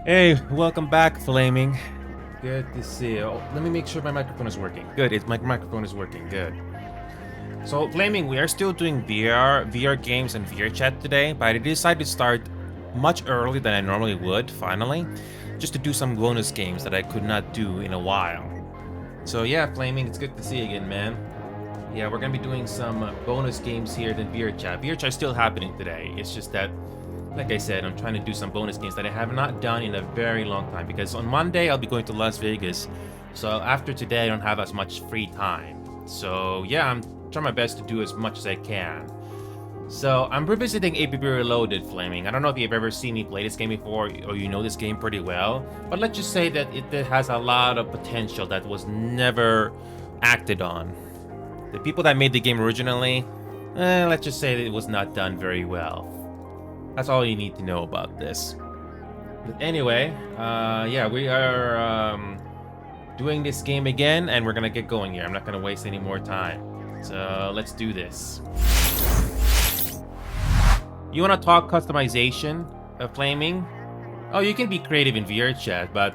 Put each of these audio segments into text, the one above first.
Hey, welcome back, Flaming. Good to see you. Oh, let me make sure my microphone is working. Good, my microphone is working. Good. So, Flaming, we are still doing VR games and VRChat today, but I decided to start much earlier than I normally would, finally, just to do some bonus games that I could not do in a while. So yeah, Flaming, it's good to see you again, man. Yeah, we're gonna be doing some bonus games here than VRChat. VRChat is still happening today. It's just that, like I said, I'm trying to do some bonus games that I have not done in a very long time, because on Monday I'll be going to Las Vegas. So after today I don't have as much free time. So yeah, I'm trying my best to do as much as I can. So I'm revisiting APB Reloaded, Flaming. I don't know if you've ever seen me play this game before or you know this game pretty well, but let's just say that it has a lot of potential that was never acted on. The people that made the game originally, let's just say that it was not done very well. That's all you need to know about this. But anyway, yeah, we are doing this game again, and we're gonna get going here. I'm not gonna waste any more time. So let's do this. You wanna talk customization of Flaming? Oh, you can be creative in VRChat, but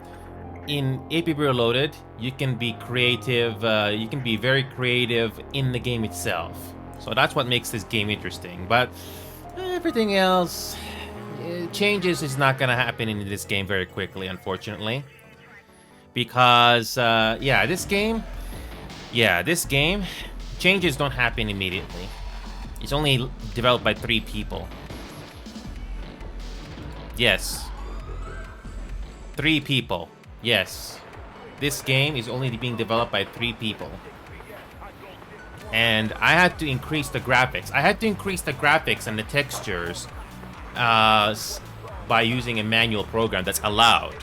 in APB Reloaded, you can be creative. You can be very creative in the game itself. So that's what makes this game interesting. But everything else, changes is not gonna happen in this game very quickly, unfortunately. Because this game, changes don't happen immediately. It's only developed by 3 people. Yes. 3 people. Yes. This game is only being developed by 3 people. And I had to increase the graphics. I had to increase the graphics and the textures by using a manual program that's allowed.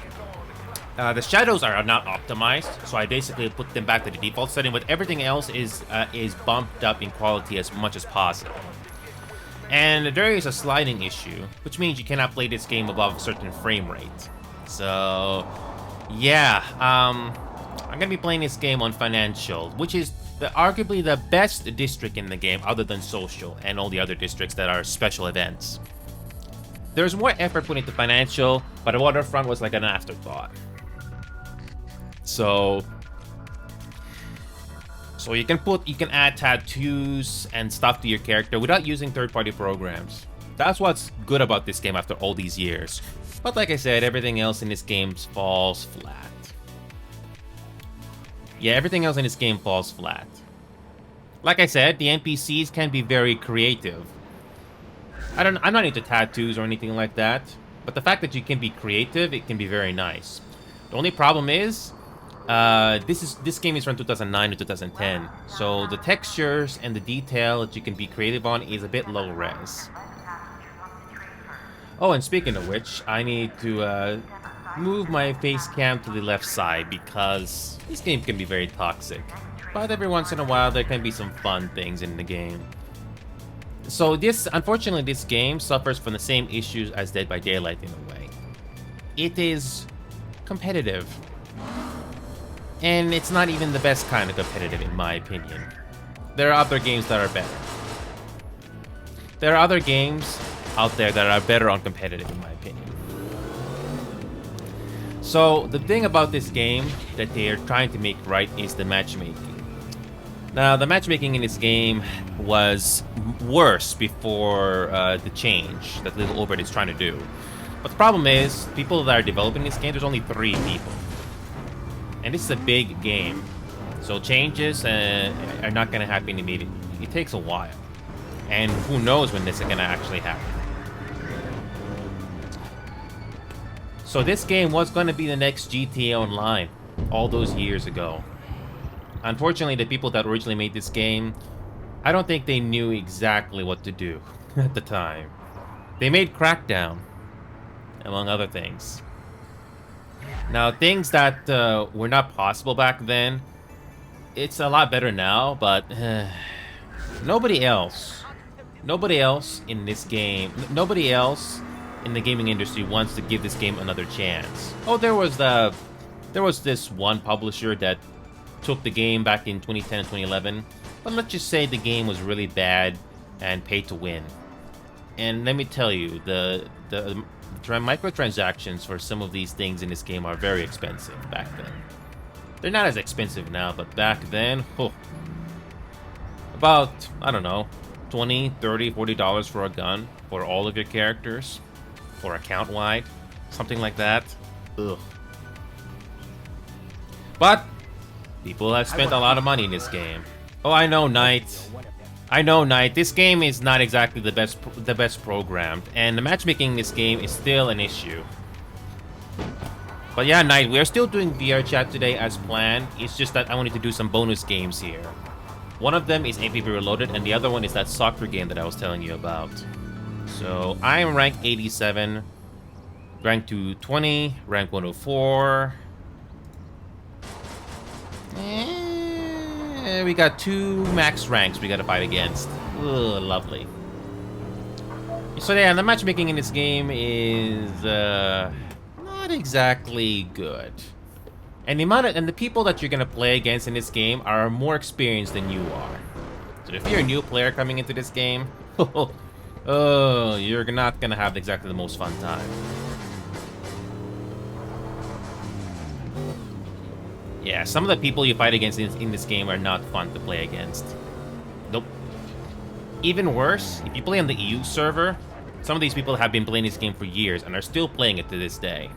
The shadows are not optimized, so I basically put them back to the default setting, but everything else is bumped up in quality as much as possible. And there is a sliding issue, which means you cannot play this game above a certain frame rate. So, yeah, I'm gonna be playing this game on Financial, which is arguably the best district in the game other than Social and all the other districts that are special events. There's more effort put into Financial, but Waterfront was like an afterthought. So you can add tattoos and stuff to your character without using third-party programs. That's what's good about this game after all these years. But like I said, everything else in this game falls flat. Yeah, everything else in this game falls flat. Like I said, the NPCs can be very creative. I'm not into tattoos or anything like that, but the fact that you can be creative, it can be very nice. The only problem is, this game is from 2009 to 2010, so the textures and the detail that you can be creative on is a bit low res. Oh, and speaking of which, I need to move my face cam to the left side because this game can be very toxic. But every once in a while, there can be some fun things in the game. So unfortunately, this game suffers from the same issues as Dead by Daylight in a way. It is competitive. And it's not even the best kind of competitive, in my opinion. There are other games that are better. There are other games out there that are better on competitive, in my opinion. So, the thing about this game that they are trying to make right is the matchmaking. Now, the matchmaking in this game was worse before the change that Little Obert is trying to do. But the problem is, people that are developing this game, there's only 3 people. And this is a big game. So changes are not going to happen immediately. It takes a while. And who knows when this is going to actually happen. So this game was going to be the next GTA Online all those years ago. Unfortunately, the people that originally made this game, I don't think they knew exactly what to do at the time. They made Crackdown, among other things. Now, things that were not possible back then, it's a lot better now, but nobody else in this game, nobody else in the gaming industry wants to give this game another chance. Oh, there was this one publisher that took the game back in 2010 and 2011, but let's just say the game was really bad and pay to win. And let me tell you, the microtransactions for some of these things in this game are very expensive back then. They're not as expensive now, but back then, about, I don't know, $20, $30, $40 for a gun for all of your characters, or account-wide, something like that. Ugh. But people have spent a lot of money in this game. Oh, I know, Knight. I know, Knight. This game is not exactly the best programmed, and the matchmaking in this game is still an issue. But yeah, Knight, we are still doing VRChat today as planned. It's just that I wanted to do some bonus games here. One of them is APB Reloaded, and the other one is that soccer game that I was telling you about. So I am rank 87, rank 220, rank 104. We got 2 max ranks we gotta fight against. Ugh, lovely. So yeah, the matchmaking in this game is not exactly good. And the people that you're gonna play against in this game are more experienced than you are. So if you're a new player coming into this game, oh, you're not gonna have exactly the most fun time. Yeah, some of the people you fight against in this game are not fun to play against. Nope. Even worse, if you play on the EU server, some of these people have been playing this game for years and are still playing it to this day.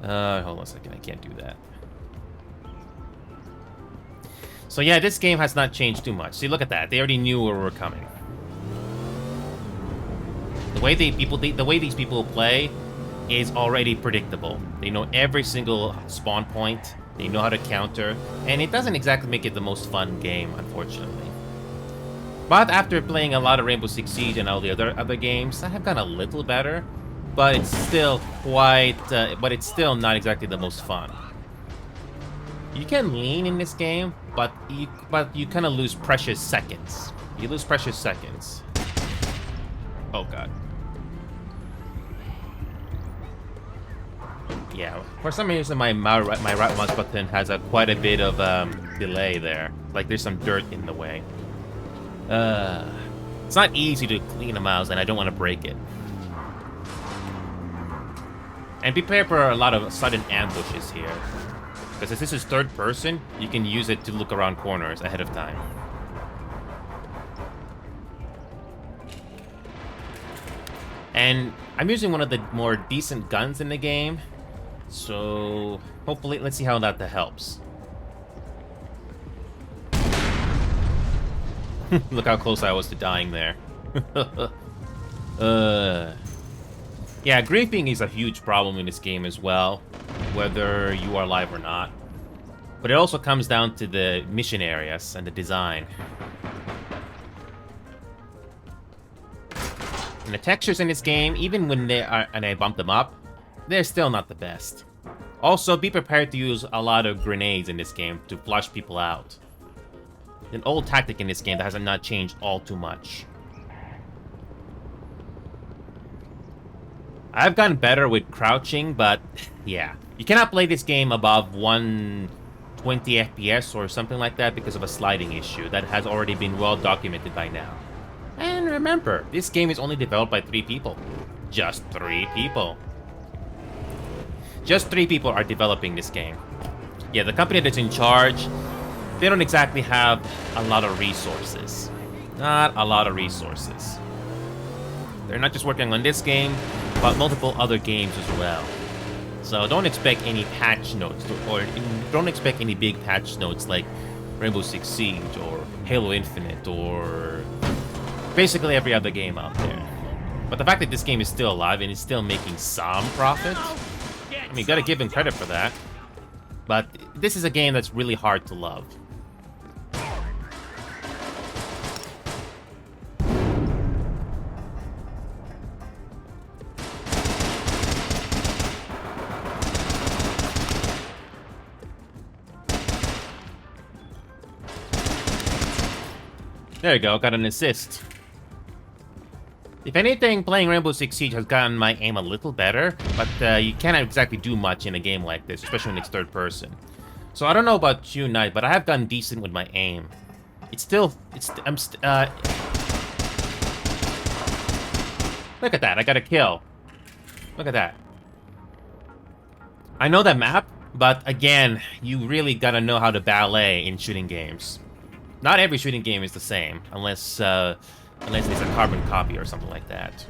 Hold on a second, I can't do that. So yeah, this game has not changed too much. See, look at that. They already knew where we were coming. The way these people play is already predictable. They know every single spawn point, they know how to counter, and it doesn't exactly make it the most fun game, unfortunately. But after playing a lot of Rainbow Six Siege and all the other games, I have gotten a little better, but it's still but it's still not exactly the most fun. You can lean in this game, but you kind of lose precious seconds. You lose precious seconds. Oh god. Yeah, for some reason my right mouse button has quite a bit of delay there. Like there's some dirt in the way. It's not easy to clean a mouse, and I don't want to break it. And be prepared for a lot of sudden ambushes here, because as this is third person, you can use it to look around corners ahead of time. And I'm using one of the more decent guns in the game. So, hopefully, let's see how that helps. Look how close I was to dying there. Yeah, griefing is a huge problem in this game as well, whether you are alive or not. But it also comes down to the mission areas and the design. And the textures in this game, even when I bump them up, they're still not the best. Also, be prepared to use a lot of grenades in this game to flush people out. An old tactic in this game that has not changed all too much. I've gotten better with crouching, but yeah. You cannot play this game above 120 FPS or something like that because of a sliding issue that has already been well documented by now. And remember, this game is only developed by 3 people. Just 3 people. Just 3 people are developing this game. Yeah, the company that's in charge, they don't exactly have a lot of resources. Not a lot of resources. They're not just working on this game, but multiple other games as well. So don't expect any patch notes, or don't expect any big patch notes like Rainbow Six Siege or Halo Infinite or basically every other game out there. But the fact that this game is still alive and is still making some profit, I mean, gotta give him credit for that. But this is a game that's really hard to love. There you go, got an assist. If anything, playing Rainbow Six Siege has gotten my aim a little better, but you cannot exactly do much in a game like this, especially when it's third person. So I don't know about you, Knight, but I have gotten decent with my aim. It's still, Look at that, I got a kill. Look at that. I know that map, but again, you really gotta know how to ballet in shooting games. Not every shooting game is the same, unless it's a carbon copy or something like that.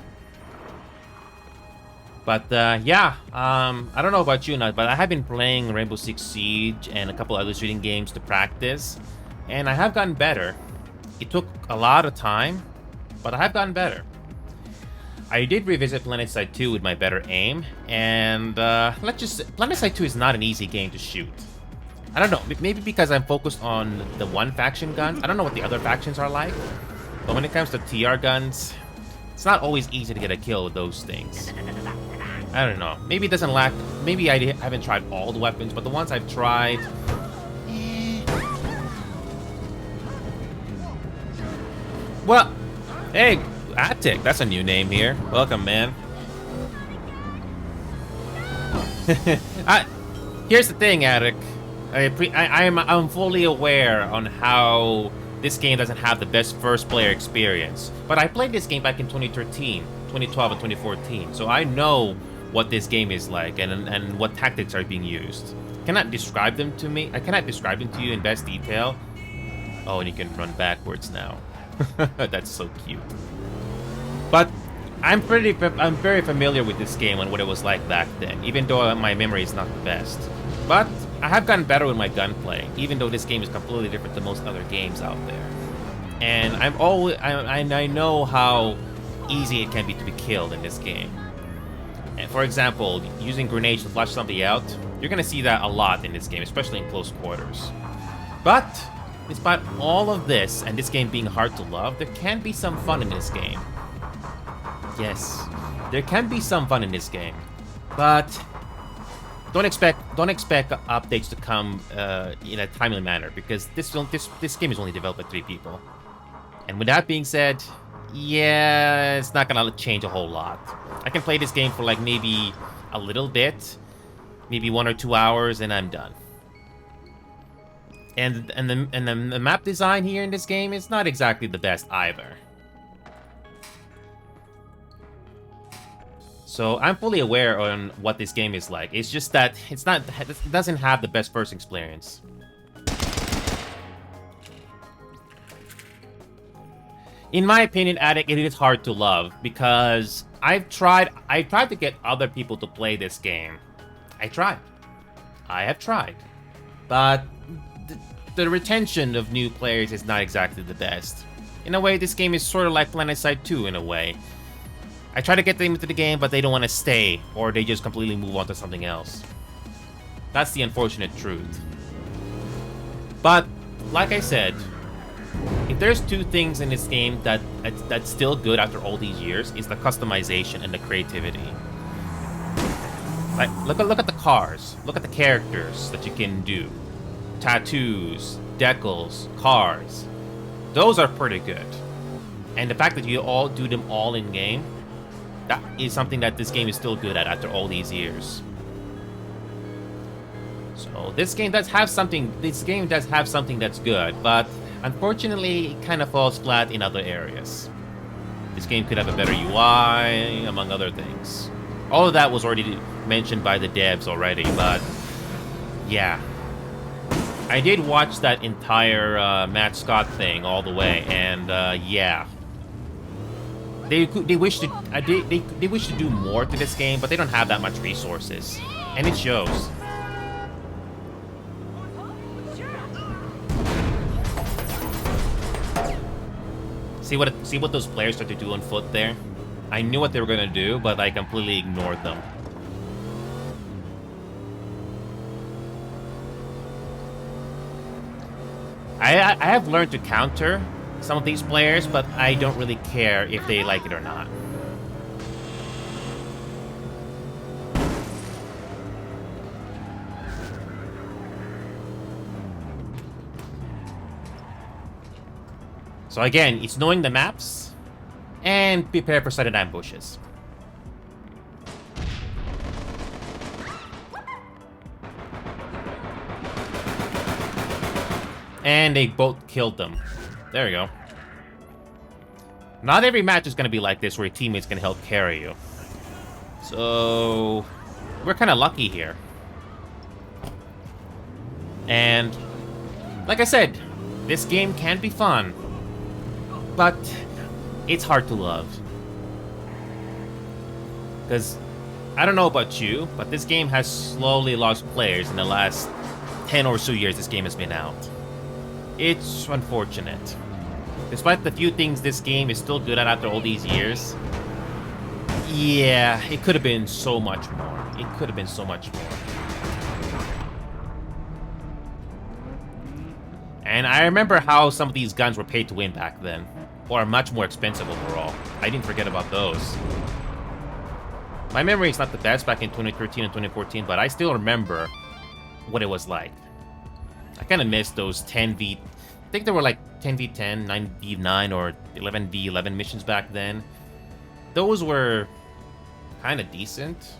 But yeah, I don't know about you, Nut, but I have been playing Rainbow Six Siege and a couple other shooting games to practice, and I have gotten better. It took a lot of time, but I have gotten better. I did revisit PlanetSide 2 with my better aim, and let's just say, PlanetSide 2 is not an easy game to shoot. I don't know, maybe because I'm focused on the one faction guns. I don't know what the other factions are like, but when it comes to TR guns, it's not always easy to get a kill with those things. I don't know, maybe it doesn't lack, maybe I haven't tried all the weapons, but the ones I've tried... Well, hey, Attic, that's a new name here. Welcome, man. Here's the thing, Attic. I'm fully aware on how this game doesn't have the best first-player experience. But I played this game back in 2013, 2012, and 2014, so I know what this game is like and what tactics are being used. Cannot describe them to me. I cannot describe them to you in best detail. Oh, and you can run backwards now. That's so cute. But I'm very familiar with this game and what it was like back then, even though my memory is not the best. But I have gotten better with my gunplay, even though this game is completely different than most other games out there. And I know how easy it can be to be killed in this game. And for example, using grenades to flush somebody out, you're gonna see that a lot in this game, especially in close quarters. But despite all of this and this game being hard to love, there can be some fun in this game. Yes, there can be some fun in this game, but don't expect updates to come in a timely manner, because this game is only developed by 3 people. And with that being said, yeah, it's not gonna change a whole lot. I can play this game for like maybe a little bit, maybe 1 or 2 hours, and I'm done. And the map design here in this game is not exactly the best either. So I'm fully aware on what this game is like. It's just that it doesn't have the best first experience. In my opinion, Attic, it is hard to love because I've tried to get other people to play this game. I have tried. But the retention of new players is not exactly the best. In a way, this game is sort of like PlanetSide 2 in a way. I try to get them into the game, but they don't want to stay, or they just completely move on to something else. That's the unfortunate truth. But, like I said, if there's 2 things in this game that's still good after all these years, it's the customization and the creativity. Like, look at the cars, look at the characters that you can do. Tattoos, decals, cars. Those are pretty good. And the fact that you all do them all in game, that is something that this game is still good at after all these years. So this game does have something that's good, but unfortunately it kind of falls flat in other areas. This game could have a better UI, among other things. All of that was already mentioned by the devs already, but yeah. I did watch that entire Matt Scott thing all the way, and yeah. They wish to do more to this game, but they don't have that much resources, and it shows. See what those players started to do on foot there? I knew what they were gonna do, but I completely ignored them. I have learned to counter some of these players, but I don't really care if they like it or not. So again, it's knowing the maps and prepare for sudden ambushes. And they both killed them. There we go. Not every match is going to be like this where your teammates can help carry you. So, we're kind of lucky here. And, like I said, this game can be fun, but it's hard to love. Because, I don't know about you, but this game has slowly lost players in the last 10 or so years this game has been out. It's unfortunate. Despite the few things this game is still good at after all these years, yeah, it could have been so much more. It could have been so much more. And I remember how some of these guns were paid to win back then, or much more expensive overall. I didn't forget about those. My memory is not the best back in 2013 and 2014, but I still remember what it was like. I kind of miss those 10v... I think there were like 10v10, 9v9, or 11v11 missions back then. Those were kind of decent.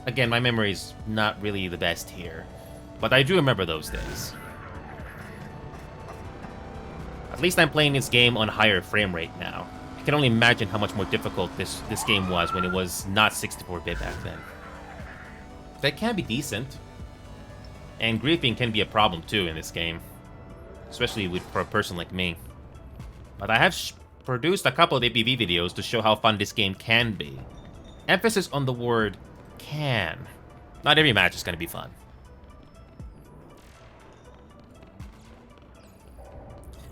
Again, my memory is not really the best here, but I do remember those days. At least I'm playing this game on higher frame rate now. I can only imagine how much more difficult this game was when it was not 64-bit back then. That can be decent. And griefing can be a problem too in this game. Especially for a person like me. But I have produced a couple of APV videos to show how fun this game can be. Emphasis on the word can. Not every match is going to be fun.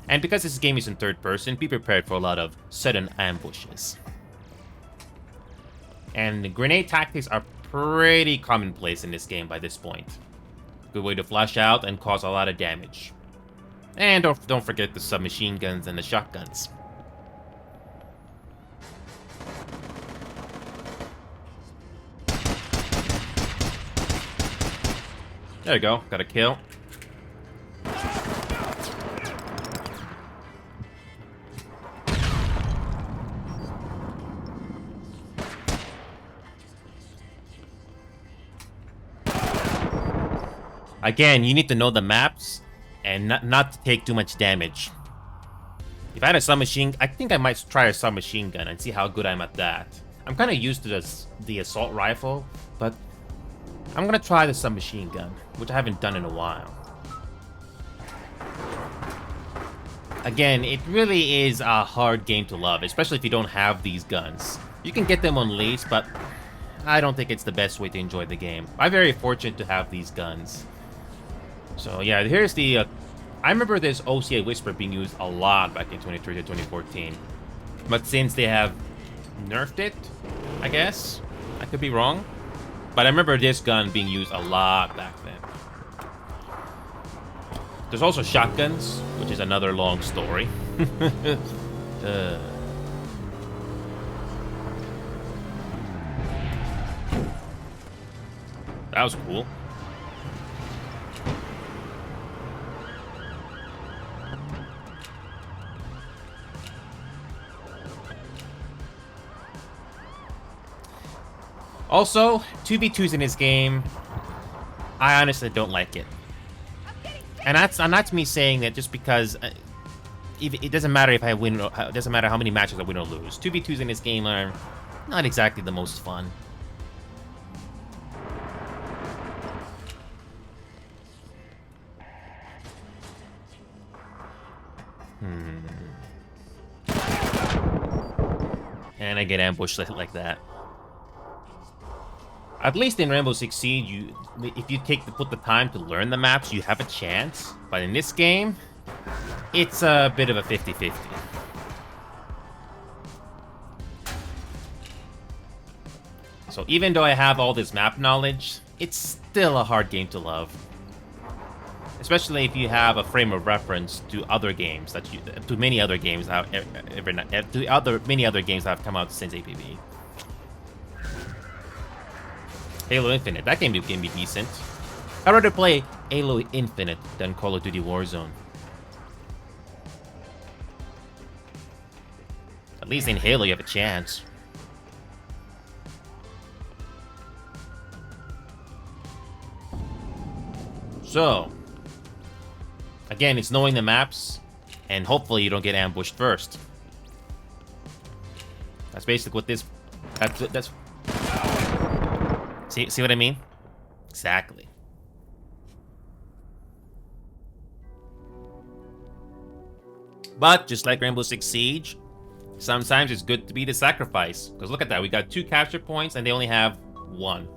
And because this game is in third person, be prepared for a lot of sudden ambushes. And grenade tactics are pretty commonplace in this game by this point. Good way to flash out and cause a lot of damage. And don't forget the submachine guns and the shotguns. There you go, got a kill. Again, you need to know the maps and not to take too much damage. If I had a submachine, I think I might try a submachine gun and see how good I'm at that. I'm kind of used to the assault rifle, but I'm gonna try the submachine gun, which I haven't done in a while. Again, it really is a hard game to love, especially if you don't have these guns. You can get them on lease, but I don't think it's the best way to enjoy the game. I'm very fortunate to have these guns. So yeah, here's the... I remember this OCA Whisper being used a lot back in 2013 to 2014. But since they have nerfed it, I guess, I could be wrong. But I remember this gun being used a lot back then. There's also shotguns, which is another long story. That was cool. Also, 2v2s in this game, I honestly don't like it. And that's me saying that just because it doesn't matter if I win, it doesn't matter how many matches I win or lose. 2v2s in this game are not exactly the most fun. And I get ambushed like that. At least in Rainbow Six Siege, if you put the time to learn the maps, you have a chance. But in this game, it's a bit of a 50-50. So even though I have all this map knowledge, it's still a hard game to love. Especially if you have a frame of reference to other games to many other games that have come out since APB. Halo Infinite, that game can be decent. I'd rather play Halo Infinite than Call of Duty Warzone. At least in Halo you have a chance. So, again, it's knowing the maps, and hopefully you don't get ambushed first. That's basically what this... That's... See what I mean? Exactly. But, just like Rainbow Six Siege, sometimes it's good to be the sacrifice. Because look at that, we got 2 capture points and they only have 1.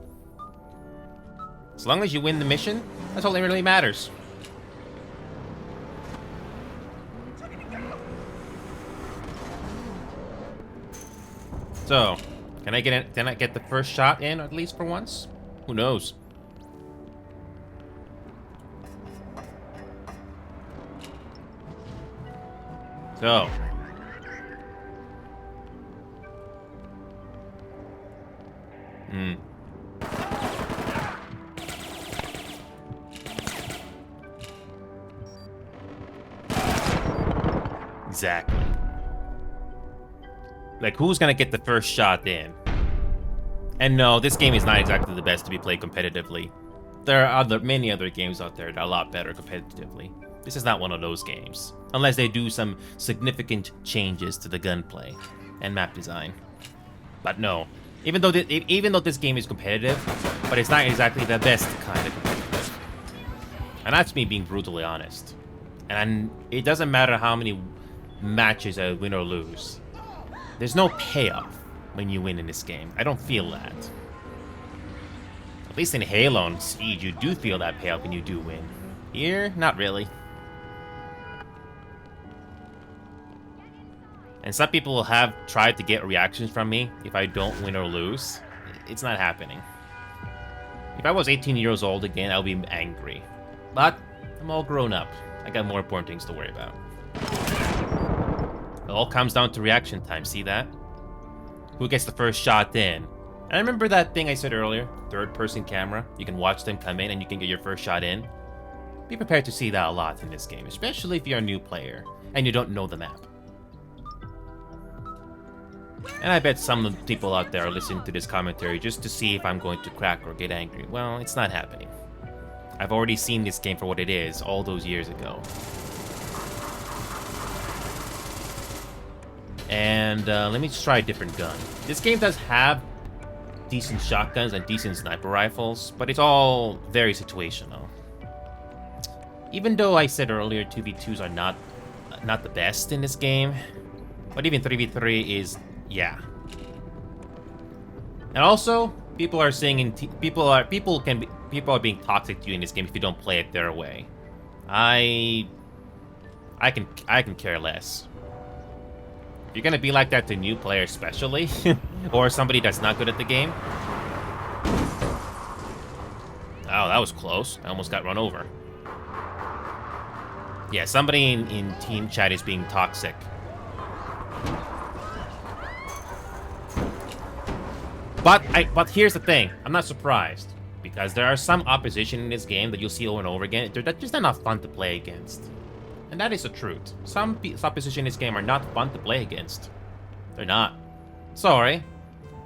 As long as you win the mission, that's all that really matters. So, can I get the first shot in at least for once? Who knows? So. Exactly. Like, who's gonna get the first shot in? And no, this game is not exactly the best to be played competitively. There are many other games out there that are a lot better competitively. This is not one of those games. Unless they do some significant changes to the gunplay and map design. But no. Even though this game is competitive, but it's not exactly the best kind of competitive. And that's me being brutally honest. And it doesn't matter how many matches I win or lose. There's no payoff when you win in this game. I don't feel that. At least in Halo and Siege, you do feel that payoff when you do win. Here, not really. And some people have tried to get reactions from me if I don't win or lose. It's not happening. If I was 18 years old again, I'll be angry. But I'm all grown up. I got more important things to worry about. It all comes down to reaction time, see that? Who gets the first shot in? And I remember that thing I said earlier, third-person camera. You can watch them come in and you can get your first shot in. Be prepared to see that a lot in this game, especially if you're a new player and you don't know the map. And I bet some of the people out there are listening to this commentary just to see if I'm going to crack or get angry. Well, it's not happening. I've already seen this game for what it is all those years ago. And let me just try a different gun. This game does have decent shotguns and decent sniper rifles, but it's all very situational. Even though I said earlier 2v2s are not the best in this game, but even 3v3 is, yeah. And also, people are saying people are being toxic to you in this game if you don't play it their way. I can care less. If you're gonna be like that to new players especially, or somebody that's not good at the game. Oh, that was close. I almost got run over. Yeah, somebody in team chat is being toxic. But here's the thing. I'm not surprised. Because there are some opposition in this game that you'll see over and over again. They're just not fun to play against. And that is the truth. Some opposition in this game are not fun to play against. They're not. Sorry.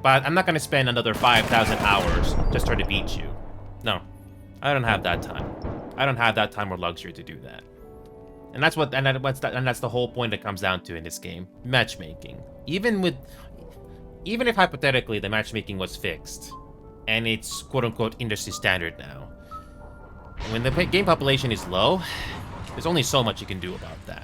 But I'm not going to spend another 5,000 hours just trying to beat you. No. I don't have that time. I don't have that time or luxury to do that. And that's that's the whole point that comes down to in this game. Matchmaking. Even if hypothetically the matchmaking was fixed, and it's quote-unquote industry standard now, when the game population is low, there's only so much you can do about that.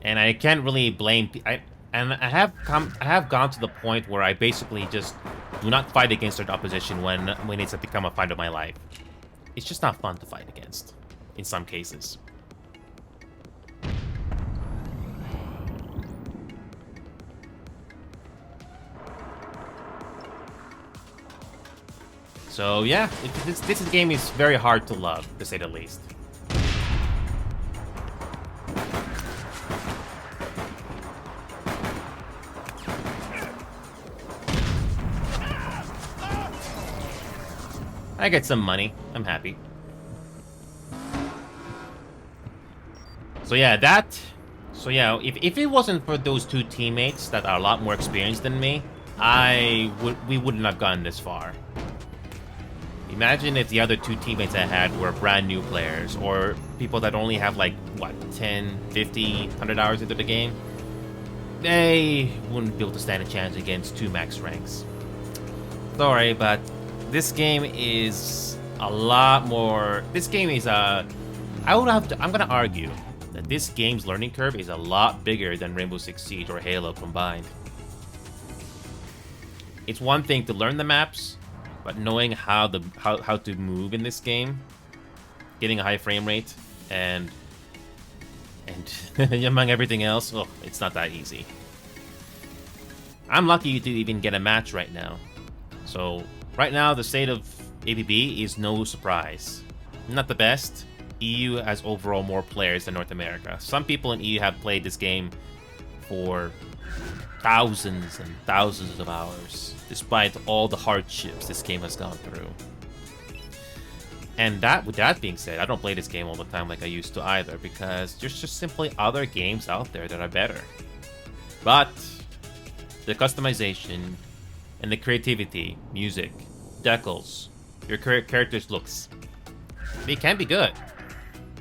And I can't really blame... I have gone to the point where I basically just do not fight against the opposition when it's become a fight of my life. It's just not fun to fight against, in some cases. So yeah, this game is very hard to love, to say the least. I get some money. I'm happy. So yeah, if it wasn't for those two teammates that are a lot more experienced than me, we wouldn't have gotten this far. Imagine if the other two teammates I had were brand new players, or people that only have like, what, 10, 50, 100 hours into the game. They wouldn't be able to stand a chance against 2 max ranks. Sorry, but this game is a lot more... This game is I'm gonna argue that this game's learning curve is a lot bigger than Rainbow Six Siege or Halo combined. It's one thing to learn the maps, but knowing how to move in this game, getting a high frame rate, and among everything else, oh, it's not that easy. I'm lucky to even get a match right now. So right now the state of ABB is no surprise. Not the best. EU has overall more players than North America. Some people in EU have played this game for thousands and thousands of hours, despite all the hardships this game has gone through. And with that being said, I don't play this game all the time like I used to either, because there's just simply other games out there that are better. But the customization and the creativity, music, decals, your character's looks, they can be good.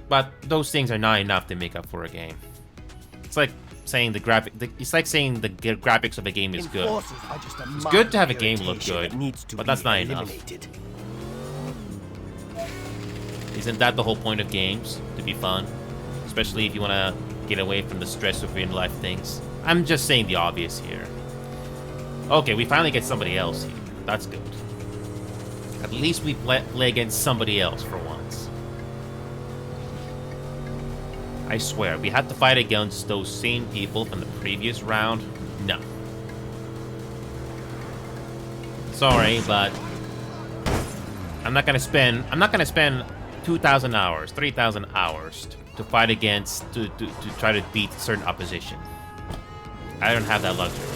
But those things are not enough to make up for a game. It's like saying the graphics of a game is good. It's good to have a game look good, but that's not enough. Isn't that the whole point of games? To be fun? Especially if you want to get away from the stress of real-life things. I'm just saying the obvious here. Okay, we finally get somebody else here. That's good. At least we play against somebody else for once. I swear, we had to fight against those same people from the previous round? No. Sorry, but I'm not gonna spend 2,000 hours, 3,000 hours to fight against, to try to beat certain opposition. I don't have that luxury.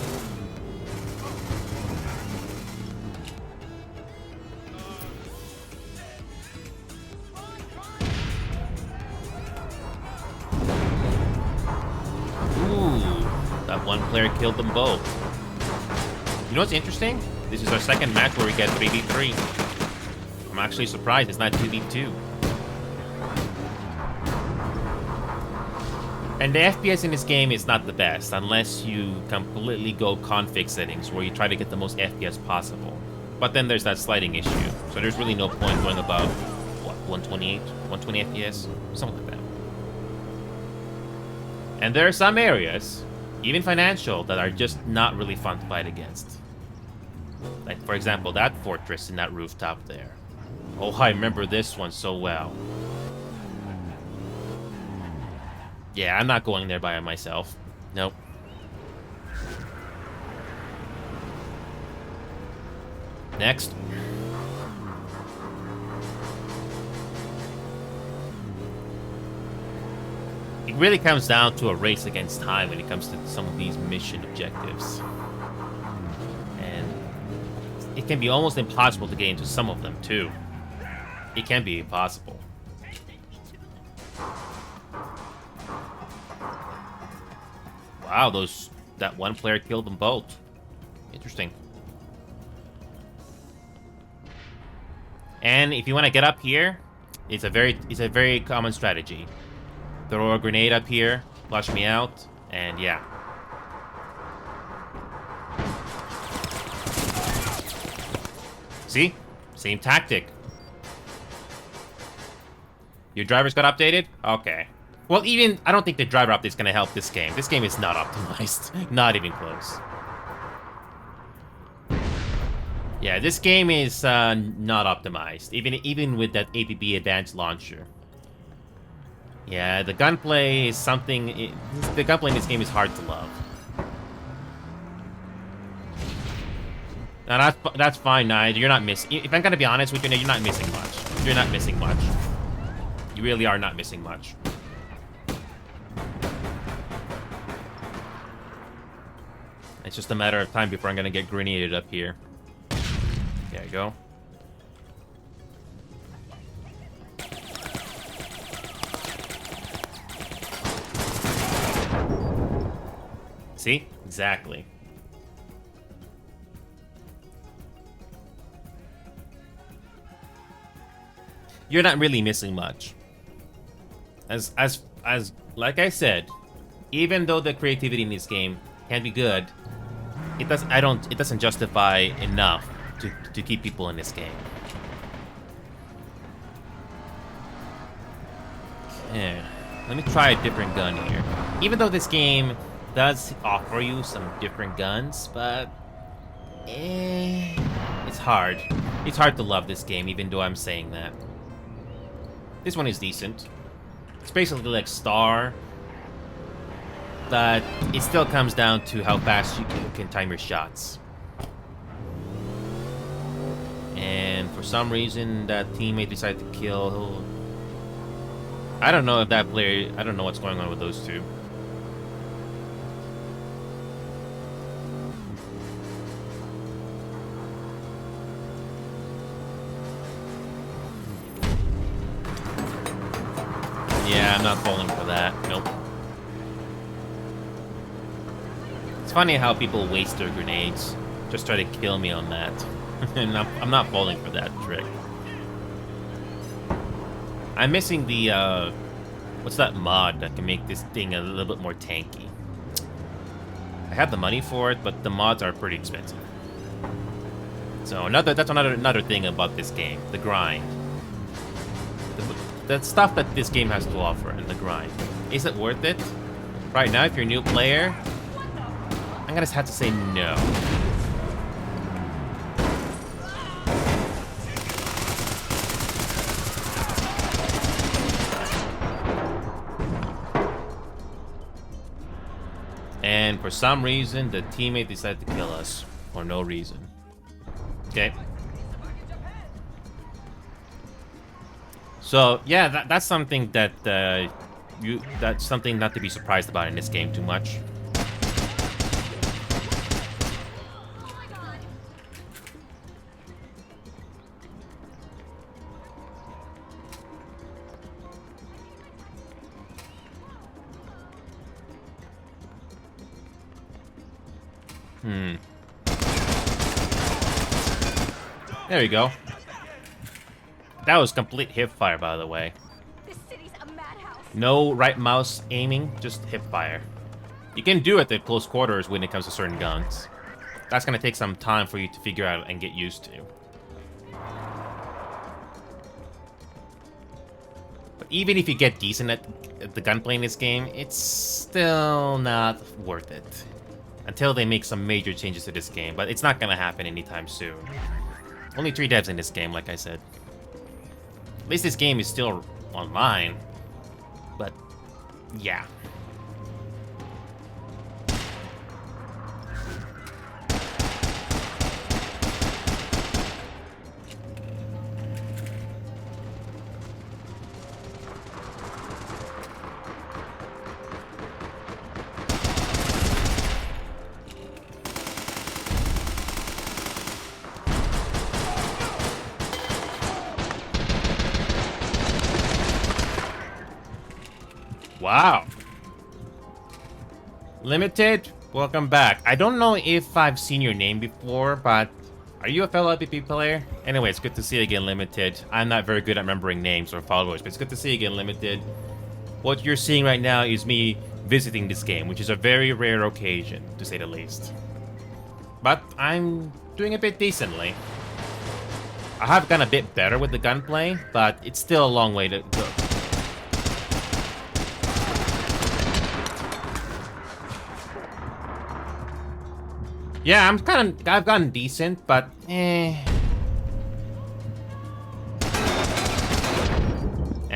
One player killed them both. You know what's interesting? This is our second match where we get 3v3. I'm actually surprised it's not 2v2. And the FPS in this game is not the best unless you completely go config settings where you try to get the most FPS possible. But then there's that sliding issue. So there's really no point going above, what, 128, 120 FPS? Something like that. And there are some areas, even financial, that are just not really fun to fight against. Like, for example, that fortress in that rooftop there. Oh, I remember this one so well. Yeah, I'm not going there by myself. Nope. Next. It really comes down to a race against time when it comes to some of these mission objectives. And it can be almost impossible to get into some of them, too. It can be impossible. Wow, that one player killed them both. Interesting. And if you want to get up here, it's a very common strategy. Throw a grenade up here, flush me out, and yeah. See? Same tactic. Your drivers got updated? Okay. Well, I don't think the driver update's gonna help this game. This game is not optimized. Not even close. Yeah, this game is not optimized, even with that ABB Advanced Launcher. Yeah, the gunplay is something... the gunplay in this game is hard to love. Now, that's fine, Nige. You're not missing... If I'm gonna be honest with you, you're not missing much. You're not missing much. You really are not missing much. It's just a matter of time before I'm gonna get grenaded up here. There you go. See? Exactly. you're not really missing much. As like I said, even though the creativity in this game can be good, it doesn't justify enough to keep people in this game. Okay, let me try a different gun here. Even though this game does offer you some different guns, but it's hard. It's hard to love this game, even though I'm saying that. This one is decent. It's basically like Star, but it still comes down to how fast you can time your shots. And for some reason, that teammate decided to kill. I don't know if that player. I don't know what's going on with those two. Yeah, I'm not falling for that. Nope. It's funny how people waste their grenades. Just try to kill me on that. And I'm not falling for that trick. I'm missing the, what's that mod that can make this thing a little bit more tanky? I have the money for it, but the mods are pretty expensive. So that's another thing about this game, the grind. The stuff that this game has to offer and the grind. Is it worth it? Right now, if you're a new player, I'm gonna have to say no. And for some reason, the teammate decided to kill us for no reason. Okay. So yeah, that's something that that's something not to be surprised about in this game too much. There you go. That was complete hip fire, by the way. This city's a madhouse. No right mouse aiming, just hip fire. You can do it at close quarters when it comes to certain guns. That's gonna take some time for you to figure out and get used to. But even if you get decent at the gunplay in this game, it's still not worth it. Until they make some major changes to this game, but it's not gonna happen anytime soon. Only 3 devs in this game, like I said. At least this game is still online. But, yeah. Wow. Limited, welcome back. I don't know if I've seen your name before, but are you a fellow PvP player? Anyway, it's good to see you again, Limited. I'm not very good at remembering names or followers, but it's good to see you again, Limited. What you're seeing right now is me visiting this game, which is a very rare occasion, to say the least. But I'm doing a bit decently. I have gotten a bit better with the gunplay, but it's still a long way to go. Yeah, I've gotten decent, but And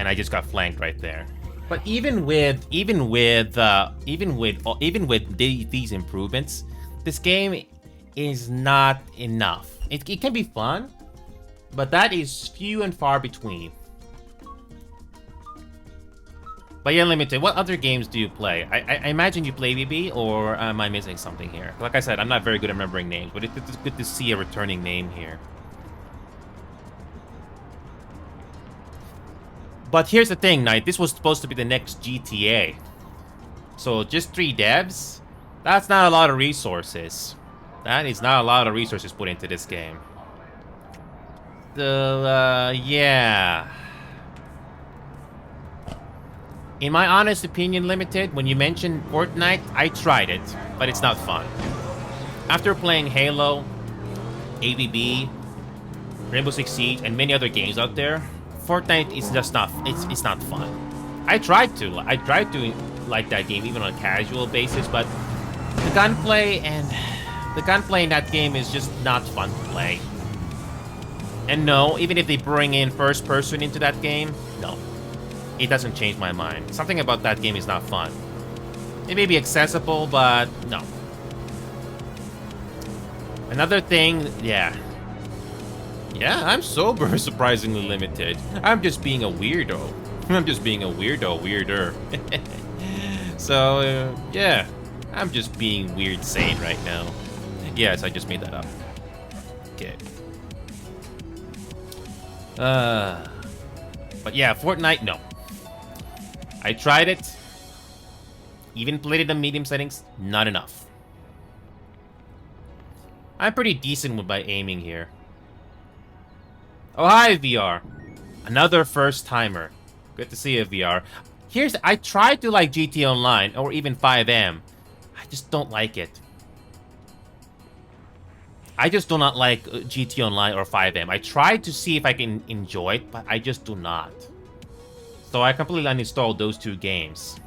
I just got flanked right there. But even with these improvements, this game is not enough. It can be fun, but that is few and far between. But yeah, Limited, what other games do you play? I imagine you play BB, or am I missing something here? Like I said, I'm not very good at remembering names, but it's good to see a returning name here. But here's the thing, Knight. This was supposed to be the next GTA. So just 3 devs? That's not a lot of resources. That is not a lot of resources put into this game. Yeah. In my honest opinion, Limited, when you mentioned Fortnite, I tried it, but it's not fun. After playing Halo, ABB, Rainbow Six Siege, and many other games out there, Fortnite is just not, it's not fun. I tried to like that game even on a casual basis, but the gunplay in that game is just not fun to play. And no, even if they bring in first person into that game, no. It doesn't change my mind. Something about that game is not fun. It may be accessible, but no. Another thing, yeah. Yeah, I'm sober, surprisingly Limited. I'm just being a weirdo. I'm just being a weirder. So, yeah. I'm just being weird sane right now. Yes, I just made that up. Okay. But yeah, Fortnite, no. I tried it. Even played it in medium settings, not enough. I'm pretty decent with my aiming here. Oh, hi, VR. Another first-timer. Good to see you, VR. I tried to like GT Online, or even 5M. I just don't like it. I just do not like GT Online or 5M. I tried to see if I can enjoy it, but I just do not. So I completely uninstalled those two games.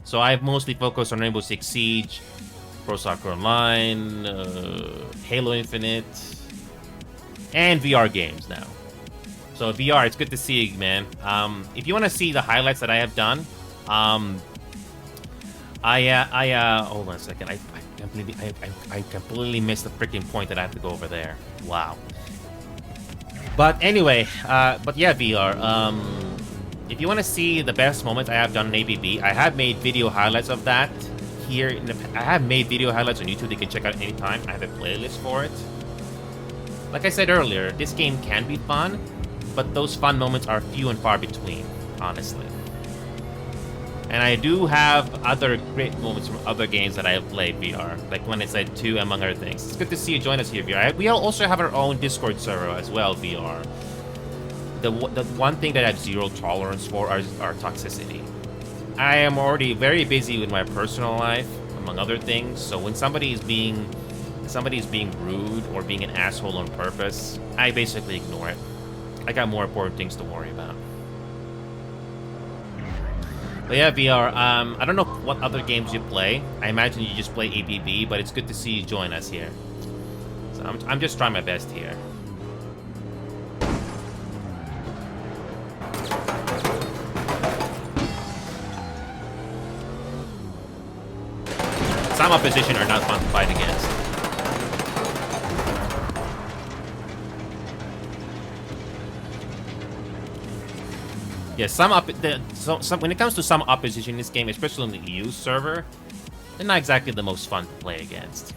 So I've mostly focused on Rainbow Six Siege, Pro Soccer Online, Halo Infinite, and VR games now. So VR, it's good to see you, man. If you want to see the highlights that I have done, hold on a second. I completely missed the freaking point that I have to go over there. Wow. But anyway, but yeah, VR. If you want to see the best moments I have done in ABB, I have made video highlights of that here. I have made video highlights on YouTube. You can check out anytime. I have a playlist for it. Like I said earlier, this game can be fun, but those fun moments are few and far between, honestly. And I do have other great moments from other games that I have played VR, like when I said 2, among other things. It's good to see you join us here, VR. We also have our own Discord server as well, VR. The one thing that I have zero tolerance for are toxicity. I am already very busy with my personal life, among other things, so when somebody is being rude or being an asshole on purpose, I basically ignore it. I got more important things to worry about. But yeah, VR, I don't know what other games you play. I imagine you just play ABB, but it's good to see you join us here. So I'm just trying my best here. Some opposition are not fun to fight against. Yeah, when it comes to some opposition in this game, especially on the EU server, they're not exactly the most fun to play against.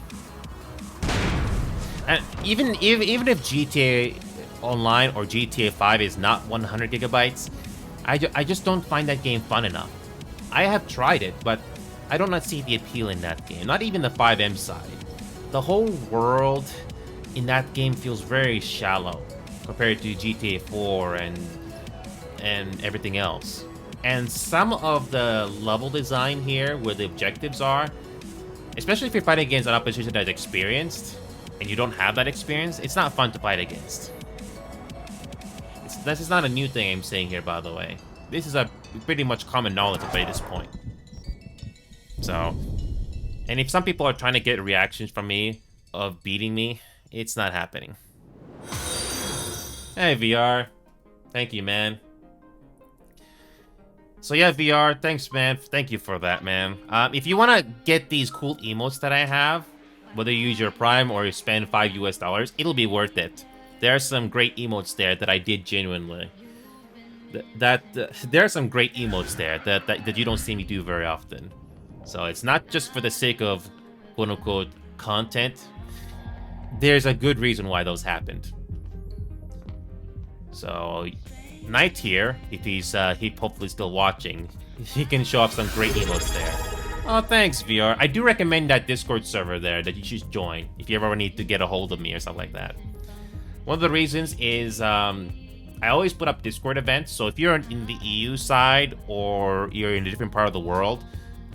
And even if GTA Online or GTA 5 is not 100 gigabytes, I just don't find that game fun enough. I have tried it, but I do not see the appeal in that game. Not even the 5M side. The whole world in that game feels very shallow compared to GTA 4 and everything else. And some of the level design here, where the objectives are, especially if you're fighting against an opposition that's experienced, and you don't have that experience, it's not fun to fight against. This is not a new thing I'm saying here, by the way. This is a pretty much common knowledge by this point. So, and if some people are trying to get reactions from me of beating me, it's not happening. Hey, VR. Thank you, man. So yeah, VR, thanks, man. Thank you for that, man. If you want to get these cool emotes that I have, whether you use your Prime or you spend $5 US, it'll be worth it. There are some great emotes there that I did genuinely. There are some great emotes there that you don't see me do very often. So it's not just for the sake of quote-unquote content. There's a good reason why those happened. So Knight here, if he's hopefully still watching, he can show off some great emotes there. Oh, thanks, VR. I do recommend that Discord server there that you should join if you ever need to get a hold of me or something like that. One of the reasons is I always put up Discord events. So if you're in the EU side or you're in a different part of the world,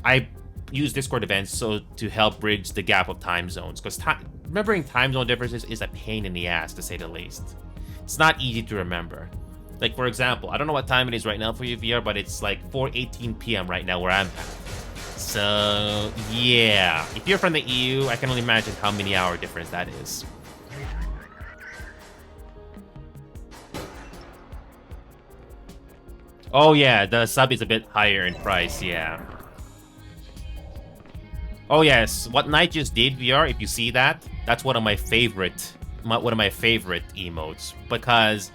I use Discord events so to help bridge the gap of time zones. Because remembering time zone differences is a pain in the ass, to say the least. It's not easy to remember. Like, for example, I don't know what time it is right now for you, VR, but it's like 4:18 p.m. right now where I'm at. So, yeah. If you're from the EU, I can only imagine how many hour difference that is. Oh, yeah, the sub is a bit higher in price, yeah. Oh, yes, what Knight just did, VR, if you see that, that's one of my favorite emotes, because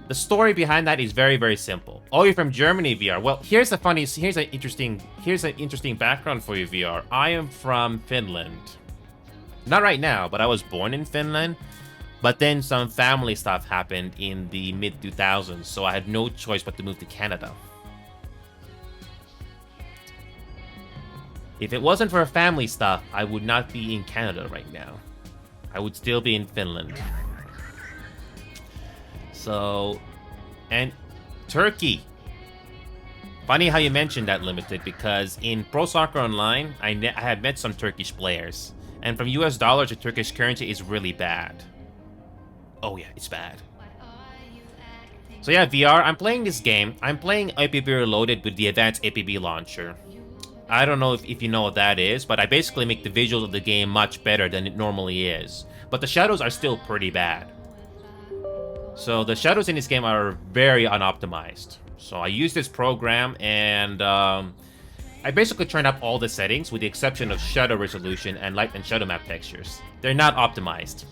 the story behind that is very, very simple. Oh, you're from Germany, VR. Well, here's an interesting background for you, VR. I am from Finland. Not right now, but I was born in Finland. But then some family stuff happened in the mid-2000s, so I had no choice but to move to Canada. If it wasn't for family stuff, I would not be in Canada right now. I would still be in Finland. So, and Turkey. Funny how you mentioned that, Limited, because in Pro Soccer Online, I had met some Turkish players. And from US dollars to Turkish currency is really bad. Oh yeah, it's bad. So yeah, VR, I'm playing this game. I'm playing APB Reloaded with the advanced APB launcher. I don't know if you know what that is, but I basically make the visuals of the game much better than it normally is. But the shadows are still pretty bad. So the shadows in this game are very unoptimized. So I use this program and I basically turned up all the settings with the exception of shadow resolution and light and shadow map textures. They're not optimized.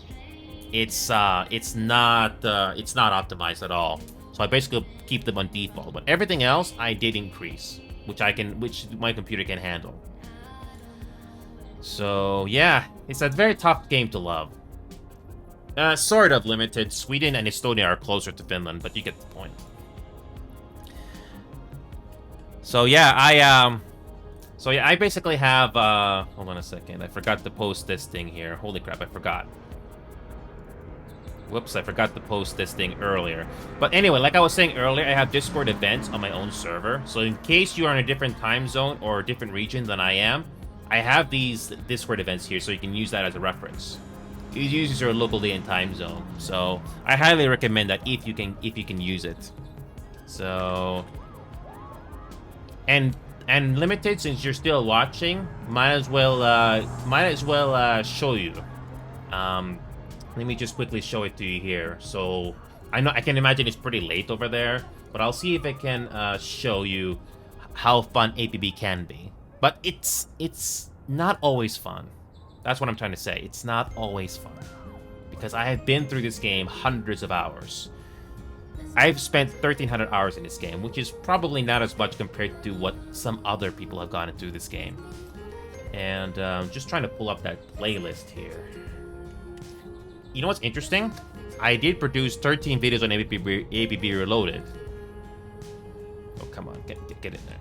It's not optimized at all. So I basically keep them on default, but everything else I did increase, which my computer can handle. So yeah, it's a very tough game to love. Sort of Limited. Sweden and Estonia are closer to Finland, but you get the point. So yeah, I basically have hold on a second. I forgot to post this thing here. Holy crap, I forgot. Whoops, I forgot to post this thing earlier. But anyway, like I was saying earlier, I have Discord events on my own server. So in case you are in a different time zone or a different region than I am, I have these Discord events here, so you can use that as a reference. It uses your local day and time zone. So I highly recommend that if you can use it. So and Limited, since you're still watching, might as well show you. Let me just quickly show it to you here. So I can imagine it's pretty late over there, but I'll see if I can show you how fun APB can be. But it's not always fun. That's what I'm trying to say. It's not always fun, because I have been through this game hundreds of hours. I've spent 1,300 hours in this game, which is probably not as much compared to what some other people have gone into this game. And just trying to pull up that playlist here. You know what's interesting? I did produce 13 videos on APB Reloaded. Oh, come on. Get in there.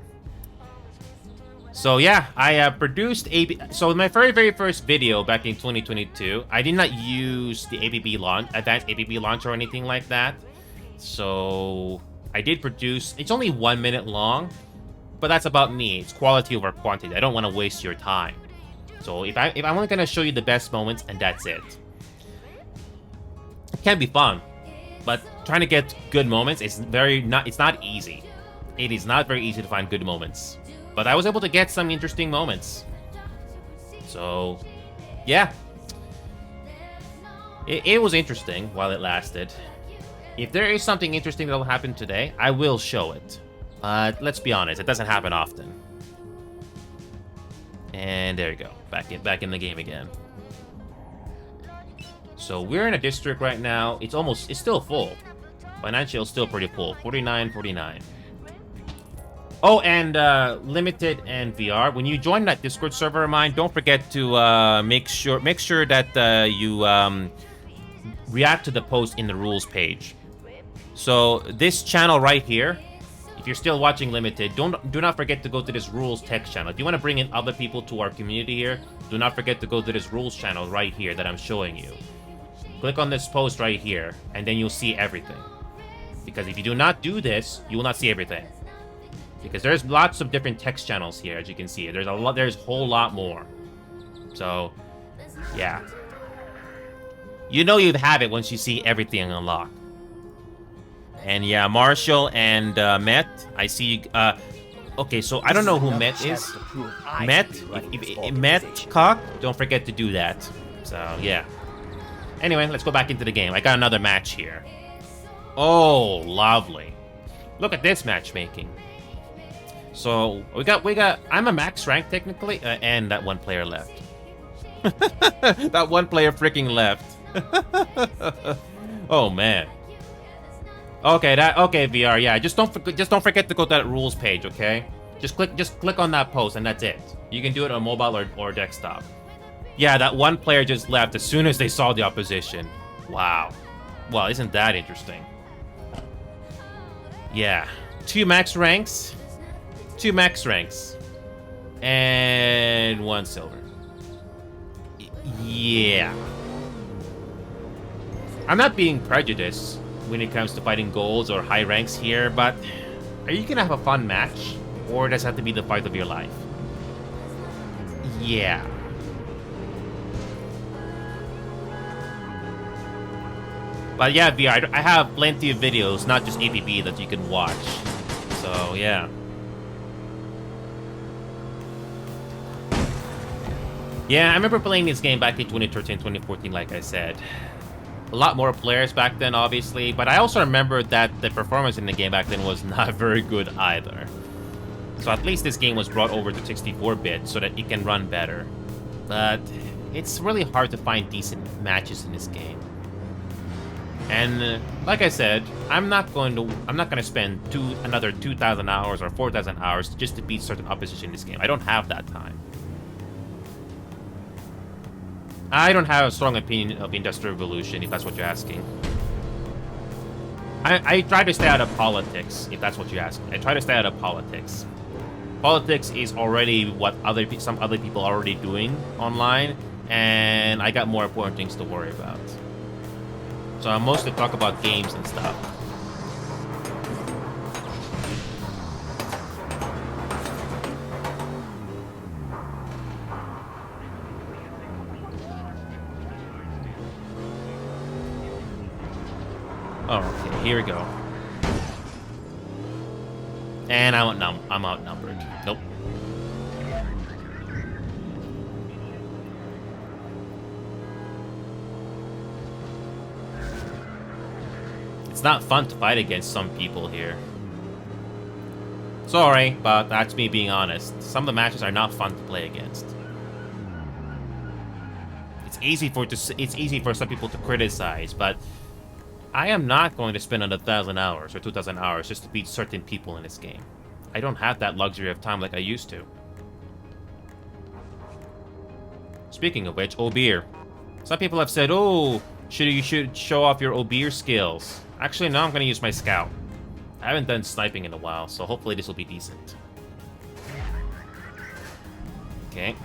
So yeah, I produced So in my very first video back in 2022, I did not use the advanced APB launch or anything like that. So I did produce. It's only 1 minute long, but that's about me. It's quality over quantity. I don't want to waste your time. So if I'm only gonna show you the best moments, and that's it. It can be fun, but trying to get good moments is it's not easy. It is not very easy to find good moments. But I was able to get some interesting moments. So, yeah. It was interesting while it lasted. If there is something interesting that will happen today, I will show it. Let's be honest, it doesn't happen often. And there you go. Back in the game again. So we're in a district right now. It's still full. Financial is still pretty full. 49. Oh, and Limited and VR, when you join that Discord server of mine, don't forget to make sure that you react to the post in the rules page. So this channel right here, if you're still watching Limited, do not forget to go to this rules text channel. If you want to bring in other people to our community here, do not forget to go to this rules channel right here that I'm showing you. Click on this post right here, and then you'll see everything. Because if you do not do this, you will not see everything. Because there's lots of different text channels here, as you can see. There's a whole lot more. So, yeah. You know you have it once you see everything unlocked. And yeah, Marshall and Met, I see. Okay, so I don't know who Met is. Met, if Met cock, don't forget to do that. So yeah. Anyway, let's go back into the game. I got another match here. Oh, lovely! Look at this matchmaking. So we got. I'm a max rank technically, and that one player left. That one player freaking left. Oh man. Okay, VR. Yeah, just don't forget to go to that rules page. Okay, just click on that post, and that's it. You can do it on mobile or desktop. Yeah, that one player just left as soon as they saw the opposition. Wow. Well, isn't that interesting? Yeah, 2 max ranks, and 1 silver. Yeah. I'm not being prejudiced when it comes to fighting golds or high ranks here, but are you gonna have a fun match, or does it have to be the fight of your life? Yeah. But yeah, VR, I have plenty of videos, not just APB, that you can watch. So, yeah. Yeah, I remember playing this game back in 2013, 2014, like I said. A lot more players back then, obviously, but I also remember that the performance in the game back then was not very good either. So at least this game was brought over to 64-bit so that it can run better. But it's really hard to find decent matches in this game. And like I said, I'm not going to spend another 2,000 hours or 4,000 hours just to beat certain opposition in this game. I don't have that time. I don't have a strong opinion of Industrial Revolution, if that's what you're asking. I try to stay out of politics, if that's what you ask. I try to stay out of politics. Politics is already what some other people are already doing online, and I got more important things to worry about. So I mostly talk about games and stuff. Oh, okay, here we go. And I'm outnumbered. Nope. It's not fun to fight against some people here. Sorry, but that's me being honest. Some of the matches are not fun to play against. It's easy for some people to criticize, but I am not going to spend 1,000 hours or 2,000 hours just to beat certain people in this game. I don't have that luxury of time like I used to. Speaking of which, Obeer. Some people have said, oh, you should show off your Obeer skills. Actually, no, I'm going to use my scout. I haven't done sniping in a while, so hopefully this will be decent. Okay.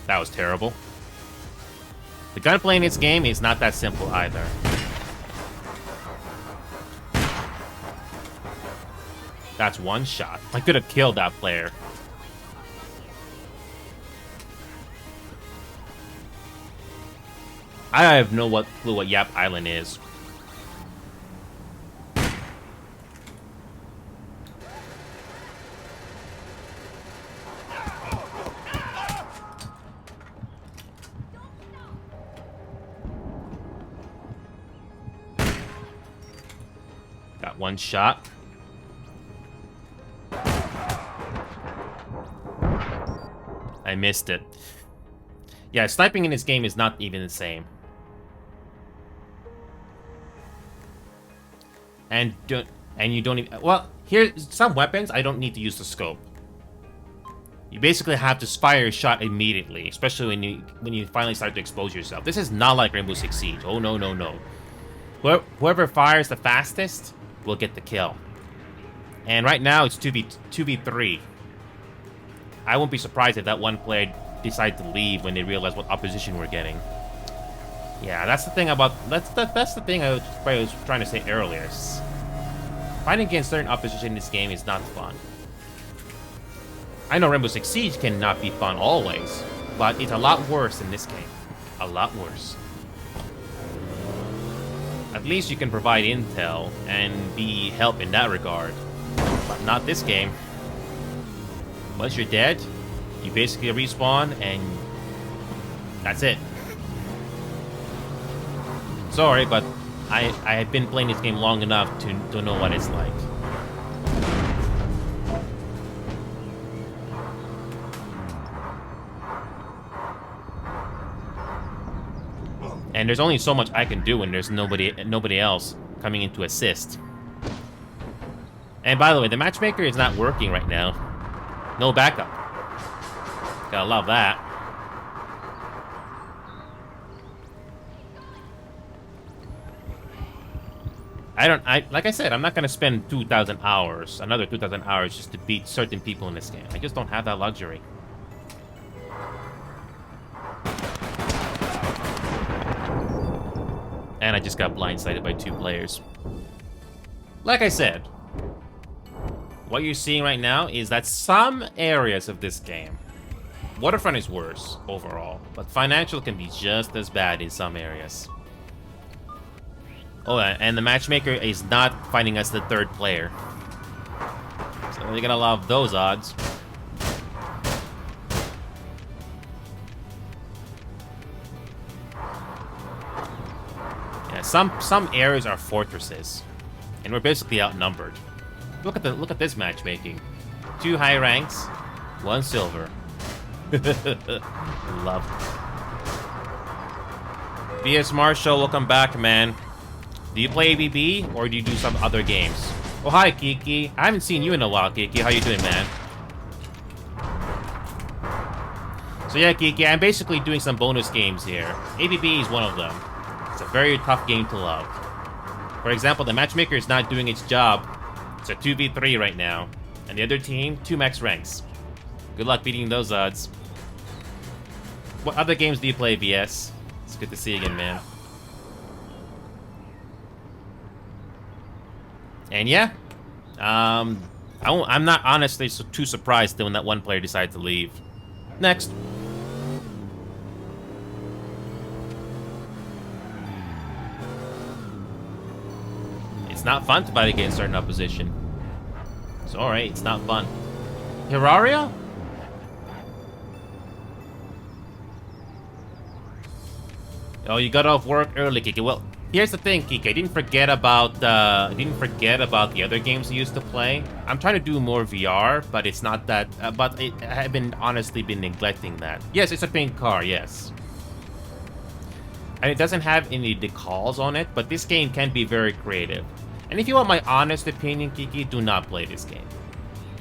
That was terrible. The gunplay in this game is not that simple either. That's one shot. I could have killed that player. I have no clue what Yap Island is. Got one shot. I missed it. Yeah, sniping in this game is not even the same. And you don't even... Well, here, some weapons, I don't need to use the scope. You basically have to fire a shot immediately, especially when you finally start to expose yourself. This is not like Rainbow Six Siege. Oh, no, no, no. Whoever fires the fastest will get the kill. And right now it's 2v3. I won't be surprised if that one player decides to leave when they realize what opposition we're getting. Yeah, that's the thing about... That's the thing I was trying to say earlier. Fighting against certain opposition in this game is not fun. I know Rainbow Six Siege cannot be fun always, but it's a lot worse in this game. A lot worse. At least you can provide intel and be help in that regard. But not this game. Once you're dead, you basically respawn and that's it. Sorry, but I have been playing this game long enough to know what it's like. And there's only so much I can do when there's nobody else coming in to assist. And by the way, the matchmaker is not working right now. No backup. Gotta love that. Like I said, I'm not gonna spend 2,000 hours, another 2,000 hours just to beat certain people in this game. I just don't have that luxury. And I just got blindsided by 2 players. Like I said, what you're seeing right now is that some areas of this game, Waterfront is worse overall, but Financial can be just as bad in some areas. Oh, and the matchmaker is not finding us the 3rd player. So you're gonna love those odds. Yeah, some areas are fortresses, and we're basically outnumbered. Look at this matchmaking. 2 high ranks, 1 silver. Love it. VS Marshall, welcome back, man. Do you play ABB, or do you do some other games? Oh, hi, Kiki. I haven't seen you in a while, Kiki. How you doing, man? So yeah, Kiki, I'm basically doing some bonus games here. ABB is one of them. It's a very tough game to love. For example, the matchmaker is not doing its job. It's a 2v3 right now. And the other team, 2 max ranks. Good luck beating those odds. What other games do you play, VS? It's good to see you again, man. And yeah, I'm not honestly too surprised when that one player decided to leave. Next. It's not fun to fight against certain opposition. Sorry, it's not fun. Terraria? Oh, you got off work early, Kiki. Well, here's the thing, Kiki. I didn't forget about the other games I used to play. I'm trying to do more VR, but it's not that. But I have honestly been neglecting that. Yes, it's a pink car. Yes, and it doesn't have any decals on it. But this game can be very creative. And if you want my honest opinion, Kiki, do not play this game.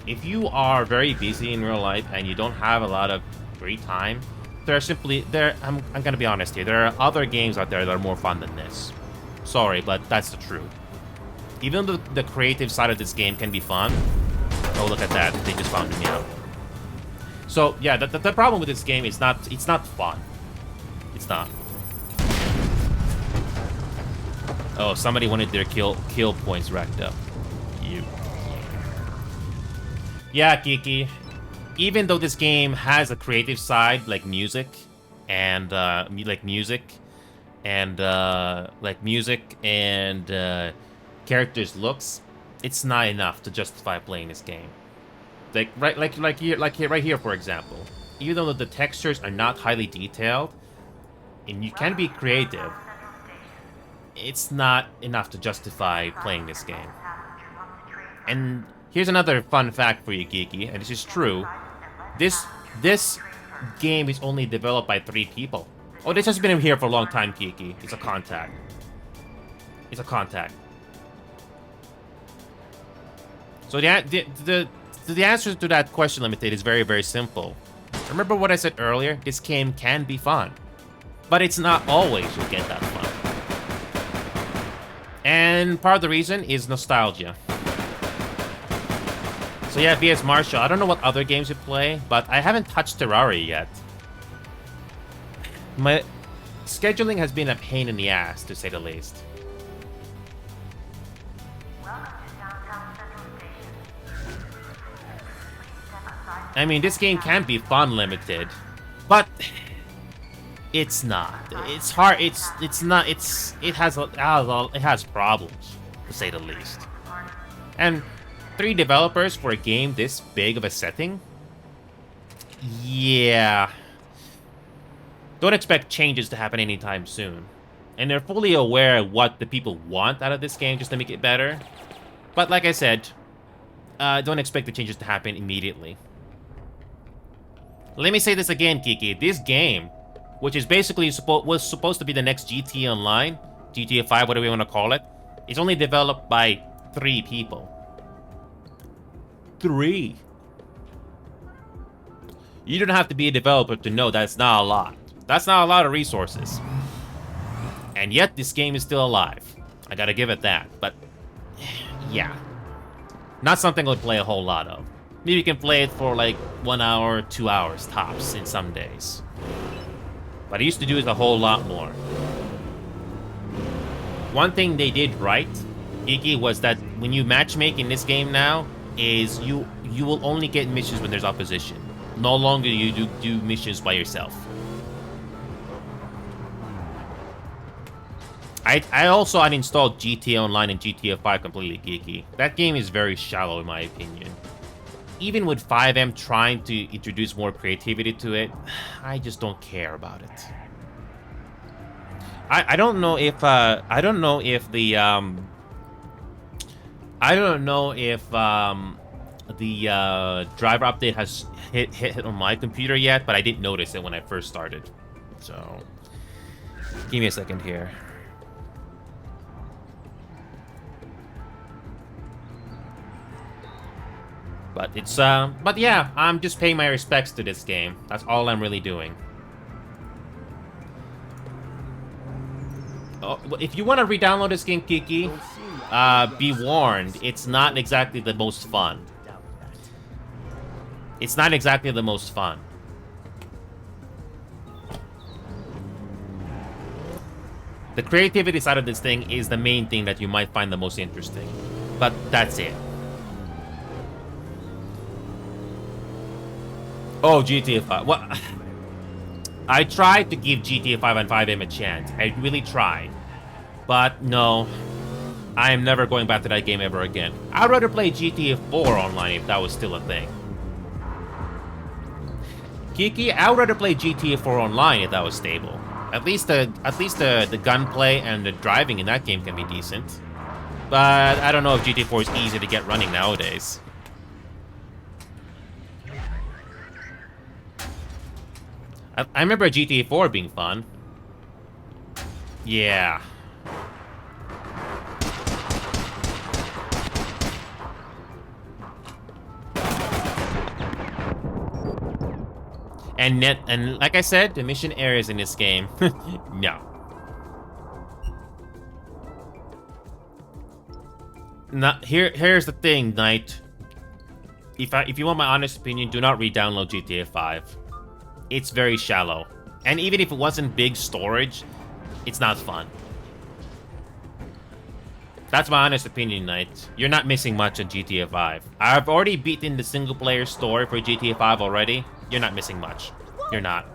If you are very busy in real life and you don't have a lot of free time, I'm gonna be honest here. There are other games out there that are more fun than this. Sorry, but that's the truth. Even though the creative side of this game can be fun. Oh, look at that. They just found me out. So, yeah, the problem with this game is it's not fun. It's not. Oh, somebody wanted their kill points racked up. You. Yeah, Kiki. Even though this game has a creative side like music and characters' looks, it's not enough to justify playing this game. Right here, for example. Even though the textures are not highly detailed, and you can be creative, it's not enough to justify playing this game. And here's another fun fact for you, Kiki, and this is true. This game is only developed by 3 people. Oh, this has been here for a long time, Kiki. It's a contact. It's a contact. So the answer to that question, Limited, is very, very simple. Remember what I said earlier? This game can be fun. But it's not always you'll get that fun. And part of the reason is nostalgia. So yeah, VS Marshall. I don't know what other games you play, but I haven't touched Terraria yet. My scheduling has been a pain in the ass, to say the least. I mean, this game can be fun limited, but it's not. It's hard. It's not. It has problems, to say the least. And 3 developers for a game this big of a setting? Yeah. Don't expect changes to happen anytime soon. And they're fully aware of what the people want out of this game just to make it better. But like I said, don't expect the changes to happen immediately. Let me say this again, Kiki. This game, which is basically was supposed to be the next GTA Online, GTA 5, whatever you want to call it, is only developed by 3 people. 3. You don't have to be a developer to know that's not a lot. That's not a lot of resources. And yet, this game is still alive. I gotta give it that. But, yeah. Not something I would play a whole lot of. Maybe you can play it for like 1 hour, 2 hours tops in some days. But I used to do it a whole lot more. One thing they did right, Kiki, was that when you matchmake in this game now, is you will only get missions when there's opposition. No longer you do missions by yourself. I also uninstalled GTA Online and GTA 5 completely, Kiki. That game is very shallow in my opinion. Even with 5M trying to introduce more creativity to it, I just don't care about it. I don't know if the driver update has hit on my computer yet, but I didn't notice it when I first started. So, give me a second here. But it's but yeah, I'm just paying my respects to this game. That's all I'm really doing. Oh, if you want to re-download this game, Kiki, be warned, it's not exactly the most fun. It's not exactly the most fun. The creativity side of this thing is the main thing that you might find the most interesting. But that's it. Oh, GTA 5. Well, I tried to give GTA 5 and 5M a chance. I really tried. But no, I am never going back to that game ever again. I'd rather play GTA 4 online if that was still a thing. Kiki, I would rather play GTA 4 online if that was stable. At least the gunplay and the driving in that game can be decent. But I don't know if GTA 4 is easy to get running nowadays. I remember GTA 4 being fun. Yeah. And like I said, the mission areas in this game, no. Here's the thing, Knight. If you want my honest opinion, do not re-download GTA 5. It's very shallow. And even if it wasn't big storage, it's not fun. That's my honest opinion, Knight. You're not missing much on GTA 5. I've already beaten the single-player story for GTA 5 already. You're not missing much. You're not.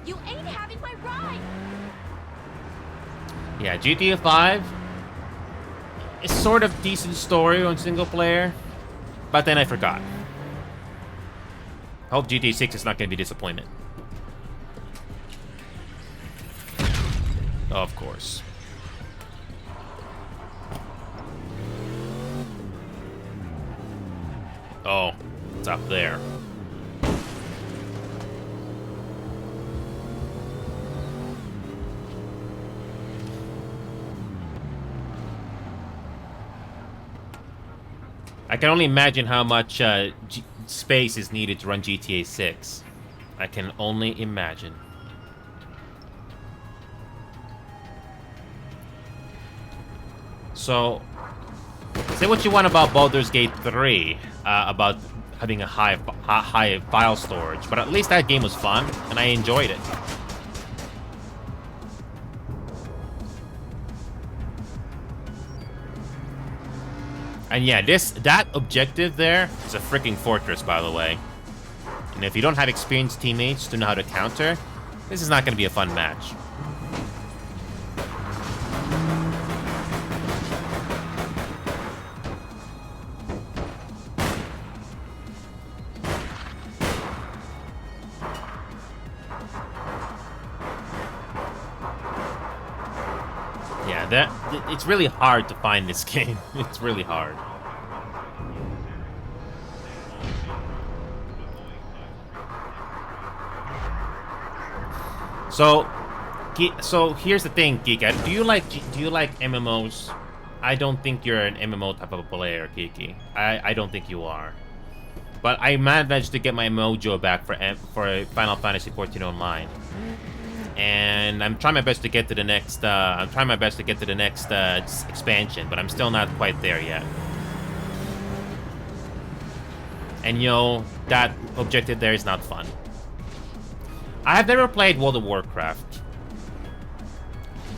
You ain't having my ride. Yeah, GTA 5 is sort of decent story on single player, but then I forgot. I hope GTA 6 is not going to be disappointed. Of course. Oh, it's up there. I can only imagine how much space is needed to run GTA 6. I can only imagine. So, say what you want about Baldur's Gate 3, about having a high file storage, but at least that game was fun, and I enjoyed it. And yeah, that objective there is a freaking fortress, by the way. And if you don't have experienced teammates to know how to counter, this is not going to be a fun match. Yeah, it's really hard to find this game. It's really hard. So here's the thing, Kiki. Do you like MMOs? I don't think you're an MMO type of player, Kiki. I don't think you are. But I managed to get my mojo back for Final Fantasy XIV Online. And I'm trying my best to get to the next. Expansion, but I'm still not quite there yet. And you know that objective there is not fun. I have never played World of Warcraft,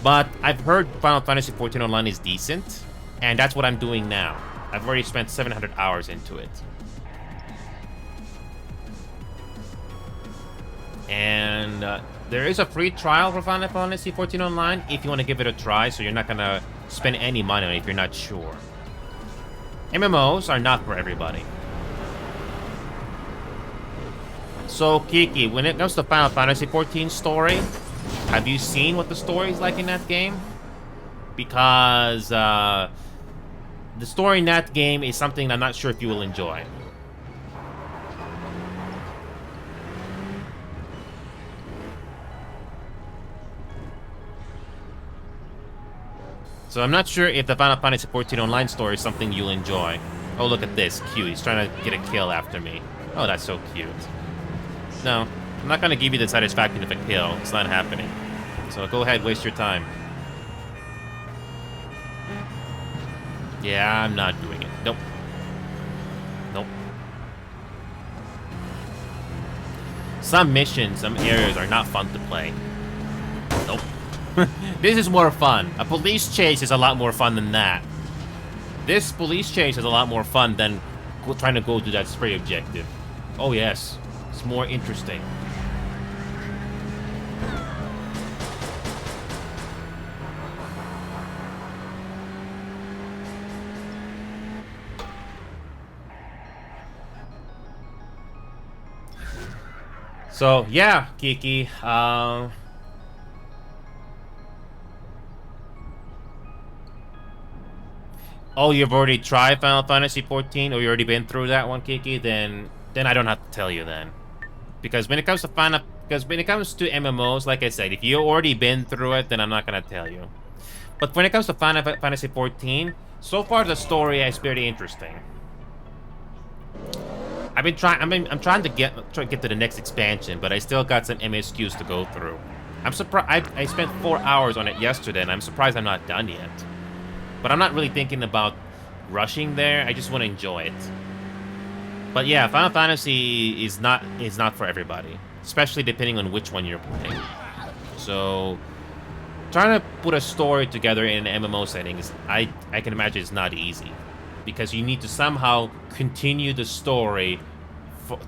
but I've heard Final Fantasy XIV Online is decent, and that's what I'm doing now. I've already spent 700 hours into it. And there is a free trial for Final Fantasy XIV Online if you want to give it a try, so you're not going to spend any money on it if you're not sure. MMOs are not for everybody. So, Kiki, when it comes to Final Fantasy XIV story, have you seen what the story is like in that game? Because the story in that game is something I'm not sure if you will enjoy. So I'm not sure if the Final Fantasy XIV Online story is something you'll enjoy. Oh, look at this. Cute. He's trying to get a kill after me. Oh, that's so cute. No, I'm not going to give you the satisfaction of a kill. It's not happening. So go ahead, waste your time. Yeah, I'm not doing it. Nope. Nope. Some missions, some areas are not fun to play. Nope. This is more fun. A police chase is a lot more fun than that. This police chase is a lot more fun than trying to go to that spray objective. Oh, yes. It's more interesting. So, yeah, Kiki. Oh, you've already tried Final Fantasy XIV, or you already been through that one, Kiki? Then I don't have to tell you then. Because when it comes to MMOs, like I said, if you've already been through it, then I'm not gonna tell you. But when it comes to Final Fantasy XIV, so far the story is very interesting. I'm trying to get to the next expansion, but I still got some MSQs to go through. I'm surprised. I spent 4 hours on it yesterday, and I'm surprised I'm not done yet. But I'm not really thinking about rushing there. I just want to enjoy it. But yeah, Final Fantasy is not for everybody, especially depending on which one you're playing. So, trying to put a story together in an MMO setting I can imagine it's not easy, because you need to somehow continue the story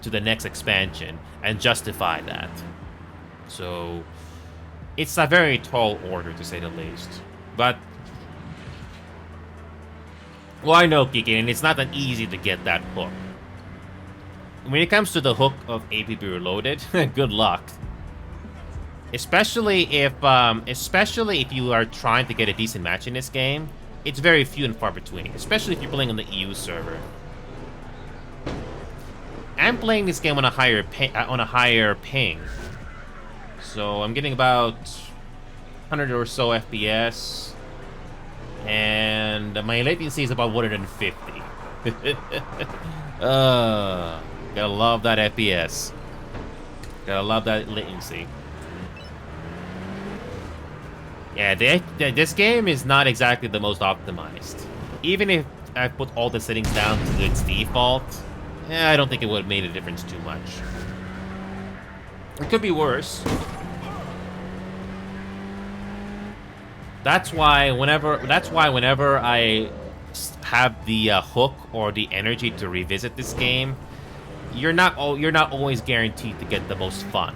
to the next expansion and justify that. So, it's a very tall order, to say the least. But, well, I know, Kiki, and it's not that easy to get that hook. When it comes to the hook of APB Reloaded, good luck. Especially if you are trying to get a decent match in this game, it's very few and far between. Especially if you're playing on the EU server. I'm playing this game on a higher ping, so I'm getting about 100 or so FPS, and my latency is about 150. Gotta love that FPS. Gotta love that latency. Yeah, this game is not exactly the most optimized. Even if I put all the settings down to its default, I don't think it would have made a difference too much. It could be worse. That's why whenever I have the hook or the energy to revisit this game, you're not always guaranteed to get the most fun,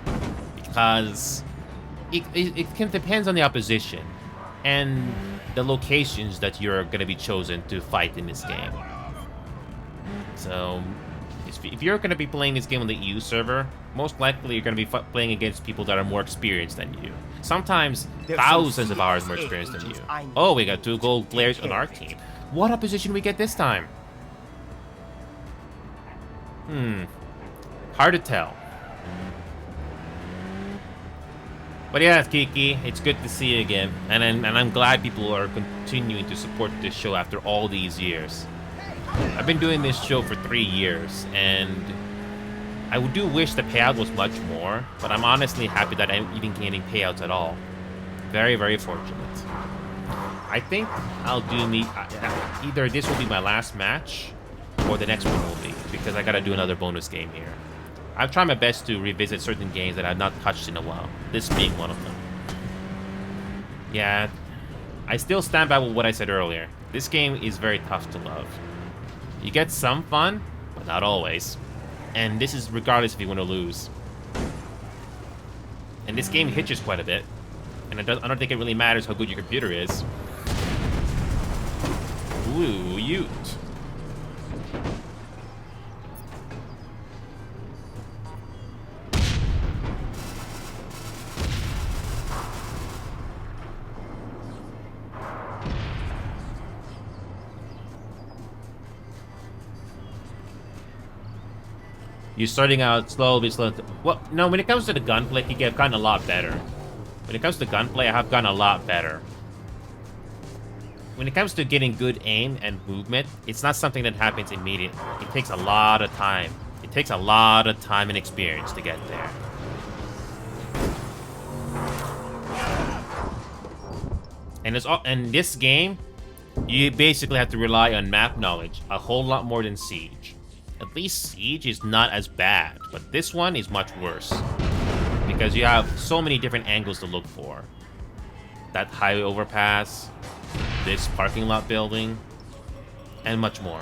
because it can depends on the opposition and the locations that you're going to be chosen to fight in this game. So if you're going to be playing this game on the EU server, most likely you're going to be playing against people that are more experienced than you. Sometimes thousands of hours more experienced than you. Oh, we got 2 gold players on our team. What opposition we get this time? Hard to tell. But yeah, Kiki, it's good to see you again, and I'm glad people are continuing to support this show after all these years. I've been doing this show for 3 years, and I do wish the payout was much more, but I'm honestly happy that I'm even getting payouts at all. Very, very fortunate. I think I'll do either this will be my last match, or the next one will be, because I gotta do another bonus game here. I've tried my best to revisit certain games that I've not touched in a while, this being one of them. Yeah, I still stand by what I said earlier. This game is very tough to love. You get some fun, but not always. And this is regardless if you win or lose. And this game hitches quite a bit. And I don't think it really matters how good your computer is. Ooh, Ute. You're starting out slowly. Well, no, when it comes to the gunplay, you get gotten a lot better. When it comes to gunplay, I have gotten a lot better. When it comes to getting good aim and movement, it's not something that happens immediately. It takes a lot of time. It takes a lot of time and experience to get there. And this game, you basically have to rely on map knowledge a whole lot more than Siege. At least Siege is not as bad, but this one is much worse. Because you have so many different angles to look for. That highway overpass, this parking lot building, and much more.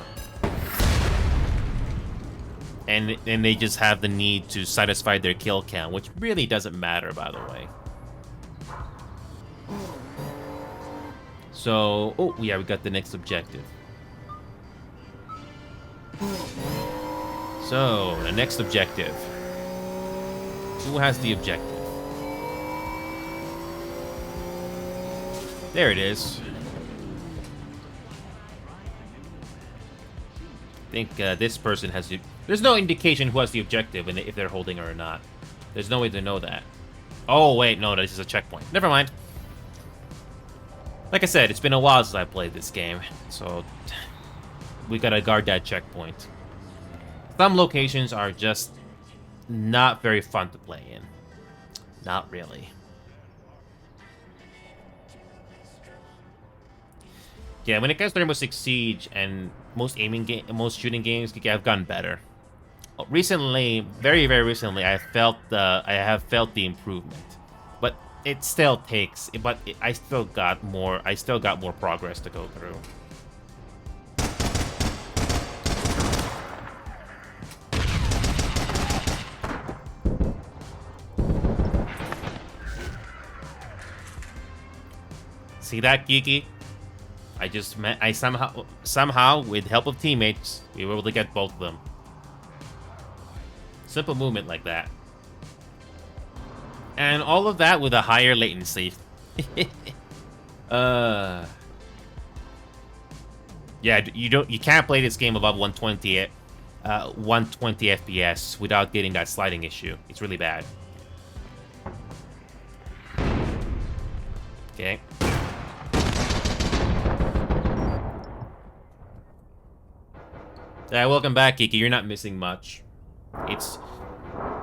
And they just have the need to satisfy their kill count, which really doesn't matter, by the way. So, oh yeah, we got the next objective. So, the next objective. Who has the objective? There it is. I think this person has the... There's no indication who has the objective and if they're holding it or not. There's no way to know that. Oh, wait, no, this is a checkpoint. Never mind. Like I said, it's been a while since I played this game, so we gotta guard that checkpoint. Some locations are just not very fun to play in. Not really. Yeah, when it comes to Rainbow Six Siege and most shooting games, have gotten better. Recently, very, very recently, I have felt the improvement, but it still takes. I still got more progress to go through. See that, Geeky? I somehow, with help of teammates, we were able to get both of them. Simple movement like that. And all of that with a higher latency. Yeah, you can't play this game above 120 FPS without getting that sliding issue. It's really bad. Okay. Welcome back, Kiki. You're not missing much.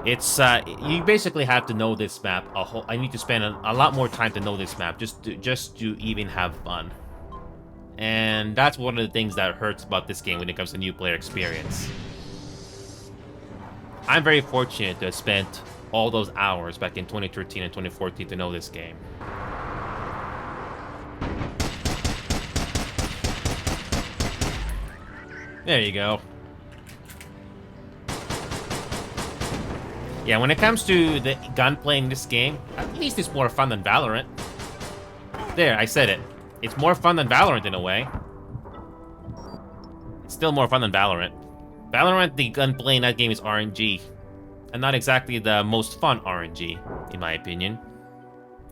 It's you basically have to know this map a whole. I need to spend a lot more time to know this map just to even have fun. And that's one of the things that hurts about this game when it comes to new player experience. I'm very fortunate to have spent all those hours back in 2013 and 2014 to know this game. There you go. Yeah, when it comes to the gunplay in this game, at least it's more fun than Valorant. There, I said it. It's more fun than Valorant in a way. It's still more fun than Valorant. Valorant, the gunplay in that game is RNG. And not exactly the most fun RNG, in my opinion.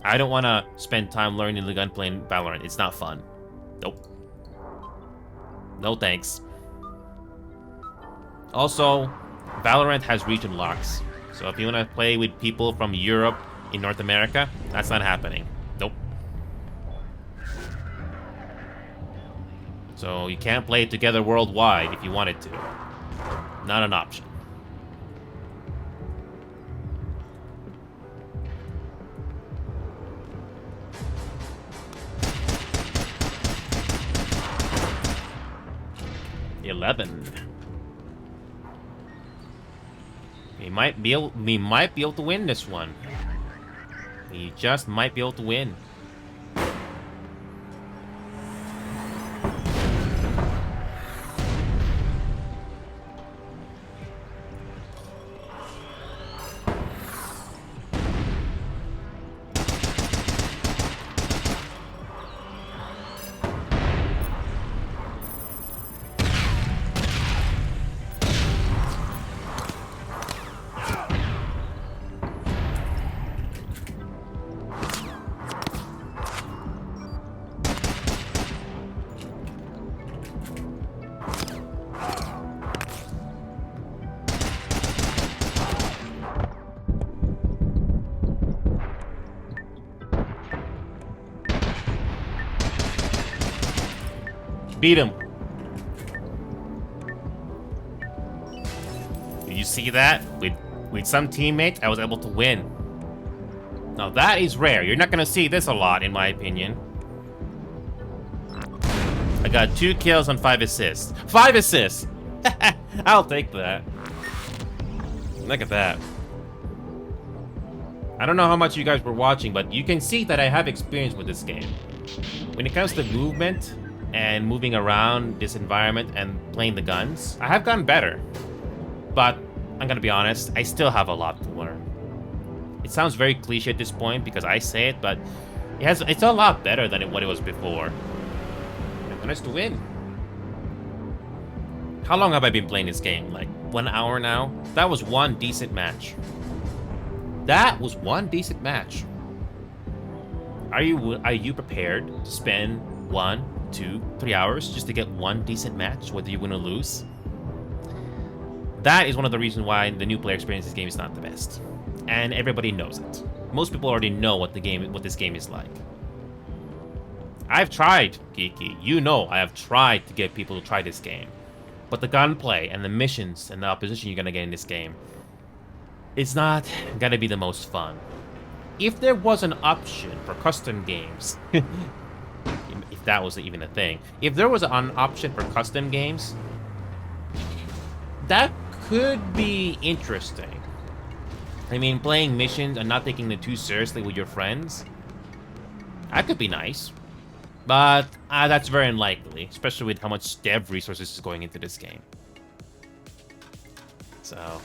I don't want to spend time learning the gunplay in Valorant. It's not fun. Nope. No thanks. Also, Valorant has region locks. So if you want to play with people from Europe in North America, that's not happening. Nope. So you can't play it together worldwide if you wanted to. Not an option. We might be able to win this one. We just might be able to win. Beat him. Did you see that? With some teammates, I was able to win. Now that is rare. You're not gonna see this a lot, in my opinion. I got 2 kills and 5 assists. 5 assists! I'll take that. Look at that. I don't know how much you guys were watching, but you can see that I have experience with this game. When it comes to movement and moving around this environment and playing the guns, I have gotten better. But I'm gonna be honest, I still have a lot to learn. It sounds very cliche at this point because I say it, but it's a lot better than what it was before. I managed to win. How long have I been playing this game? Like 1 hour now? That was one decent match. That was one decent match. Are you prepared to spend 1, 2, 3 hours just to get one decent match, whether you win or lose? That is one of the reasons why the new player experience in this game is not the best. And everybody knows it. Most people already know what this game is like. I've tried, Geeky. You know I have tried to get people to try this game. But the gunplay and the missions and the opposition you're gonna get in this game, it's not gonna be the most fun. If there was an option for custom games, if that was even a thing, if there was an option for custom games, that could be interesting. I mean, playing missions and not taking them too seriously with your friends, that could be nice. But that's very unlikely, especially with how much dev resources is going into this game. So,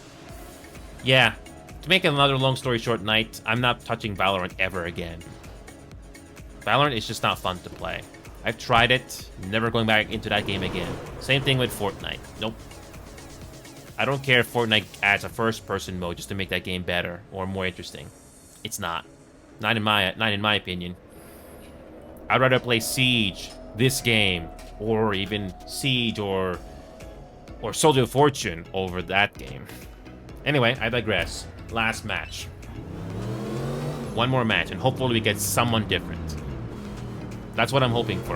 yeah. To make another long story short night, I'm not touching Valorant ever again. Valorant is just not fun to play. I've tried it, never going back into that game again. Same thing with Fortnite. Nope. I don't care if Fortnite adds a first-person mode just to make that game better or more interesting. It's not. Not in my opinion. I'd rather play Siege, this game, or even Siege or Soldier of Fortune over that game. Anyway, I digress. Last match. One more match, and hopefully we get someone different. That's what I'm hoping for.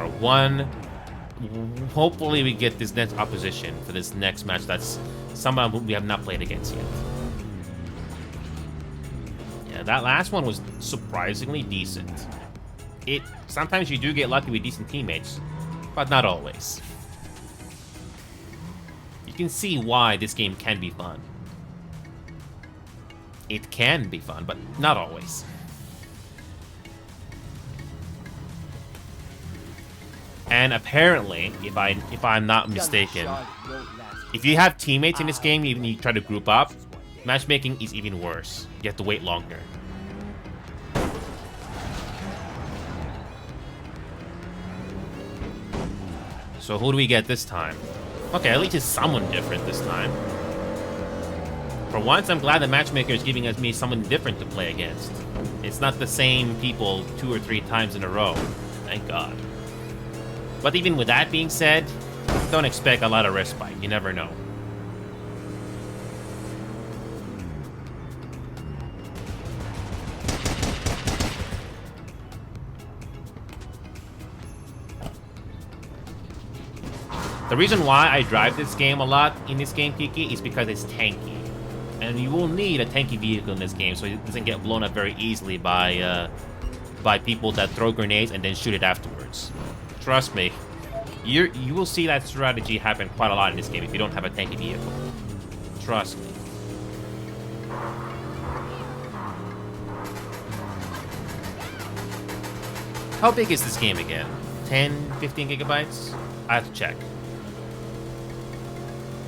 Hopefully we get this next opposition for this next match that's someone we have not played against yet. that last one was surprisingly decent. Sometimes you do get lucky with decent teammates, but not always. You can see why this game can be fun. It can be fun, but not always. And apparently, if I'm not mistaken, if you have teammates in this game, even you try to group up, matchmaking is even worse. You have to wait longer. So who do we get this time? Okay, at least it's someone different this time. For once, I'm glad the matchmaker is giving me someone different to play against. It's not the same people 2 or 3 times in a row. Thank God. But even with that being said, don't expect a lot of respite. You never know. The reason why I drive this game a lot in this game, Kiki, is because it's tanky. And you will need a tanky vehicle in this game so it doesn't get blown up very easily by people that throw grenades and then shoot it afterwards. Trust me, you will see that strategy happen quite a lot in this game if you don't have a tanky vehicle. Trust me. How big is this game again? 10, 15 gigabytes? I have to check.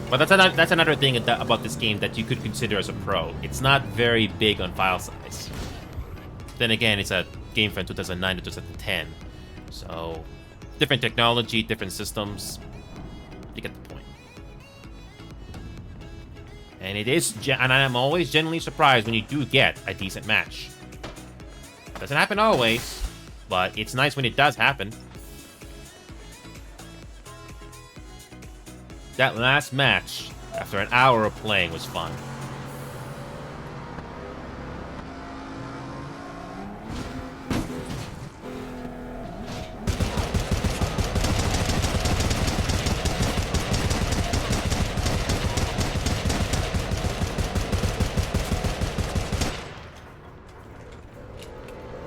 But that's another thing about this game that you could consider as a pro. It's not very big on file size. Then again, it's a game from 2009 to 2010. So, different technology, different systems. You get the point. And and I'm always genuinely surprised when you do get a decent match. Doesn't happen always, but it's nice when it does happen. That last match, after an hour of playing, was fun.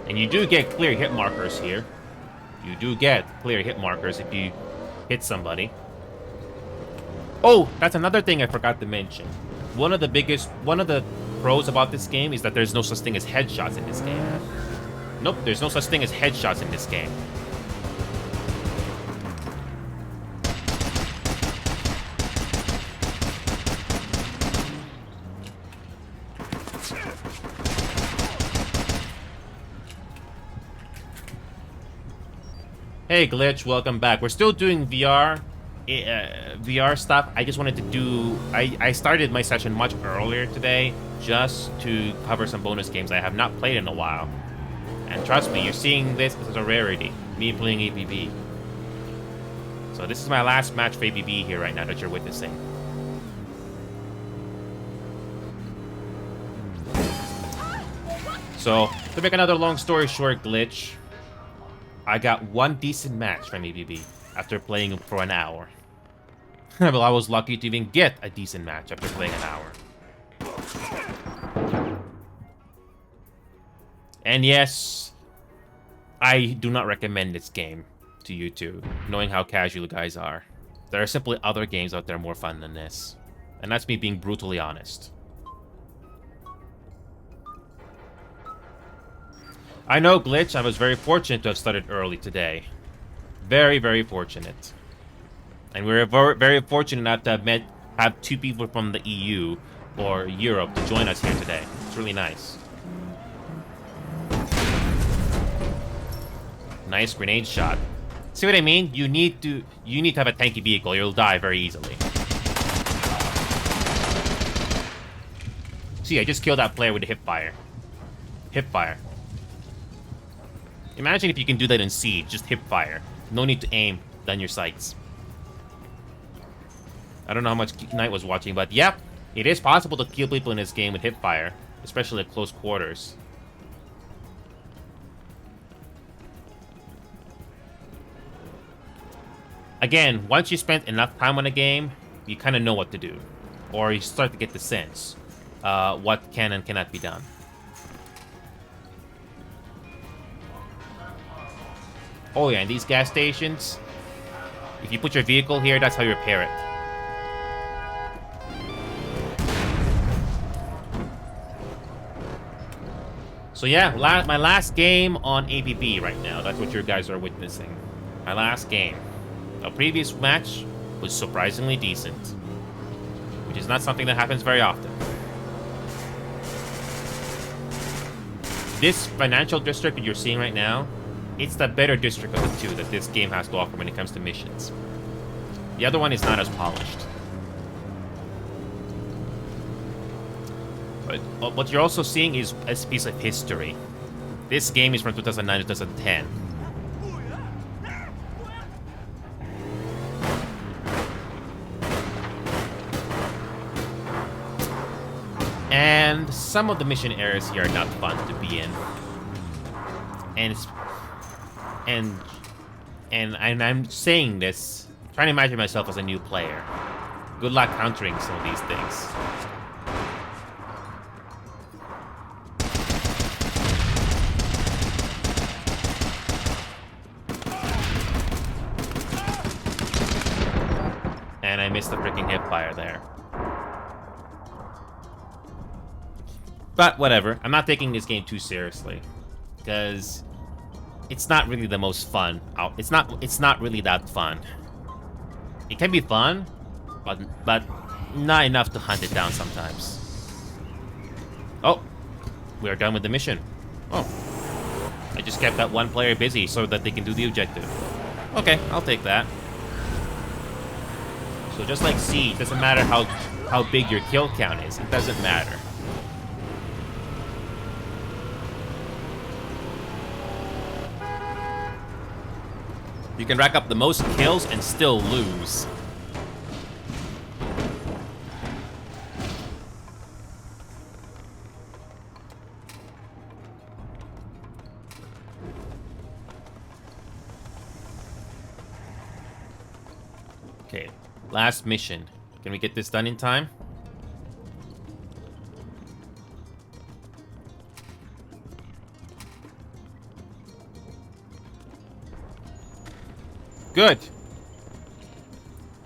And you do get clear hit markers here. You do get clear hit markers if you hit somebody. Oh, that's another thing I forgot to mention. One of the pros about this game is that there's no such thing as headshots in this game. Nope, there's no such thing as headshots in this game. Hey Glitch, welcome back. We're still doing VR stuff. I just wanted to do... I started my session much earlier today just to cover some bonus games I have not played in a while. And trust me, you're seeing this as a rarity, me playing ABB. So this is my last match for ABB here right now that you're witnessing. So, to make another long story short, Glitch, I got one decent match from ABB after playing for an hour. Well, I was lucky to even get a decent match after playing an hour. And yes, I do not recommend this game to you two, knowing how casual you guys are. There are simply other games out there more fun than this. And that's me being brutally honest. I know, Glitch, I was very fortunate to have started early today. Very, very fortunate. And we're very fortunate enough to have two people from the EU or Europe to join us here today. It's really nice. Nice grenade shot. See what I mean? You need to have a tanky vehicle. You'll die very easily. See, I just killed that player with a hip fire. Hip fire. Imagine if you can do that in Siege, just hip fire. No need to aim down your sights. I don't know how much Knight was watching, but yep, it is possible to kill people in this game with hip fire, especially at close quarters. Again, once you spend enough time on a game, you kind of know what to do. Or you start to get the sense what can and cannot be done. Oh yeah, and these gas stations, if you put your vehicle here, that's how you repair it. So yeah, my last game on APB right now. That's what you guys are witnessing. My last game. A previous match was surprisingly decent, which is not something that happens very often. This financial district that you're seeing right now, it's the better district of the two that this game has to offer when it comes to missions. The other one is not as polished. But what you're also seeing is a piece of history. This game is from 2009 to 2010. And some of the mission areas here are not fun to be in. And I'm saying this, trying to imagine myself as a new player. Good luck countering some of these things. And I missed the freaking hipfire there. But whatever, I'm not taking this game too seriously, because it's not really the most fun. It's not really that fun. It can be fun, but not enough to hunt it down sometimes. Oh, we are done with the mission. Oh, I just kept that one player busy so that they can do the objective. Okay, I'll take that. So just like C, it doesn't matter how big your kill count is. It doesn't matter. You can rack up the most kills and still lose. Okay, last mission. Can we get this done in time? Good.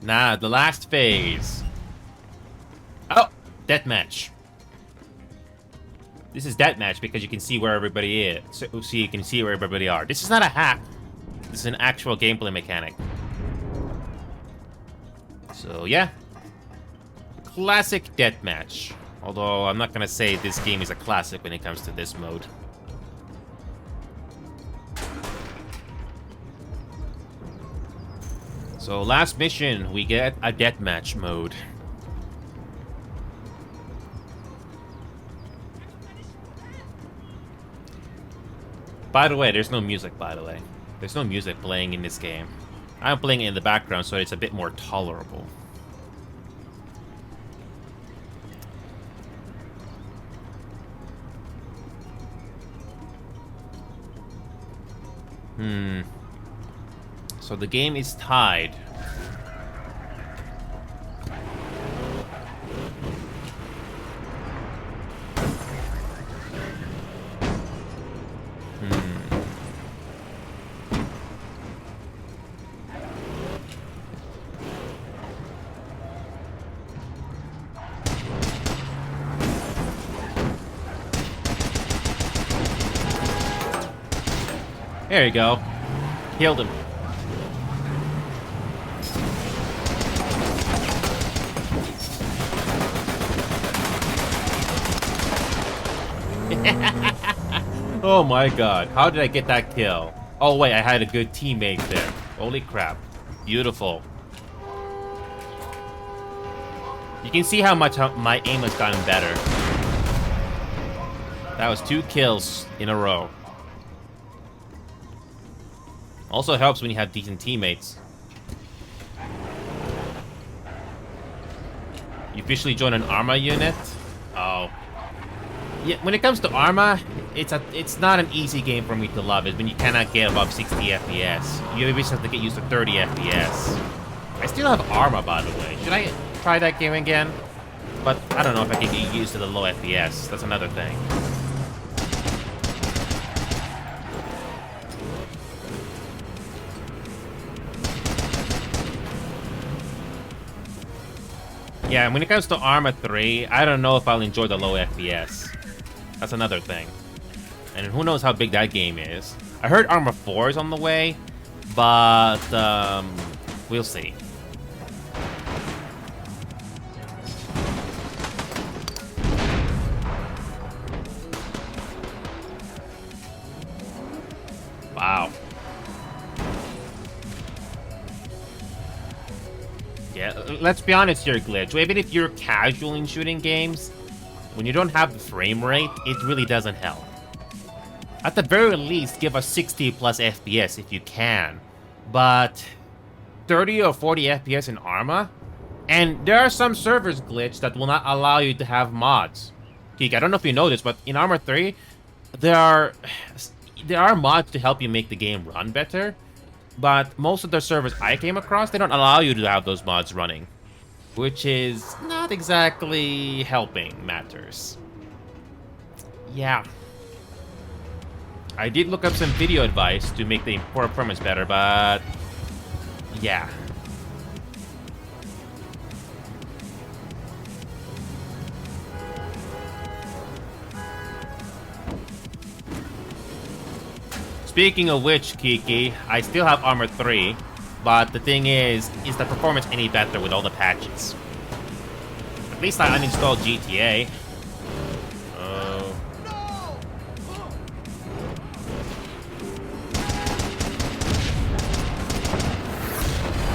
Now, the last phase. Oh, deathmatch. This is deathmatch because you can see where everybody is. So you can see where everybody are. This is not a hack. This is an actual gameplay mechanic. So yeah, classic deathmatch. Although I'm not gonna say this game is a classic when it comes to this mode. So last mission, we get a deathmatch mode. By the way, there's no music, by the way. There's no music playing in this game. I'm playing it in the background, so it's a bit more tolerable. So the game is tied. There you go. Killed him. Oh my god, how did I get that kill? Oh wait, I had a good teammate there. Holy crap. Beautiful. You can see how much my aim has gotten better. That was 2 kills in a row. Also helps when you have decent teammates. You officially join an Arma unit? Oh. Yeah, when it comes to Arma, it's not an easy game for me to love. It's when you cannot get above 60 FPS. You just have to get used to 30 FPS. I still have Arma, by the way. Should I try that game again? But I don't know if I can get used to the low FPS. That's another thing. Yeah, when it comes to Arma 3, I don't know if I'll enjoy the low FPS. That's another thing. And who knows how big that game is. I heard Arma 4 is on the way, but we'll see. Wow. Yeah, let's be honest here, Glitch. Even if you're casual in shooting games, when you don't have the frame rate, it really doesn't help. At the very least, give us 60 plus FPS if you can. But 30 or 40 FPS in Arma? And there are some servers, Glitch, that will not allow you to have mods. Geek, I don't know if you know this, but in Arma 3, there are mods to help you make the game run better. But most of the servers I came across, they don't allow you to have those mods running. Which is not exactly helping matters. Yeah. I did look up some video advice to make the performance better, but yeah. Speaking of which, Kiki, I still have Armor 3, but the thing is the performance any better with all the patches? At least I uninstalled GTA.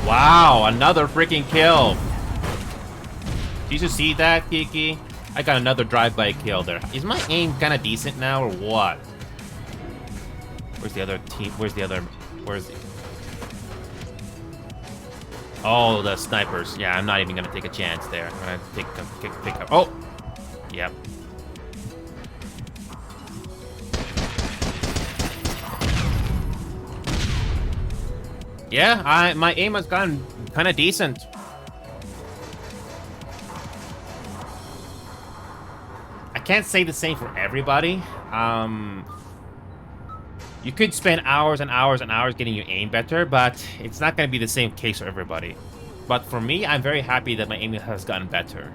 Wow, another freaking kill. Did you see that, Kiki? I got another drive-by kill there. Is my aim kind of decent now, or what? Where's the other team? Where's the... Oh, the snipers. Yeah, I'm not even gonna take a chance there. I'm gonna pick up. Oh! Yep. Yeah, my aim has gotten kind of decent. I can't say the same for everybody. You could spend hours and hours and hours getting your aim better, but it's not going to be the same case for everybody. But for me, I'm very happy that my aim has gotten better.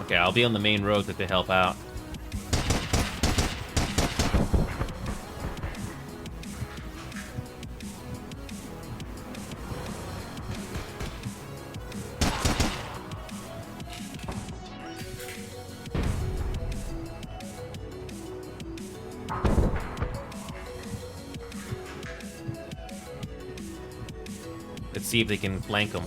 Okay, I'll be on the main road to help out. Let's see if they can flank them.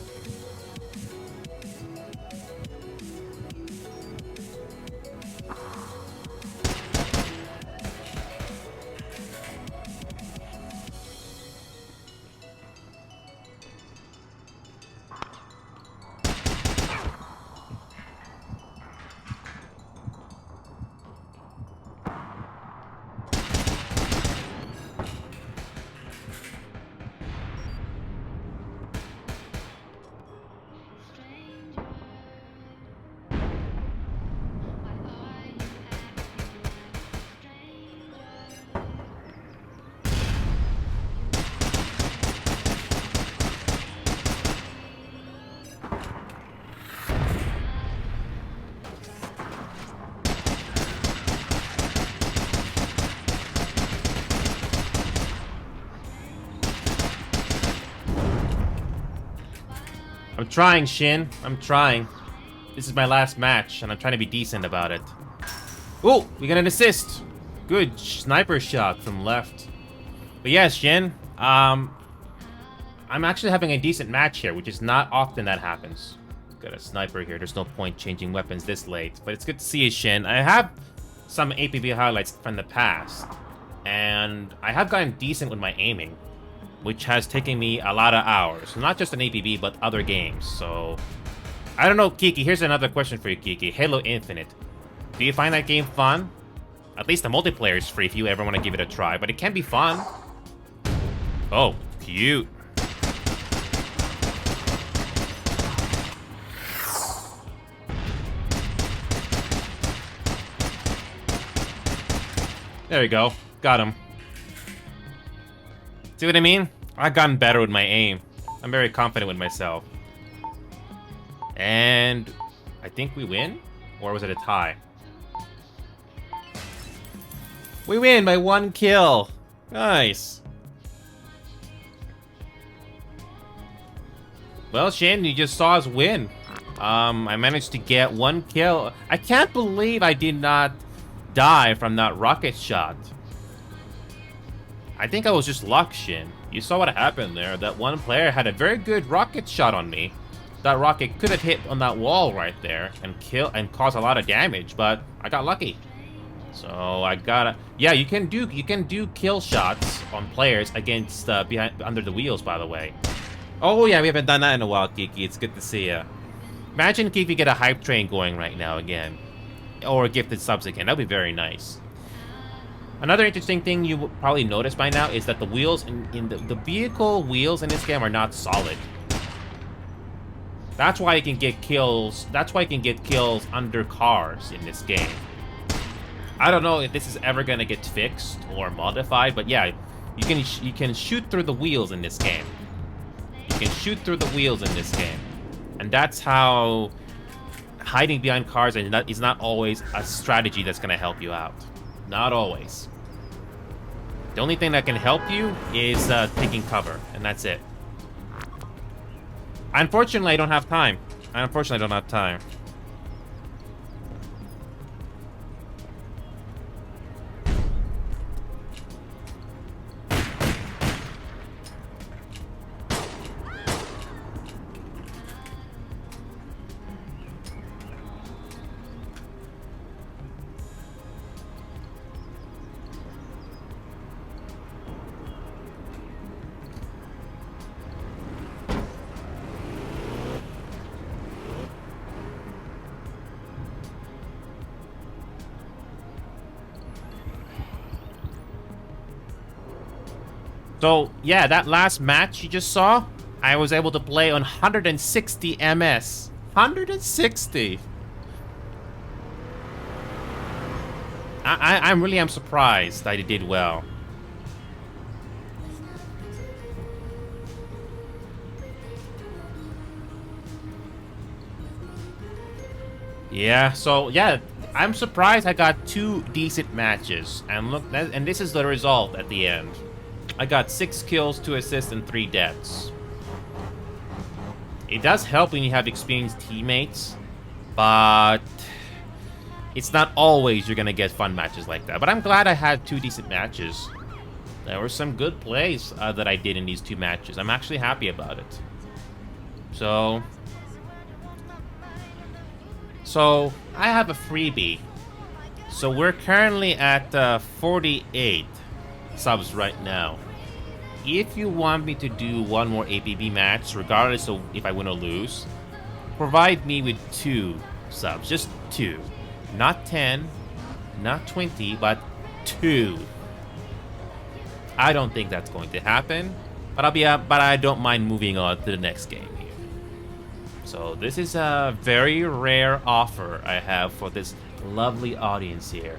I'm trying, Shin. I'm trying. This is my last match, and I'm trying to be decent about it. Oh, we got an assist. Good sniper shot from left. But yeah, Shin, I'm actually having a decent match here, which is not often that happens. Got a sniper here. There's no point changing weapons this late, but it's good to see you, Shin. I have some APB highlights from the past, and I have gotten decent with my aiming, which has taken me a lot of hours. Not just an APB, but other games. So, I don't know, Kiki. Here's another question for you, Kiki. Halo Infinite. Do you find that game fun? At least the multiplayer is free if you ever want to give it a try, but it can be fun. Oh, cute. There you go. Got him. See what I mean? I've gotten better with my aim. I'm very confident with myself. And I think we win? Or was it a tie? We win by 1 kill. Nice. Well, Shin, you just saw us win. I managed to get 1 kill. I can't believe I did not die from that rocket shot. I think I was just luck, Shin. You saw what happened there. That one player had a very good rocket shot on me. That rocket could have hit on that wall right there and cause a lot of damage, but I got lucky. So I gotta... Yeah, you can do kill shots on players against behind under the wheels, by the way. Oh yeah, we haven't done that in a while, Kiki. It's good to see ya. Imagine if you get a hype train going right now again. Or gifted subs again. That'd be very nice. Another interesting thing you will probably notice by now is that the wheels in the vehicle wheels in this game are not solid. That's why you can get kills. That's why you can get kills under cars in this game. I don't know if this is ever gonna get fixed or modified, but yeah, you can shoot through the wheels in this game. You can shoot through the wheels in this game, and that's how hiding behind cars is not always a strategy that's gonna help you out. Not always. The only thing that can help you is taking cover, and that's it. Unfortunately, I don't have time. So, yeah, that last match you just saw, I was able to play on 160 MS. 160! I really am surprised that he did well. Yeah, so, yeah, I'm surprised I got 2 decent matches. And look, and this is the result at the end. I got 6 kills, 2 assists, and 3 deaths. It does help when you have experienced teammates, but it's not always you're gonna get fun matches like that. But I'm glad I had 2 decent matches. There were some good plays that I did in these 2 matches. I'm actually happy about it. So I have a freebie. So we're currently at 48 subs right now. If you want me to do one more APB match, regardless of if I win or lose, provide me with 2 subs. Just 2. Not 10, not 20, but 2. I don't think that's going to happen, but I don't mind moving on to the next game here. So this is a very rare offer I have for this lovely audience here.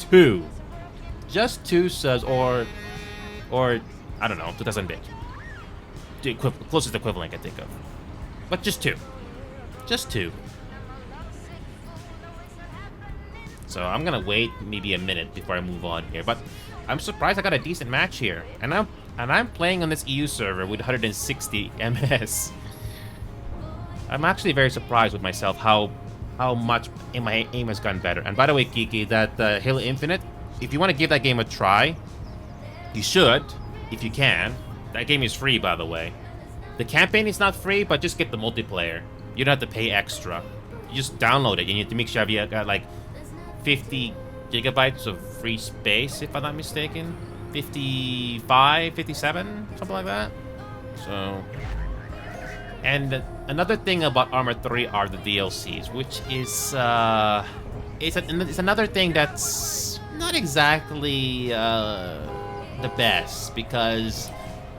2. Just 2 subs, or I don't know, 2,000 bit. The closest equivalent I can think of. But just 2. Just 2. So I'm gonna wait maybe a minute before I move on here. But I'm surprised I got a decent match here. And I'm playing on this EU server with 160 MS. I'm actually very surprised with myself how much my aim has gotten better. And by the way, Kiki, that Halo Infinite, if you want to give that game a try, you should, if you can. That game is free, by the way. The campaign is not free, but just get the multiplayer. You don't have to pay extra. You just download it. You need to make sure you got like 50 gigabytes of free space, if I'm not mistaken. 55, 57, something like that. So, and another thing about Armored 3 are the DLCs, which is it's another thing that's not exactly the best, because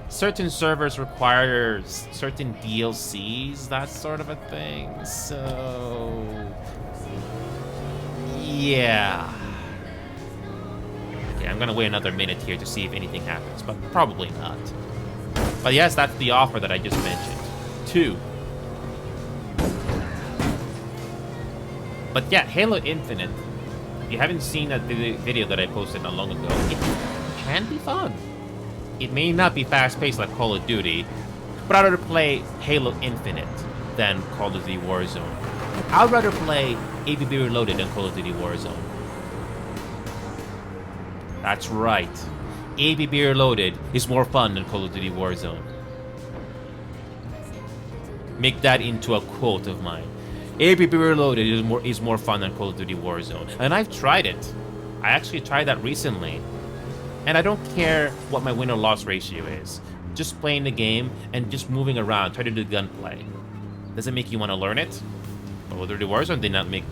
certain servers require certain DLCs, that sort of a thing. So yeah. Okay, I'm gonna wait another minute here to see if anything happens, but probably not. But yes, that's the offer that I just mentioned. 2. But yeah, Halo Infinite. If you haven't seen that video that I posted not long ago, it can be fun. It may not be fast-paced like Call of Duty, but I'd rather play Halo Infinite than Call of Duty Warzone. I'd rather play ABB Reloaded than Call of Duty Warzone. That's right. ABB Reloaded is more fun than Call of Duty Warzone. Make that into a quote of mine. ABB Reloaded is more fun than Call of Duty Warzone. And I've tried it. I actually tried that recently. And I don't care what my win or loss ratio is. Just playing the game and just moving around, try to do gunplay. Does it make you want to learn it? Call of Duty Warzone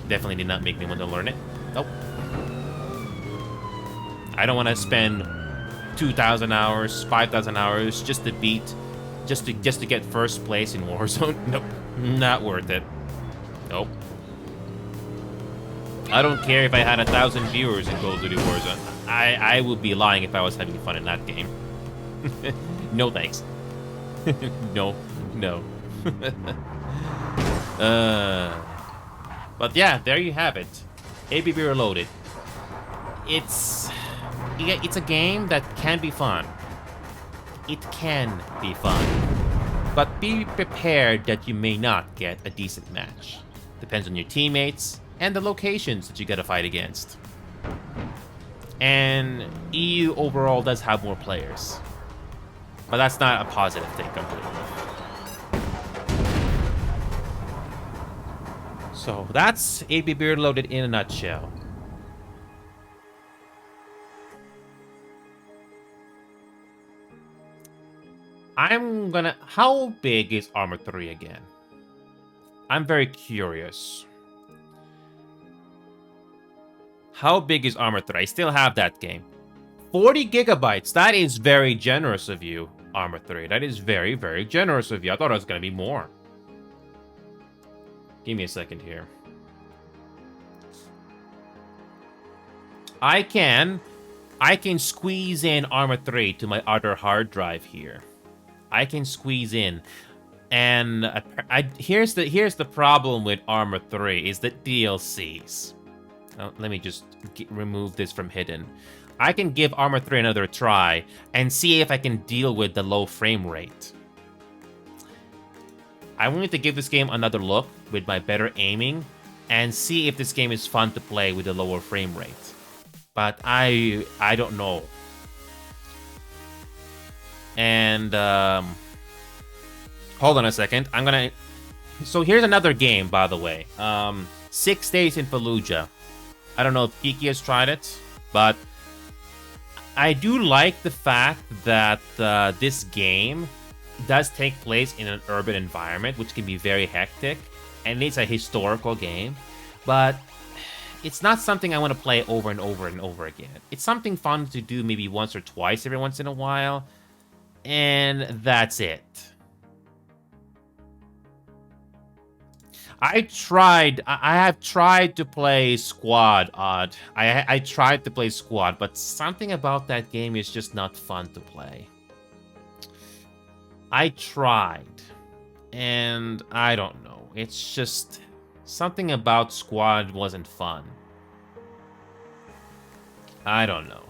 definitely did not make me want to learn it. Nope. I don't want to spend 2,000 hours, 5,000 hours just to get first place in Warzone. Nope, not worth it. Nope. I don't care if I had 1,000 viewers in Call of Duty Warzone. I would be lying if I was having fun in that game. No thanks. No. But yeah, there you have it. ABB Reloaded. It's a game that can be fun. It can be fun. But be prepared that you may not get a decent match. Depends on your teammates and the locations that you gotta fight against. And EU overall does have more players. But that's not a positive thing completely. So that's ABB Reloaded in a nutshell. How big is Armor 3 again? I'm very curious. How big is Armor 3? I still have that game. 40 gigabytes. That is very generous of you, Armor 3. That is very, very generous of you. I thought it was going to be more. Give me a second here. I can squeeze in Armor 3 to my other hard drive here. I can squeeze in. And here's the problem with Armor 3 is the DLCs. Let me just remove this from hidden. I can give Armor 3 another try and see if I can deal with the low frame rate. I wanted to give this game another look with my better aiming and see if this game is fun to play with a lower frame rate. But I don't know. And hold on a second. So here's another game, by the way. 6 Days in Fallujah. I don't know if Kiki has tried it, but I do like the fact that this game does take place in an urban environment, which can be very hectic, and it's a historical game, but it's not something I want to play over and over and over again. It's something fun to do maybe once or twice every once in a while, and that's it. I have tried to play Squad, Odd. I tried to play Squad, but something about that game is just not fun to play. I tried, and I don't know. It's just something about Squad wasn't fun. I don't know.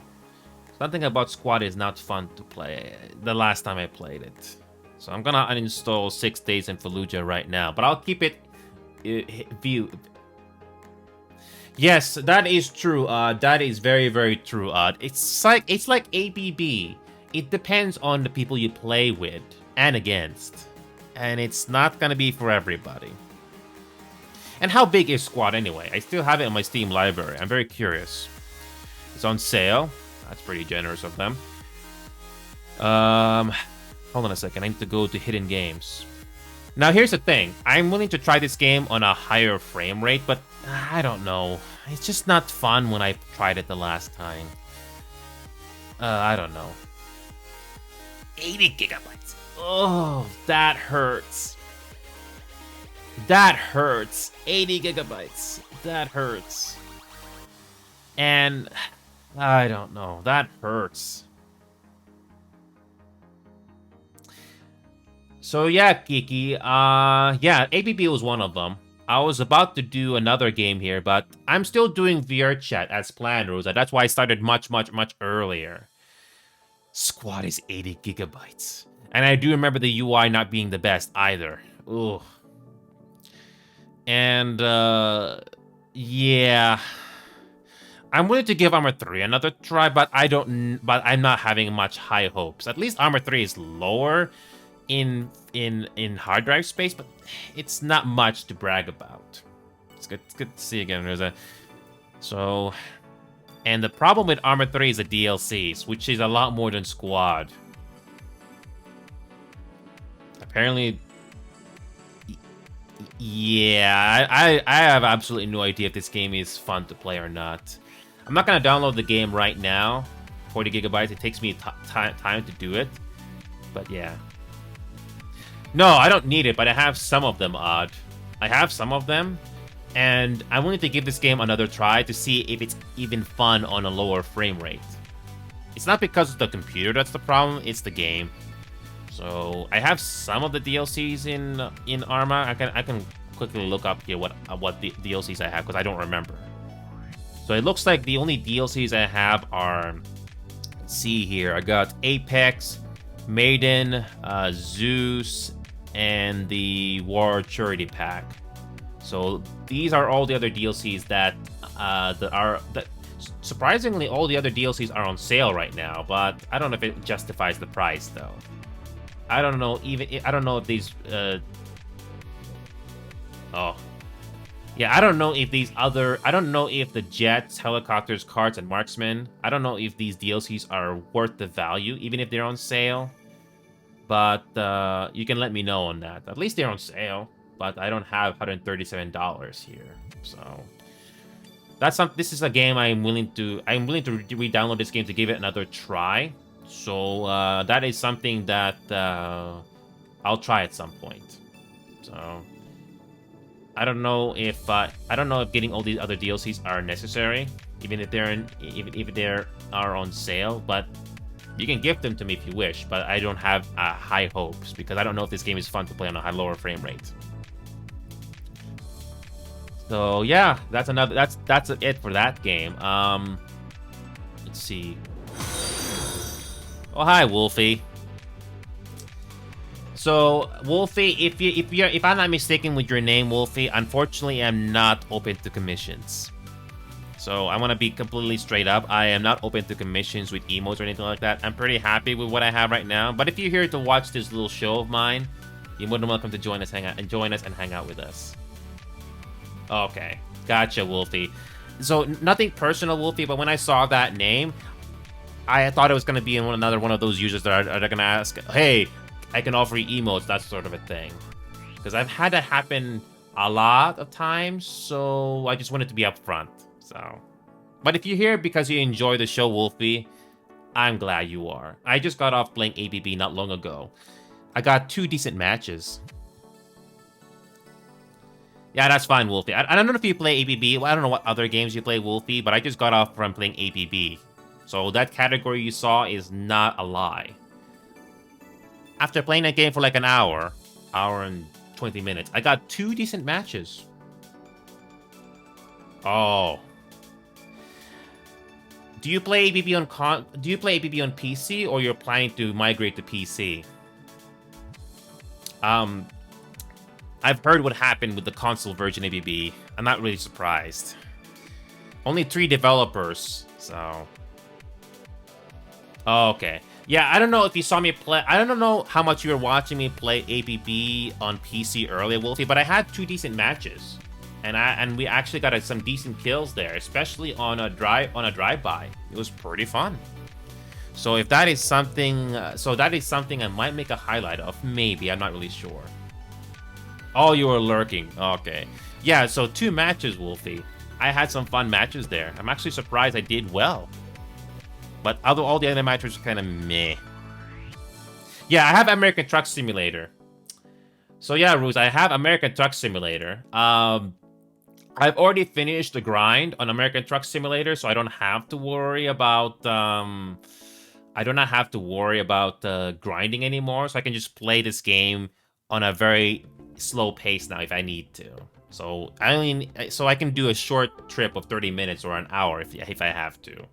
Something about Squad is not fun to play the last time I played it. So I'm gonna uninstall 6 Days in Fallujah right now, but I'll keep it view. Yes, that is true. That is very, very true. It's like ABB. It depends on the people you play with and against, and it's not gonna be for everybody. And how big is Squad anyway? I still have it in my Steam library. I'm very curious. It's on sale. That's pretty generous of them. Hold on a second. I need to go to hidden games. Now, here's the thing. I'm willing to try this game on a higher frame rate, but I don't know. It's just not fun when I tried it the last time. I don't know. 80 gigabytes. Oh, that hurts. That hurts. 80 gigabytes. That hurts. And I don't know. That hurts. So yeah, Kiki. Yeah, ABB was one of them. I was about to do another game here, but I'm still doing VRChat as planned, Rosa. That's why I started much earlier. Squad is 80 gigabytes. And I do remember the UI not being the best either. Ugh. And, yeah. I'm willing to give Armor 3 another try, but I'm not having much high hopes. At least Armor 3 is lower in hard drive space, but it's not much to brag about. It's good to see again, Rosa. So, and the problem with Armor 3 is the DLCs, which is a lot more than Squad. Apparently, yeah, I have absolutely no idea if this game is fun to play or not. I'm not gonna download the game right now. 40 gigabytes. It takes me time to do it, but yeah. No, I don't need it, but I have some of them, Odd. I have some of them, and I'm willing to give this game another try to see if it's even fun on a lower frame rate. It's not because of the computer that's the problem, it's the game. So, I have some of the DLCs in Arma. I can quickly look up here what the DLCs I have, because I don't remember. So, it looks like the only DLCs I have are... Let's see here. I got Apex, Maiden, Zeus, and the War Charity Pack. So these are all the other DLCs that surprisingly all the other DLCs are on sale right now, but I don't know if it justifies the price though. I don't know if these oh. Yeah, I don't know if the jets, helicopters, carts, and marksmen, I don't know if these DLCs are worth the value, even if they're on sale. But you can let me know on that. At least they're on sale, but I don't have $137 here. So this is a game I'm willing to re-download this game to give it another try. So that is something that I'll try at some point. So I don't know if getting all these other DLCs are necessary, even if if they are on sale, but you can give them to me if you wish, but I don't have high hopes because I don't know if this game is fun to play on a lower frame rate. So yeah, that's it for that game. Let's see. Oh hi, Wolfie. So Wolfie, if I'm not mistaken with your name, Wolfie, unfortunately I'm not open to commissions. So I want to be completely straight up. I am not open to commissions with emotes or anything like that. I'm pretty happy with what I have right now. But if you're here to watch this little show of mine, you're more than welcome to join us and hang out with us. Okay, gotcha, Wolfie. So nothing personal, Wolfie, but when I saw that name, I thought it was gonna be another one of those users that are gonna ask, "Hey, I can offer you emotes," that sort of a thing. Because I've had that happen a lot of times, so I just wanted to be upfront. So, but if you're here because you enjoy the show, Wolfie, I'm glad you are. I just got off playing ABB not long ago. I got 2 decent matches. Yeah, that's fine, Wolfie. I don't know if you play ABB. Well, I don't know what other games you play, Wolfie, but I just got off from playing ABB. So that category you saw is not a lie. After playing that game for like an hour and 20 minutes, I got 2 decent matches. Oh. Do you play ABB on PC, or you're planning to migrate to PC? I've heard what happened with the console version ABB. I'm not really surprised. Only 3 developers, so. Oh, okay. Yeah, I don't know if you saw me play. I don't know how much you were watching me play ABB on PC earlier, Wolfie, but I had 2 decent matches. And we actually got some decent kills there, especially on a drive-by. It was pretty fun. So if that is something, I might make a highlight of. Maybe, I'm not really sure. Oh, you were lurking. Okay, yeah. So 2 matches, Wolfie. I had some fun matches there. I'm actually surprised I did well. But all the other matches are kind of meh. Yeah, I have American Truck Simulator. So yeah, Ruse, I have American Truck Simulator. I've already finished the grind on American Truck Simulator, so I don't have to worry about grinding anymore. So I can just play this game on a very slow pace now if I need to. So I can do a short trip of 30 minutes or an hour if I have to.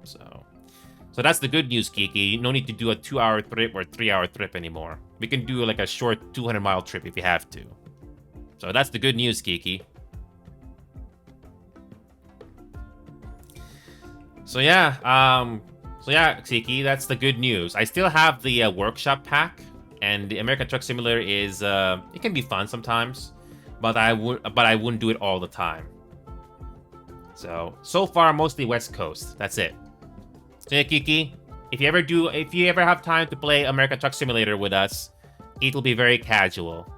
So that's the good news, Kiki. No need to do a 2-hour trip or 3-hour trip anymore. We can do like a short 200-mile trip if you have to. So that's the good news, Kiki. So yeah, Kiki, that's the good news. I still have the workshop pack, and the American Truck Simulator is it can be fun sometimes, but I wouldn't do it all the time. So far mostly West Coast. That's it. So yeah, Kiki, if you ever have time to play American Truck Simulator with us, it'll be very casual.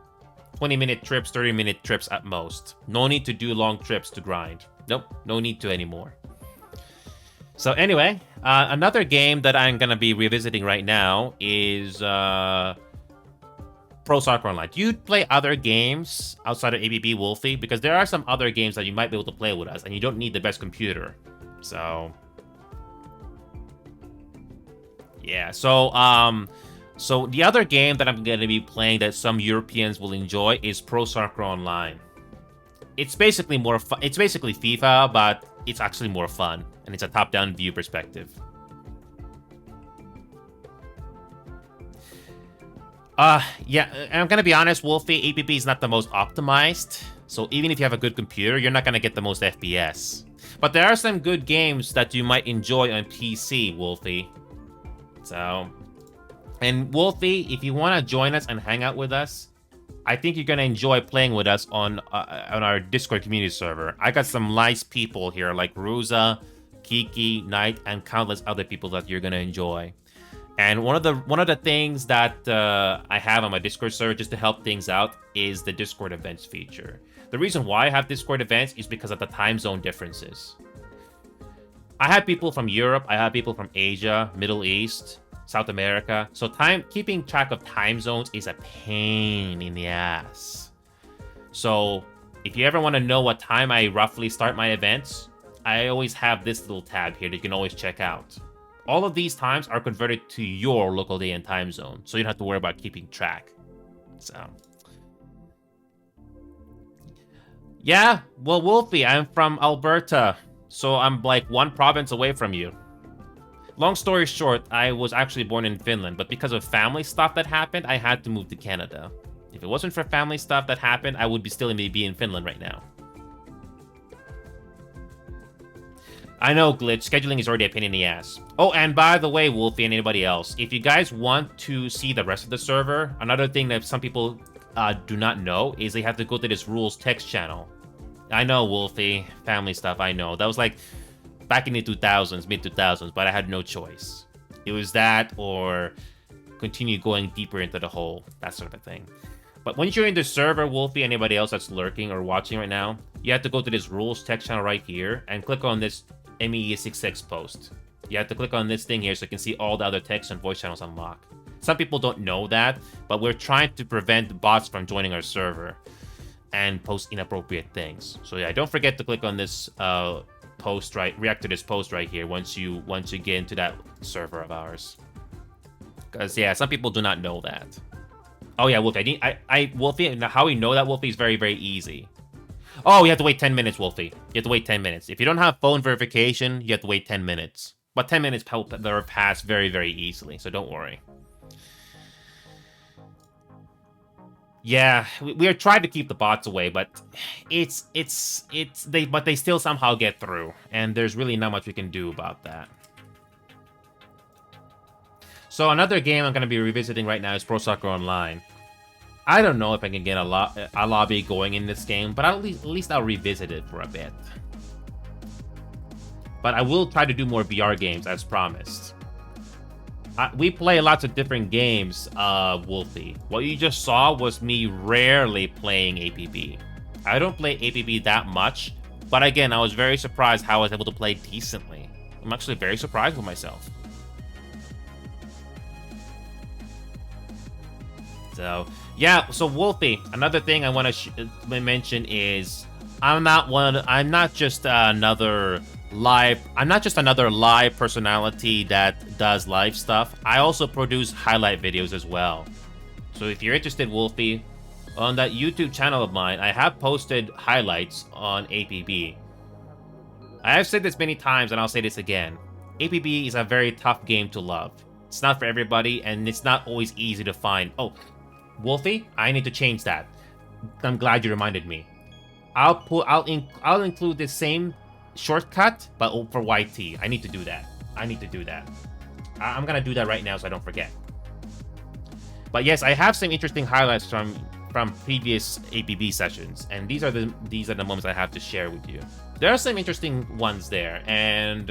20-minute trips, 30-minute trips at most. No need to do long trips to grind. Nope, no need to anymore. So anyway, another game that I'm gonna be revisiting right now is Pro Soccer Online. Do you play other games outside of ABB, Wolfie? Because there are some other games that you might be able to play with us, and you don't need the best computer. So yeah, so the other game that I'm going to be playing that some Europeans will enjoy is Pro Soccer Online. It's basically more fun. It's basically FIFA, but it's actually more fun, and it's a top-down view perspective. Yeah, and I'm going to be honest, Wolfie, APP is not the most optimized, so even if you have a good computer, you're not going to get the most FPS. But there are some good games that you might enjoy on PC, Wolfie. So, and Wolfie, if you want to join us and hang out with us, I think you're going to enjoy playing with us on our Discord community server. I got some nice people here like Ruza, Kiki, Knight, and countless other people that you're going to enjoy. And one of the things that I have on my Discord server just to help things out is the Discord events feature. The reason why I have Discord events is because of the time zone differences. I have people from Europe, I have people from Asia, Middle East, South America. So keeping track of time zones is a pain in the ass. So if you ever want to know what time I roughly start my events, I always have this little tab here that you can always check out. All of these times are converted to your local day and time zone, so you don't have to worry about keeping track. So yeah, well, Wolfie, I'm from Alberta. So I'm like one province away from you. Long story short, I was actually born in Finland, but because of family stuff that happened, I had to move to Canada. If it wasn't for family stuff that happened, I would still be in Finland right now. I know, Glitch. Scheduling is already a pain in the ass. Oh, and by the way, Wolfie and anybody else, if you guys want to see the rest of the server, another thing that some people do not know is they have to go to this rules text channel. I know, Wolfie. Family stuff, I know. That was like back in the 2000s, mid-2000s, but I had no choice. It was that or continue going deeper into the hole, that sort of thing. But once you're in the server, Wolfie, anybody else that's lurking or watching right now, you have to go to this rules text channel right here and click on this MEE66 post. You have to click on this thing here so you can see all the other text and voice channels unlock. Some people don't know that, but we're trying to prevent bots from joining our server and post inappropriate things. So yeah, don't forget to click on this post react to this post right here once you get into that server of ours. Because yeah, some people do not know that. Oh yeah, Wolfie, Wolfie, how we know that, Wolfie, is very, very easy. Oh, you have to wait 10 minutes, Wolfie. You have to wait 10 minutes. If you don't have phone verification, you have to wait 10 minutes. But 10 minutes pass very, very easily, so don't worry. Yeah, we are trying to keep the bots away, but they still somehow get through, and there's really not much we can do about that. So another game I'm going to be revisiting right now is Pro Soccer Online. I don't know if I can get a lobby going in this game, but at least I'll revisit it for a bit. But I will try to do more VR games as promised. We play lots of different games, Wolfie. What you just saw was me rarely playing APB. I don't play APB that much, But again, I was very surprised how I was able to play decently. I'm actually very surprised with myself. So, yeah, so Wolfie, another thing I want to mention is I'm not just another live personality that does live stuff. I also produce highlight videos as well. So if you're interested, Wolfie, on that YouTube channel of mine, I have posted highlights on APB. I have said this many times, and I'll say this again. APB is a very tough game to love. It's not for everybody, and it's not always easy to find. Oh, Wolfie, I need to change that. I'm glad you reminded me. I'll include the same shortcut, but for YT. I need to do that. I'm gonna do that right now so I don't forget. But yes, I have some interesting highlights from previous APB sessions, and these are the moments I have to share with you. There are some interesting ones there, and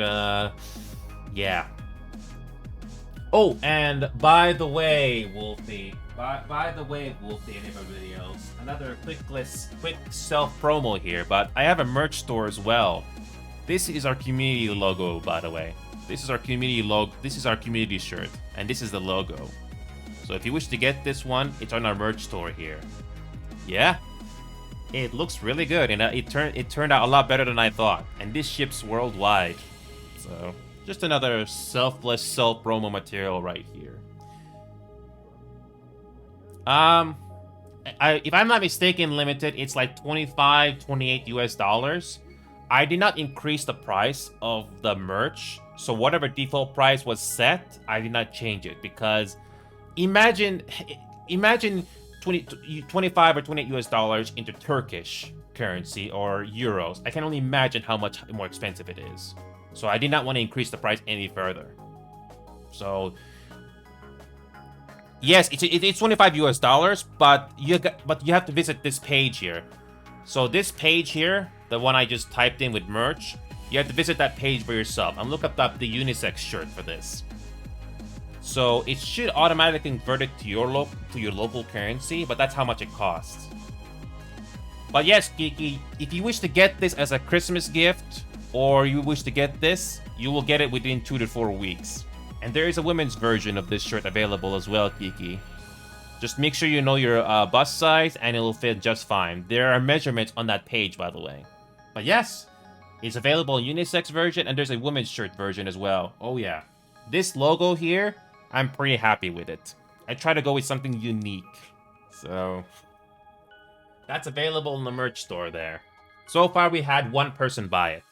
yeah. Oh, and by the way, Wolfie, by the way, Wolfie, and everybody else, another quick self-promo here, but I have a merch store as well. This is our community logo, by the way. This is our community logo. This is our community shirt, and this is the logo. So if you wish to get this one, it's on our merch store here. Yeah, it looks really good, and it turned out a lot better than I thought. And this ships worldwide. So just another selfless self-promo material right here. If I'm not mistaken, limited, it's like $28 US. I did not increase the price of the merch, so whatever default price was set, I did not change it, because imagine 25 or $28 US into Turkish currency or euros. I can only imagine how much more expensive it is. So I did not want to increase the price any further. So yes, it's $25 US, but you have to visit this page here. So this page here, the one I just typed in with merch, you have to visit that page for yourself. I'm looking up the unisex shirt for this. So it should automatically convert it to your local currency, but that's how much it costs. But yes, Geeky, if you wish to get this as a Christmas gift, or you wish to get this, you will get it within 2 to 4 weeks. And there is a women's version of this shirt available as well, Geeky. Just make sure you know your bust size, and it'll fit just fine. There are measurements on that page, by the way. But yes, it's available in unisex version, and there's a women's shirt version as well. Oh yeah. This logo here, I'm pretty happy with it. I try to go with something unique. So that's available in the merch store there. So far, we had one person buy it.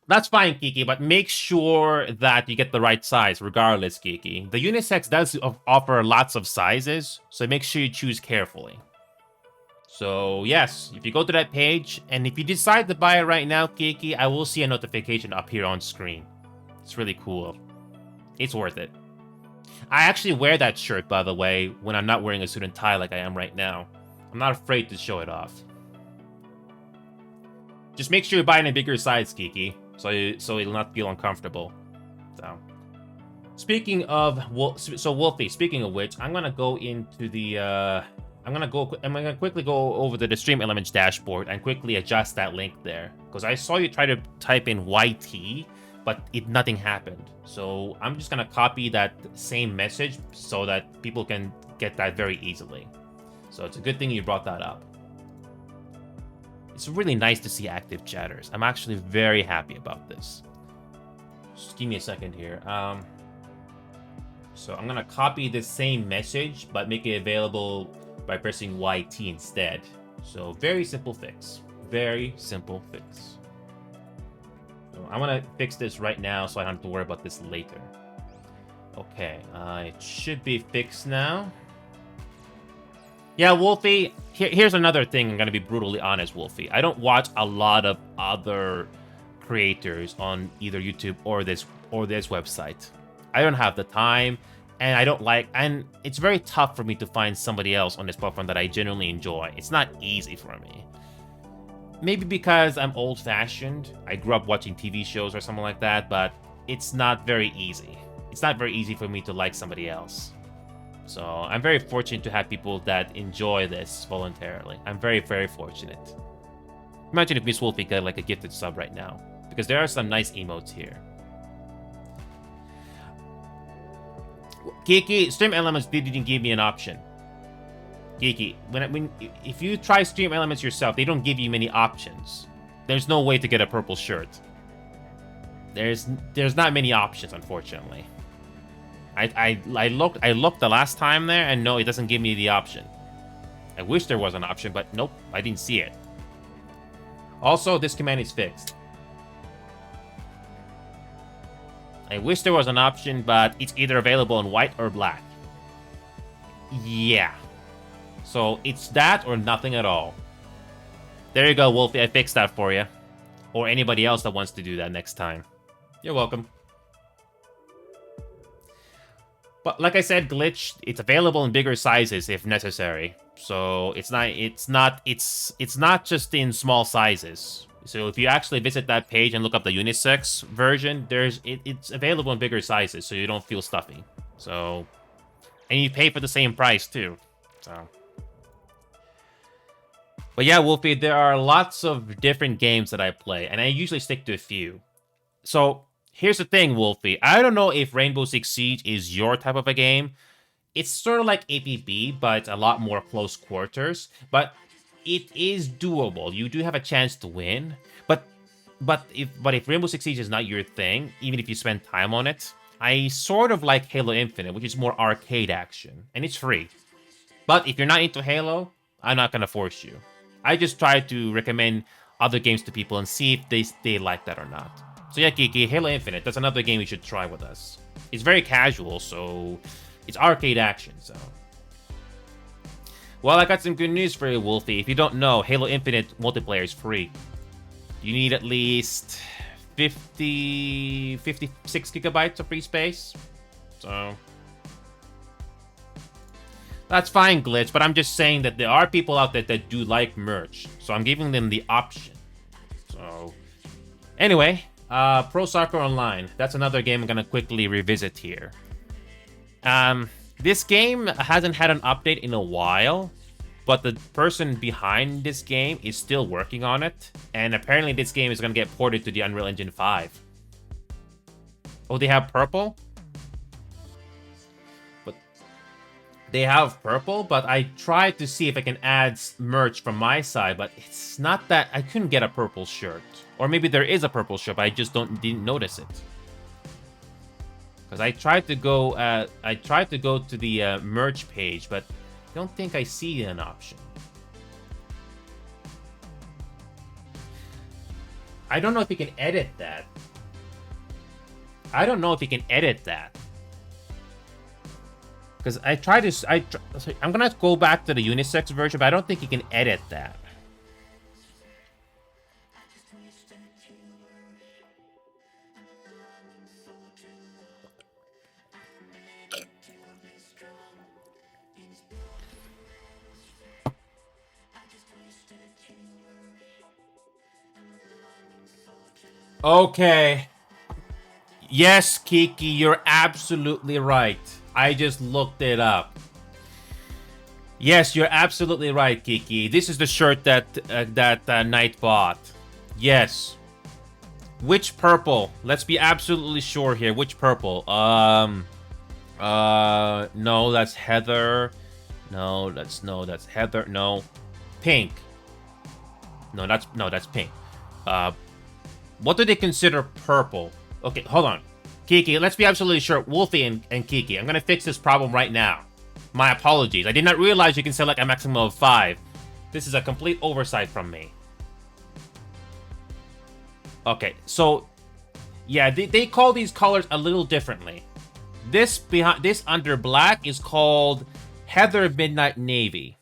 That's fine, Kiki, but make sure that you get the right size regardless, Kiki. The unisex does offer lots of sizes, so make sure you choose carefully. So yes, if you go to that page, and if you decide to buy it right now, Kiki, I will see a notification up here on screen. It's really cool. It's worth it. I actually wear that shirt, by the way, when I'm not wearing a suit and tie like I am right now. I'm not afraid to show it off. Just make sure you buy in a bigger size, Kiki, so you'll not feel uncomfortable. So, Wolfie, speaking of which, I'm gonna go into the I'm gonna quickly go over to the Stream Elements dashboard and quickly adjust that link there, because I saw you try to type in YT, but nothing happened. So I'm just gonna copy that same message so that people can get that very easily. So it's a good thing you brought that up. It's really nice to see active chatters. I'm actually very happy about this. Just give me a second here. So I'm gonna copy the same message, but make it available by pressing YT instead. So very simple fix. Very simple fix. So I'm gonna fix this right now so I don't have to worry about this later. Okay, it should be fixed now. Yeah, Wolfie, here's another thing. I'm gonna be brutally honest, Wolfie. I don't watch a lot of other creators on either YouTube or this website. I don't have the time, and I don't like, and it's very tough for me to find somebody else on this platform that I genuinely enjoy. It's not easy for me. Maybe because I'm old-fashioned. I grew up watching TV shows or something like that, but it's not very easy. It's not very easy for me to like somebody else. So I'm very fortunate to have people that enjoy this voluntarily. I'm very, very fortunate. Imagine if Miss Wolfie got like a gifted sub right now. Because there are some nice emotes here. Kiki, Stream Elements didn't give me an option. Kiki, if you try Stream Elements yourself, they don't give you many options. There's no way to get a purple shirt. There's not many options, unfortunately. I looked the last time there, and no, it doesn't give me the option. I wish there was an option, but nope, I didn't see it. Also, this command is fixed. I wish there was an option, but it's either available in white or black. Yeah. So it's that or nothing at all. There you go, Wolfie. I fixed that for you. Or anybody else that wants to do that next time. You're welcome. But like I said, Glitch, it's available in bigger sizes if necessary. So it's not just in small sizes. So if you actually visit that page and look up the unisex version, it's available in bigger sizes, so you don't feel stuffy. So, and you pay for the same price too. So, but yeah, Wolfie, there are lots of different games that I play, and I usually stick to a few. So here's the thing, Wolfie. I don't know if Rainbow Six Siege is your type of a game. It's sort of like APB, but a lot more close quarters. But it is doable. You do have a chance to win. But if Rainbow Six Siege is not your thing, even if you spend time on it, I sort of like Halo Infinite, which is more arcade action, and it's free. But if you're not into Halo, I'm not gonna force you. I just try to recommend other games to people and see if they like that or not. So yeah, Kiki, Halo Infinite, that's another game you should try with us. It's very casual, so it's arcade action, so. Well, I got some good news for you, Wolfie. If you don't know, Halo Infinite multiplayer is free. You need at least 56 gigabytes of free space. So that's fine, Glitch, but I'm just saying that there are people out there that do like merch. So I'm giving them the option. So anyway, Pro Soccer Online. That's another game I'm gonna quickly revisit here. This game hasn't had an update in a while, but the person behind this game is still working on it, and apparently this game is gonna get ported to the Unreal Engine 5. Oh, they have purple? But they have purple, but I tried to see if I can add merch from my side, but it's not that I couldn't get a purple shirt. Or maybe there is a purple shirt, but I just didn't notice it. Because I tried to go to the merch page, but I don't think I see an option. I don't know if you can edit that. I'm gonna go back to the unisex version, but I don't think you can edit that. Okay. Yes, Kiki, you're absolutely right. I just looked it up. Yes, you're absolutely right, Kiki. This is the shirt that Knight bought. Yes. Which purple? Let's be absolutely sure here. Which purple? No, that's Heather. No, that's Heather. No, pink. No, that's pink. What do they consider purple? Okay, hold on. Kiki, let's be absolutely sure. Wolfie and Kiki, I'm gonna fix this problem right now. My apologies. I did not realize you can select a maximum of 5. This is a complete oversight from me. Okay, so yeah, they call these colors a little differently. This under black is called Heather Midnight Navy.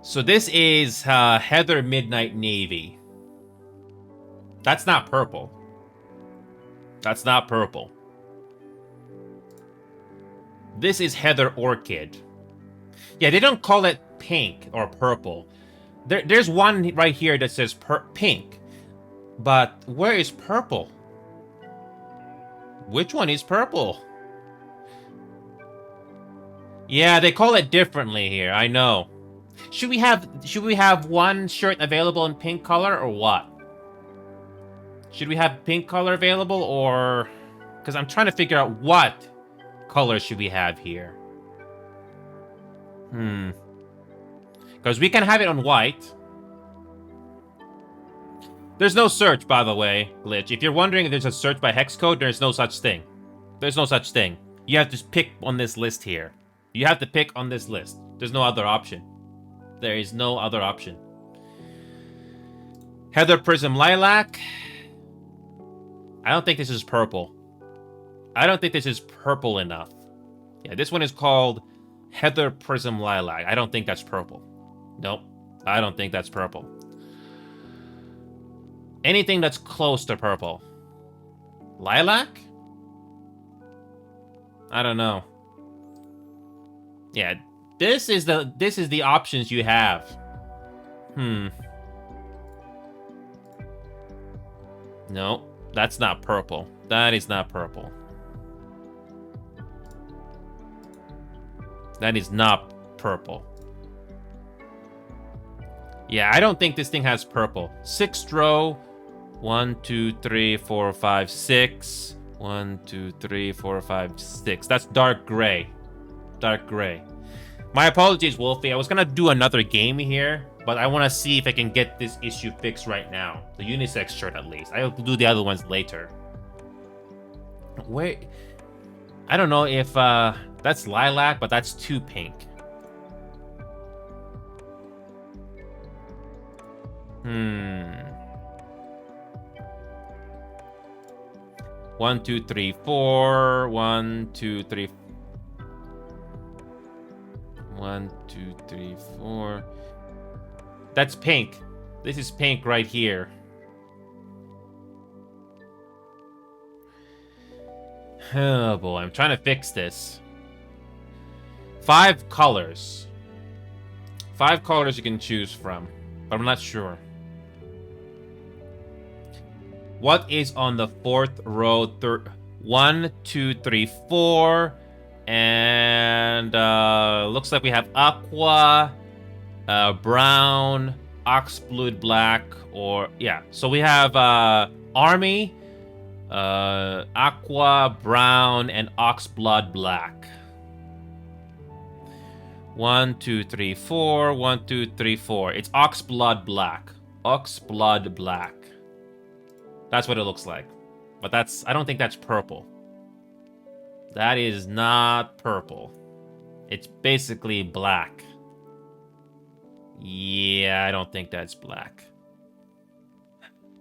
So this is Heather Midnight Navy. That's not purple. That's not purple. This is Heather Orchid. Yeah, they don't call it pink or purple. There's one right here that says pink. But where is purple? Which one is purple? Yeah, they call it differently here. I know. Should we have one shirt available in pink color or what? Should we have pink color available or... Because I'm trying to figure out what color should we have here. Because we can have it on white. There's no search, by the way, Glitch. If you're wondering if there's a search by hex code, there's no such thing. There's no such thing. You have to pick on this list here. You have to pick on this list. There's no other option. There is no other option. Heather Prism Lilac. I don't think this is purple. I don't think this is purple enough. Yeah, this one is called Heather Prism Lilac. I don't think that's purple. Nope. I don't think that's purple. Anything that's close to purple. Lilac? I don't know. Yeah, this is the options you have. No, that's not purple. That is not purple. That is not purple. Yeah, I don't think this thing has purple. Sixth row. 1, 2, 3, 4, 5, 6. 1, 2, 3, 4, 5, 6. That's dark gray. Dark gray. My apologies, Wolfie. I was gonna do another game here, but I want to see if I can get this issue fixed right now. The unisex shirt, at least. I'll do the other ones later. Wait. I don't know if that's lilac, but that's too pink. 1, 2, 3, 4. 1, 2, 3. 1, 2, 3, 4. That's pink. This is pink right here. Oh boy, I'm trying to fix this. 5 colors. 5 colors you can choose from, but I'm not sure. What is on the 4th row? 1, 2, 3, 4. And looks like we have aqua, brown, oxblood black, or yeah. So we have army, aqua, brown, and oxblood black. 1, 2, 3, 4. 1, 2, 3, 4. It's oxblood black. Oxblood black. That's what it looks like. But I don't think that's purple. That is not purple. It's basically black. Yeah, I don't think that's black.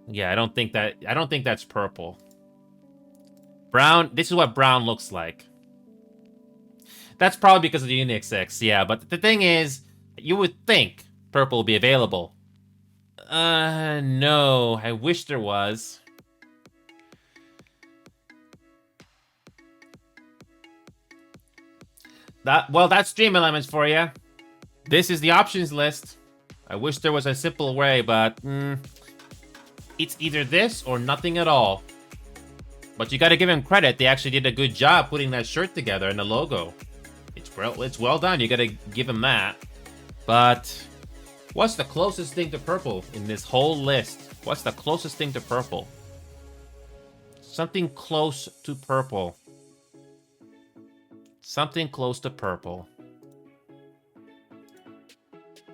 Yeah, I don't think that's purple. Brown, this is what brown looks like. That's probably because of the unisex, yeah, but the thing is, you would think purple would be available. No, I wish there was. Well, that's Dream Elements for you. This is the options list. I wish there was a simple way, but it's either this or nothing at all. But you gotta give him credit. They actually did a good job putting that shirt together and the logo. It's well done. You gotta give him that. But what's the closest thing to purple in this whole list? What's the closest thing to purple? Something close to purple. Something close to purple.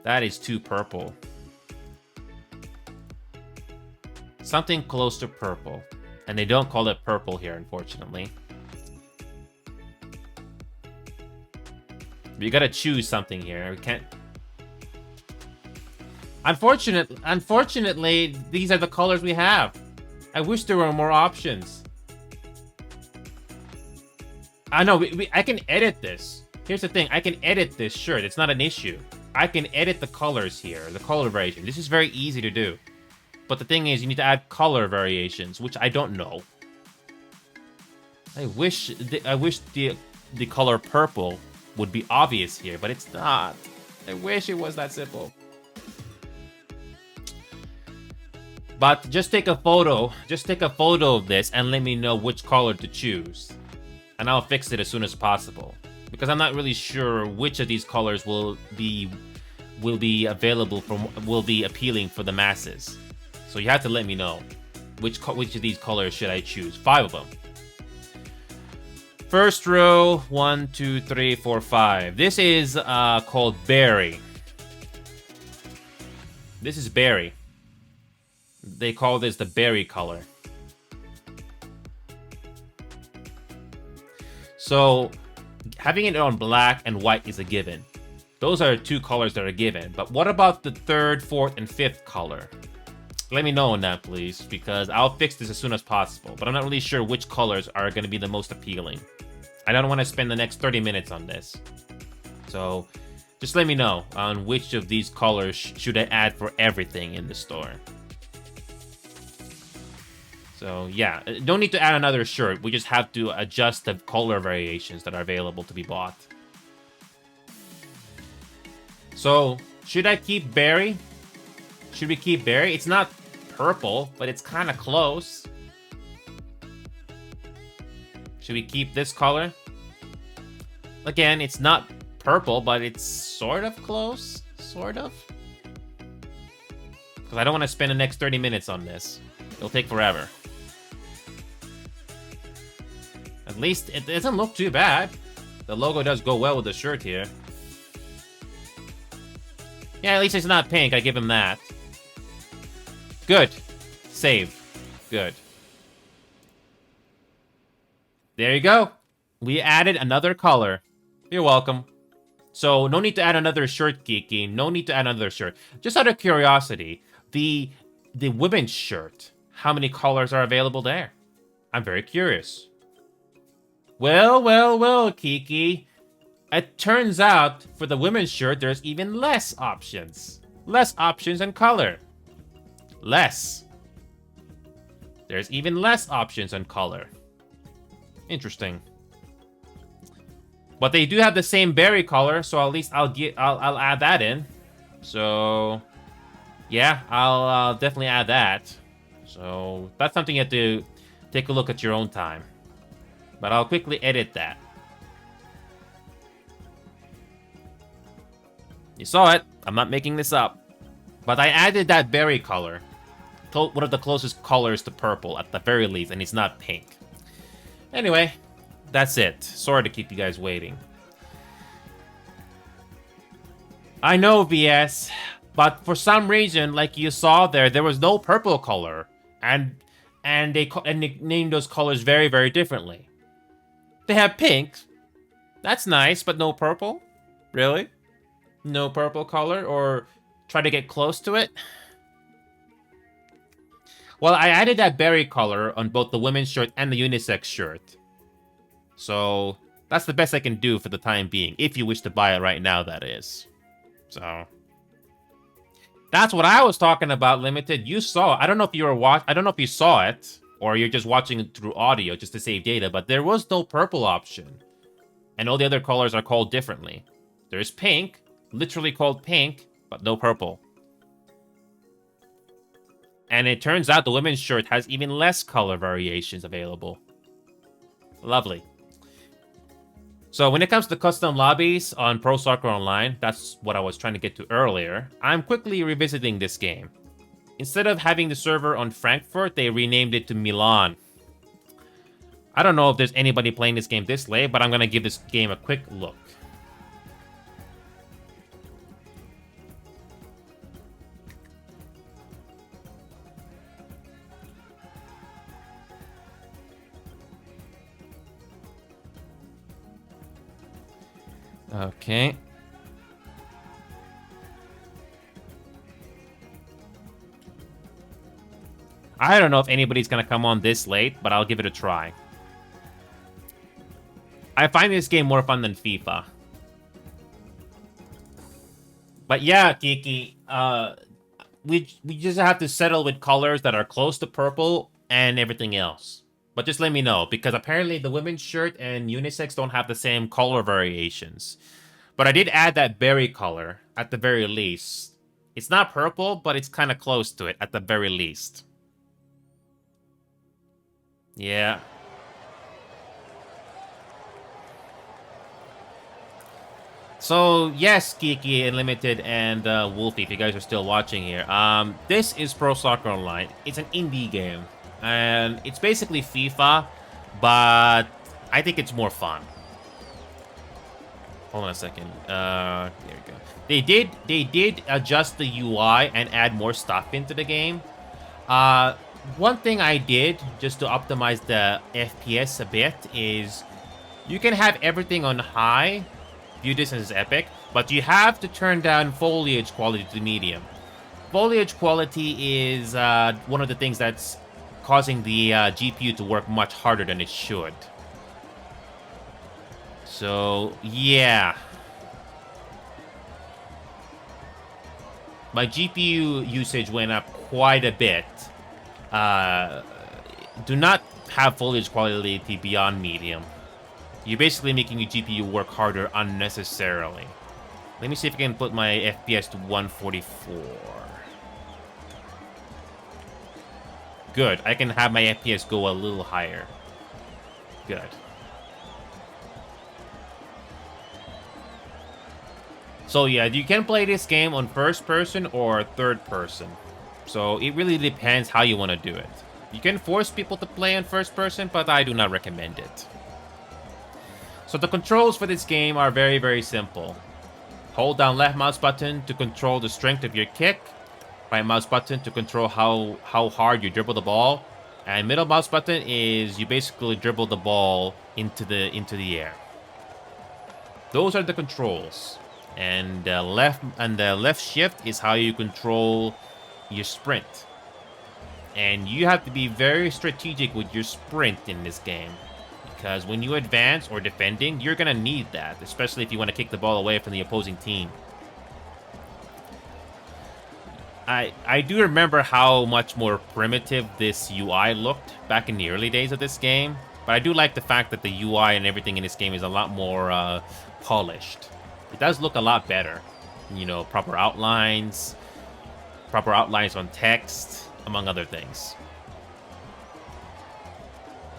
That is too purple. Something close to purple. And they don't call it purple here, unfortunately. But you gotta choose something here. We can't... Unfortunately, these are the colors we have. I wish there were more options. I know, I can edit this. Here's the thing, I can edit this shirt. It's not an issue. I can edit the colors here, the color variation. This is very easy to do. But the thing is, you need to add color variations, which I don't know. I wish the color purple would be obvious here, but it's not. I wish it was that simple. But just take a photo. Just take a photo of this and let me know which color to choose. And I'll fix it as soon as possible. Because I'm not really sure which of these colors will be available will be appealing for the masses. So you have to let me know which of these colors should I choose. 5 of them. First row, 1, 2, 3, 4, 5. This is called berry. This is berry. They call this the berry color. So having it on black and white is a given. Those are 2 colors that are given. But what about the 3rd, 4th, and 5th color? Let me know on that, please, because I'll fix this as soon as possible. But I'm not really sure which colors are going to be the most appealing. I don't want to spend the next 30 minutes on this. So just let me know on which of these colors should I add for everything in the store. So yeah, don't need to add another shirt. We just have to adjust the color variations that are available to be bought. So should I keep berry? Should we keep berry? It's not purple, but it's kind of close. Should we keep this color? Again, it's not purple, but it's sort of close. Sort of. Because I don't want to spend the next 30 minutes on this. It'll take forever. At least it doesn't look too bad. The logo does go well with the shirt here. Yeah, at least it's not pink. I give him that. Good. Save. Good. There you go. We added another color. You're welcome. So, no need to add another shirt, Kiki. No need to add another shirt. Just out of curiosity, the women's shirt, how many colors are available there? I'm very curious. Well, Kiki. It turns out, for the women's shirt, there's even less options. Less options and color. Less. There's even less options and color. Interesting. But they do have the same berry color, so at least I'll add that in. So yeah, I'll definitely add that. So that's something you have to take a look at your own time. But I'll quickly edit that. You saw it. I'm not making this up. But I added that berry color. One of the closest colors to purple at the very least, and it's not pink. Anyway, that's it. Sorry to keep you guys waiting. I know, VS, but for some reason, like you saw there was no purple color, and they named those colors very, very differently. They have pink. That's nice, but no purple? Really? No purple color, or try to get close to it? Well, I added that berry color on both the women's shirt and the unisex shirt. So that's the best I can do for the time being, if you wish to buy it right now, that is. So that's what I was talking about, Limited. You saw it. I don't know if you were I don't know if you saw it, or you're just watching it through audio just to save data, but there was no purple option. And all the other colors are called differently. There's pink, literally called pink, but no purple. And it turns out the women's shirt has even less color variations available. Lovely. So when it comes to custom lobbies on Pro Soccer Online, that's what I was trying to get to earlier, I'm quickly revisiting this game. Instead of having the server on Frankfurt, they renamed it to Milan. I don't know if there's anybody playing this game this late, but I'm going to give this game a quick look. Okay. I don't know if anybody's gonna come on this late, but I'll give it a try. I find this game more fun than FIFA. But yeah, Kiki, we just have to settle with colors that are close to purple and everything else. But just let me know, because apparently the women's shirt and unisex don't have the same color variations. But I did add that berry color, at the very least. It's not purple, but it's kind of close to it, at the very least. Yeah. So, yes, Kiki, Unlimited, and Wolfie, if you guys are still watching here. This is Pro Soccer Online. It's an indie game. And it's basically FIFA, but I think it's more fun. Hold on a second. There we go. They did adjust the UI and add more stuff into the game. One thing I did just to optimize the FPS a bit is you can have everything on high, view distance is epic, but you have to turn down foliage quality to medium. Foliage quality is one of the things that's causing the GPU to work much harder than it should. So, yeah. My GPU usage went up quite a bit. Do not have foliage quality beyond medium. You're basically making your GPU work harder unnecessarily. Let me see if I can put my FPS to 144. Good. I can have my FPS go a little higher. Good. So yeah, you can play this game on first person or third person. So it really depends how you want to do it. You can force people to play on first person, but I do not recommend it. So the controls for this game are very, very simple. Hold down left mouse button to control the strength of your kick. Right mouse button to control how hard you dribble the ball. And middle mouse button is you basically dribble the ball into the air. Those are the controls. And the left shift is how you control your sprint. And you have to be very strategic with your sprint in this game. Because when you advance or defending, you're going to need that. Especially if you want to kick the ball away from the opposing team. I do remember how much more primitive this UI looked back in the early days of this game. But I do like the fact that the UI and everything in this game is a lot more polished. It does look a lot better. You know, proper outlines on text, among other things.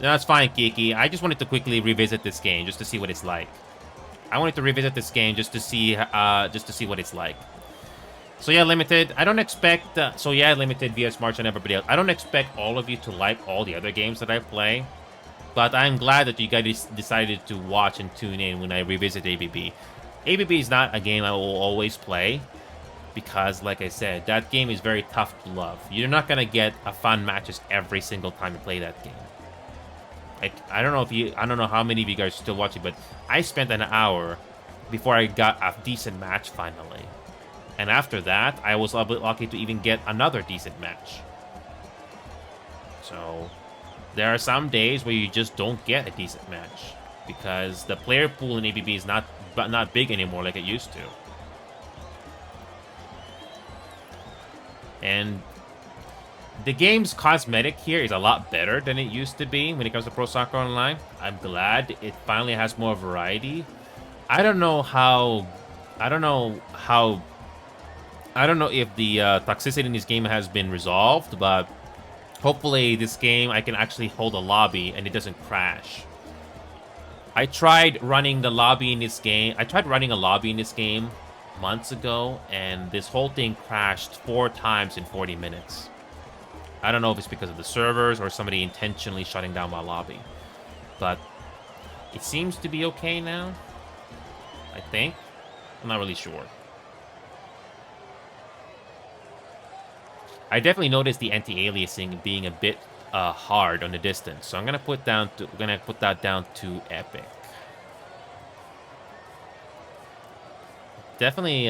No, that's fine, Kiki. I just wanted to quickly revisit this game just to see what it's like. I wanted to revisit this game just to see what it's like. So yeah, Limited. I don't expect. Limited, VS March, and everybody else. I don't expect all of you to like all the other games that I play, but I'm glad that you guys decided to watch and tune in when I revisit ABB. ABB is not a game I will always play because, like I said, that game is very tough to love. You're not gonna get a fun matches every single time you play that game. I don't know how many of you guys are still watching, but I spent an hour before I got a decent match finally. And after that, I was a bit lucky to even get another decent match. So, there are some days where you just don't get a decent match because the player pool in ABB is not big anymore like it used to. And the game's cosmetic here is a lot better than it used to be when it comes to Pro Soccer Online. I'm glad it finally has more variety. I don't know if the toxicity in this game has been resolved, but hopefully this game I can actually hold a lobby and it doesn't crash. I tried running a lobby in this game months ago, and this whole thing crashed 4 times in 40 minutes. I don't know if it's because of the servers or somebody intentionally shutting down my lobby, but it seems to be okay now, I think. I'm not really sure. I definitely noticed the anti-aliasing being a bit hard on the distance, so I'm gonna put that down to epic. Definitely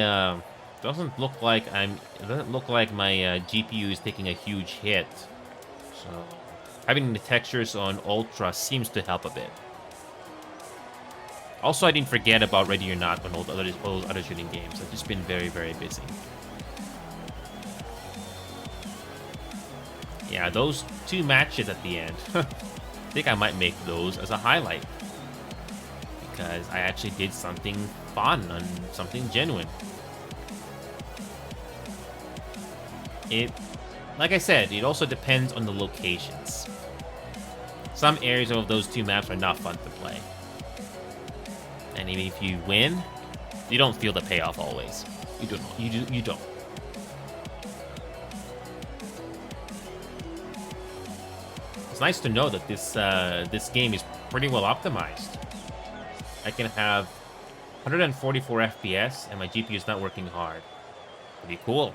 doesn't look like my GPU is taking a huge hit. So having the textures on ultra seems to help a bit. Also, I didn't forget about Ready or Not on all those other shooting games. I've just been very, very busy. Yeah, those 2 matches at the end. I think I might make those as a highlight. Because I actually did something fun and something genuine. Like I said, it also depends on the locations. Some areas of those two maps are not fun to play. And even if you win, you don't feel the payoff always. You don't. You don't. It's nice to know that this game is pretty well optimized. I can have 144 FPS and my GPU is not working hard. Pretty cool.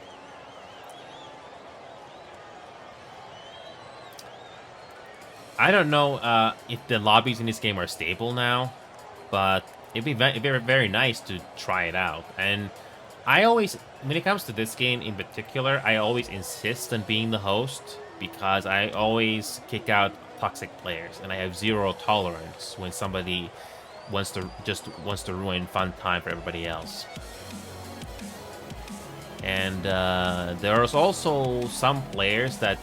I don't know if the lobbies in this game are stable now, but it'd be very, very nice to try it out. And I always, when it comes to this game in particular, I always insist on being the host because I always kick out toxic players, and I have zero tolerance when somebody wants to ruin fun time for everybody else. And there's also some players that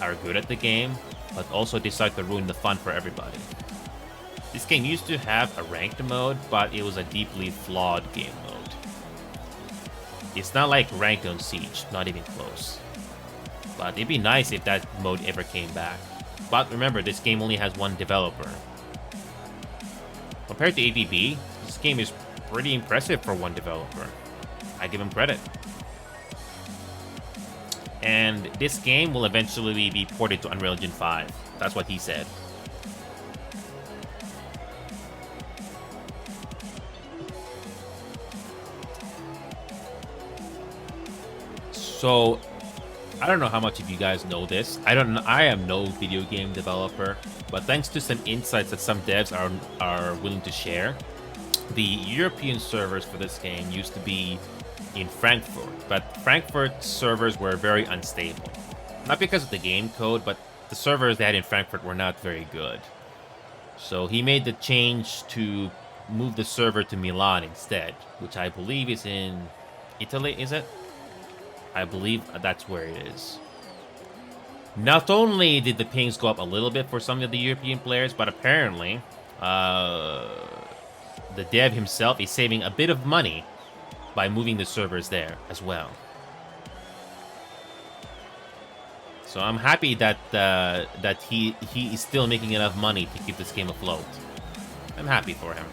are good at the game, but also decide to ruin the fun for everybody. This game used to have a ranked mode, but it was a deeply flawed game mode. It's not like ranked on Siege, not even close. But it'd be nice if that mode ever came back. But remember, this game only has one developer. Compared to AVB, this game is pretty impressive for one developer. I give him credit. And this game will eventually be ported to Unreal Engine 5. That's what he said. So, I don't know how much of you guys know this. I am no video game developer, but thanks to some insights that some devs are willing to share, the European servers for this game used to be in Frankfurt, but Frankfurt servers were very unstable. Not because of the game code, but the servers they had in Frankfurt were not very good. So he made the change to move the server to Milan instead, which I believe is in Italy, is it? I believe that's where it is. Not only did the pings go up a little bit for some of the European players, but apparently the dev himself is saving a bit of money by moving the servers there as well. So I'm happy that that he is still making enough money to keep this game afloat. I'm happy for him.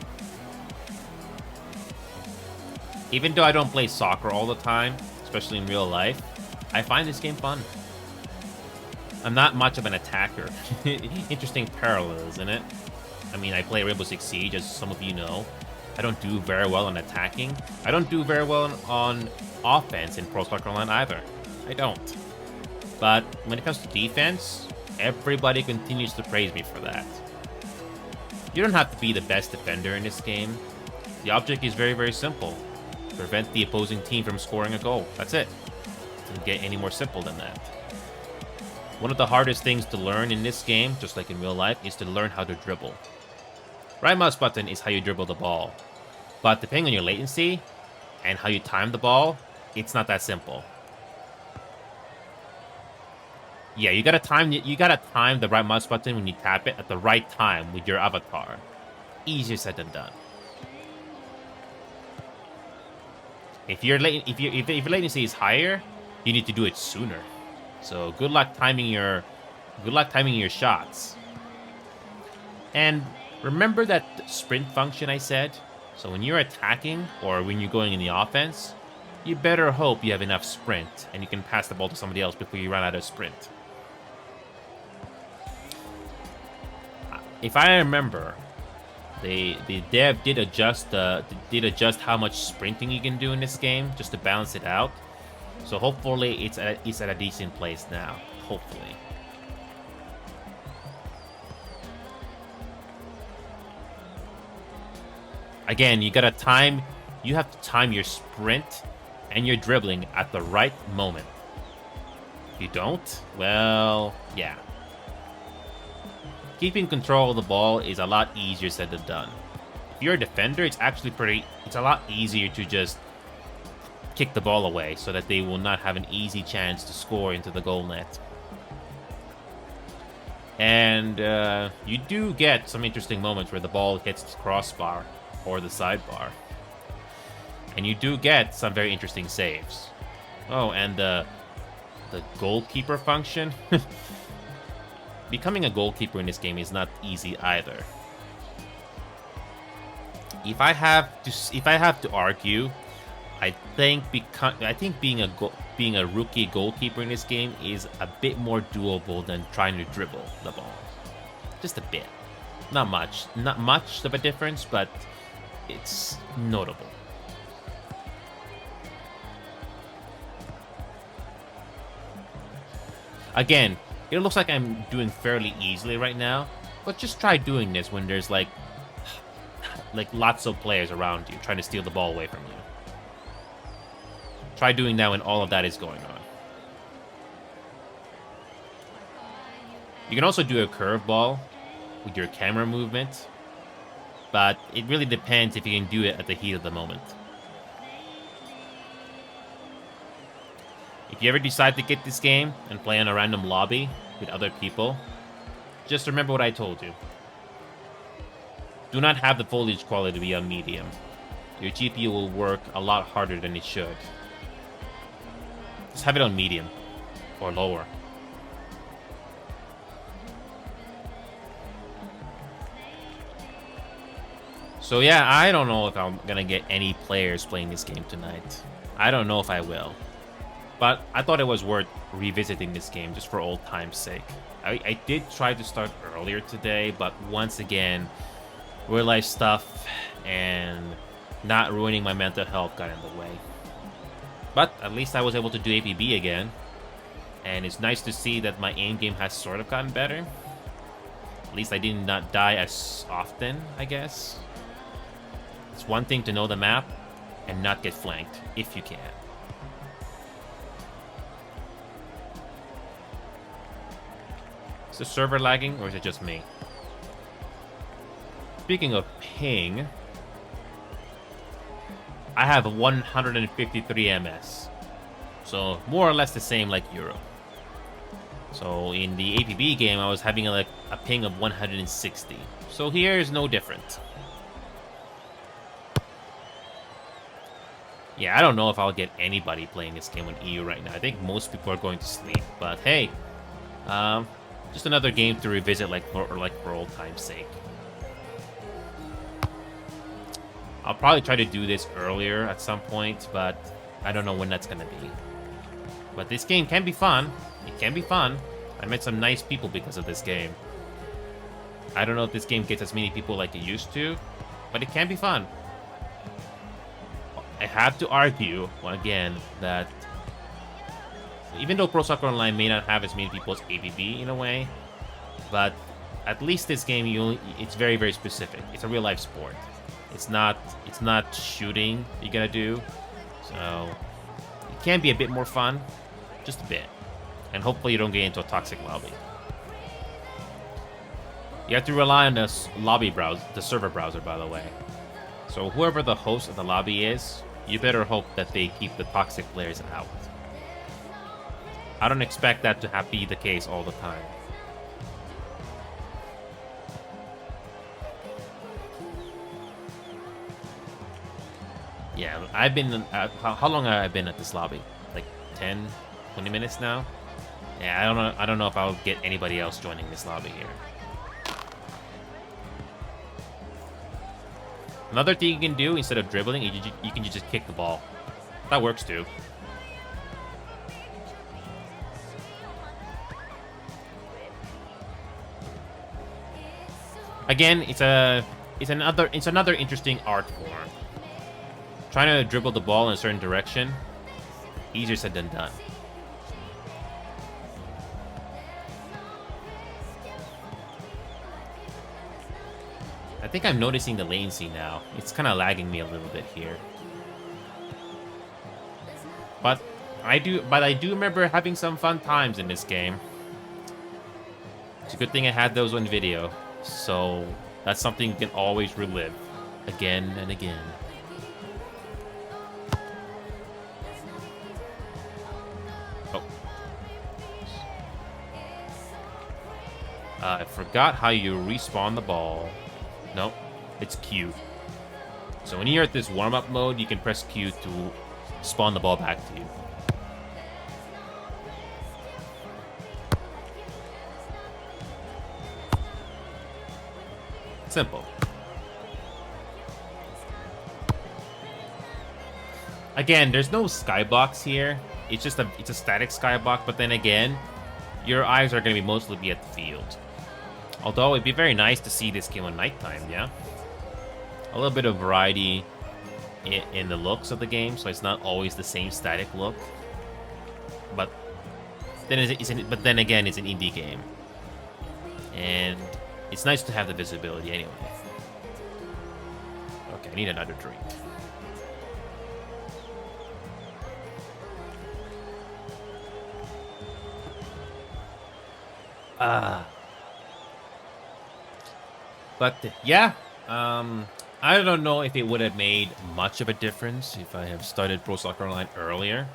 Even though I don't play soccer all the time, especially in real life, I find this game fun. I'm not much of an attacker. Interesting parallel, isn't it? I mean, I play Rainbow Six Siege, as some of you know. I don't do very well on attacking. I don't do very well on offense in Pro Soccer Online either. I don't. But when it comes to defense, everybody continues to praise me for that. You don't have to be the best defender in this game. The object is very, very simple. Prevent the opposing team from scoring a goal. That's it. It doesn't get any more simple than that. One of the hardest things to learn in this game, just like in real life, is to learn how to dribble. Right mouse button is how you dribble the ball. But depending on your latency and how you time the ball, it's not that simple. Yeah, you gotta time the right mouse button when you tap it at the right time with your avatar. Easier said than done. If your latency is higher, you need to do it sooner. So good luck timing your shots. And remember that sprint function I said? So when you're attacking or when you're going in the offense, you better hope you have enough sprint and you can pass the ball to somebody else before you run out of sprint. If I remember, the dev did adjust how much sprinting you can do in this game just to balance it out. So hopefully it's at a decent place now. Hopefully. Again, you have to time your sprint and your dribbling at the right moment. If you don't, well, yeah. Keeping control of the ball is a lot easier said than done. If you're a defender, it's a lot easier to just kick the ball away so that they will not have an easy chance to score into the goal net. And you do get some interesting moments where the ball hits the crossbar or the sidebar. And you do get some very interesting saves. Oh, and the goalkeeper function. becoming a goalkeeper in this game is not easy either. If I have to argue, I think being a rookie goalkeeper in this game is a bit more doable than trying to dribble the ball. Just a bit. Not much of a difference, but it's notable. Again, it looks like I'm doing fairly easily right now, but just try doing this when there's like lots of players around you trying to steal the ball away from you. Try doing that when all of that is going on. You can also do a curveball with your camera movement, but it really depends if you can do it at the heat of the moment. If you ever decide to get this game and play in a random lobby with other people, just remember what I told you. Do not have the foliage quality be on medium. Your GPU will work a lot harder than it should. Just have it on medium or lower. So yeah, I don't know if I'm gonna get any players playing this game tonight. I don't know if I will. But I thought it was worth revisiting this game just for old time's sake. I did try to start earlier today, but once again, real life stuff and not ruining my mental health got in the way. But at least I was able to do APB again. And it's nice to see that my aim game has sort of gotten better. At least I did not die as often, I guess. It's one thing to know the map and not get flanked, if you can. Is the server lagging, or is it just me? Speaking of ping, I have 153 ms. So, more or less the same like Euro. So, in the APB game, I was having a ping of 160. So, here is no different. Yeah, I don't know if I'll get anybody playing this game on EU right now. I think most people are going to sleep. But hey, just another game to revisit for old time's sake. I'll probably try to do this earlier at some point, but I don't know when that's going to be. But this game can be fun. It can be fun. I met some nice people because of this game. I don't know if this game gets as many people like it used to, but it can be fun. I have to argue, again, that even though Pro Soccer Online may not have as many people as ABB in a way, but at least this game, it's very, very specific. It's a real-life sport. It's not shooting you gotta do, so it can be a bit more fun, just a bit. And hopefully you don't get into a toxic lobby. You have to rely on the lobby browser, the server browser, by the way. So whoever the host of the lobby is, you better hope that they keep the toxic players out. I don't expect that to be the case all the time. Yeah, I've been... how long have I been at this lobby? Like 10, 20 minutes now? Yeah, I don't know if I'll get anybody else joining this lobby here. Another thing you can do, instead of dribbling, you can just kick the ball. That works too. Again, it's another interesting art form. Trying to dribble the ball in a certain direction, easier said than done. I think I'm noticing the latency now. It's kind of lagging me a little bit here. But I do remember having some fun times in this game. It's a good thing I had those on video. So that's something you can always relive again and again. Oh. I forgot how you respawn the ball. Nope, it's Q. So when you're at this warm-up mode, you can press Q to spawn the ball back to you. Simple. Again, there's no skybox here. It's just a static skybox, but then again, your eyes are going to mostly be at the field. Although it'd be very nice to see this game on nighttime, yeah? A little bit of variety in the looks of the game, so it's not always the same static look. But then again, it's an indie game. And it's nice to have the visibility anyway. Okay, I need another drink. But yeah, I don't know if it would have made much of a difference if I have started Pro Soccer Online earlier.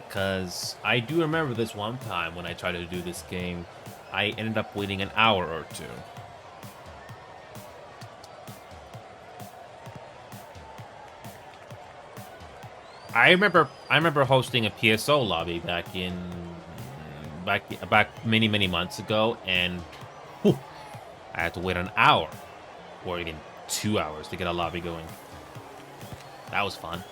Because I do remember this one time when I tried to do this game, I ended up waiting an hour or two. I remember hosting a PSO lobby back many months ago, and whew, I had to wait an hour or even 2 hours to get a lobby going. That was fun.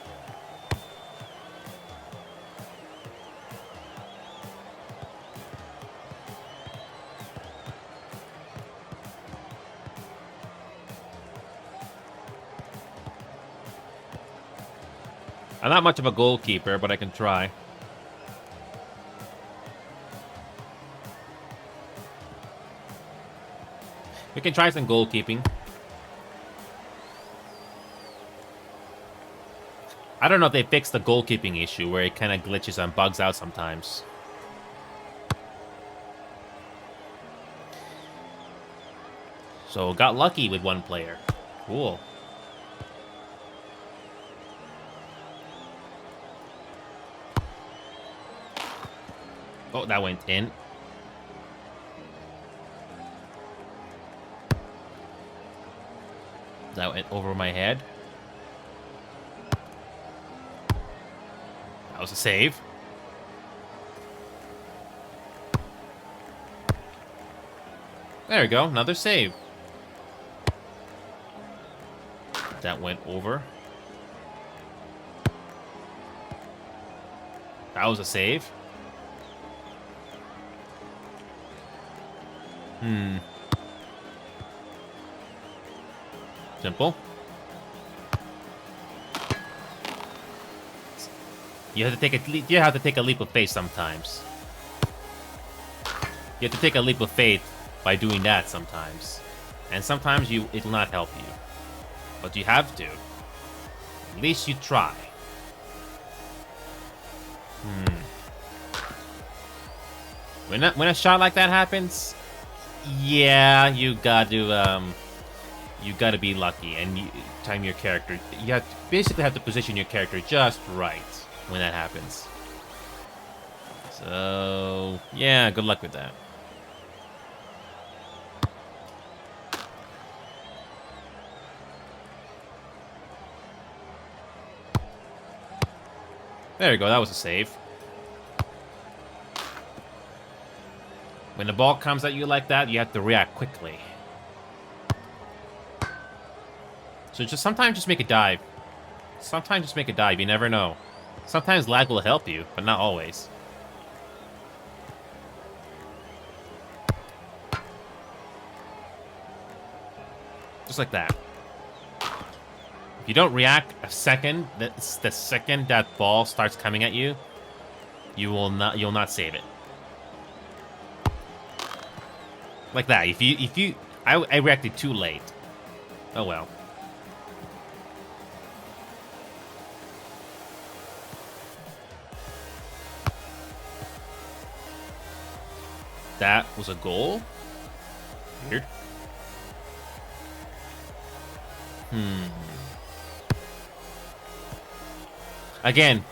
I'm not much of a goalkeeper, but I can try. We can try some goalkeeping. I don't know if they fixed the goalkeeping issue where it kind of glitches and bugs out sometimes. So got lucky with one player. Cool. Oh, that went in. That went over my head. That was a save. There we go, another save. That went over. That was a save. Simple. You have to take a leap of faith sometimes. You have to take a leap of faith by doing that sometimes. And sometimes it will not help you. But you have to. At least you try. When a shot like that happens, yeah, you got to be lucky and time your character. You basically have to position your character just right when that happens. So yeah, good luck with that. There you go, that was a save. When the ball comes at you like that, you have to react quickly. So sometimes make a dive. Sometimes just make a dive, you never know. Sometimes lag will help you, but not always. Just like that. If you don't react a second, the second that ball starts coming at you, you'll not save it. Like that. I reacted too late. Oh well. That was a goal? Weird. Again,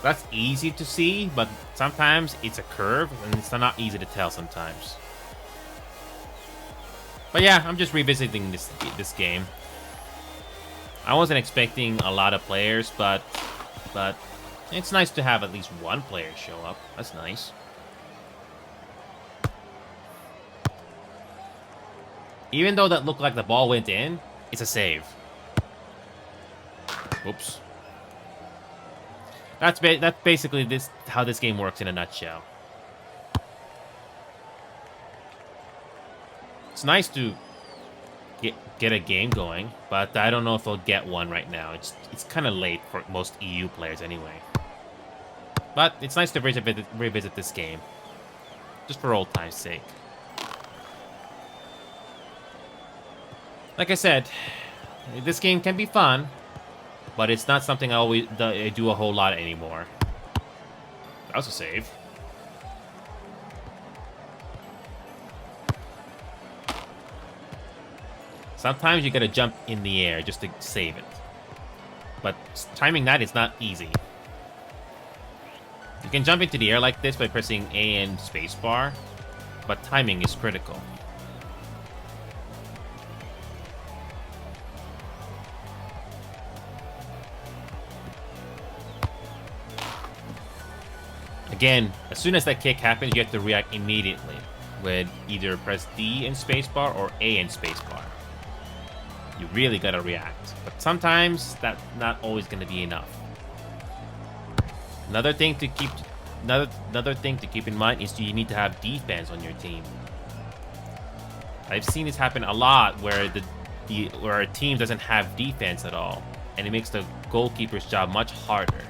that's easy to see, but sometimes it's a curve, and it's not easy to tell sometimes. But yeah, I'm just revisiting this game. I wasn't expecting a lot of players, but it's nice to have at least one player show up. That's nice. Even though that looked like the ball went in, it's a save. Oops. That's basically how this game works in a nutshell. It's nice to get a game going, but I don't know if I'll get one right now. It's kind of late for most EU players anyway. But it's nice to revisit this game, just for old time's sake. Like I said, this game can be fun, but it's not something I do a whole lot anymore. That was a save. Sometimes you gotta jump in the air just to save it. But timing that is not easy. You can jump into the air like this by pressing A and spacebar, but timing is critical. Again, as soon as that kick happens, you have to react immediately with either press D and spacebar or A and spacebar. You really gotta react, but sometimes that's not always gonna be enough. Another thing to keep in mind is you need to have defense on your team. I've seen this happen a lot where where a team doesn't have defense at all, and it makes the goalkeeper's job much harder.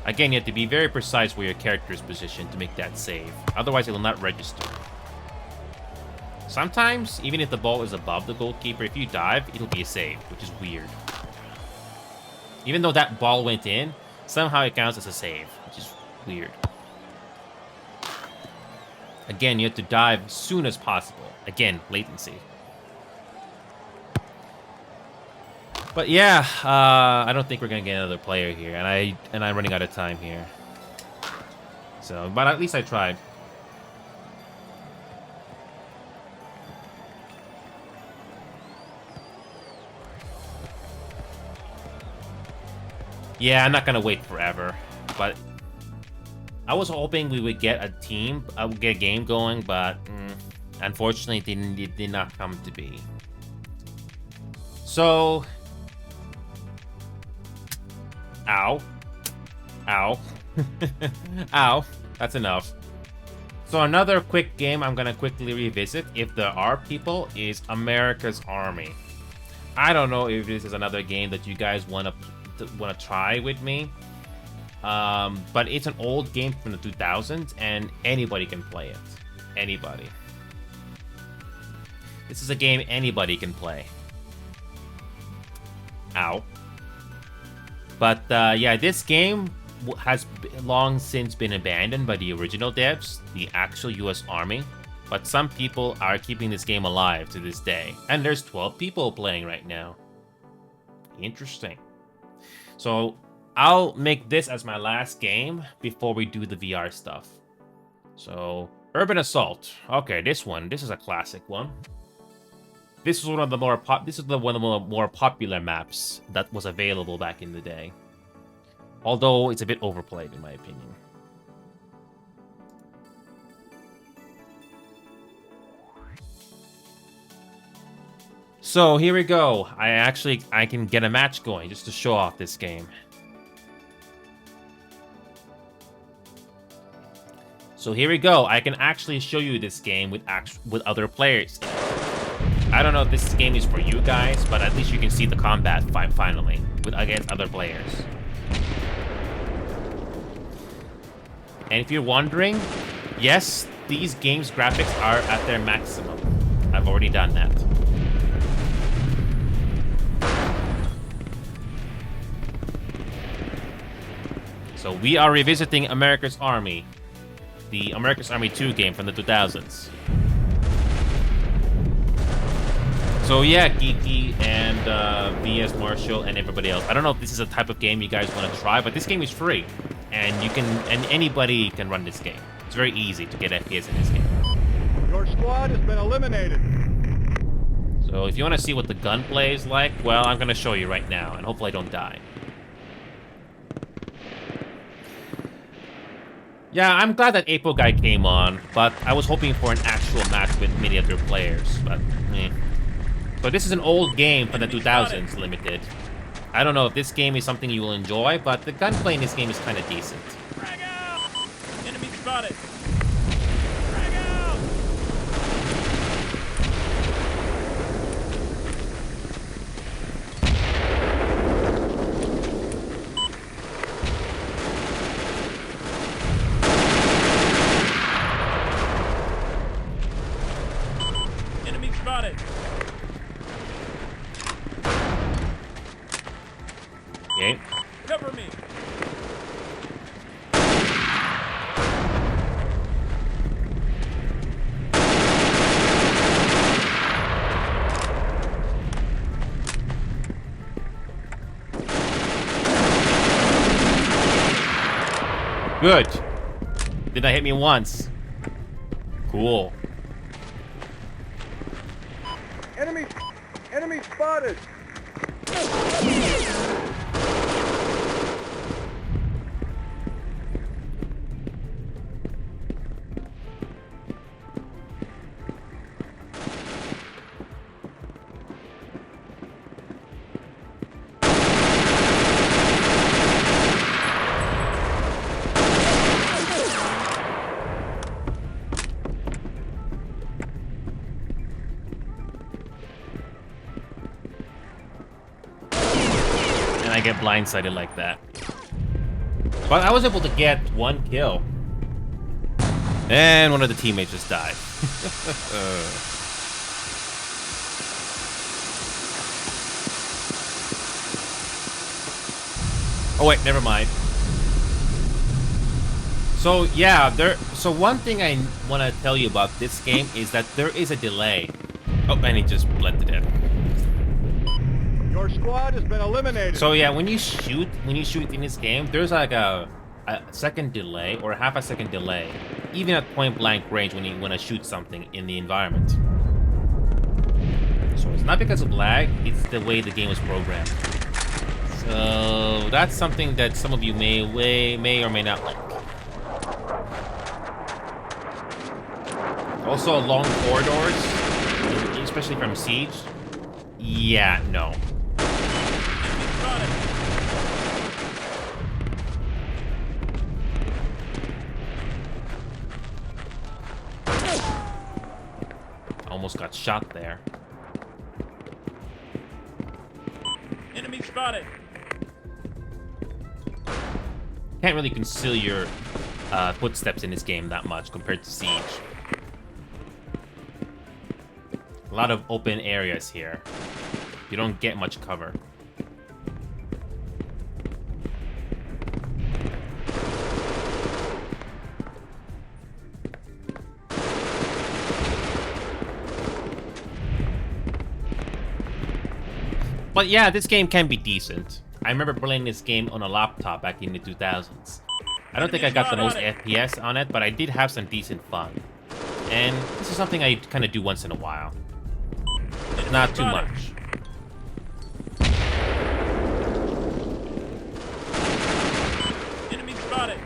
Again, you have to be very precise where your character is positioned to make that save. Otherwise, it will not register. Sometimes, even if the ball is above the goalkeeper, if you dive, it'll be a save, which is weird. Even though that ball went in, somehow it counts as a save, which is weird. Again, you have to dive as soon as possible. Again, latency. But yeah, I don't think we're gonna get another player here, and I'm running out of time here. So, but at least I tried. Yeah, I'm not gonna wait forever, but I was hoping we would get a game going, but unfortunately, it did not come to be. So, ow, ow, ow. That's enough. So another quick game I'm gonna quickly revisit, if there are people, is America's Army. I don't know if this is another game that you guys want to try with me, but it's an old game from the 2000s, and anybody can play it. Anybody. This is a game anybody can play. Ow. But yeah, this game has long since been abandoned by the original devs, the actual US Army, but some people are keeping this game alive to this day, and there's 12 people playing right now. Interesting. So I'll make this as my last game before we do the VR stuff. So Urban Assault. Okay, this is a classic one. This is one of the more popular maps that was available back in the day. Although it's a bit overplayed in my opinion. So here we go. I can get a match going just to show off this game. So here we go. I can actually show you this game with other players. I don't know if this game is for you guys, but at least you can see the combat finally against other players. And if you're wondering, yes, these games' graphics are at their maximum. I've already done that. So we are revisiting America's Army, the America's Army 2 game from the 2000s. So yeah, Geeky and VS Marshall and everybody else. I don't know if this is a type of game you guys want to try, but this game is free, and anybody can run this game. It's very easy to get FPS in this game. Your squad has been eliminated. So if you want to see what the gunplay is like, well, I'm gonna show you right now, and hopefully I don't die. Yeah, I'm glad that April guy came on, but I was hoping for an actual match with many other players, but So this is an old game from the 2000s, Limited. I don't know if this game is something you will enjoy, but the gunplay in this game is kind of decent. Frag out! Enemy spotted! Frag out! Enemy spotted! Okay. Cover me! Good. Did not hit me once. Cool. Enemy spotted! And I get blindsided like that. But I was able to get one kill. And one of the teammates just died. Oh wait, never mind. So yeah, so one thing I want to tell you about this game is that there is a delay. Oh, and he just bled to death. Your squad has been eliminated. So yeah, when you shoot in this game, there's like a second delay or half a second delay, even at point blank range when you want to shoot something in the environment. So it's not because of lag; it's the way the game was programmed. So that's something that some of you may or may not like. Also, long corridors, especially from Siege. Yeah, no. Almost got shot there. Enemy spotted! Can't really conceal your footsteps in this game that much compared to Siege. A lot of open areas here. You don't get much cover. But yeah, this game can be decent. I remember playing this game on a laptop back in the 2000s. I don't think I got the most FPS on it, but I did have some decent fun. And this is something I kind of do once in a while. Not too much. Enemy spotted!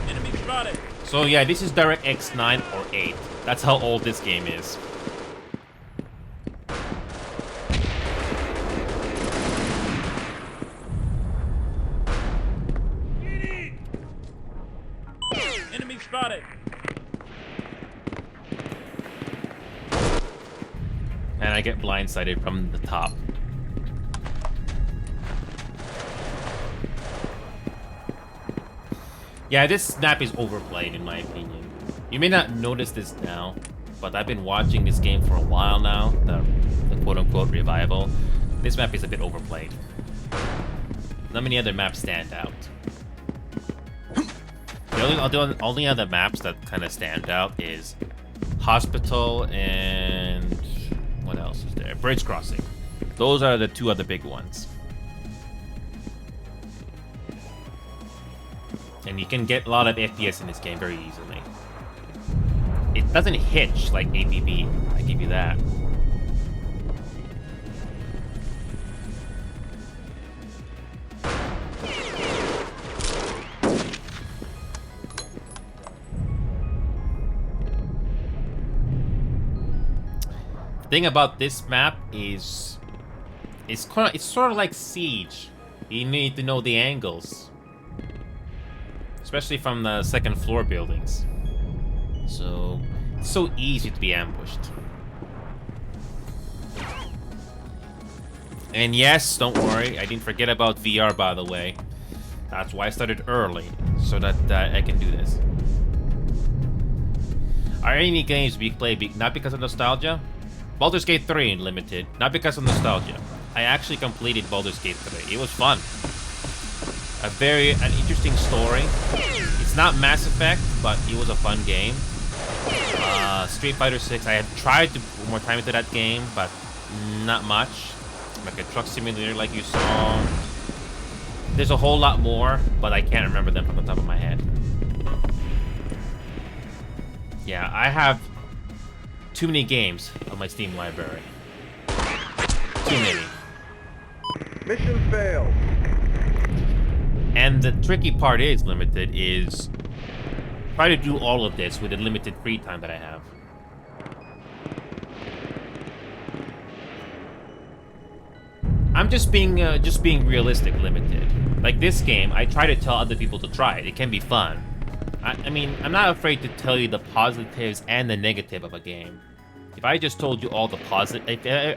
Enemy spotted! So yeah, this is DirectX 9 or 8. That's how old this game is. Enemy spotted! And I get blindsided from the top. Yeah, this map is overplayed in my opinion. You may not notice this now, but I've been watching this game for a while now, the quote-unquote revival. This map is a bit overplayed. Not many other maps stand out. The only other maps that kind of stand out is Hospital and... what else is there? Bridge Crossing. Those are the two other big ones. And you can get a lot of FPS in this game very easily. It doesn't hitch like ABB, I give you that. thing about this map is it's sort of like Siege. You need to know the angles, especially from the second floor buildings. So it's so easy to be ambushed. And yes, don't worry, I didn't forget about VR, by the way. That's why I started early, so that I can do this. Are any games we play not because of nostalgia? Baldur's Gate 3 Limited, not because of nostalgia. I actually completed Baldur's Gate 3. It was fun. An interesting story. It's not Mass Effect, but it was a fun game. Street Fighter 6, I had tried to put more time into that game, but not much. Like a truck simulator like you saw. There's a whole lot more, but I can't remember them from the top of my head. Yeah, I have too many games on my Steam library. Too many. Mission failed. And the tricky part is, Limited, is try to do all of this with the limited free time that I have. I'm just being realistic, Limited. Like this game, I try to tell other people to try it. It can be fun. I mean, I'm not afraid to tell you the positives and the negative of a game. If I just told you all the positive, if I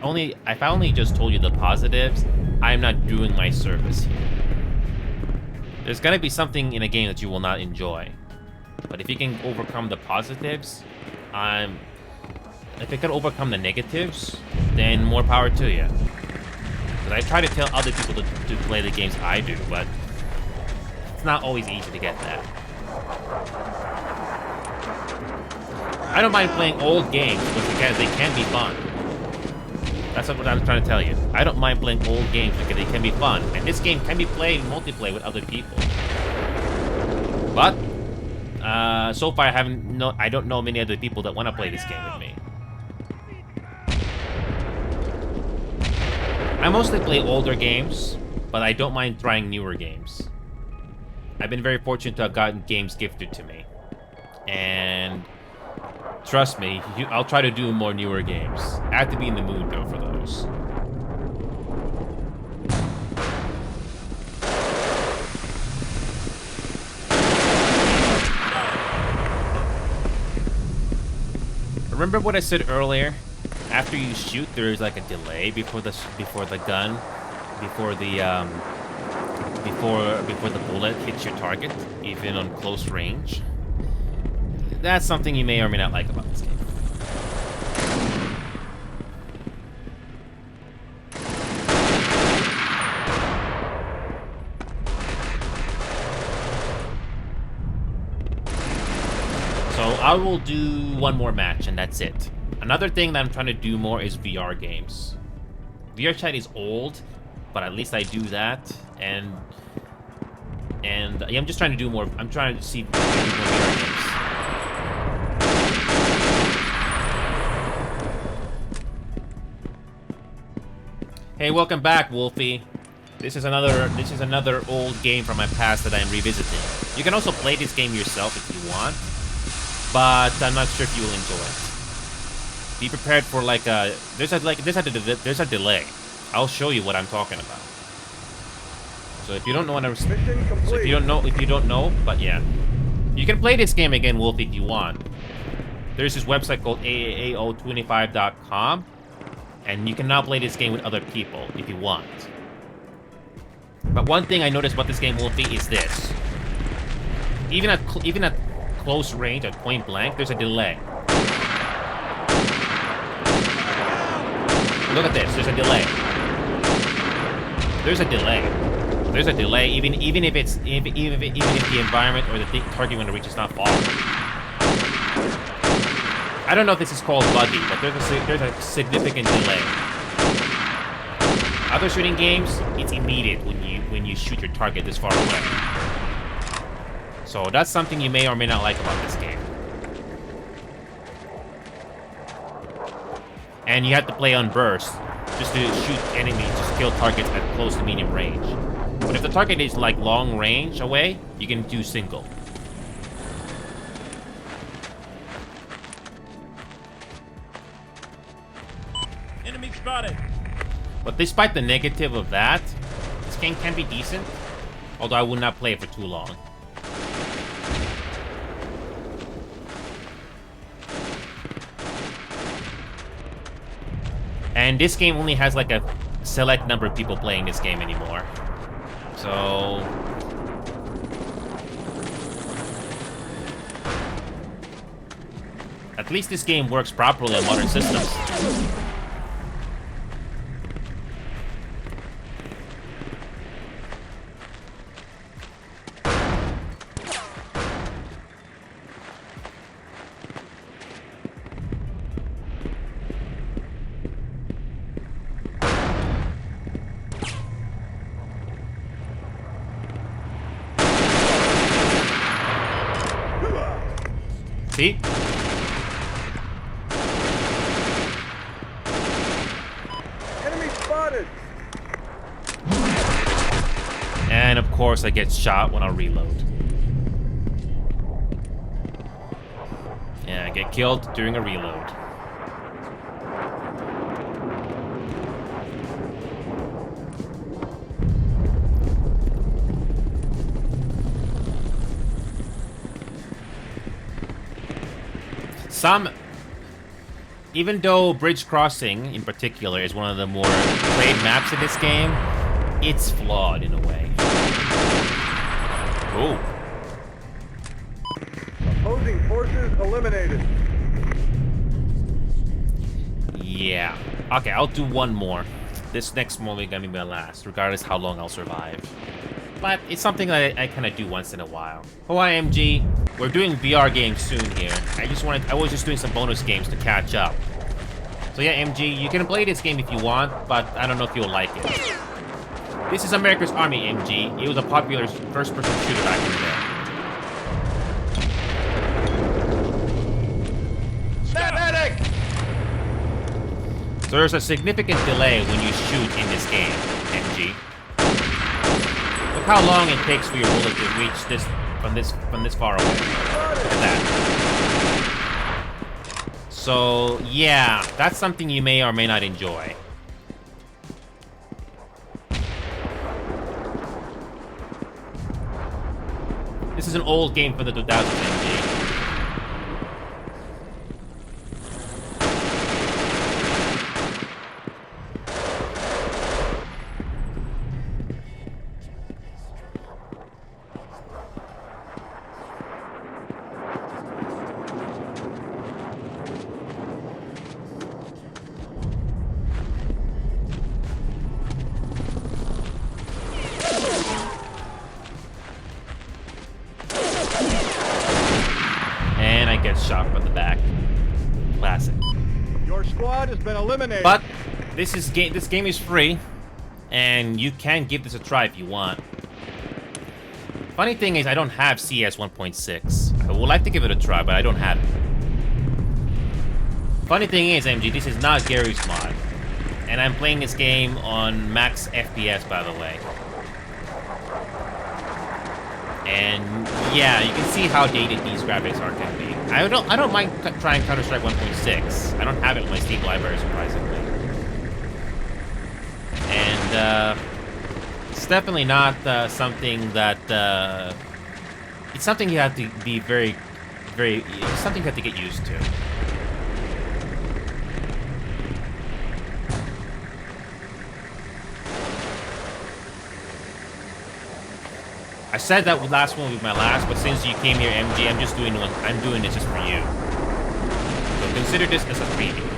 only just told you the positives, I'm not doing my service here. There's gonna be something in a game that you will not enjoy. But if you can overcome the positives, if you can overcome the negatives, then more power to you. Because I try to tell other people to play the games I do, but it's not always easy to get that. I don't mind playing old games, because they can be fun. That's what I'm trying to tell you. I don't mind playing old games because they can be fun. And this game can be played in multiplayer with other people. But, so far I don't know many other people that want to play this game with me. I mostly play older games, but I don't mind trying newer games. I've been very fortunate to have gotten games gifted to me. And trust me, I'll try to do more newer games. I have to be in the mood, though, for those. Remember what I said earlier? After you shoot, there's like a delay before the bullet hits your target, even on close range. That's something you may or may not like about this game. So I will do one more match and that's it. Another thing that I'm trying to do more is VR games. VRChat is old, but at least I do that, and yeah, I'm just trying to do more. I'm trying to see if I can do more VR games. Hey, welcome back, Wolfie. This is another old game from my past that I'm revisiting. You can also play this game yourself if you want, but I'm not sure if you will enjoy it. Be prepared for like a there's a delay. I'll show you what I'm talking about. So if you don't know what if you don't know, but yeah, you can play this game again, Wolf, if you want. There's this website called aao25.com, and you can now play this game with other people if you want. But one thing I noticed about this game, Wolfie, is this: even at close range, at point blank, there's a delay. Look at this. There's a delay. There's a delay. There's a delay, even if the environment or the target when it reaches not far. I don't know if this is called buggy, but there's a significant delay. Other shooting games, it's immediate when you shoot your target this far away. So that's something you may or may not like about this game. And you have to play on burst, just to shoot enemies, just kill targets at close to medium range. But if the target is like long range away, you can do single. spotted. But despite the negative of that, this game can be decent. Although I would not play it for too long. And this game only has like a select number of people playing this game anymore. So... at least this game works properly on modern systems. See? Enemy spotted. And of course I get shot when I reload. Yeah, I get killed during a reload. Even though Bridge Crossing, in particular, is one of the more played maps in this game, it's flawed in a way. Oh. Opposing forces eliminated. Yeah. Okay, I'll do one more. This next one will gonna be my last, regardless how long I'll survive. But it's something that I kind of do once in a while. Oh, hi, MG. We're doing VR games soon here. I was just doing some bonus games to catch up. So yeah, MG, you can play this game if you want, but I don't know if you'll like it. This is America's Army, MG. It was a popular first-person shooter back in the day. Snap medic! So there's a significant delay when you shoot in this game, MG. Look how long it takes for your bullet to reach this from this far away. Look at that. So yeah, that's something you may or may not enjoy. This is an old game for the 2000s, MG. Shot from the back. Classic. Your squad has been eliminated. But this game is free, and you can give this a try if you want. Funny thing is, I don't have CS 1.6. I would like to give it a try, but I don't have it. Funny thing is, MG, this is not Gary's mod, and I'm playing this game on max FPS, by the way. And yeah, you can see how dated these graphics are can be. I don't mind trying Counter-Strike 1.6. I don't have it in my Steam library, surprisingly. And it's definitely not something that it's something you have to be very, it's something you have to get used to. I said that last one would be my last, but since you came here, MG, I'm doing it just for you. So consider this as a freebie.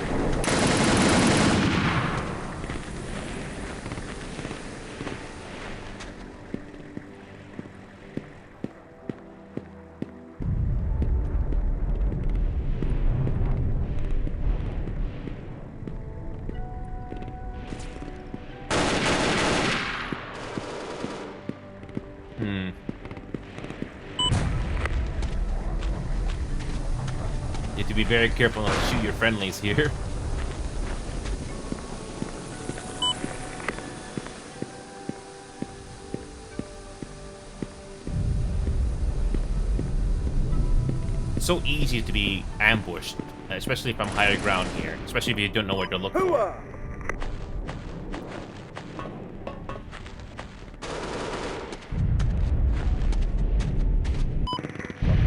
You have to be very careful not to shoot your friendlies here. It's so easy to be ambushed, especially if I'm higher ground here, especially if you don't know where to look for.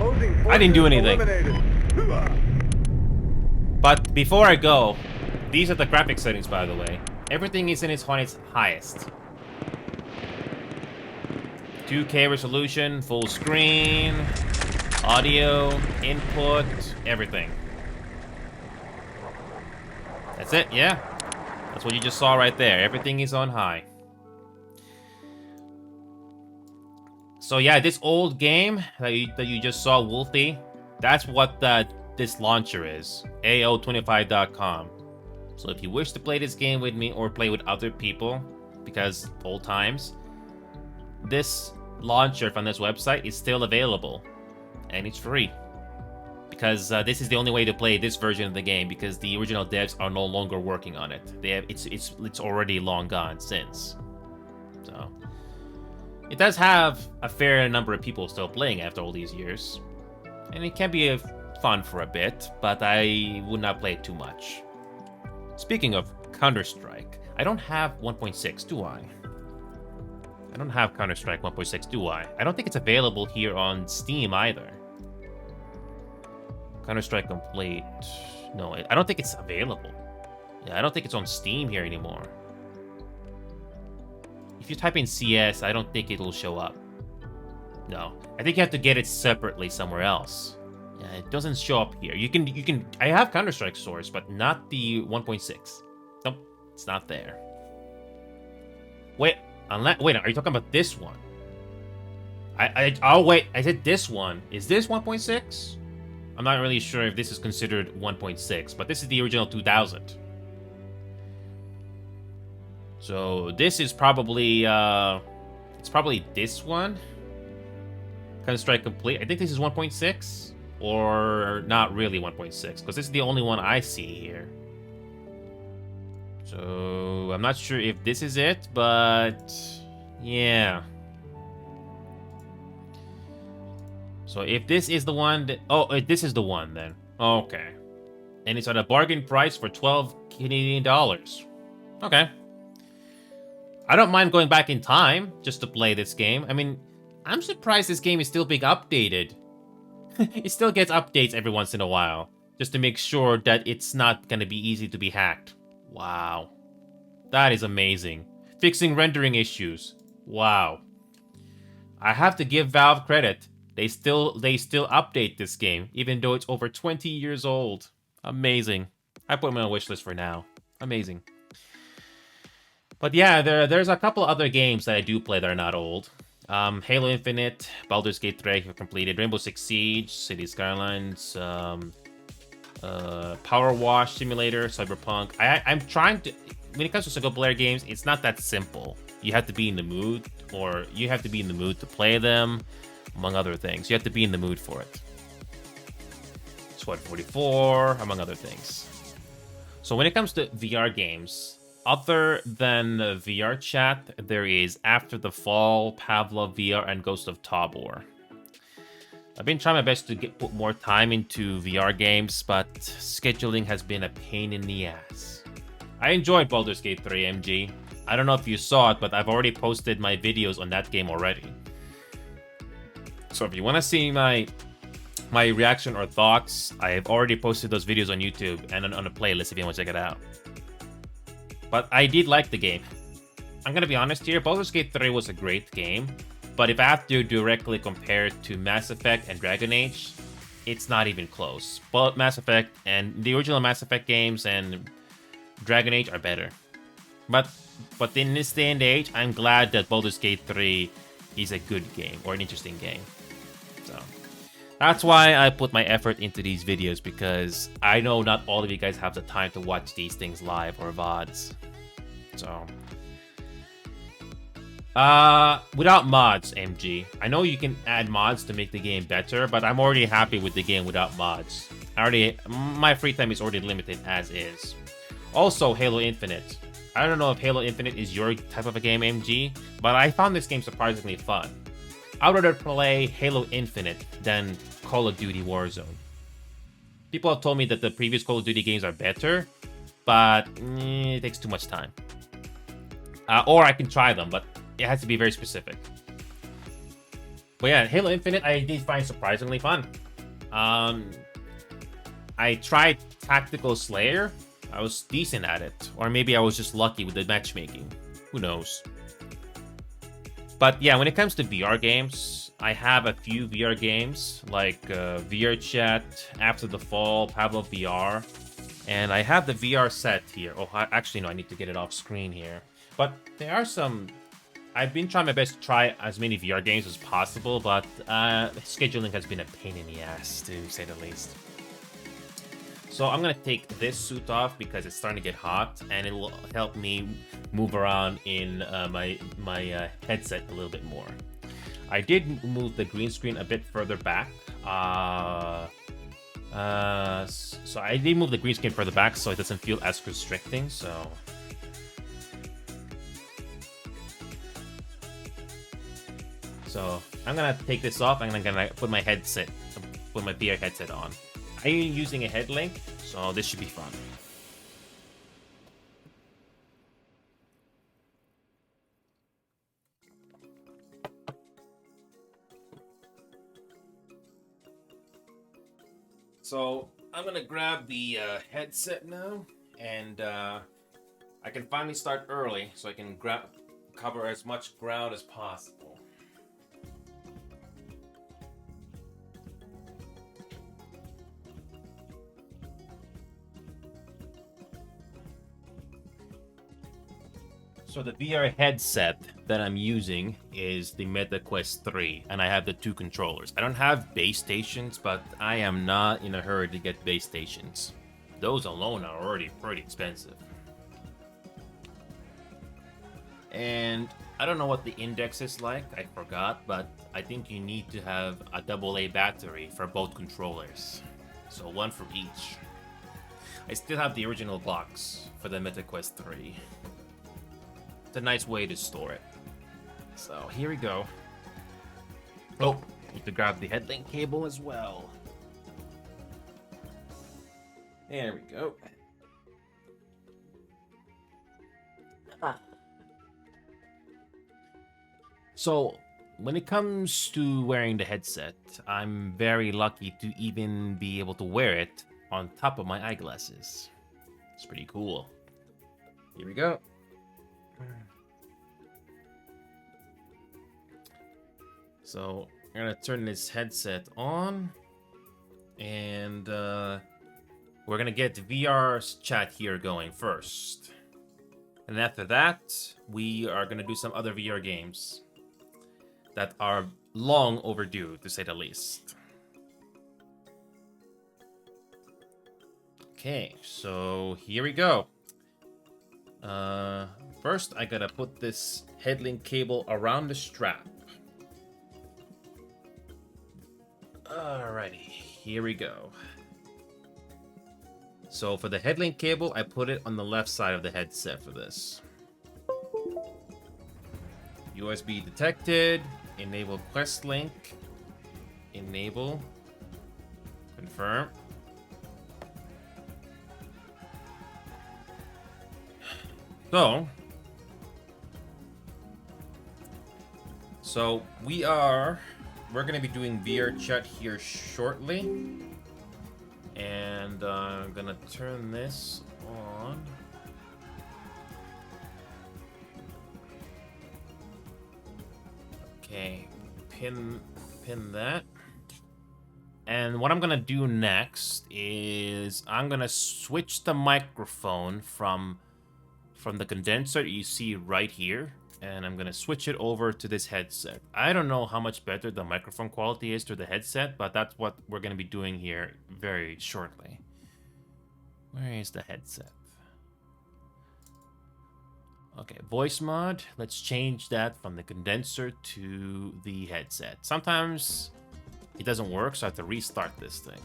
Opposing I didn't do forces anything. eliminated. But before I go, these are the graphic settings, by the way. Everything is on its highest. 2K resolution, full screen, audio, input, everything. That's it, yeah. That's what you just saw right there. Everything is on high. So yeah, this old game that you just saw, Wolfie, that's what this launcher is. AO25.com. So if you wish to play this game with me or play with other people, because old times, this launcher from this website is still available. And it's free. Because this is the only way to play this version of the game, because the original devs are no longer working on it. It's already long gone since. So it does have a fair number of people still playing after all these years. And it can be fun for a bit, but I would not play it too much. Speaking of Counter-Strike, I don't have 1.6, do I? I don't have Counter-Strike 1.6, do I? I don't think it's available here on Steam either. Counter-Strike Complete. No, I don't think it's available. Yeah, I don't think it's on Steam here anymore. If you type in CS, I don't think it'll show up. No, I think you have to get it separately somewhere else. Yeah, it doesn't show up here. You can. I have Counter-Strike Source, but not the 1.6. Nope, it's not there. Wait, wait, are you talking about this one? Oh wait, I said this one. Is this 1.6? I'm not really sure if this is considered 1.6, but this is the original 2000. So this is probably it's probably this one. Counter-Strike Complete. I think this is 1.6. Or not really 1.6, because this is the only one I see here. So I'm not sure if this is it, but yeah. So if this is the one that... Oh, this is the one then. Okay. And it's at a bargain price for 12 Canadian dollars. Okay. I don't mind going back in time just to play this game. I mean, I'm surprised this game is still being updated. It still gets updates every once in a while, just to make sure that it's not going to be easy to be hacked. Wow. That is amazing. Fixing rendering issues. Wow. I have to give Valve credit. They still update this game, even though it's over 20 years old. Amazing. I put them on a wish list for now. Amazing. But yeah, there's a couple other games that I do play that are not old. Halo Infinite, Baldur's Gate 3 have completed, Rainbow Six Siege, City Skylines, Power Wash Simulator, Cyberpunk. I'm trying to... When it comes to single-player games, it's not that simple. You have to be in the mood, or you have to be in the mood to play them, among other things. You have to be in the mood for it. Squad 44, among other things. So when it comes to VR games... Other than VRChat, there is After the Fall, Pavlov VR, and Ghost of Tabor. I've been trying my best to put more time into VR games, but scheduling has been a pain in the ass. I enjoyed Baldur's Gate 3 MG. I don't know if you saw it, but I've already posted my videos on that game already. So if you want to see my reaction or thoughts, I have already posted those videos on YouTube and on a playlist if you want to check it out. But I did like the game. I'm gonna be honest here, Baldur's Gate 3 was a great game, but if I have to directly compare it to Mass Effect and Dragon Age, it's not even close. Both Mass Effect and the original Mass Effect games and Dragon Age are better. But in this day and age, I'm glad that Baldur's Gate 3 is a good game, or an interesting game. So that's why I put my effort into these videos, because I know not all of you guys have the time to watch these things live or VODs. So, without mods, MG. I know you can add mods to make the game better, but I'm already happy with the game without mods. My free time is already limited as is. Also, Halo Infinite. I don't know if Halo Infinite is your type of a game, MG, but I found this game surprisingly fun. I'd rather play Halo Infinite than Call of Duty Warzone. People have told me that the previous Call of Duty games are better, but it takes too much time. Or I can try them, but it has to be very specific. But yeah, Halo Infinite I did find surprisingly fun. I tried Tactical Slayer. I was decent at it. Or maybe I was just lucky with the matchmaking. Who knows? But yeah, when it comes to VR games, I have a few VR games like VRChat, After the Fall, Pablo VR. And I have the VR set here. Oh, actually, no, I need to get it off screen here. But there are some... I've been trying my best to try as many VR games as possible, but scheduling has been a pain in the ass, to say the least. So I'm going to take this suit off because it's starting to get hot, and it will help me move around in my headset a little bit more. I did move the green screen a bit further back. So I did move the green screen further back so it doesn't feel as restricting, so... So I'm gonna take this off and I'm gonna put my headset, put my VR headset on. I'm using a head link, so this should be fun. So I'm gonna grab the headset now, and I can finally start early, so I can cover as much ground as possible. So the VR headset that I'm using is the Meta Quest 3, and I have the 2 controllers. I don't have base stations, but I am not in a hurry to get base stations. Those alone are already pretty expensive. And I don't know what the index is like, I forgot, but I think you need to have a AA battery for both controllers. So one for each. I still have the original box for the Meta Quest 3. A nice way to store it. So here we go. Oh, need to grab the headlink cable as well. There we go. So when it comes to wearing the headset, I'm very lucky to even be able to wear it on top of my eyeglasses. It's pretty cool. Here we go. So I'm gonna turn this headset on, and we're gonna get VRChat here going first, and after that we are gonna do some other VR games that are long overdue, to say the least. Okay, so here we go. First I gotta put this headlink cable around the strap. Alrighty, here we go. So for the headlink cable, I put it on the left side of the headset for this. USB detected, enable Quest link, enable, confirm. So we're gonna be doing VRChat here shortly, and I'm gonna turn this on. Okay, pin that. And what I'm gonna do next is I'm gonna switch the microphone from the condenser you see right here, and I'm gonna switch it over to this headset. I don't know how much better the microphone quality is to the headset, but that's what we're gonna be doing here very shortly. Where is the headset? Okay, voice mod. Let's change that from the condenser to the headset. Sometimes it doesn't work, so I have to restart this thing.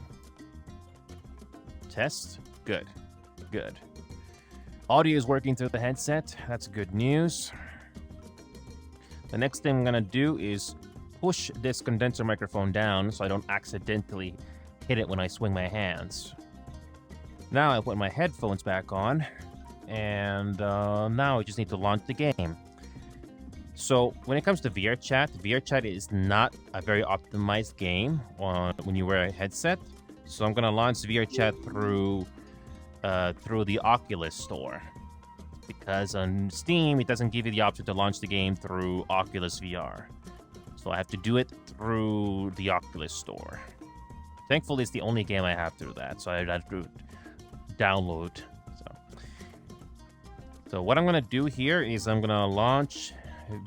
Test. Good. Good. Audio is working through the headset. That's good news. The next thing I'm gonna do is push this condenser microphone down so I don't accidentally hit it when I swing my hands. Now I put my headphones back on, and now I just need to launch the game. So when it comes to VRChat is not a very optimized game when you wear a headset. So I'm gonna launch VRChat through the Oculus Store, because on Steam it doesn't give you the option to launch the game through Oculus VR. So I have to do it through the Oculus Store. Thankfully, it's the only game I have through that, so I have to download. So what I'm gonna do here is I'm gonna launch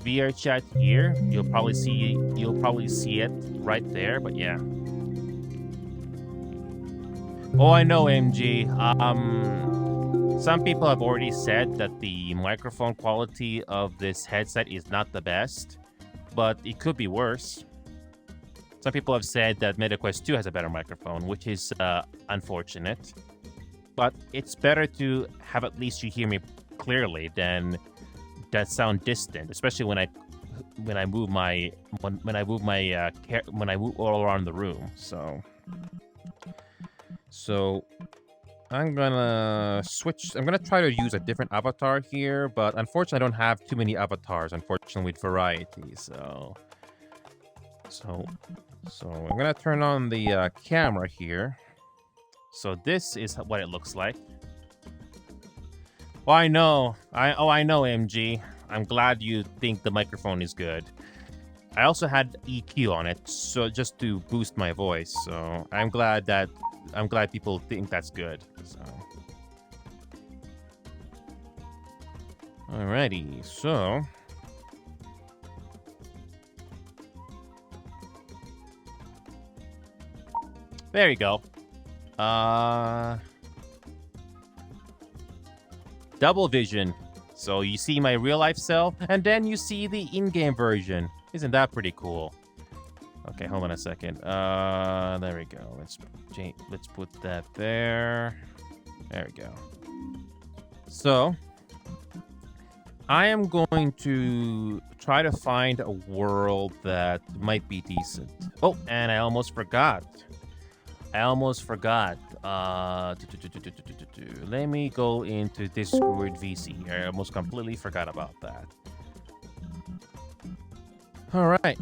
VRChat here. You'll probably see it right there. But yeah. Oh, I know, MG. Some people have already said that the microphone quality of this headset is not the best, but it could be worse. Some people have said that MetaQuest 2 has a better microphone, which is unfortunate. But it's better to have at least you hear me clearly than that sound distant, especially when I move all around the room. So I'm gonna switch. I'm gonna try to use a different avatar here, but unfortunately, I don't have too many avatars. Unfortunately, with variety. So I'm gonna turn on the camera here. So this is what it looks like. Oh, I know, MG. I'm glad you think the microphone is good. I also had EQ on it, so just to boost my voice. So I'm glad people think that's good. So, alrighty, so there you go. Double vision. So you see my real life self, and then you see the in-game version. Isn't that pretty cool? Okay, hold on a second. There we go. Let's put that there. There we go. So I am going to try to find a world that might be decent. Oh, and I almost forgot. Let me go into Discord VC. I almost completely forgot about that. All right.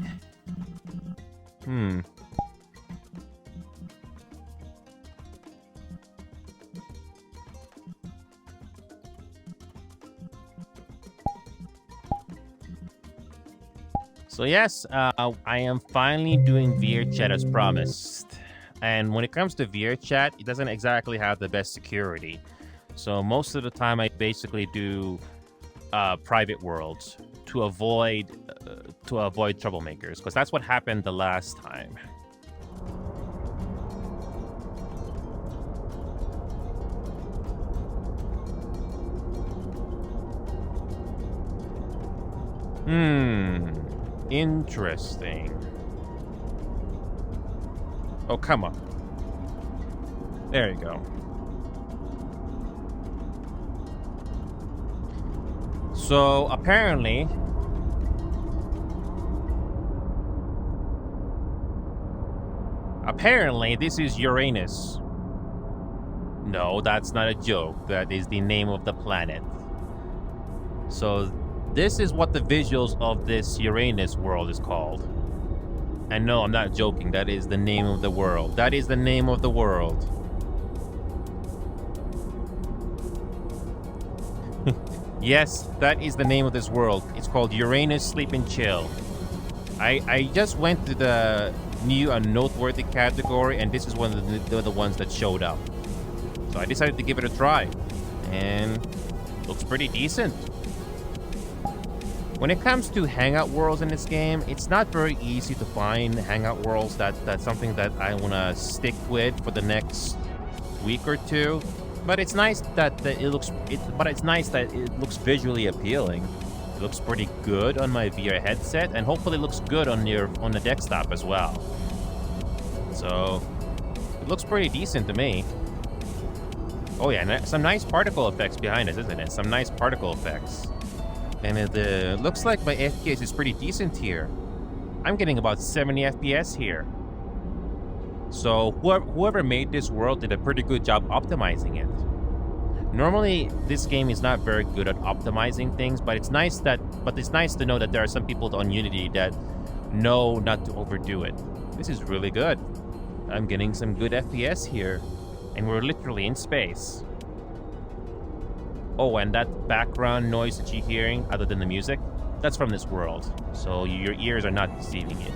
So yes, I am finally doing VRChat as promised. And when it comes to VRChat, it doesn't exactly have the best security. So most of the time, I basically do private worlds to avoid troublemakers, because that's what happened the last time. Interesting. Oh, come on. There you go. So, apparently, this is Uranus. No, that's not a joke. That is the name of the planet. So, this is what the visuals of this Uranus world is called. And no, I'm not joking. That is the name of the world. That is the name of the world. Yes, that is the name of this world. It's called Uranus Sleep and Chill. I just went to the new and noteworthy category, and this is one of the ones that showed up. So I decided to give it a try. And looks pretty decent. When it comes to hangout worlds in this game, it's not very easy to find hangout worlds that's something that I want to stick with for the next week or two. But it's nice that it looks visually appealing. It looks pretty good on my VR headset, and hopefully it looks good on the desktop as well. So it looks pretty decent to me. Oh yeah, and some nice particle effects behind us, isn't it? Some nice particle effects. And it looks like my FPS is pretty decent here. I'm getting about 70 FPS here. So whoever made this world did a pretty good job optimizing it. Normally, this game is not very good at optimizing things, but it's nice to know that there are some people on Unity that know not to overdo it. This is really good. I'm getting some good FPS here, and we're literally in space. Oh, and that background noise that you're hearing, other than the music, that's from this world, so your ears are not deceiving you.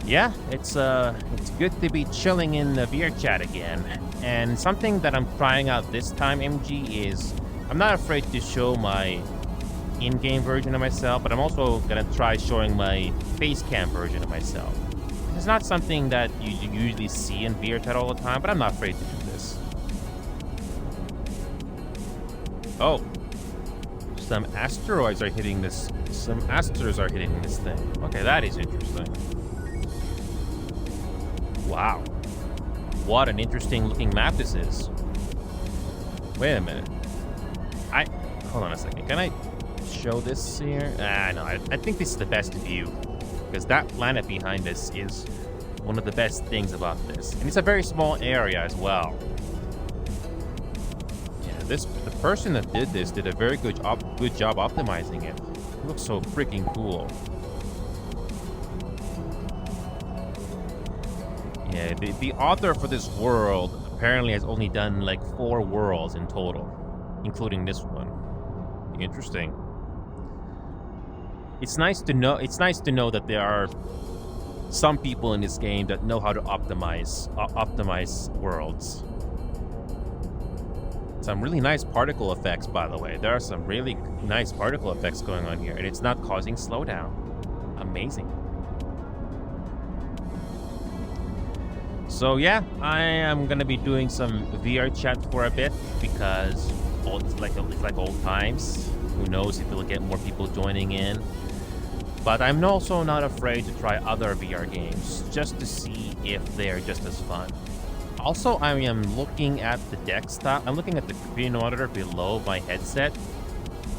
Yeah, it's good to be chilling in the VRChat again. And something that I'm trying out this time, MG, is I'm not afraid to show my in-game version of myself, but I'm also gonna try showing my face cam version of myself. It's not something that you usually see in VRChat all the time, but I'm not afraid to do this. Oh, some asteroids are hitting this. Some asteroids are hitting this thing. Okay, that is interesting. Wow. What an interesting looking map this is. Wait a minute. Hold on a second. Can I show this here? No, I think this is the best view. Because that planet behind us is one of the best things about this. And it's a very small area as well. Yeah, the person that did this did a very good job optimizing it. It looks so freaking cool. Yeah, the author for this world apparently has only done like 4 worlds in total, including this one. Interesting. It's nice to know that there are some people in this game that know how to optimize worlds. Some really nice particle effects, by the way. There are some really nice particle effects going on here, and it's not causing slowdown. Amazing. So yeah, I am gonna be doing some VRChat for a bit because it's like old times. Who knows if we'll get more people joining in. But I'm also not afraid to try other VR games just to see if they're just as fun. Also, I am looking at the desktop. I'm looking at the screen monitor below my headset.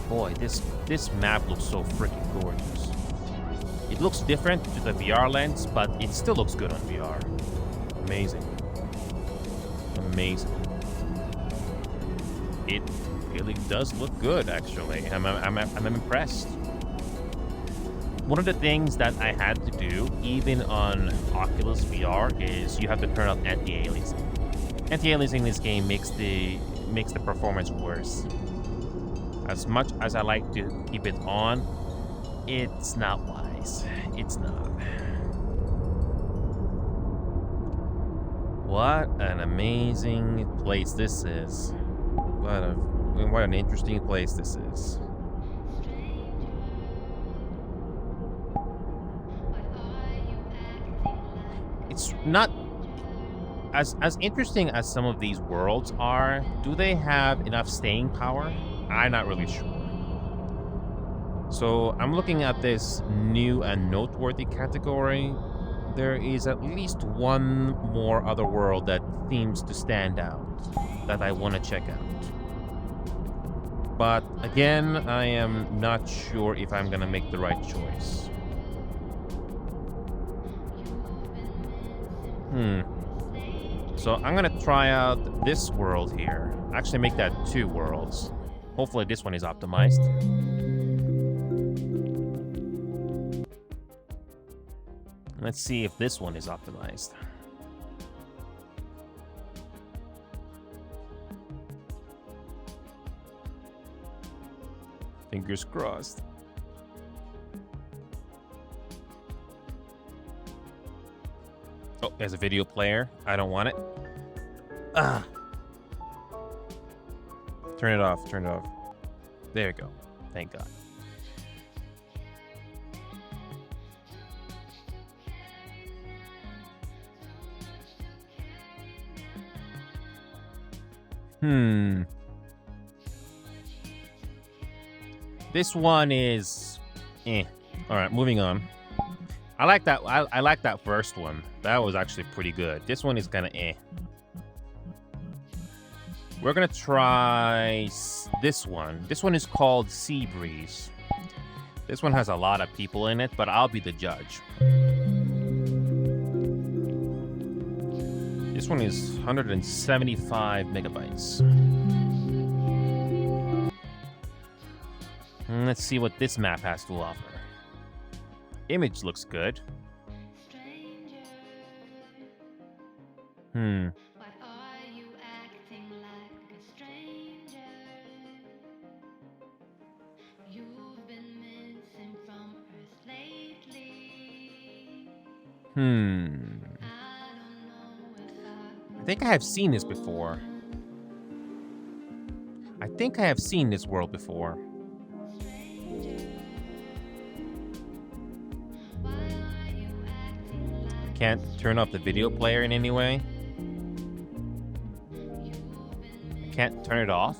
Boy, this map looks so freaking gorgeous. It looks different to the VR lens, but it still looks good on VR. Amazing. Amazing. It really does look good, actually. I'm impressed. One of the things that I had to do, even on Oculus VR, is you have to turn off anti-aliasing. Anti-aliasing in this game makes the performance worse. As much as I like to keep it on, it's not wise. It's not. What an amazing place this is. What an interesting place this is. It's not as interesting as some of these worlds are. Do they have enough staying power? I'm not really sure. So I'm looking at this new and noteworthy category. There is at least one more other world that seems to stand out that I want to check out. But again, I am not sure if I'm gonna make the right choice. So I'm gonna try out this world here. Actually make that 2 worlds. Hopefully this one is optimized. Let's see if this one is optimized. Fingers crossed. Oh, there's a video player. I don't want it. Ah. Turn it off. Turn it off. There you go. Thank God. This one is All right, moving on. I like that. I like that first one. That was actually pretty good. This one is kind of We're gonna try this one. This one is called Sea Breeze. This one has a lot of people in it, but I'll be the judge. This one is 175 megabytes. Let's see what this map has to offer. Image looks good. Why are you acting like a stranger? You've been missing from Earth lately. I don't know if I think I have seen this before. I think I have seen this world before. Can't turn off the video player in any way. I can't turn it off.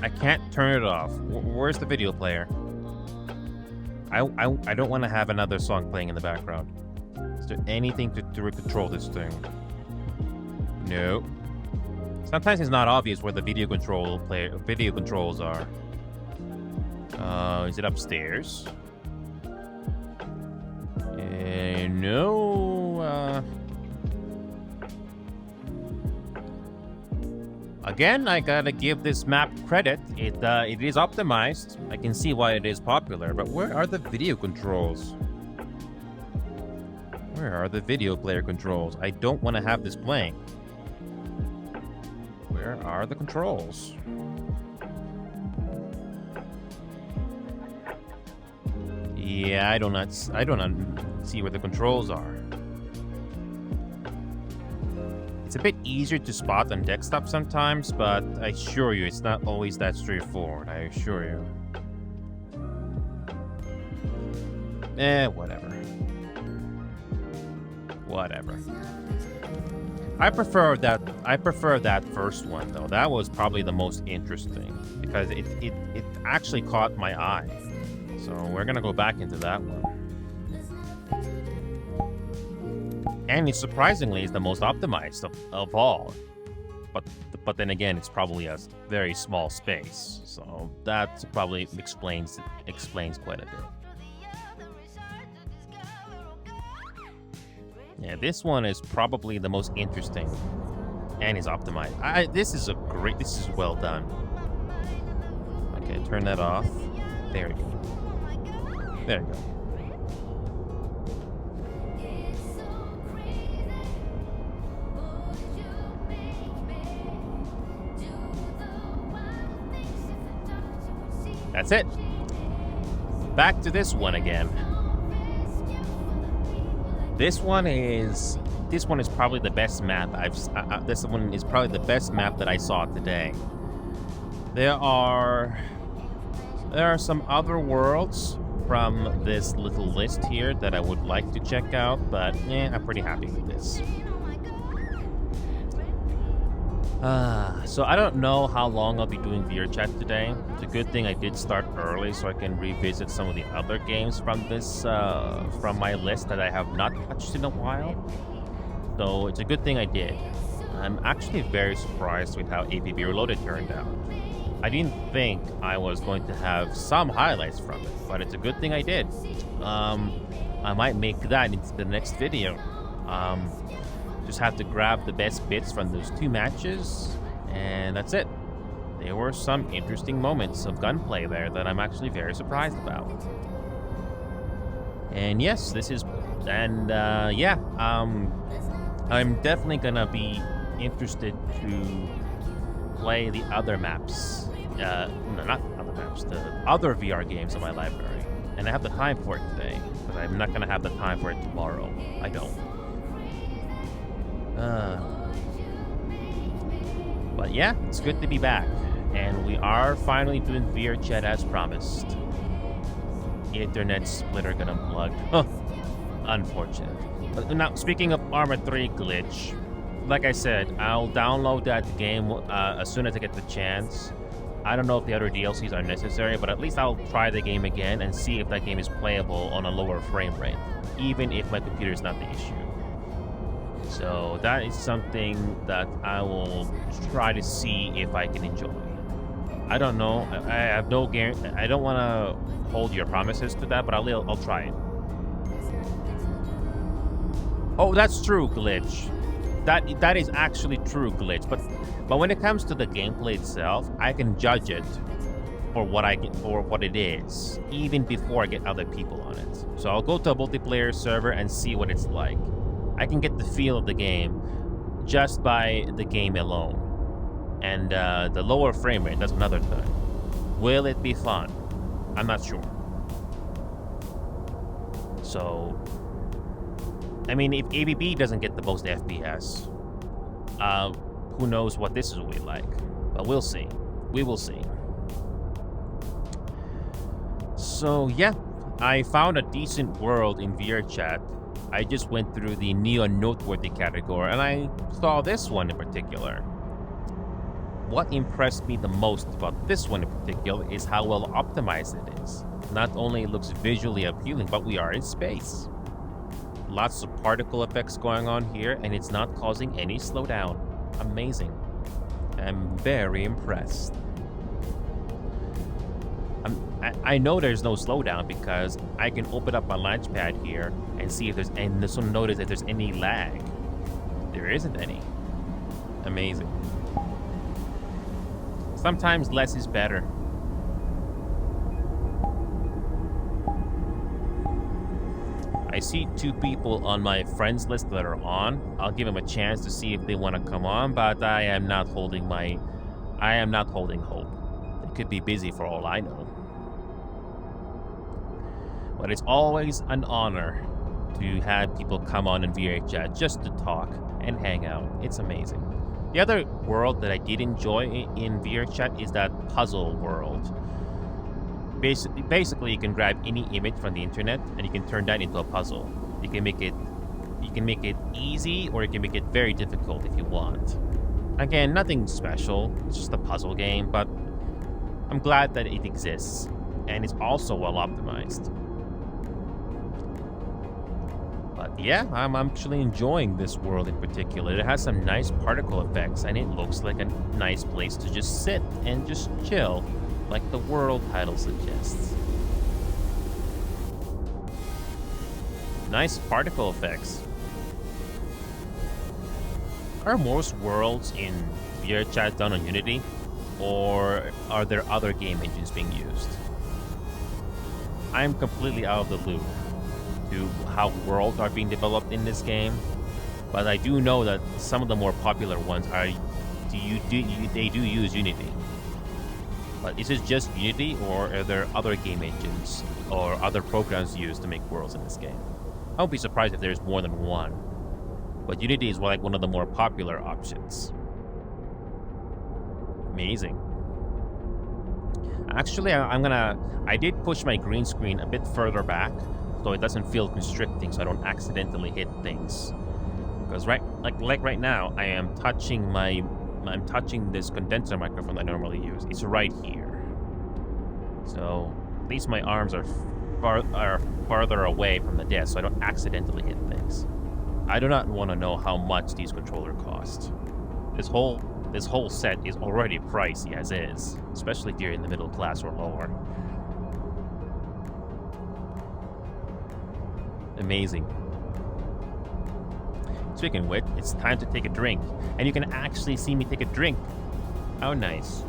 I can't turn it off. Where's the video player? I don't want to have another song playing in the background. Is there anything to control this thing? No. Sometimes it's not obvious where the video controls are. Is it upstairs? No. Again, I gotta give this map credit. It is optimized. I can see why it is popular, but where are the video controls? Where are the video player controls? I don't want to have this playing. Where are the controls? Yeah, I do not see where the controls are. It's a bit easier to spot on desktop sometimes, but I assure you, it's not always that straightforward. I assure you. Whatever. Whatever. I prefer that first one though. That was probably the most interesting because it actually caught my eye. So we're gonna go back into that one. And it surprisingly is the most optimized of all. But then again, it's probably a very small space. So that probably explains quite a bit. Yeah, this one is probably the most interesting and is optimized. This is well done. Okay, turn that off. There we go. There we go. That's it. Back to this one again. This one is probably the best map this one is probably the best map that I saw today. There are some other worlds from this little list here that I would like to check out, but I'm pretty happy with this. So I don't know how long I'll be doing VRChat today. It's a good thing I did start early so I can revisit some of the other games from this from my list that I have not touched in a while. So it's a good thing I did. I'm actually very surprised with how APB Reloaded turned out. I didn't think I was going to have some highlights from it, but it's a good thing I did. I might make that into the next video. Just have to grab the best bits from those two matches, and that's it. There were some interesting moments of gunplay there that I'm actually very surprised about. And yes, I'm definitely gonna be interested to play the other maps. No, not other maps, the other VR games in my library. And I have the time for it today, but I'm not gonna have the time for it tomorrow. I don't. But yeah, it's good to be back. And we are finally doing VRChat as promised. Internet splitter got unplugged. Huh. Unfortunate. But now, speaking of Armored 3 glitch, like I said, I'll download that game as soon as I get the chance. I don't know if the other DLCs are necessary, but at least I'll try the game again and see if that game is playable on a lower frame rate, even if my computer is not the issue. So that is something that I will try to see if I can enjoy. I don't know. I have no guarantee. I don't want to hold your promises to that, but I'll try it. Oh, that's true, Glitch. That is actually true, Glitch. But when it comes to the gameplay itself, I can judge it for what it is, even before I get other people on it. So I'll go to a multiplayer server and see what it's like. I can get the feel of the game just by the game alone. And the lower frame rate, that's another thing. Will it be fun? I'm not sure. So, I mean, if ABB doesn't get the most FPS, who knows what this will be like. But we'll see. We will see. So, yeah, I found a decent world in VRChat. I just went through the Neo Noteworthy category, and I saw this one in particular. What impressed me the most about this one in particular is how well optimized it is. Not only it looks visually appealing, but we are in space. Lots of particle effects going on here, and it's not causing any slowdown. Amazing. I'm very impressed. I know there's no slowdown because I can open up my launchpad here and see if there's, and this will notice if there's any lag. There isn't any. Amazing. Sometimes less is better. I see 2 people on my friends list that are on. I'll give them a chance to see if they want to come on, but I am not holding hope. They could be busy for all I know. But it's always an honor to have people come on in VRChat just to talk and hang out. It's amazing. The other world that I did enjoy in VRChat is that puzzle world. Basically, you can grab any image from the internet and you can turn that into a puzzle. You can make it easy, or you can make it very difficult if you want. Again, nothing special. It's just a puzzle game, but I'm glad that it exists, and it's also well optimized. But yeah, I'm actually enjoying this world in particular. It has some nice particle effects, and it looks like a nice place to just sit and just chill, like the world title suggests. Nice particle effects. Are most worlds in VRChat done on Unity, or are there other game engines being used? I'm completely out of the loop to how worlds are being developed in this game, but I do know that some of the more popular ones are they do use Unity. But is it just Unity, or are there other game engines or other programs used to make worlds in this game? I won't be surprised if there's more than one, but Unity is like one of the more popular options. Amazing. Actually, I did push my green screen a bit further back so it doesn't feel constricting, so I don't accidentally hit things. Because right now, I'm touching this condenser microphone I normally use. It's right here. So at least my arms are farther away from the desk, so I don't accidentally hit things. I do not want to know how much these controllers cost. This whole set is already pricey as is, especially if you're in the middle class or lower. Amazing. Speaking of which, it's time to take a drink. And you can actually see me take a drink. How nice.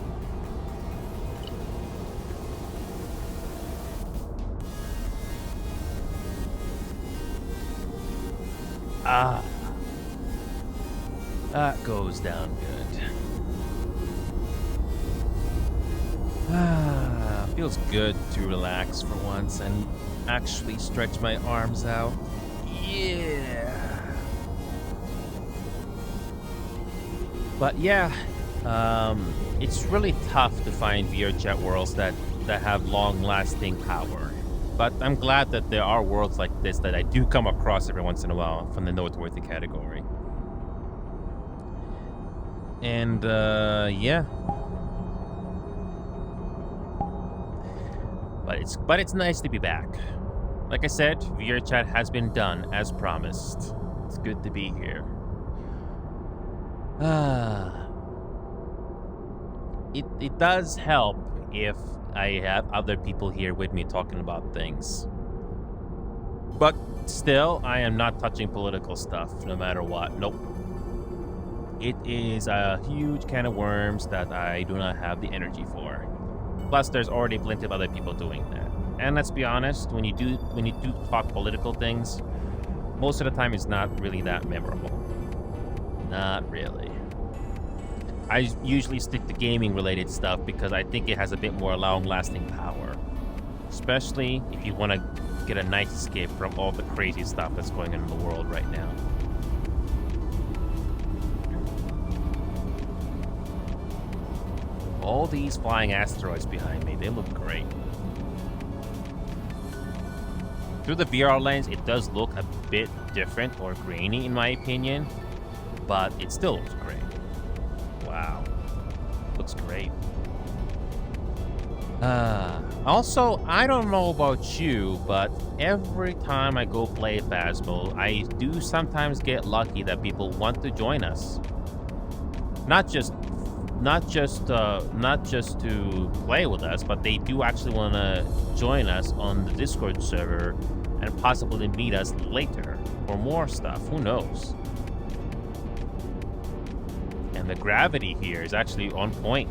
Ah. That goes down good. Ah, feels good to relax for once and actually stretch my arms out. Yeah. But yeah, it's really tough to find VRChat worlds that have long-lasting power. But I'm glad that there are worlds like this that I do come across every once in a while from the noteworthy category. And yeah. But it's nice to be back. Like I said, VRChat has been done as promised. It's good to be here. It does help if I have other people here with me talking about things. But still, I am not touching political stuff, no matter what. Nope. It is a huge can of worms that I do not have the energy for. Plus, there's already plenty of other people doing that. And let's be honest, when you do talk political things, most of the time it's not really that memorable. Not really. I usually stick to gaming-related stuff because I think it has a bit more long-lasting power. Especially if you want to get a nice escape from all the crazy stuff that's going on in the world right now. All these flying asteroids behind me, they look great. Through the VR lens, it does look a bit different or grainy in my opinion, but it still looks great. Wow. Looks great. Also, I don't know about you, but every time I go play Phasmo, I do sometimes get lucky that people want to join us. Not just to play with us, but they do actually want to join us on the Discord server and possibly meet us later for more stuff. Who knows? And the gravity here is actually on point.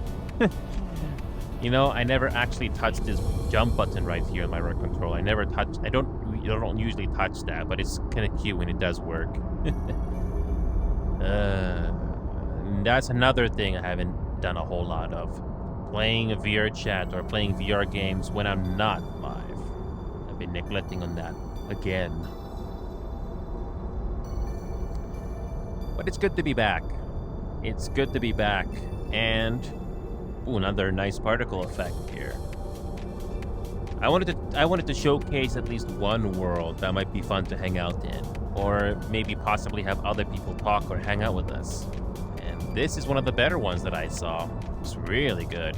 You know, I never actually touched this jump button right here on my remote control. I don't usually touch that, but it's kind of cute when it does work. That's another thing I haven't done a whole lot of. Playing a VRChat or playing VR games when I'm not live. I've been neglecting on that again. But it's good to be back. It's good to be back. And ooh, another nice particle effect here. I wanted to showcase at least one world that might be fun to hang out in, or maybe possibly have other people talk or hang out with us. And this is one of the better ones that I saw. It's really good.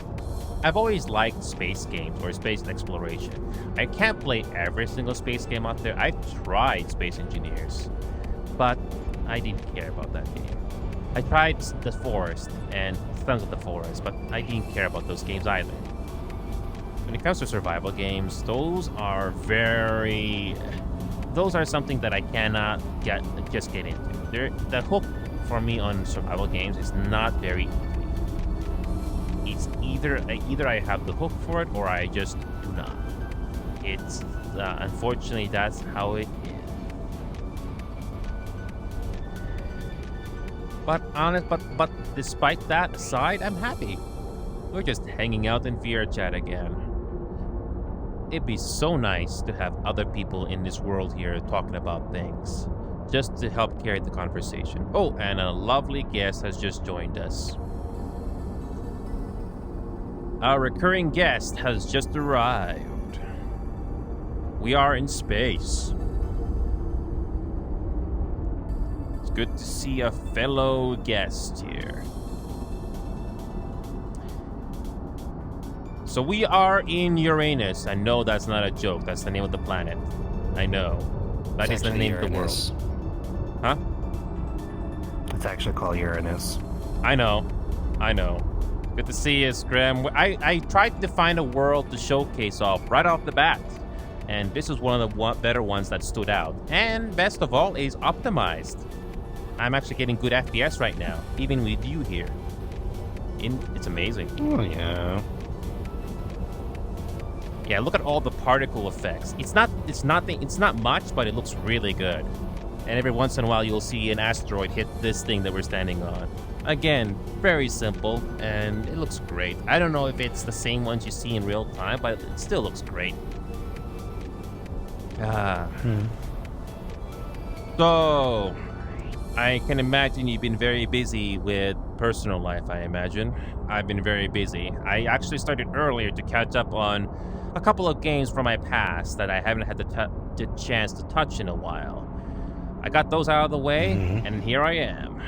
I've always liked space games or space exploration. I can't play every single space game out there. I've tried Space Engineers, but I didn't care about that game. I tried The Forest and Sons of the Forest, but I didn't care about those games either. When it comes to survival games, those are something that I cannot just get into. The hook for me on survival games is not very easy. It's either I have the hook for it or I just do not. It's unfortunately that's how it is. But despite that aside, I'm happy. We're just hanging out in VRChat again. It'd be so nice to have other people in this world here talking about things, just to help carry the conversation. Oh, and a lovely guest has just joined us. Our recurring guest has just arrived. We are in space. It's good to see a fellow guest here. So we are in Uranus. I know that's not a joke. That's the name of the planet. I know. That is the name of the world. Huh? It's actually called Uranus. I know. Good to see you, Scram. I tried to find a world to showcase off right off the bat. And this is one of the better ones that stood out. And best of all, is optimized. I'm actually getting good FPS right now, even with you here. It's amazing. Oh, yeah. Yeah, look at all the particle effects. It's not much, but it looks really good. And every once in a while, you'll see an asteroid hit this thing that we're standing on. Again, very simple, and it looks great. I don't know if it's the same ones you see in real time, but it still looks great. So, I can imagine you've been very busy with personal life, I imagine. I've been very busy. I actually started earlier to catch up on a couple of games from my past that I haven't had the chance to touch in a while. I got those out of the way, and here I am.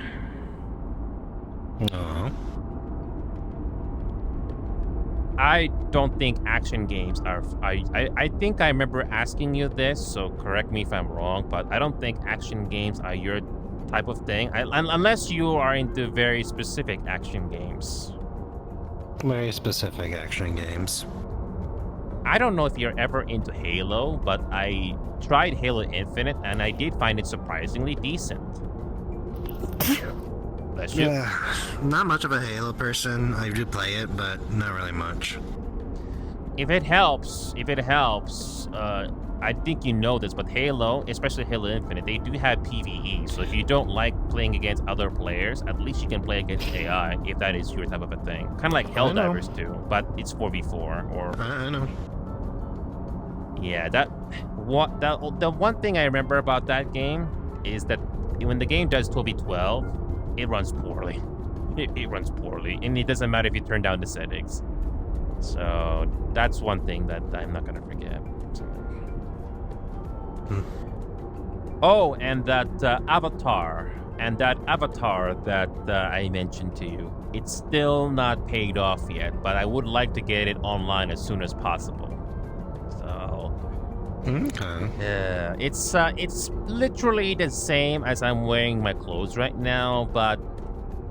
I don't think action games are... I think I remember asking you this, so correct me if I'm wrong, but I don't think action games are your type of thing, unless you are into very specific action games. Very specific action games. I don't know if you're ever into Halo, but I tried Halo Infinite and I did find it surprisingly decent. Bless you. Yeah, not much of a Halo person. I do play it, but not really much. If it helps, I think you know this, but Halo, especially Halo Infinite, they do have PvE. So if you don't like playing against other players, at least you can play against AI if that is your type of a thing. Kind of like Helldivers do, but it's 4v4 or. I know. Yeah, the one thing I remember about that game is that when the game does 12v12, it runs poorly. It runs poorly, and it doesn't matter if you turn down the settings. So that's one thing that I'm not gonna forget. So. Oh, and that avatar that I mentioned to you, it's still not paid off yet, but I would like to get it online as soon as possible. So, Okay. yeah, it's literally the same as I'm wearing my clothes right now, but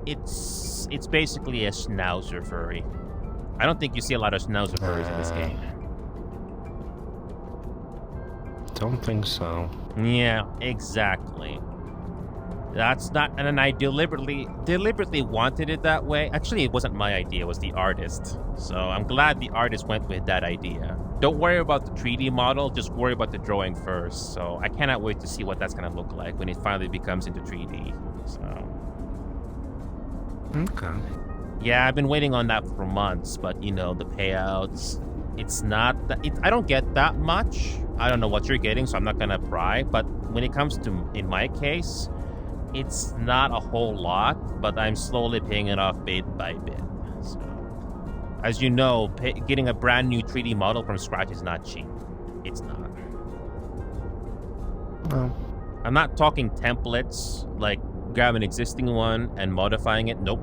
it's basically a schnauzer furry. I don't think you see a lot of schnauzer furries in this game. Don't think so. Yeah, exactly. That's not, and then I deliberately wanted it that way. Actually, it wasn't my idea; it was the artist. So I'm glad the artist went with that idea. Don't worry about the 3D model; just worry about the drawing first. So I cannot wait to see what that's gonna look like when it finally becomes into 3D. So. Okay. Yeah, I've been waiting on that for months, but the payouts. It's not that I don't get that much. I don't know what you're getting, so I'm not gonna pry. But when it comes to, in my case, it's not a whole lot, but I'm slowly paying it off bit by bit. So, as you know, getting a brand new 3D model from scratch is not cheap. It's not. Well, I'm not talking templates, like grab an existing one and modifying it. Nope.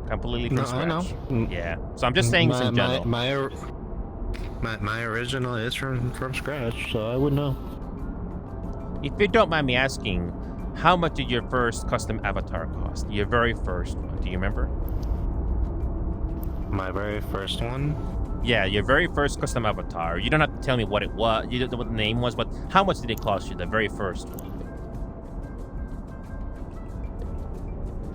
Completely from scratch. I know. Yeah. So I'm just saying this in general. My original is from scratch, so I would know. If you don't mind me asking, how much did your first custom avatar cost? Your very first one. Do you remember? My very first one? Yeah, your very first custom avatar. You don't have to tell me what it was. You don't know what the name was, but how much did it cost you, the very first one?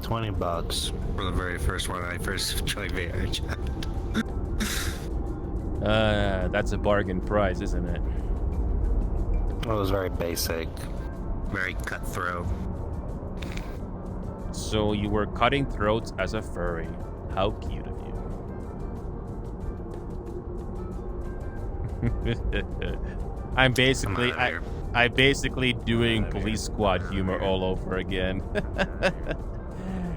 $20 for the very first one I first joined VRChat. That's a bargain price, isn't it? It was very basic, very cutthroat. So you were cutting throats as a furry. How cute of you. I'm basically doing police squad humor all over again.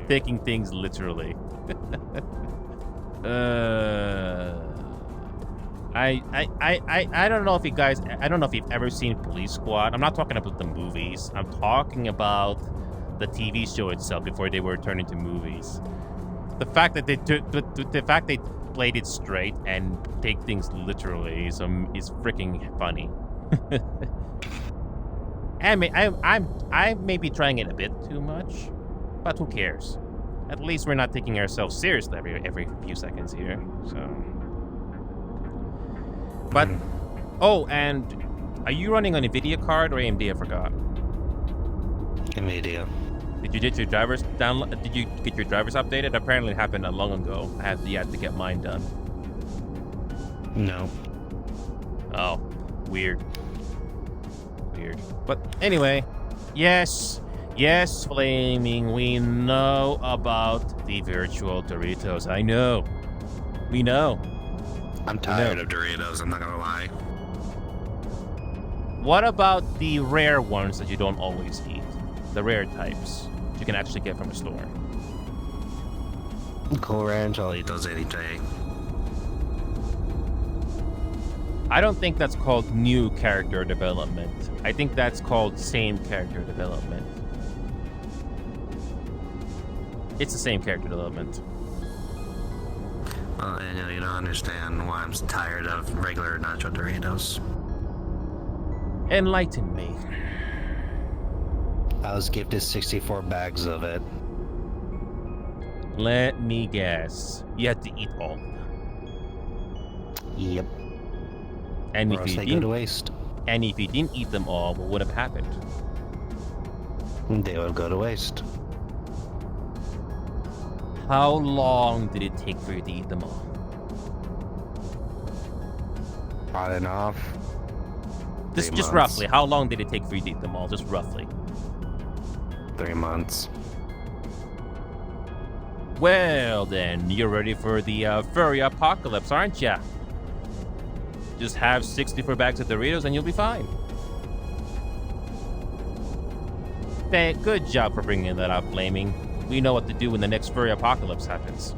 Taking things literally. I don't know if you guys, I don't know if you've ever seen Police Squad. I'm not talking about the movies. I'm talking about the TV show itself before they were turned into movies. The fact that they played it straight and take things literally is freaking funny. I may be trying it a bit too much, but who cares? At least we're not taking ourselves seriously every few seconds here. So. But, oh, and are you running on a NVIDIA card or AMD? I forgot. NVIDIA. Did you get your drivers download? Did you get your drivers updated? Apparently, it happened long ago. I have yet to get mine done. No. Oh, weird. But anyway, yes, Flaming, we know about the virtual Doritos. I know. We know. I'm tired of Doritos, I'm not gonna lie. What about the rare ones that you don't always eat? The rare types you can actually get from the store. Cool Ranch, I'll eat those any day. I don't think that's called new character development. I think that's called same character development. It's the same character development. Well, I know you don't understand why I'm tired of regular Nacho Doritos. Enlighten me. I was gifted 64 bags of it. Let me guess. You had to eat all of them. Yep. And Or else they go to waste. didn't eat them all, what would have happened? They would go to waste. How long did it take for you to eat them all? On and off. Just 3 months. roughly, how long did it take for you to eat them all? Just roughly. 3 months. Well, then, you're ready for the furry apocalypse, aren't ya? Just have 64 bags of Doritos and you'll be fine. Good job for bringing that up, Flaming. We know what to do when the next furry apocalypse happens.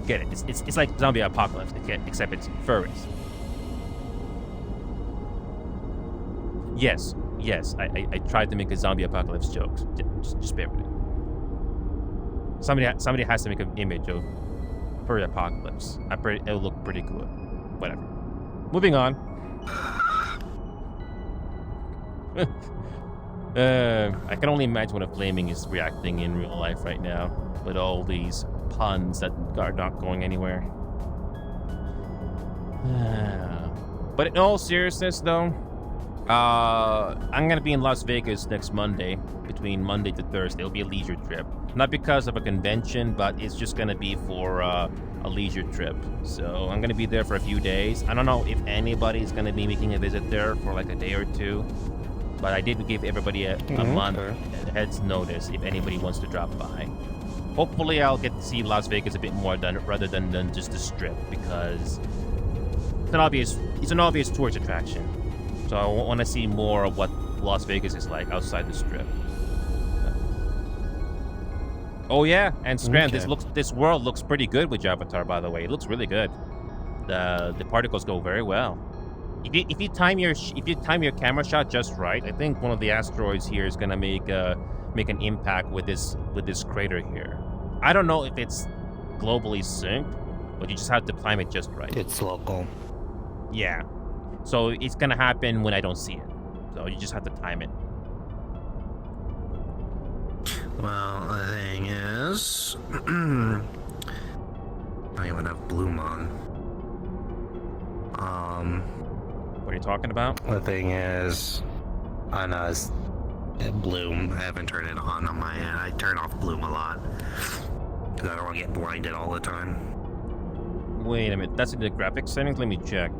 Get it? It's like zombie apocalypse, except it's furries. Yes, I tried to make a zombie apocalypse joke. Just bear with it. Somebody has to make an image of furry apocalypse. It'll look pretty cool. Whatever. Moving on. I can only imagine what a Flaming is reacting in real life right now with all these puns that are not going anywhere. But in all seriousness, though, I'm gonna be in Las Vegas next Monday, between Monday to Thursday. It'll be a leisure trip, not because of a convention, but it's just gonna be for a leisure trip. So I'm gonna be there for a few days. I don't know if anybody's gonna be making a visit there for like a day or two, but I did give everybody a month head's notice if anybody wants to drop by. Hopefully I'll get to see Las Vegas a bit more rather than just the Strip, because it's an obvious tourist attraction. So I want to see more of what Las Vegas is like outside the Strip. Oh yeah, and Scram, this world looks pretty good with your avatar, by the way. It looks really good. The particles go very well. If you time your camera shot just right, I think one of the asteroids here is gonna make an impact with this crater here. I don't know if it's globally synced, but you just have to time it just right. It's local. Yeah. So it's gonna happen when I don't see it. So you just have to time it. Well, the thing is, I don't even have Bloom on. What are you talking about? The thing is, on us, Bloom, I haven't turned it on my end. I turn off Bloom a lot because I don't want to get blinded all the time. Wait a minute, that's in the graphics settings? Let me check.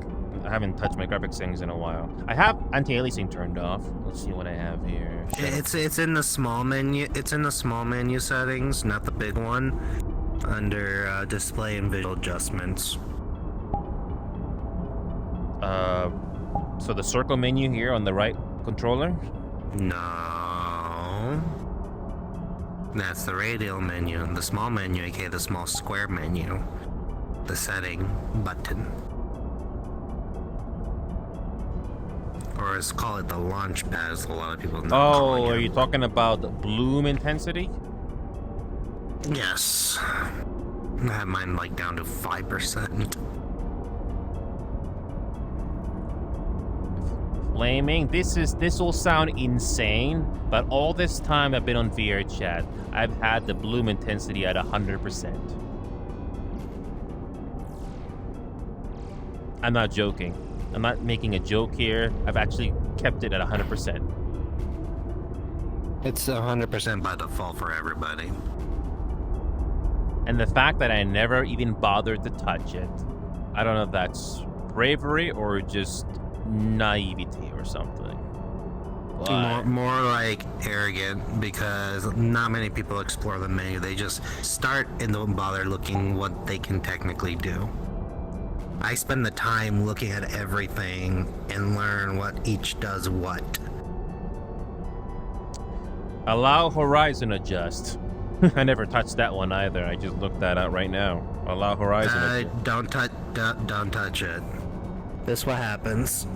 I haven't touched my graphics settings in a while. I have anti-aliasing turned off. Let's see what I have here. It's in the small menu. It's in the small menu settings, not the big one. Under display and visual adjustments. So the circle menu here on the right controller? No. That's the radial menu. The small menu, aka the small square menu. The setting button. Or let's call it the launch pad, as a lot of people know. Oh, are you talking about bloom intensity? Yes. I have mine like down to 5%. Flaming, this will sound insane, but all this time I've been on VRChat, I've had the bloom intensity at 100%. I'm not joking. I'm not making a joke here. I've actually kept it at 100%. It's 100% by default for everybody. And the fact that I never even bothered to touch it, I don't know if that's bravery or just naivety or something. But... More like arrogant, because not many people explore the menu. They just start and don't bother looking what they can technically do. I spend the time looking at everything and learn what each does what. Allow horizon adjust. I never touched that one either. I just looked that up right now. Allow horizon adjust. Don't touch it. This is what happens.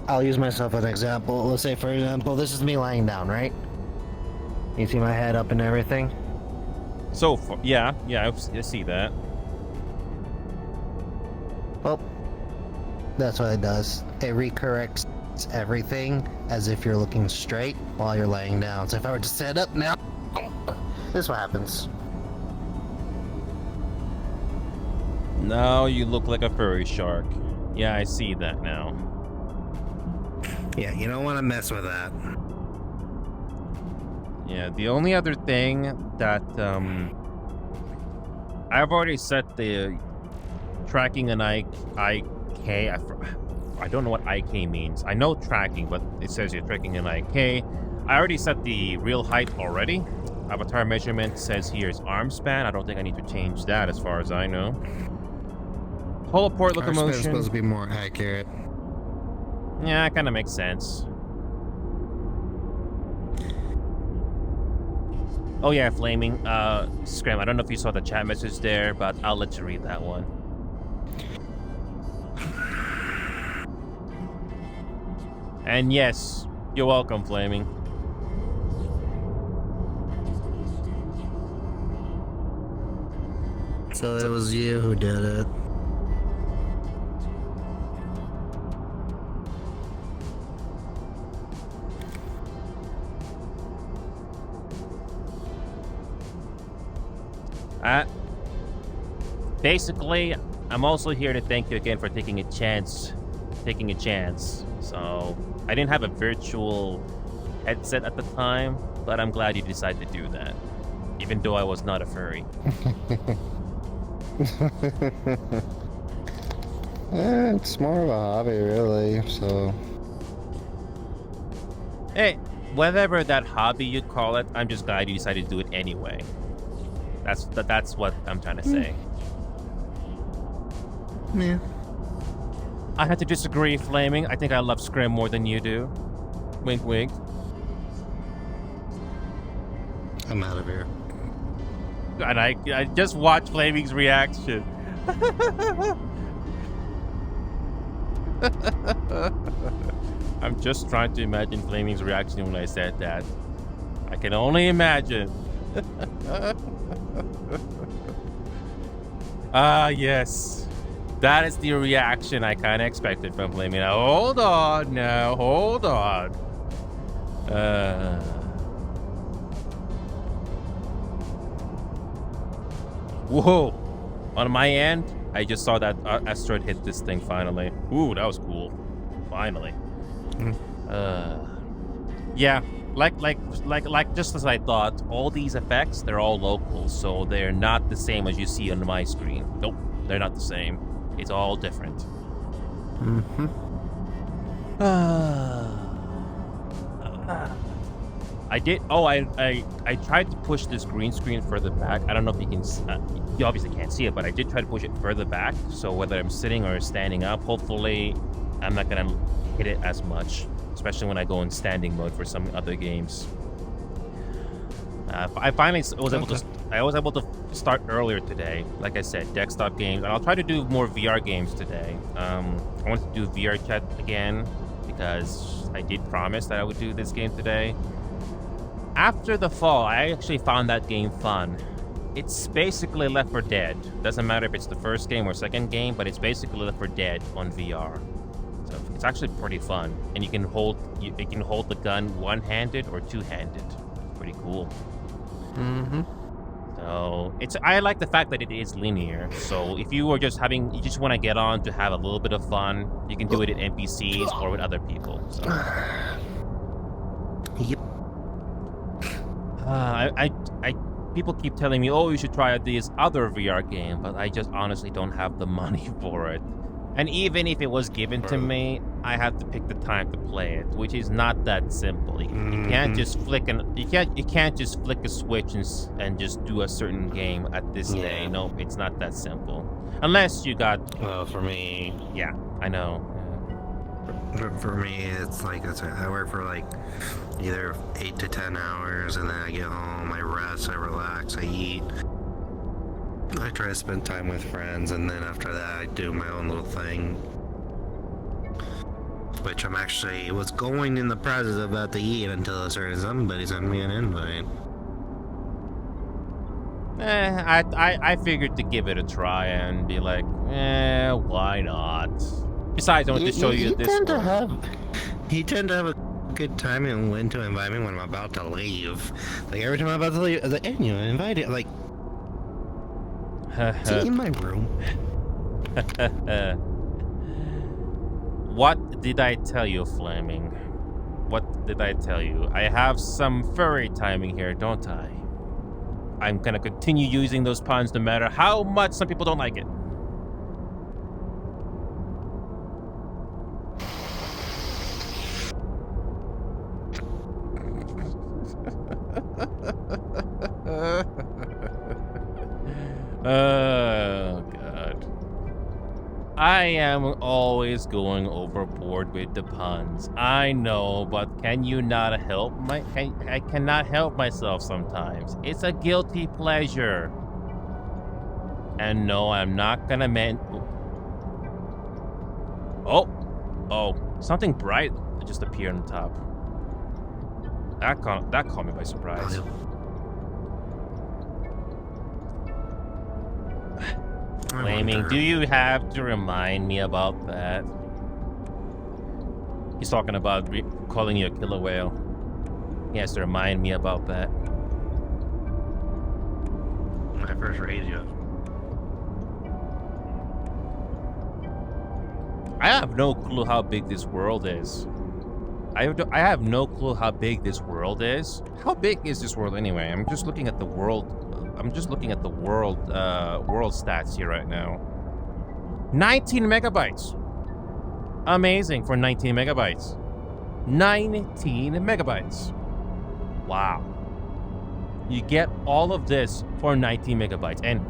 I'll use myself as an example. Let's say, for example, this is me lying down, right? You see my head up and everything? So far, yeah, I see that. Well, that's what it does. It recorrects everything as if you're looking straight while you're laying down. So if I were to sit up now, this is what happens. Now you look like a furry shark. Yeah, I see that now. Yeah, you don't want to mess with that. Yeah, the only other thing that I've already set the tracking an IK. I don't know what IK means. I know tracking, but it says you're tracking an IK. I already set the real height already. Avatar measurement says here is arm span. I don't think I need to change that as far as I know. Holoport Our span's locomotion. supposed to be more accurate. Yeah, kind of makes sense. Oh yeah, Flaming. Scram, I don't know if you saw the chat message there, but I'll let you read that one. And yes, you're welcome, Flaming. So it was you who did it. Basically, I'm also here to thank you again for taking a chance. So, I didn't have a virtual headset at the time, but I'm glad you decided to do that. Even though I was not a furry. It's more of a hobby, really, so... Hey, whatever that hobby you call it, I'm just glad you decided to do it anyway. That's what I'm trying to say. Yeah. I had to disagree, Flaming. I think I love Scrim more than you do. Wink, wink. I'm out of here. And I just watched Flaming's reaction. I'm just trying to imagine Flaming's reaction when I said that. I can only imagine. Ah, yes. That is the reaction I kind of expected from Flaming. Now, hold on. Now, hold on. Whoa. On my end, I just saw that asteroid hit this thing finally. Ooh, that was cool. Finally. Yeah. Like just as I thought, all these effects, they're all local, so they're not the same as you see on my screen. Nope, they're not the same. It's all different. Mm-hmm. I tried to push this green screen further back. I don't know if you can, you obviously can't see it, but I did try to push it further back. So whether I'm sitting or standing up, hopefully I'm not gonna hit it as much, especially when I go in standing mode for some other games. I finally was able to start earlier today. Like I said, desktop games, and I'll try to do more VR games today. I want to do VRChat again because I did promise that I would do this game today. After the fall, I actually found that game fun. It's basically Left 4 Dead. Doesn't matter if it's the first game or second game, but it's basically Left 4 Dead on VR. So it's actually pretty fun, and you can hold the gun one-handed or two-handed. It's pretty cool. Mm-hmm. So I like the fact that it is linear. So if you just want to get on to have a little bit of fun, you can do it at NPCs or with other people. So. Yep. People keep telling me, oh, you should try out this other VR game, but I just honestly don't have the money for it. And even if it was given to me, I have to pick the time to play it, which is not that simple. You can't just flick a switch and just do a certain game at this day. No, it's not that simple. Unless you got. Well, for me. Yeah, I know. For me, it's like I work for like either 8 to 10 hours, and then I get home, I rest, I relax, I eat. I try to spend time with friends, and then after that I do my own little thing. Which I'm actually was going in the process of about to eat until somebody sent me an invite. I figured to give it a try and be like, why not? Besides, I want to show you this one. He tend to have a good time and when to invite me when I'm about to leave. Like every time I'm about to leave, I was like, hey, you invited, like, is he in my room? What did I tell you, Flaming? What did I tell you? I have some furry timing here, don't I? I'm gonna continue using those puns no matter how much some people don't like it. Oh, God. I am always going overboard with the puns. I know, but can you not help I cannot help myself sometimes. It's a guilty pleasure. And no, I'm not gonna Oh, something bright just appeared on the top. That caught me by surprise. Flaming, do you have to remind me about that? He's talking about calling you a killer whale. He has to remind me about that. When I first raised you. I have no clue how big this world is. I have no clue how big this world is. How big is this world anyway? I'm just looking at the world. World stats here right now. 19 megabytes. Amazing for 19 megabytes. 19 megabytes. Wow. You get all of this for 19 megabytes. And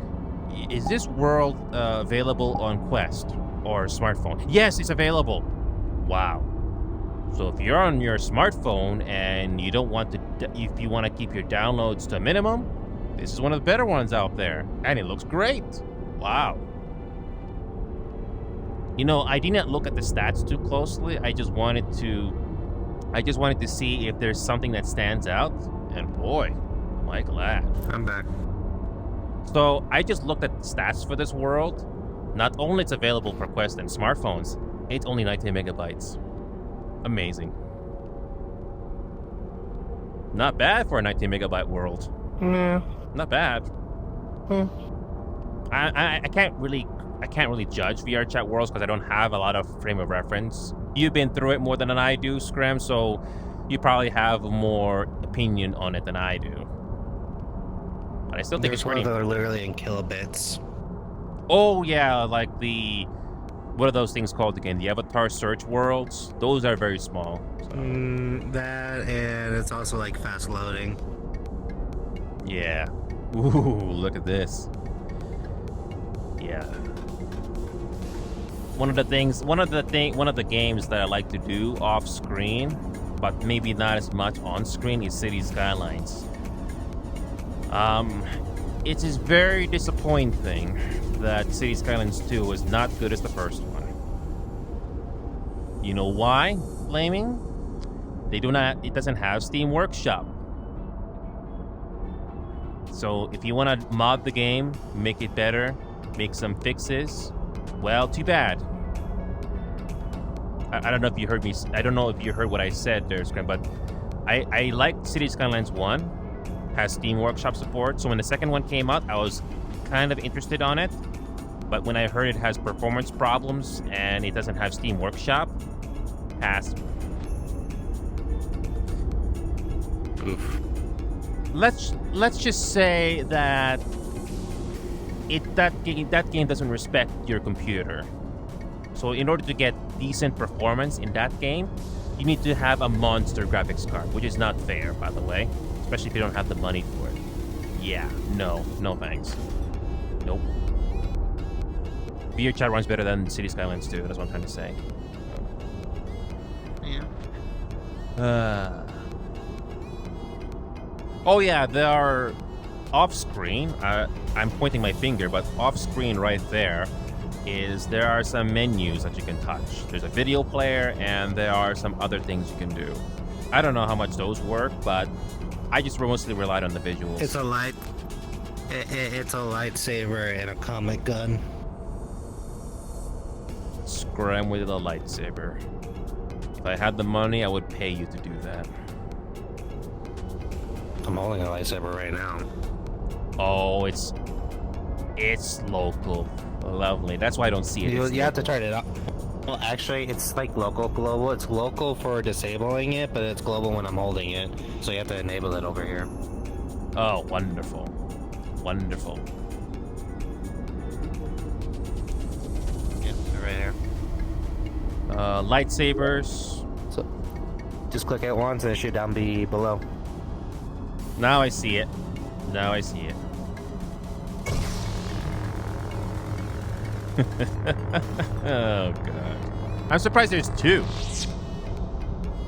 is this world available on Quest or smartphone? Yes, it's available. Wow. So if you're on your smartphone and you don't want to, if you want to keep your downloads to a minimum, this is one of the better ones out there. And it looks great. Wow. You know, I didn't look at the stats too closely. I just wanted to see if there's something that stands out. And boy, am I glad. I'm back. So I just looked at the stats for this world. Not only it's available for Quest and smartphones, it's only 19 megabytes. Amazing. Not bad for a 19 megabyte world. Yeah. Not bad. I can't really judge VRChat worlds because I don't have a lot of frame of reference. You've been through it more than I do, Scram, so you probably have more opinion on it than I do. But I still think There's it's pretty. ones that are literally in kilobits. Oh yeah, like what are those things called again? The Avatar search worlds. Those are very small. So. That, and it's also like fast loading. Yeah. Ooh, look at this. Yeah. One of the games that I like to do off screen, but maybe not as much on screen, is City Skylines. It is very disappointing that City Skylines 2 was not good as the first one. You know why, Flaming? It doesn't have Steam Workshop. So if you want to mod the game, make it better, make some fixes, well, too bad. I don't know if you heard me. I don't know if you heard what I said there, Scram, but I liked City Skylines 1, has Steam Workshop support. So when the second one came out, I was kind of interested on it. But when I heard it has performance problems and it doesn't have Steam Workshop, passed. Oof. Let's just say that that game doesn't respect your computer. So in order to get decent performance in that game, you need to have a monster graphics card, which is not fair, by the way, especially if you don't have the money for it. Yeah, no thanks. Nope. VRChat runs better than City Skylines 2. That's what I'm trying to say. Yeah. Oh yeah, they are off-screen. I'm pointing my finger, but off-screen right there there are some menus that you can touch. There's a video player, and there are some other things you can do. I don't know how much those work, but I just mostly relied on the visuals. It's a lightsaber and a comic gun. Scram with a lightsaber. If I had the money, I would pay you to do that. I'm holding a lightsaber right now. Oh, it's It's local. Lovely. That's why I don't see it. You It's have to local. turn it up. Well, actually, it's like local global. It's local for disabling it, but it's global when I'm holding it. So you have to enable it over here. Oh, wonderful. Wonderful. Yeah, right here. Lightsabers. So just click it once and it should down be below. Now I see it. Now I see it. Oh, God. I'm surprised there's two.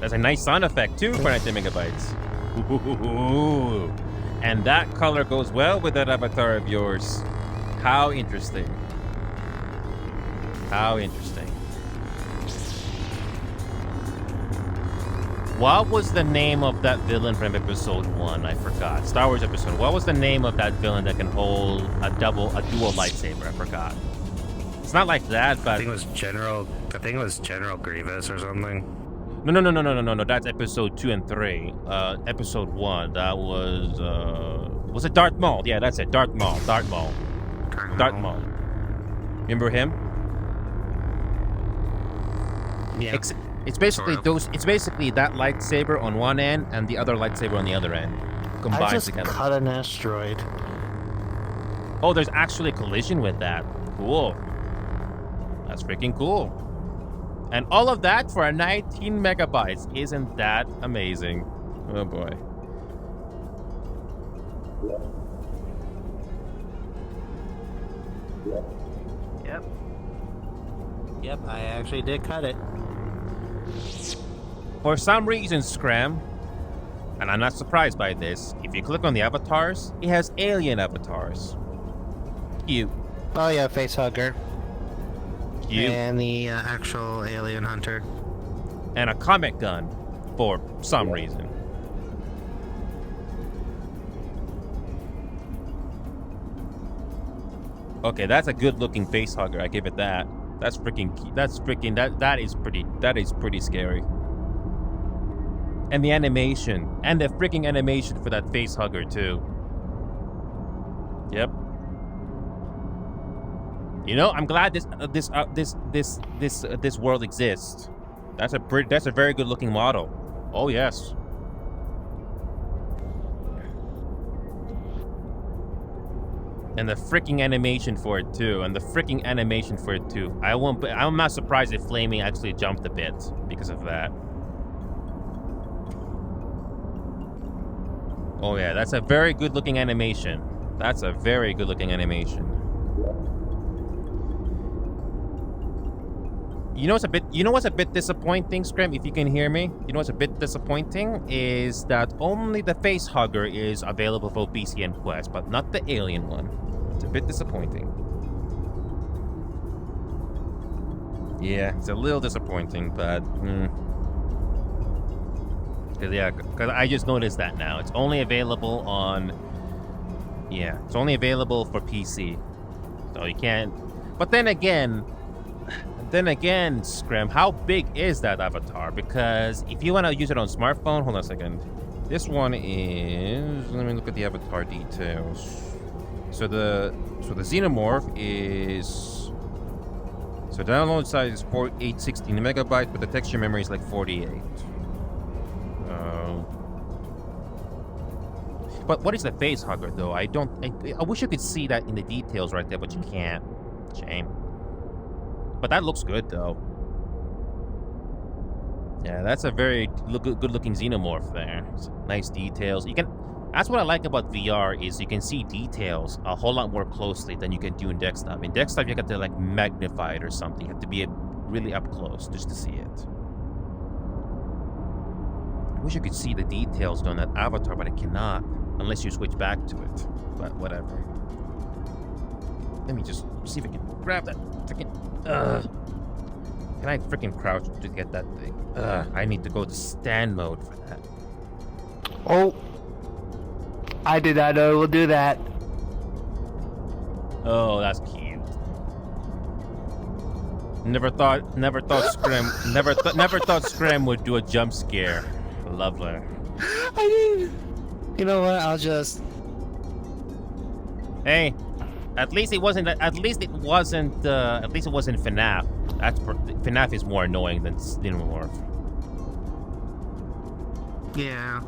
That's a nice sound effect, too, for 90 megabytes. Ooh. And that color goes well with that avatar of yours. How interesting. How interesting. What was the name of that villain from episode 1? I forgot. Star Wars episode. What was the name of that villain that can hold a dual lightsaber? I forgot. It's not like that, but I think it was General Grievous or something. No. That's episode 2 and 3. Episode 1, that was it Darth Maul? Yeah, that's it. Darth Maul. Remember him? Yeah. It's basically Sort of. It's basically that lightsaber on one end and the other lightsaber on the other end, I combined just together. cut an asteroid. Oh, there's actually a collision with that. Cool. That's freaking cool. And all of that for a 19 megabytes. Isn't that amazing? Oh boy. Yep, I actually did cut it. For some reason, Scram, and I'm not surprised by this, if you click on the avatars, it has alien avatars. Cute. Oh yeah, facehugger. Cute. And the actual alien hunter. And a comic gun for some reason. Okay, that's a good-looking face hugger. I give it that. That is pretty scary. And the animation, and the freaking animation for that face hugger too. Yep. You know, I'm glad this world exists. That's a very good looking model. Oh yes. And the freaking animation for it too. I'm not surprised if Flaming actually jumped a bit because of that. Oh yeah, that's a very good looking animation. You know what's a bit disappointing, Scram, if you can hear me? You know what's a bit disappointing is that only the face hugger is available for PC and Quest, but not the alien one. It's a bit disappointing. Yeah, it's a little disappointing, but because I just noticed that now. It's only available it's only available for PC. So you can't. But then again, Scram, how big is that avatar? Because if you want to use it on smartphone, hold on a second. This one is, let me look at the avatar details. So the xenomorph is, so download size is 816 megabytes, but the texture memory is like 48. But what is the face hugger though? I wish you could see that in the details right there, but you can't. Shame. But that looks good though. Yeah, that's a very good looking xenomorph there. Nice details. That's what I like about VR is you can see details a whole lot more closely than you can do in desktop. In desktop, you have to like magnify it or something. You have to be really up close just to see it. I wish you could see the details on that avatar, but I cannot unless you switch back to it. But whatever. Let me just see if I can grab that freaking. Can I freaking crouch to get that thing? I need to go to stand mode for that. Oh, I did not know we'll do that. Oh, that's cute. Never thought Scram would do a jump scare. Lovely. You know what? I'll just. Hey, At least it wasn't. At least it wasn't. At least it wasn't FNAF. FNAF is more annoying than Xenomorph. Yeah.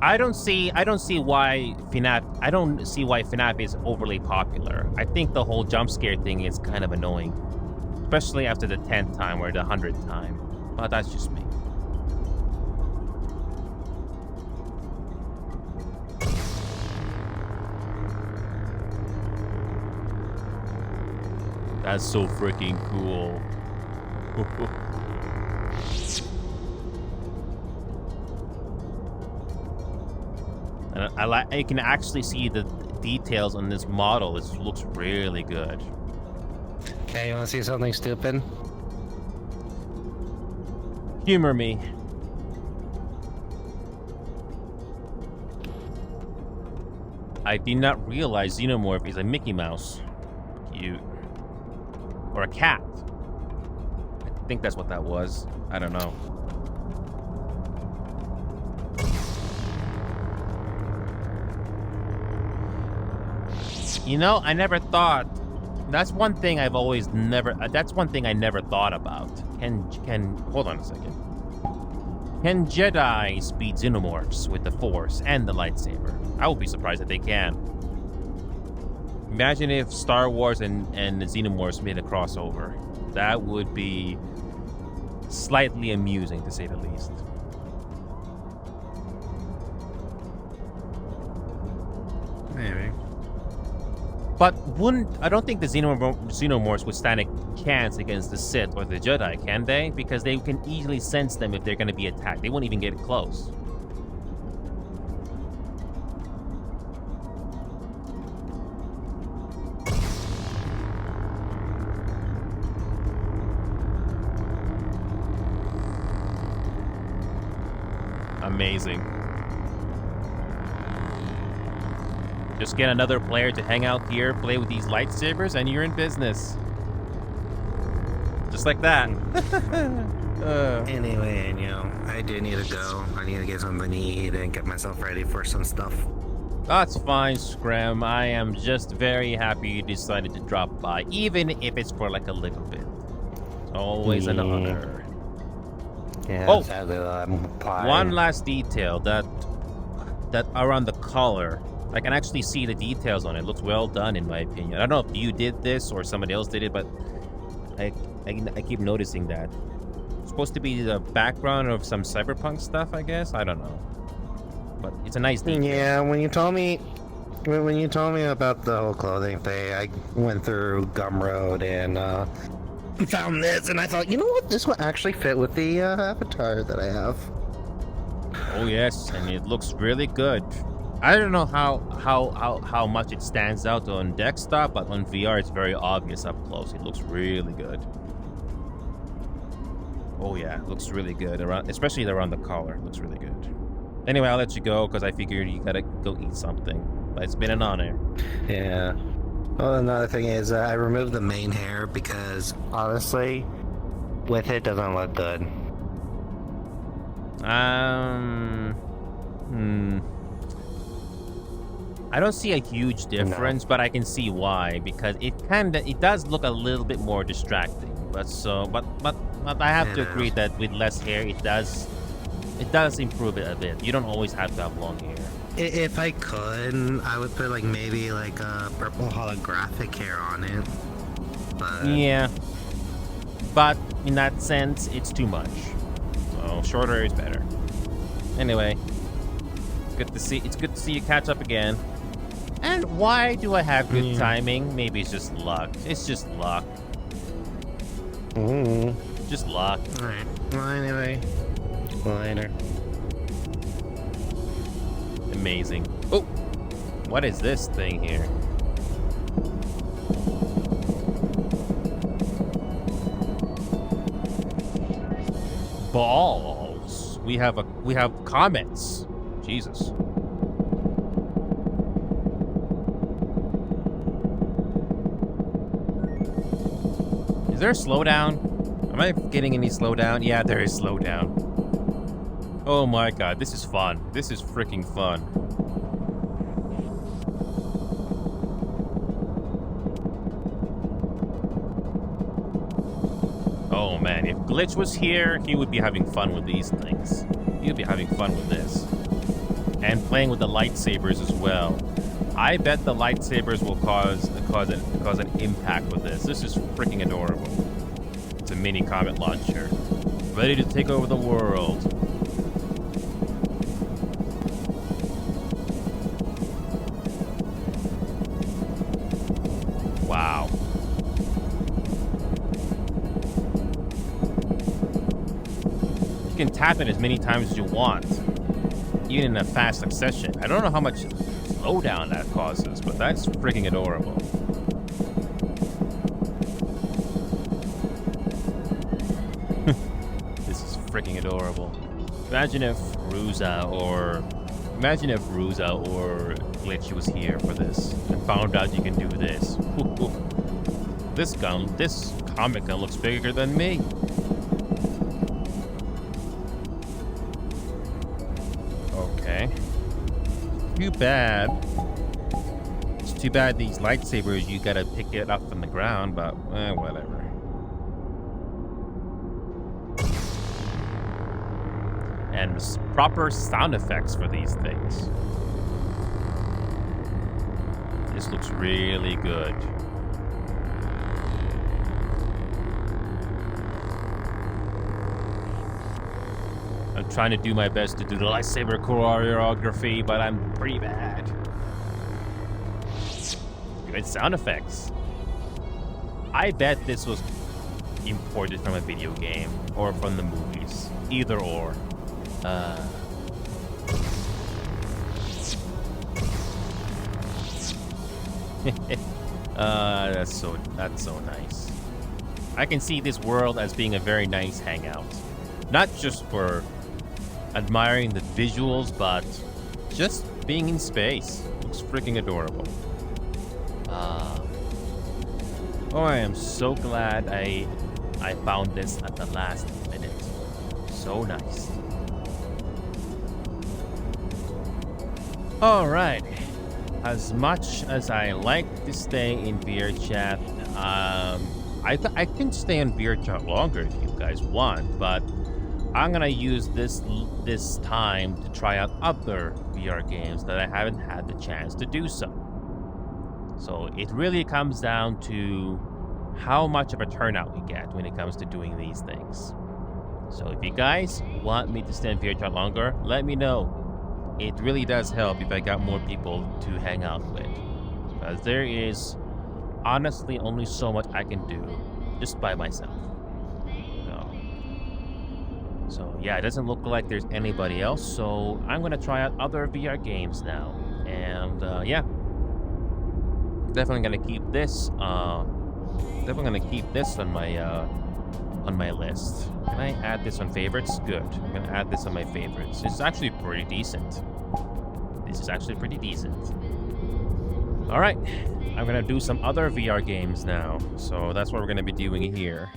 I don't see why FNAF is overly popular. I think the whole jump scare thing is kind of annoying, especially after the 10th time or the 100th time. But that's just me. That's so freaking cool. And I can actually see the details on this model. It looks really good. Okay, you want to see something stupid? Humor me. I did not realize Xenomorph is a Mickey Mouse. Cute. Or a cat. I think that's what that was. I don't know. You know, I never thought. That's one thing I've always never. That's one thing I never thought about. Can hold on a second. Can Jedi's beat Xenomorphs with the Force and the lightsaber? I would be surprised if they can. Imagine if Star Wars and the Xenomorphs made a crossover. That would be slightly amusing, to say the least. Maybe. But I don't think the Xenomorphs would stand a chance against the Sith or the Jedi, can they? Because they can easily sense them if they're going to be attacked. They won't even get close. Amazing. Just get another player to hang out here, play with these lightsabers, and you're in business. Just like that. Anyway, I do need to go. I need to get something to eat and get myself ready for some stuff. That's fine, Scram. I am just very happy you decided to drop by, even if it's for like a little bit. It's always an honor. Yeah, Oh, sadly, I'm fine. one last detail that around the color. I can actually see the details on it. It looks well done, in my opinion. I don't know if you did this or somebody else did it, but I keep noticing that. It's supposed to be the background of some cyberpunk stuff, I guess. I don't know, but it's a nice detail. Yeah, when you told me about the whole clothing thing, I went through Gumroad and found this, and I thought, you know what, this will actually fit with the avatar that I have. Oh yes, and it looks really good. I don't know how much it stands out on desktop, but on VR it's very obvious up close. It looks really good. Oh yeah, it looks really good, especially around the collar. It looks really good. Anyway, I'll let you go because I figured you gotta go eat something. But it's been an honor. Yeah. Well, another thing is I removed the main hair because honestly, with it doesn't look good. I don't see a huge difference, but I can see why, because it does look a little bit more distracting. But I have to agree that with less hair, it does improve it a bit. You don't always have to have long hair. If I could, I would put maybe a purple holographic hair on it. But yeah, but in that sense, it's too much. So shorter is better. Anyway, it's good to see you catch up again. And why do I have good timing? Maybe it's just luck. It's just luck. Just luck. Alright. Well, anyway. Later. Amazing. Oh! What is this thing here? Balls. We have comments. Jesus. Is there a slowdown? Am I getting any slowdown? Yeah, there is slowdown. Oh my god, this is fun. This is freaking fun. Oh man, if Glitch was here, he would be having fun with these things. He would be having fun with this. And playing with the lightsabers as well. I bet the lightsabers will cause an impact with this. This is freaking adorable. It's a mini comet launcher. Ready to take over the world. Wow. You can tap it as many times as you want, even in a fast succession. I don't know how much slowdown that causes, but that's freaking adorable. This is freaking adorable. Imagine if Ruza or Glitch was here for this and found out you can do this. This comic gun looks bigger than me. Okay. Too bad. It's too bad these lightsabers, you gotta pick it up from the ground, but whatever. And proper sound effects for these things. This looks really good. I'm trying to do my best to do the lightsaber choreography, but I'm pretty bad. Good sound effects. I bet this was imported from a video game or from the movies. Either or. That's so nice. I can see this world as being a very nice hangout. Not just for admiring the visuals, but just being in space. Looks freaking adorable. Oh, I am so glad I found this at the last minute. So nice. Alright. As much as I like to stay in VRChat, I can stay in VRChat longer if you guys want, but I'm gonna use this time to try out other VR games that I haven't had the chance to do so. So it really comes down to how much of a turnout we get when it comes to doing these things. So if you guys want me to stay in VRChat longer, let me know. It really does help if I got more people to hang out with, because there is honestly only so much I can do just by myself. So yeah, it doesn't look like there's anybody else, so I'm gonna try out other VR games now. And yeah, definitely gonna keep this on my list. Can I add this on favorites? Good. I'm gonna add this on my favorites. It's actually pretty decent. This is actually pretty decent. All right, I'm gonna do some other VR games now. So that's what we're gonna be doing here.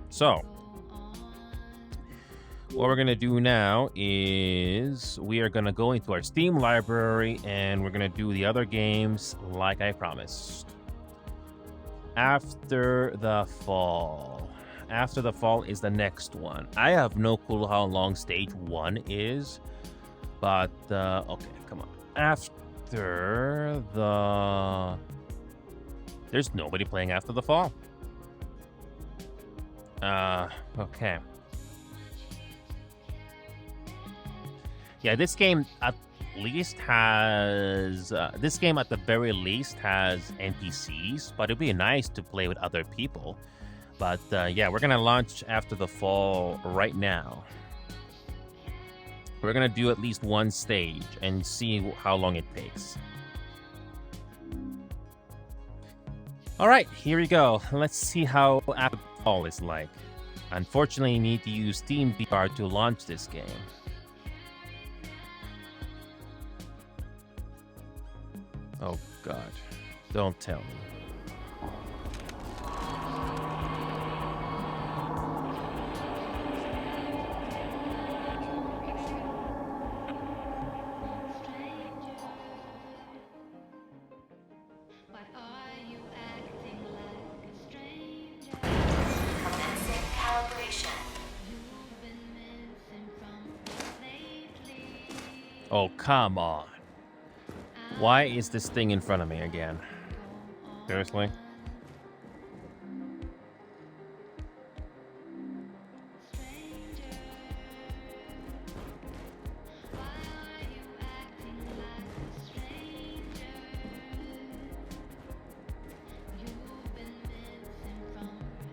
So what we're gonna do now is we are gonna go into our Steam library and we're gonna do the other games like I promised. After the Fall. After the Fall is the next one. I have no clue how long stage 1 is, but okay, come on. After the... There's nobody playing After the Fall. Okay. Yeah, this game at least has... this game at the very least has NPCs, but it'd be nice to play with other people. But yeah, we're gonna launch After the Fall right now. We're gonna do at least one stage and see how long it takes. Alright, here we go. Let's see how After the Fall is like. Unfortunately, you need to use Steam VR to launch this game. Oh god, don't tell me. Why are you acting like a stranger? Oh, come on. Why is this thing in front of me again? Seriously?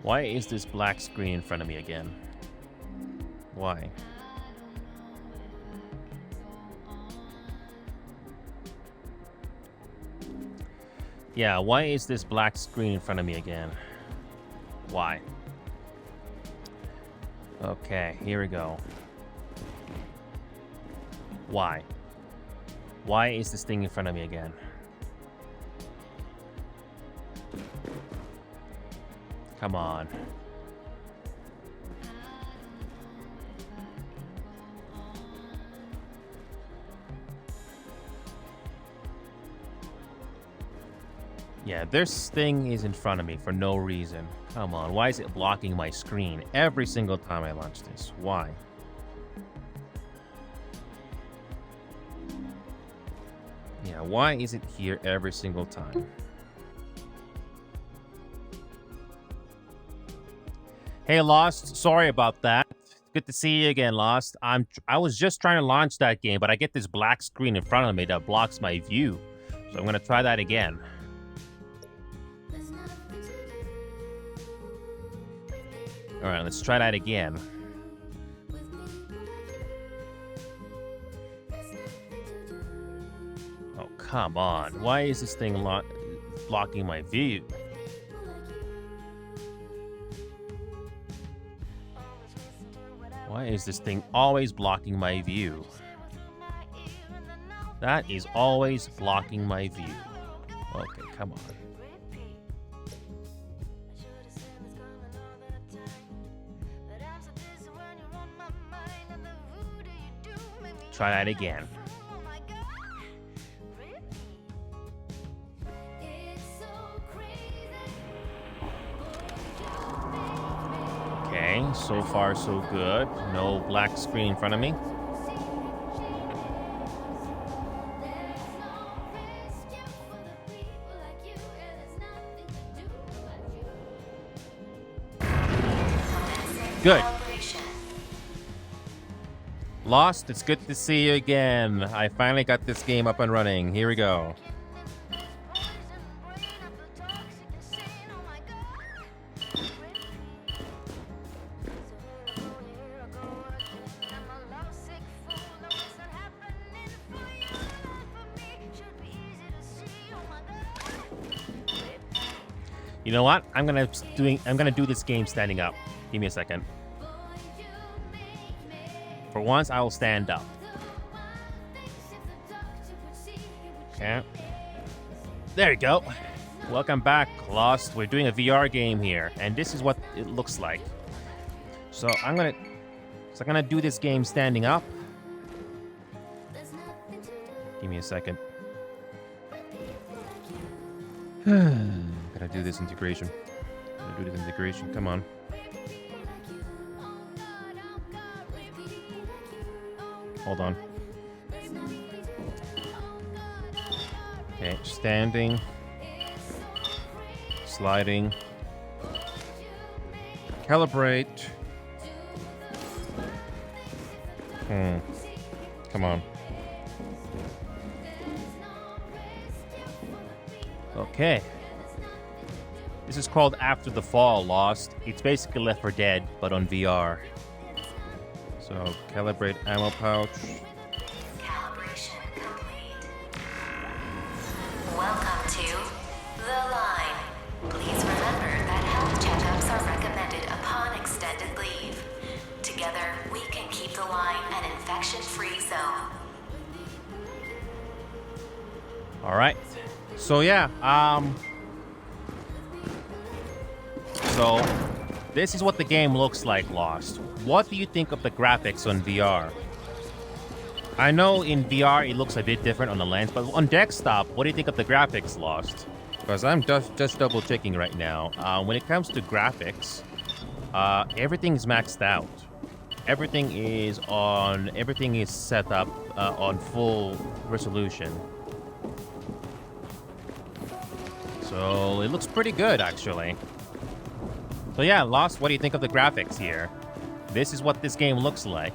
Why is this black screen in front of me again? Why? Yeah, why is this black screen in front of me again? Why? Okay, here we go. Why? Why is this thing in front of me again? Come on. Yeah, this thing is in front of me for no reason. Come on, why is it blocking my screen every single time I launch this? Why? Yeah, why is it here every single time? Hey, Lost, sorry about that. Good to see you again, Lost. I was just trying to launch that game, but I get this black screen in front of me that blocks my view. So I'm gonna try that again. All right, let's try that again. Oh, come on. Why is this thing blocking my view? Why is this thing always blocking my view? That is always blocking my view. Okay, come on. Try that again. Okay, so far so good. No black screen in front of me. Good. Lost, it's good to see you again. I finally got this game up and running. Here we go. You know what? I'm gonna do this game standing up. Give me a second. For once, I will stand up. Okay. There you go. Welcome back, Lost. We're doing a VR game here, and this is what it looks like. So I'm gonna do this game standing up. Give me a second. Gotta do this integration. Come on. Hold on. Okay, standing. Sliding. Calibrate. Come on. Okay. This is called After the Fall, Lost. It's basically Left 4 Dead, but on VR. So, calibrate ammo pouch. Calibration complete. Welcome to The Line. Please remember that health checkups are recommended upon extended leave. Together, we can keep the line an infection-free zone. Alright. So yeah, so this is what the game looks like, Lost. What do you think of the graphics on VR? I know in VR it looks a bit different on the lens, but on desktop, what do you think of the graphics, Lost? Because I'm just double checking right now. When it comes to graphics, Everything's maxed out. Everything is set up on full resolution. So it looks pretty good, actually. So yeah, Lost, what do you think of the graphics here? This is what this game looks like.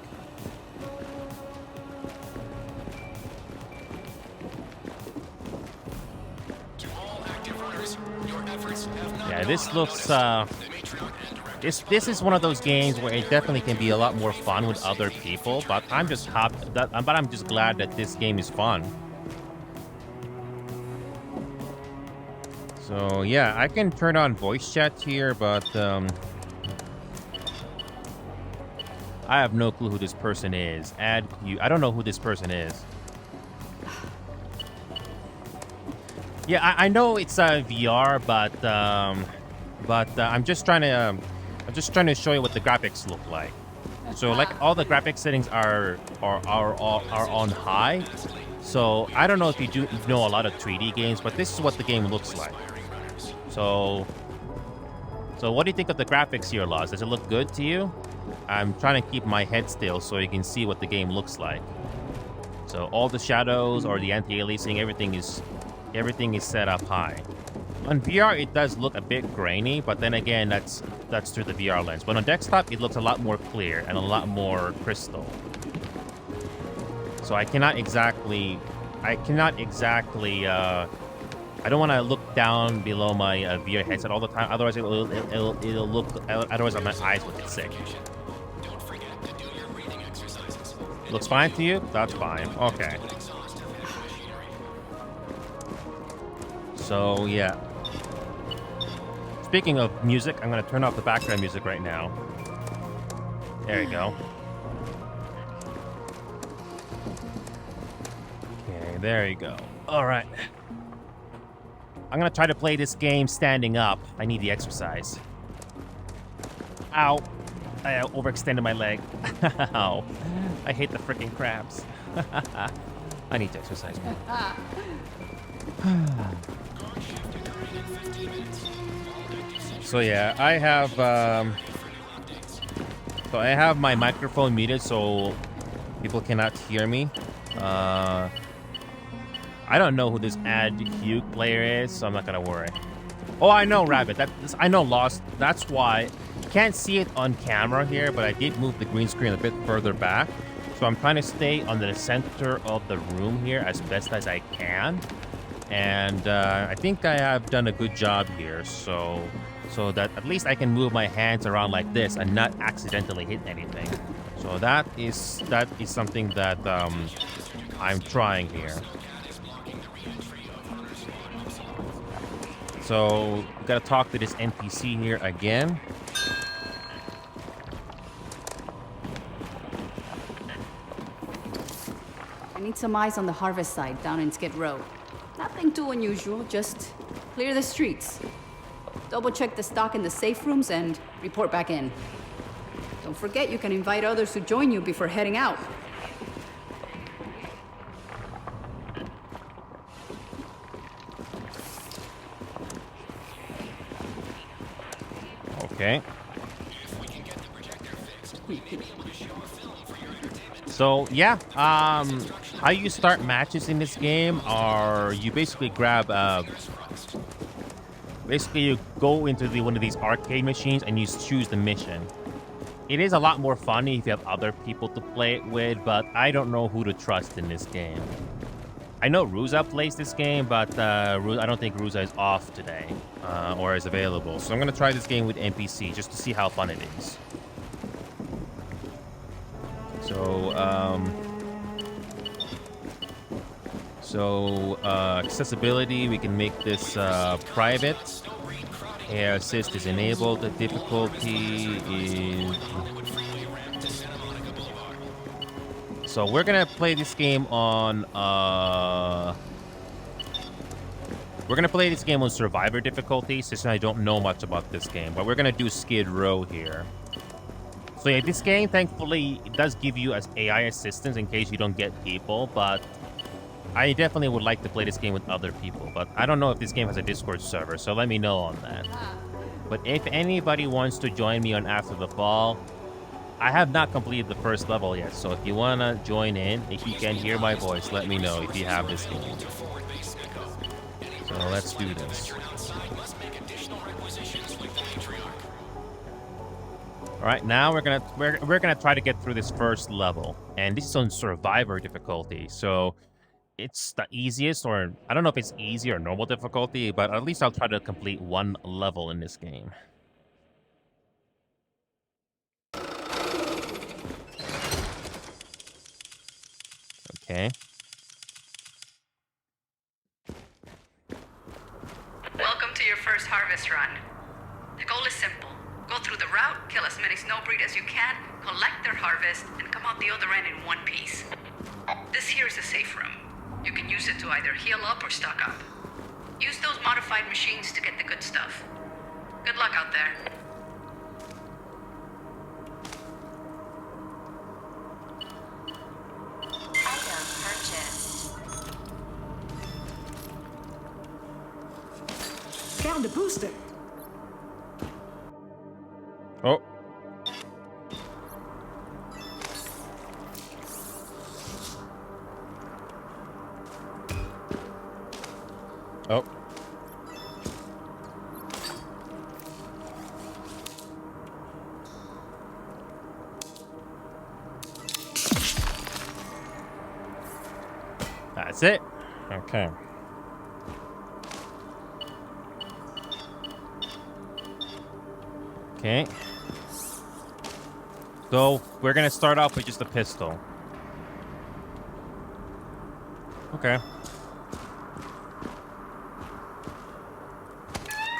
Yeah, this looks, this is one of those games where it definitely can be a lot more fun with other people, but I'm just glad that this game is fun. So yeah, I can turn on voice chat here, but I have no clue who this person is. Add you. I don't know who this person is. Yeah, I know it's VR, but I'm just trying to show you what the graphics look like. So like all the graphic settings are on high. So I don't know if you know a lot of 3D games, but this is what the game looks like. So what do you think of the graphics here, Lost? Does it look good to you? I'm trying to keep my head still so you can see what the game looks like. So all the shadows or the anti-aliasing, everything is set up high. On VR, it does look a bit grainy, but then again, that's through the VR lens. But on desktop, it looks a lot more clear and a lot more crystal. So I cannot exactly. I don't want to look down below my VR headset all the time. Otherwise, it'll look. Otherwise, my eyes will get sick. Looks fine to you? That's fine. Okay. So yeah. Speaking of music, I'm gonna turn off the background music right now. There you go. Okay, there you go. All right. I'm gonna try to play this game standing up. I need the exercise. Ow. I overextended my leg. Ow. I hate the freaking crabs. I need to exercise more. So yeah, I have my microphone muted so people cannot hear me. I don't know who this Ad Hugh player is, so I'm not gonna worry. Oh, I know Rabbit. I know Lost. That's why. Can't see it on camera here, but I did move the green screen a bit further back. So I'm trying to stay on the center of the room here as best as I can. And I think I have done a good job here, so that at least I can move my hands around like this and not accidentally hit anything. So that is something that I'm trying here. So gotta talk to this NPC here again. I need some eyes on the harvest site down in Skid Row. Nothing too unusual, just clear the streets. Double check the stock in the safe rooms and report back in. Don't forget you can invite others to join you before heading out. Okay. So yeah, how you start matches in this game are you basically grab you go into one of these arcade machines and you choose the mission. It is a lot more funny if you have other people to play it with, but I don't know who to trust in this game. I know Ruza plays this game, but I don't think Ruza is off today or is available. So I'm gonna try this game with NPC just to see how fun it is. So accessibility, we can make this private. Air assist is enabled. The difficulty is. So we're gonna play this game on. We're gonna play this game on Survivor difficulty, since I don't know much about this game. But we're gonna do Skid Row here. So yeah, this game, thankfully, it does give you as AI assistance in case you don't get people, but I definitely would like to play this game with other people. But I don't know if this game has a Discord server, so let me know on that. But if anybody wants to join me on After the Fall, I have not completed the first level yet. So if you want to join in, if you can hear my voice, let me know if you have this game. So let's do this. All right, now we're gonna try to get through this first level, and this is on Survivor difficulty. So it's the easiest, or I don't know if it's easy or normal difficulty, but at least I'll try to complete one level in this game. Okay. Welcome to your first harvest run. The goal is simple. Go through the route, kill as many snowbreed as you can, collect their harvest, and come out the other end in one piece. This here is a safe room. You can use it to either heal up or stock up. Use those modified machines to get the good stuff. Good luck out there. Item purchased. Found a booster. Oh. Oh. That's it. Okay. Okay. So, we're gonna start off with just a pistol. Okay.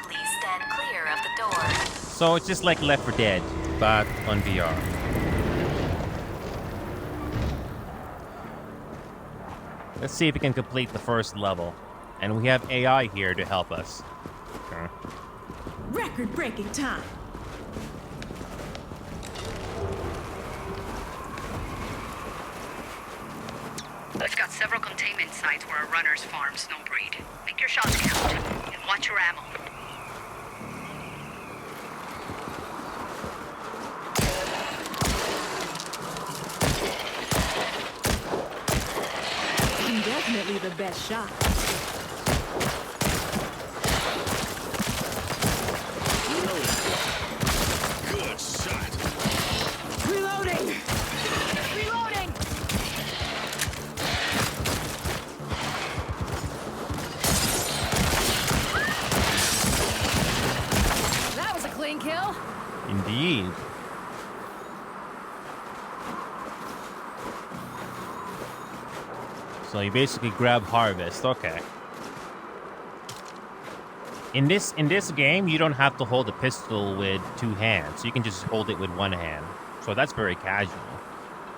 Please stand clear of the door. So it's just like Left 4 Dead, but on VR. Let's see if we can complete the first level. And we have AI here to help us. Okay. Record-breaking time. We've got several containment sites where our runners farm snowbreed. Make your shots count, and watch your ammo. Definitely the best shot. Good shot. Reloading! Reloading! That was a clean kill. Indeed. So you basically grab harvest. Okay. In this game, you don't have to hold a pistol with two hands. You can just hold it with one hand. So that's very casual.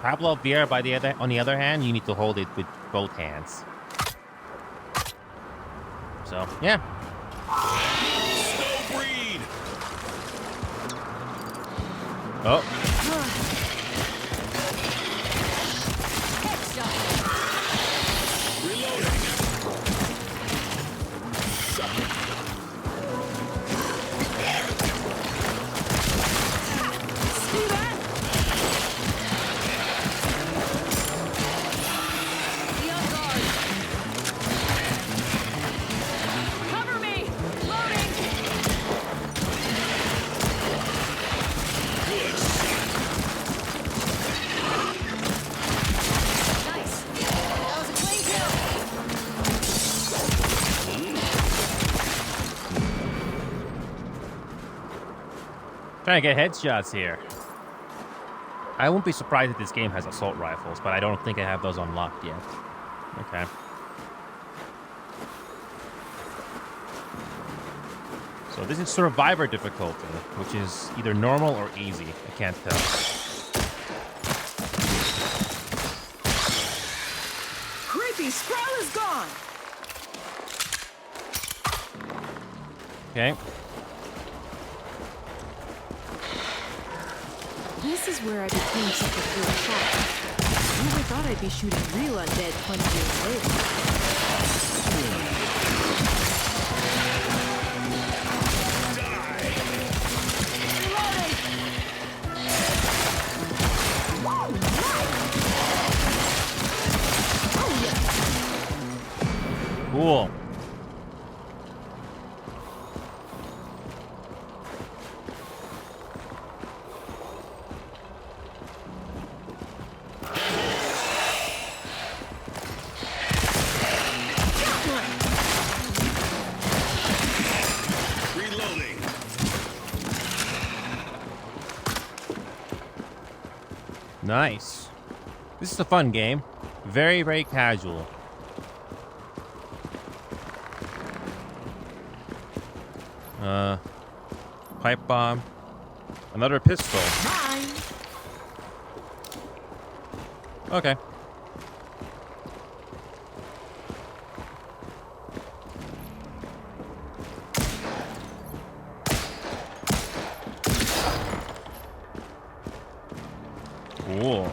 Pablo VR, on the other hand, you need to hold it with both hands. So yeah. Snowbreed. Oh. Cover me! Loading! Nice! That was a clean kill! Trying to get headshots here. I won't be surprised if this game has assault rifles, but I don't think I have those unlocked yet. Okay. So this is Survivor difficulty, which is either normal or easy. I can't tell. Creepy squirrel is gone! Okay. This is where I became such a good shot. Never thought I'd be shooting real undead 20 years later. Cool. Reloading. Nice. This is a fun game. Very, very casual. Pipe bomb. Another pistol. Mine. Okay. Cool.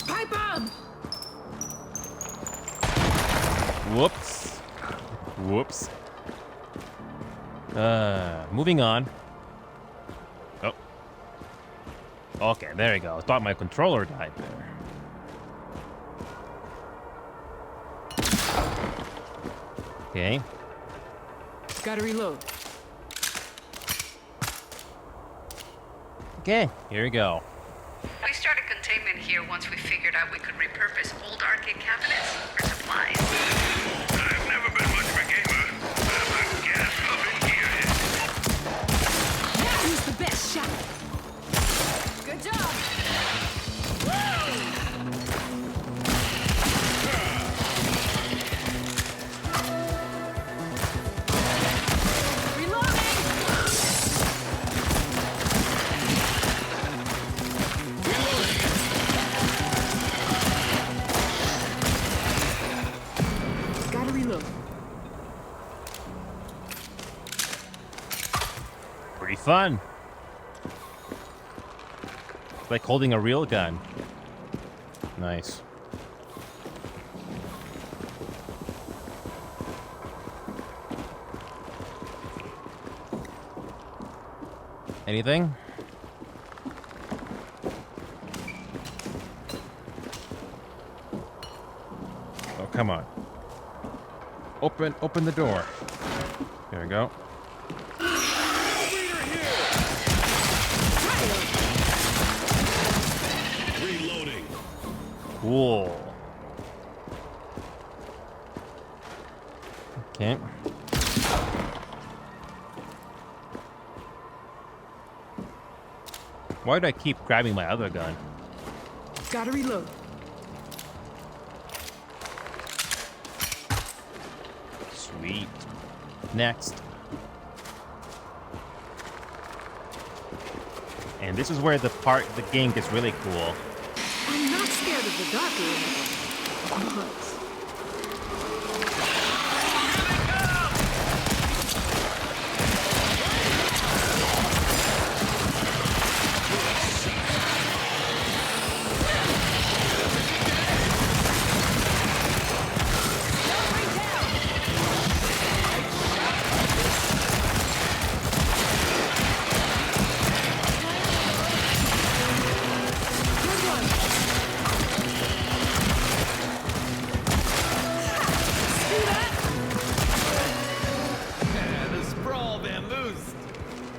Pipe bomb. Whoops. Whoops. Moving on. Oh. Okay, there we go. I thought my controller died there. Okay. Gotta reload. Okay, here we go. We started containment here once we figured out we could repurpose old arcade cabinets for supplies. I've never been much of a gamer. I'm gas up in here. Now who's the best shot? Good job! Gotta reload. Pretty fun. Like holding a real gun. Nice. Anything? Oh, come on. Open the door. There we go. Reloading. Cool. Okay. Why do I keep grabbing my other gun? Gotta reload. Sweet. Next. And this is where the game gets really cool. I'm not scared of the dark room.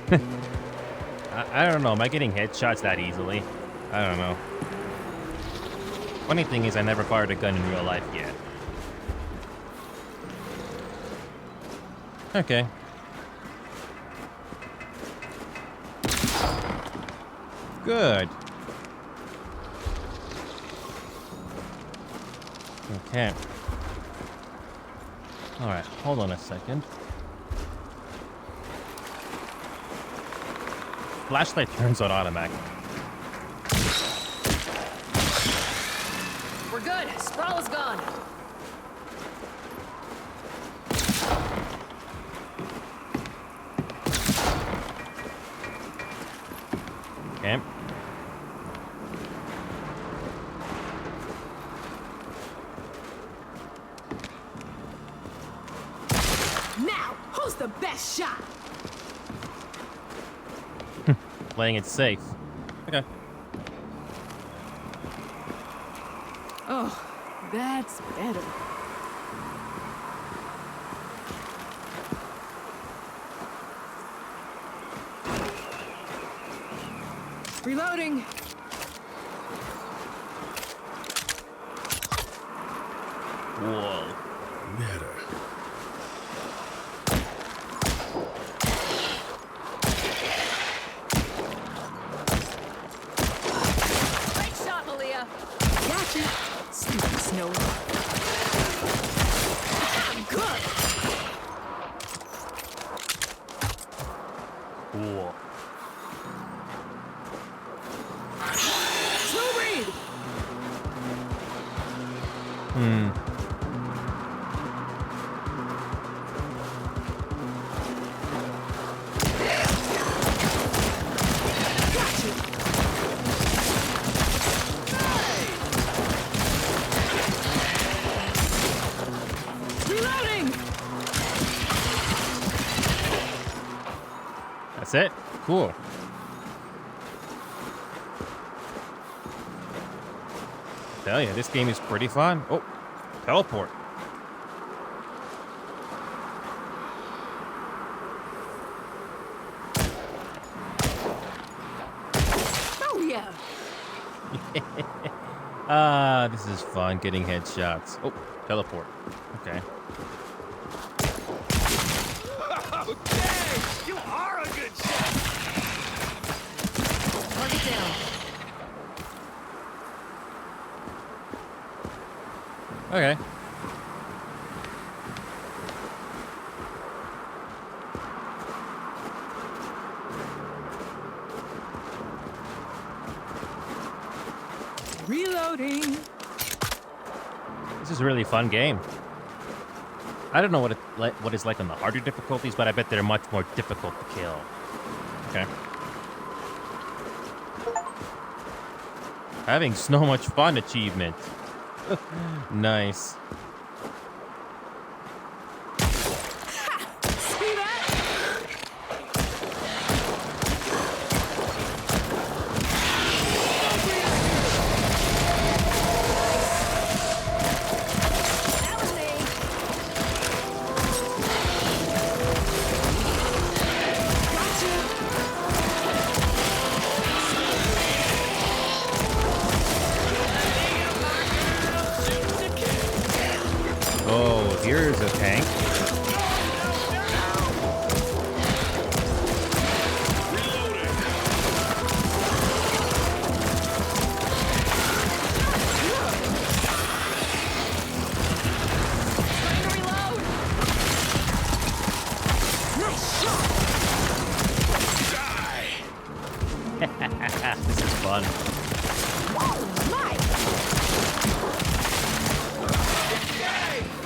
But I don't know. Am I getting headshots that easily? I don't know. Funny thing is, I never fired a gun in real life yet. Okay. Good. Okay. Alright, hold on a second. Flashlight turns on automatic. we're good. Sprawl is gone. Okay. Now, who's the best shot? Playing it safe. Okay. Oh, that's better. Reloading. Whoa. Better. Great shot, Malia. Gotcha. Stupid Snowy. Good. Cool. Slow read. Reloading. That's it? Cool. Tell you, this game is pretty fun. Oh, teleport. Oh yeah. This is fun getting headshots. Oh, teleport. Okay. Okay, you are a good shot. Target down. Okay. Reloading. This is a really fun game. I don't know what it's like on the harder difficulties, but I bet they're much more difficult to kill. Okay. Having so much fun achievement. Nice. See that? That was me. Oh, here's a tank. This is fun.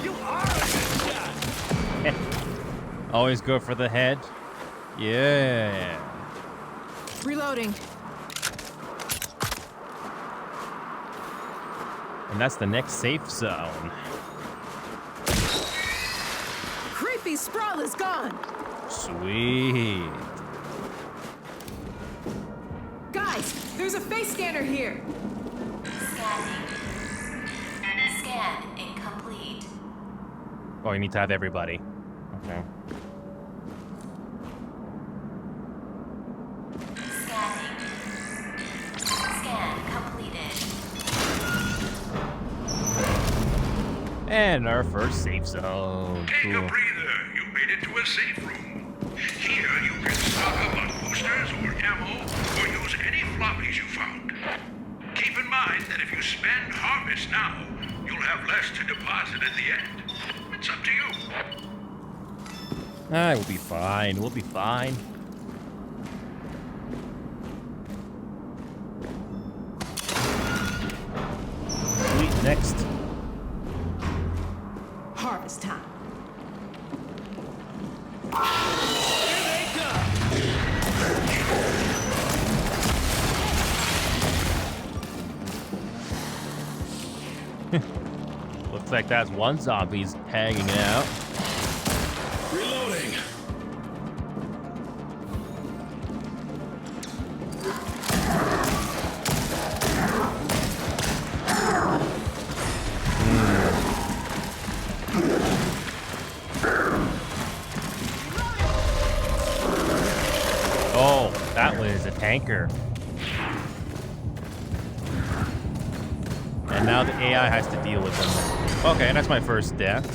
You are a good shot. Always go for the head. Yeah. Reloading. And that's the next safe zone. Creepy sprawl is gone. Sweet. Guys, there's a face scanner here. Scanning. Scan incomplete. Oh, you need to have everybody. Okay. Scanning. Scan completed. And our first safe zone. Take a Cool. breather. You made it to a safe room. Here you can stock up on boosters or ammo or use any floppies you found. Keep in mind that if you spend harvest now, you'll have less to deposit at the end. It's up to you. Ah, we'll be fine. We'll be fine. Sweet. Next. Harvest time. Looks like that's one zombie's hanging out. Reloading. That was a tanker. And now the AI has to deal with them. Okay, that's my first death.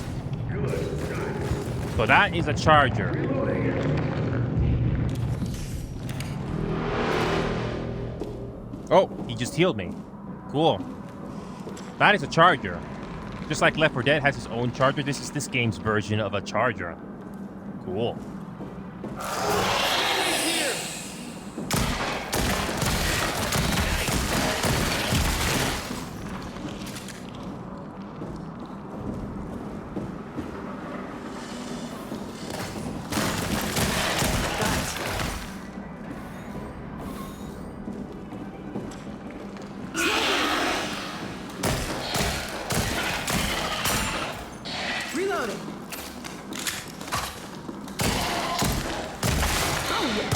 So that is a charger. Oh, he just healed me. Cool. That is a charger. Just like Left 4 Dead has its own charger, this is this game's version of a charger. Cool. Reloading. Oh yeah.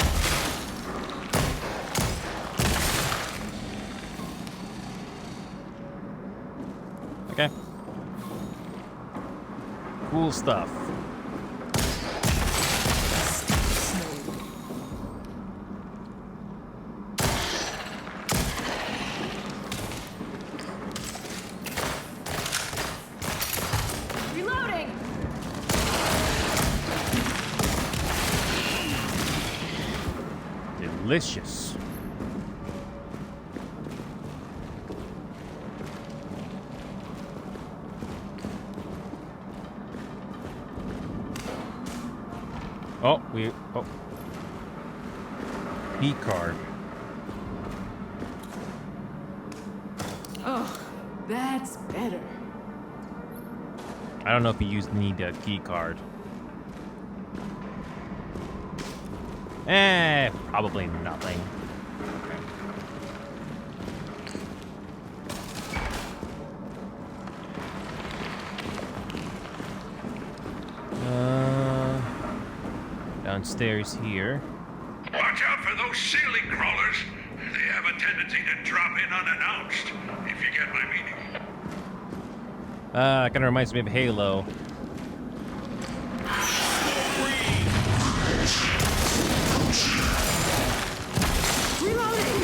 Okay. Cool stuff. Reloading. Delicious. Oh, key card. Oh, that's better. I don't know if you need a key card. Probably nothing. Downstairs here. Watch out for those ceiling crawlers. They have a tendency to drop in unannounced, if you get my meaning. Kind of reminds me of Halo. Reloading.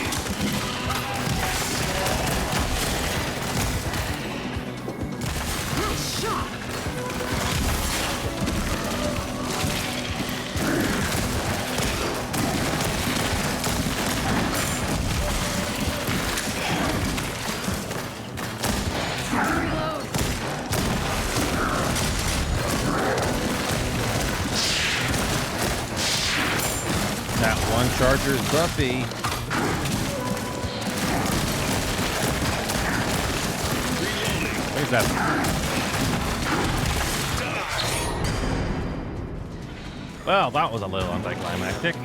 Nice shot. Reload. That one charger is buffy. Where's that? Well, that was a little anticlimactic.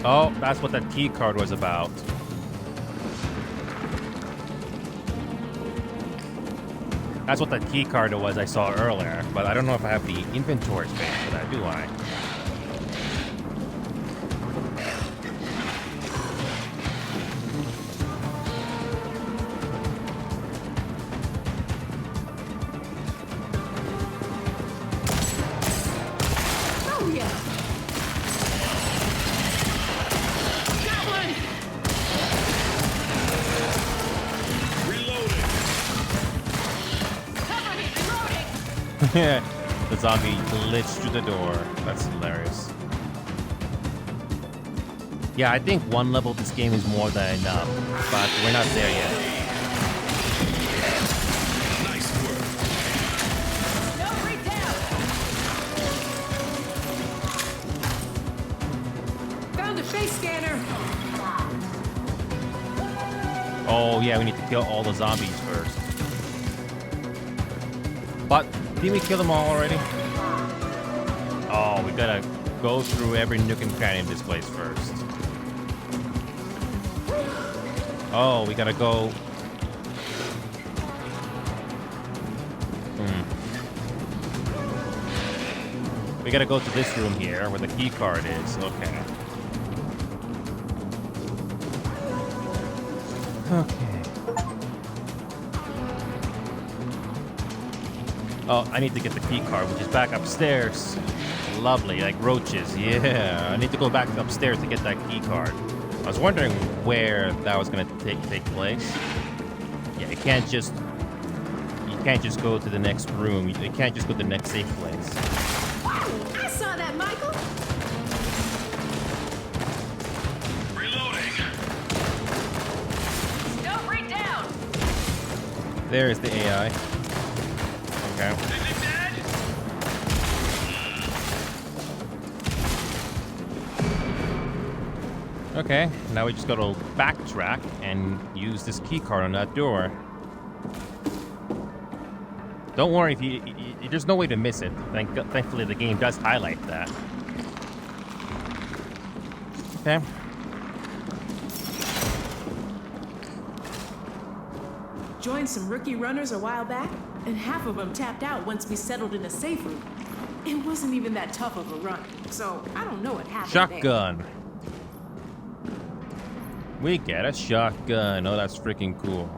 Oh, that's what that key card was about. That's what that key card was I saw earlier, but I don't know if I have the inventory space for that, do I? Oh yeah. Got one. Cover me. Reloading. The zombie glitched through the door. That's hilarious. Yeah, I think one level of this game is more than enough, but we're not there yet. No, right down. Found a face scanner. Oh yeah, we need to kill all the zombies first. But didn't we kill them all already? Oh, we gotta go through every nook and cranny of this place first. Oh, we gotta go. We gotta go to this room here where the key card is. Okay. Okay. Oh, I need to get the key card, which is back upstairs. Lovely, like roaches. Yeah, I need to go back upstairs to get that key card. I was wondering where that was gonna take place. Yeah, you can't just go to the next room. You can't just go to the next safe place. I saw that, Michael. Reloading. Don't break down! There's the AI. Okay. Okay, now we just gotta backtrack and use this key card on that door. Don't worry, if there's no way to miss it. Thankfully, the game does highlight that. Okay. Joined some rookie runners a while back, and half of them tapped out once we settled in a safe room. It wasn't even that tough of a run, so I don't know what happened there. Shotgun. We get a shotgun. Oh, that's freaking cool.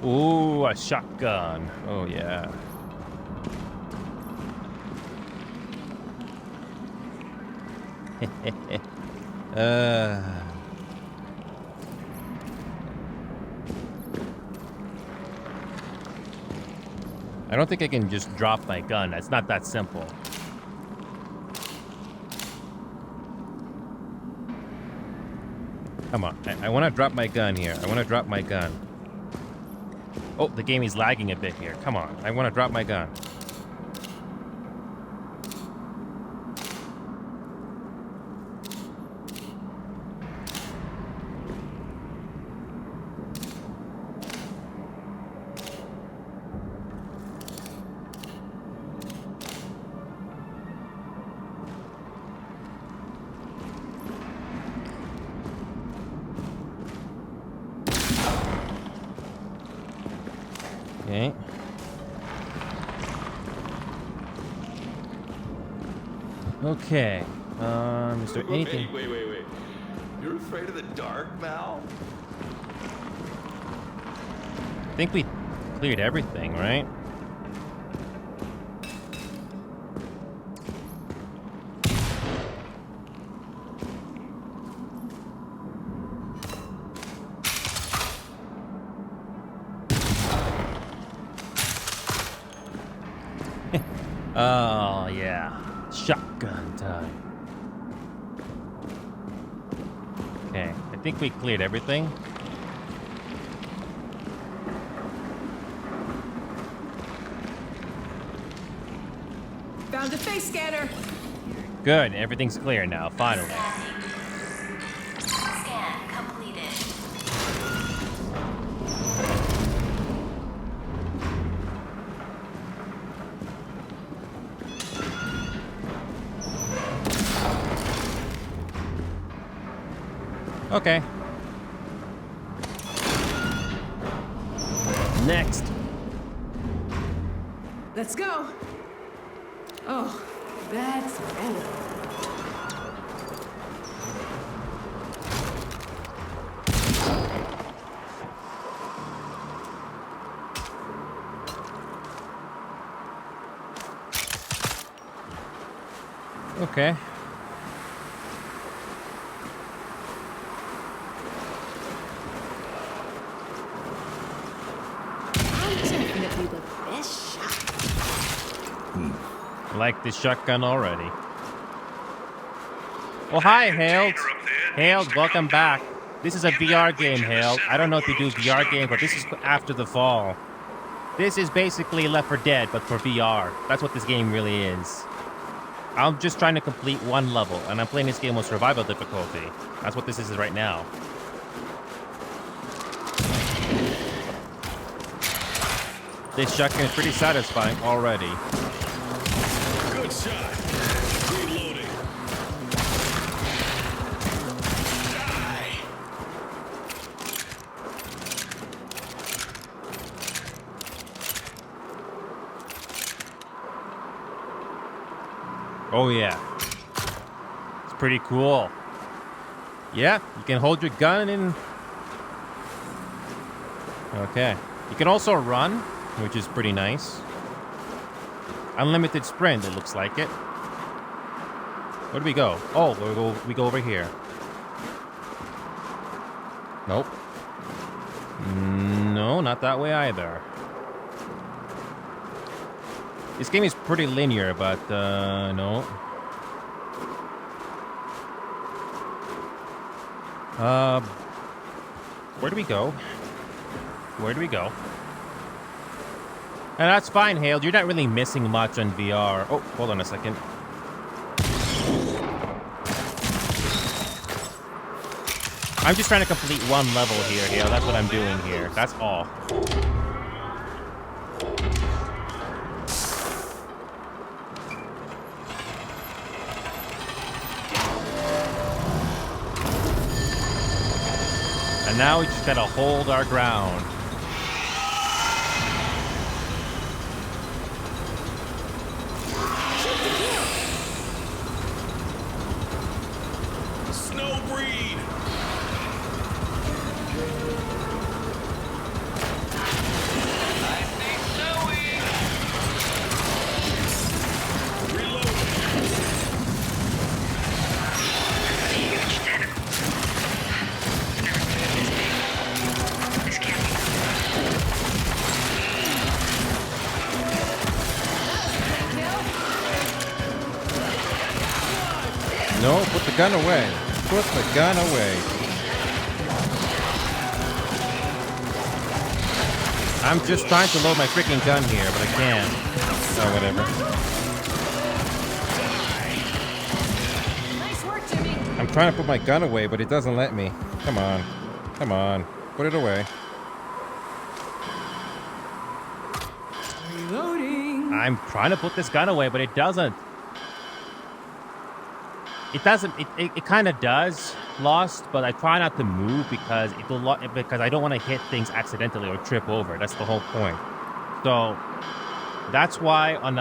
Ooh, a shotgun. Oh, yeah. I don't think I can just drop my gun. It's not that simple. Come on. I want to drop my gun here. I want to drop my gun. Oh, the game is lagging a bit here. Come on. I want to drop my gun. Okay. Okay. Is there anything? Wait. You're afraid of the dark, Mal? I think we cleared everything, right? Oh, yeah. Shotgun time. Okay, I think we cleared everything. Found a face scanner. Good, everything's clear now, finally. Scan completed. Okay. Next. Let's go. Oh, that's better. Okay. I'm definitely the best shot. Like the shotgun already. Oh, hi, Hailed. Hailed, welcome back. This is a VR game, Hailed. I don't know if you do VR games, but this is after the fall. This is basically Left 4 Dead, but for VR. That's what this game really is. I'm just trying to complete one level, and I'm playing this game with survival difficulty. That's what this is right now. This shotgun is pretty satisfying already. Good shot. Reloading. Die. Oh yeah. It's pretty cool. Yeah, you can hold your gun in. Okay. You can also run, which is pretty nice. Unlimited sprint, it looks like it. Where do we go? Oh, we go over here. Nope. No, not that way either. This game is pretty linear, but no. Where do we go? Where do we go? And that's fine, Hale. You're not really missing much on VR. Oh, hold on a second. I'm just trying to complete one level here, Hale. That's what I'm doing here. That's all. And now we just gotta hold our ground. Snow breed. No, put the gun away. Put the gun away. I'm just trying to load my freaking gun here, but I can't. Oh, whatever. Nice work, Jimmy. I'm trying to put my gun away, but it doesn't let me. Come on. Come on. Put it away. Reloading. I'm trying to put this gun away, but it doesn't. It doesn't. It kind of does. Lost, but I try not to move because because I don't want to hit things accidentally or trip over. That's the whole point. So that's why on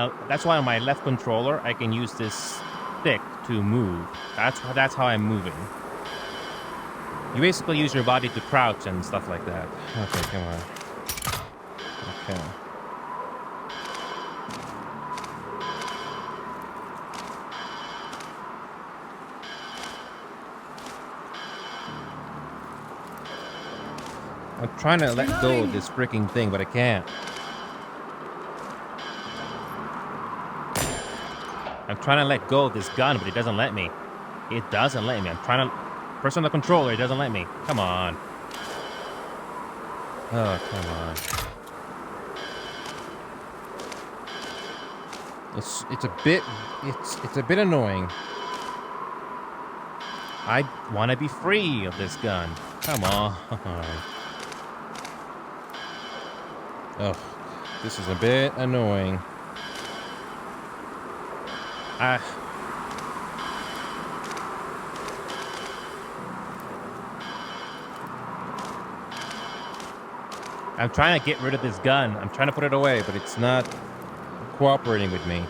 my left controller I can use this stick to move. That's how I'm moving. You basically use your body to crouch and stuff like that. Okay, come on. Okay. I'm trying to let go of this freaking thing, but I can't. I'm trying to let go of this gun, but it doesn't let me. It doesn't let me. I'm trying to press on the controller. It doesn't let me. Come on. Oh, come on. It's a bit annoying. I want to be free of this gun. Come on. Oh, this is a bit annoying. I'm trying to get rid of this gun. I'm trying to put it away, but it's not cooperating with me.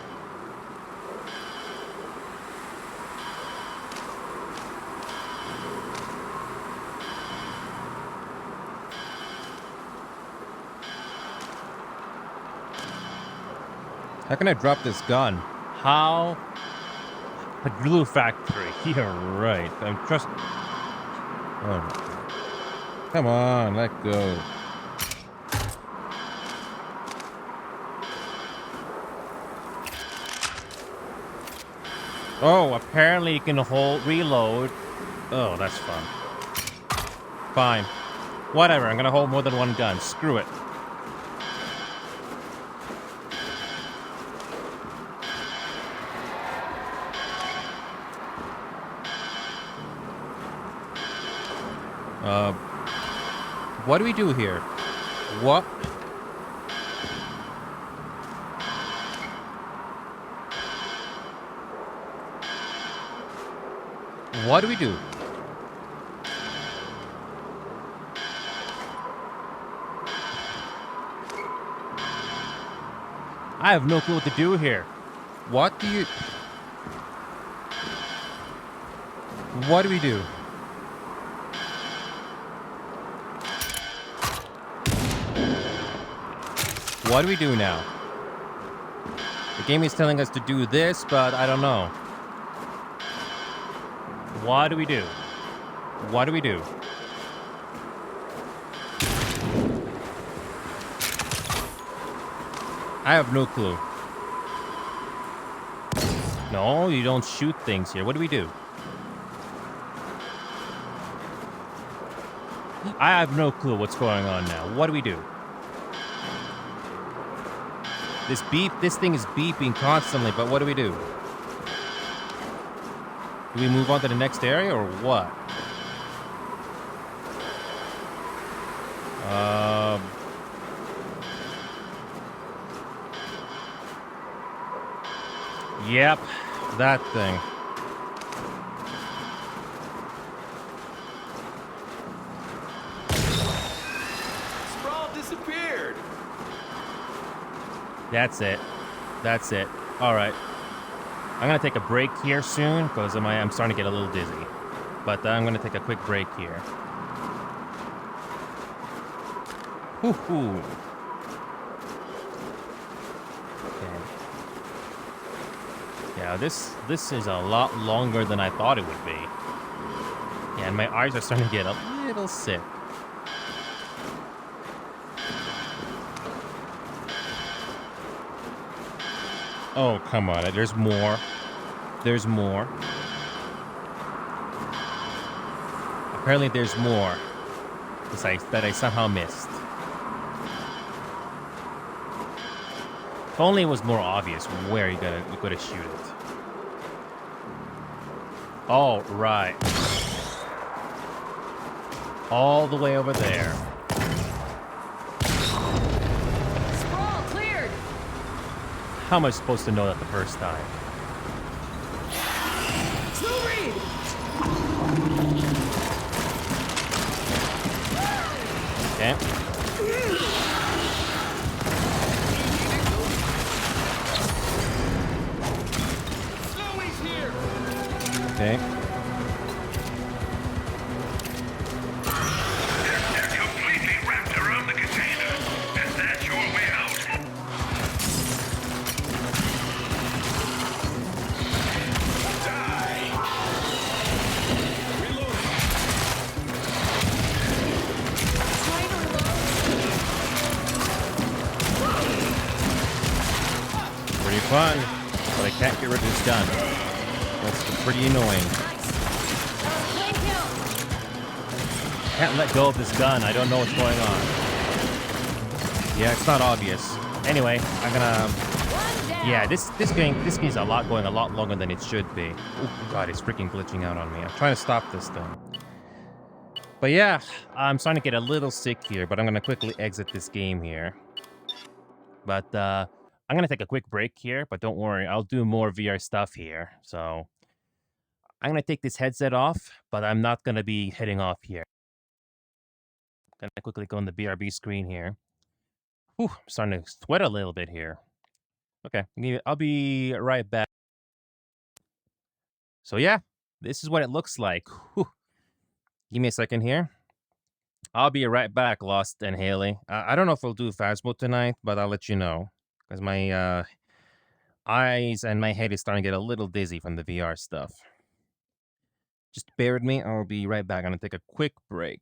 How can I drop this gun? How? A glue factory. You're right. I'm just... Oh. Come on, let go. Oh, apparently you can reload. Oh, that's fun. Fine. Whatever, I'm gonna hold more than one gun. Screw it. What do we do here? What? What do we do? I have no clue what to do here. What do you... What do we do? What do we do now? The game is telling us to do this, but I don't know. What do we do? What do we do? I have no clue. No, you don't shoot things here. What do we do? I have no clue what's going on now. What do we do? This thing is beeping constantly, but what do we do? Do we move on to the next area or what? Yep, that thing. Sprawl disappeared. That's it. That's it. All right. I'm gonna take a break here soon because I'm starting to get a little dizzy. But I'm gonna take a quick break here. Whoo-hoo. Okay. Yeah, this is a lot longer than I thought it would be. Yeah, and my eyes are starting to get a little sick. Oh, come on. There's more. There's more. Apparently there's more that I somehow missed. If only it was more obvious where you're gonna shoot it. Oh, right. All the way over there. Sprawl cleared! How am I supposed to know that the first time? Okay. Okay. They're completely wrapped around the container, and that's your way out. Die. Reloading. Pretty fun, but I can't get rid of this gun. That's pretty annoying. Can't let go of this gun. I don't know what's going on. Yeah, it's not obvious. Anyway, I'm gonna. Yeah, this game's going a lot longer than it should be. Oh god, it's freaking glitching out on me. I'm trying to stop this thing. But yeah, I'm starting to get a little sick here, but I'm gonna quickly exit this game here. But I'm gonna take a quick break here, but don't worry, I'll do more VR stuff here. So I'm gonna take this headset off, but I'm not gonna be heading off here. Gonna quickly go on the BRB screen here. Whew, I'm starting to sweat a little bit here. Okay, I'll be right back. So yeah, this is what it looks like. Whew. Give me a second here. I'll be right back, Lost and Haley. I don't know if we'll do Phasmo tonight, but I'll let you know. Because my eyes and my head is starting to get a little dizzy from the VR stuff. Just bear with me. I'll be right back. I'm going to take a quick break.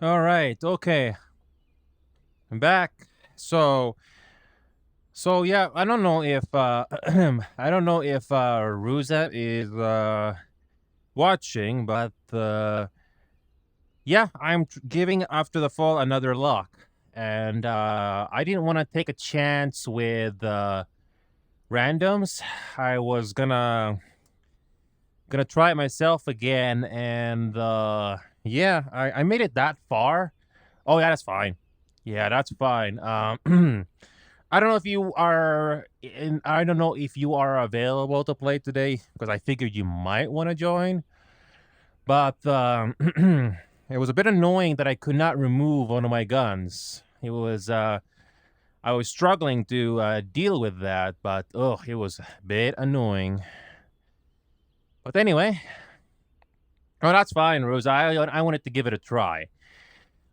All right. Okay. I'm back. So yeah, I don't know if I don't know if Rosette is watching, but yeah, I'm giving After the Fall another look, and I didn't want to take a chance with randoms. I was gonna try it myself again, and yeah, I made it that far. Oh yeah, that's fine. Yeah, that's fine. I don't know if you are in. I don't know if you are available to play today because I figured you might want to join. But it was a bit annoying that I could not remove one of my guns. It was I was struggling to deal with that, but oh, it was a bit annoying. But anyway, oh, that's fine, Rose. I wanted to give it a try.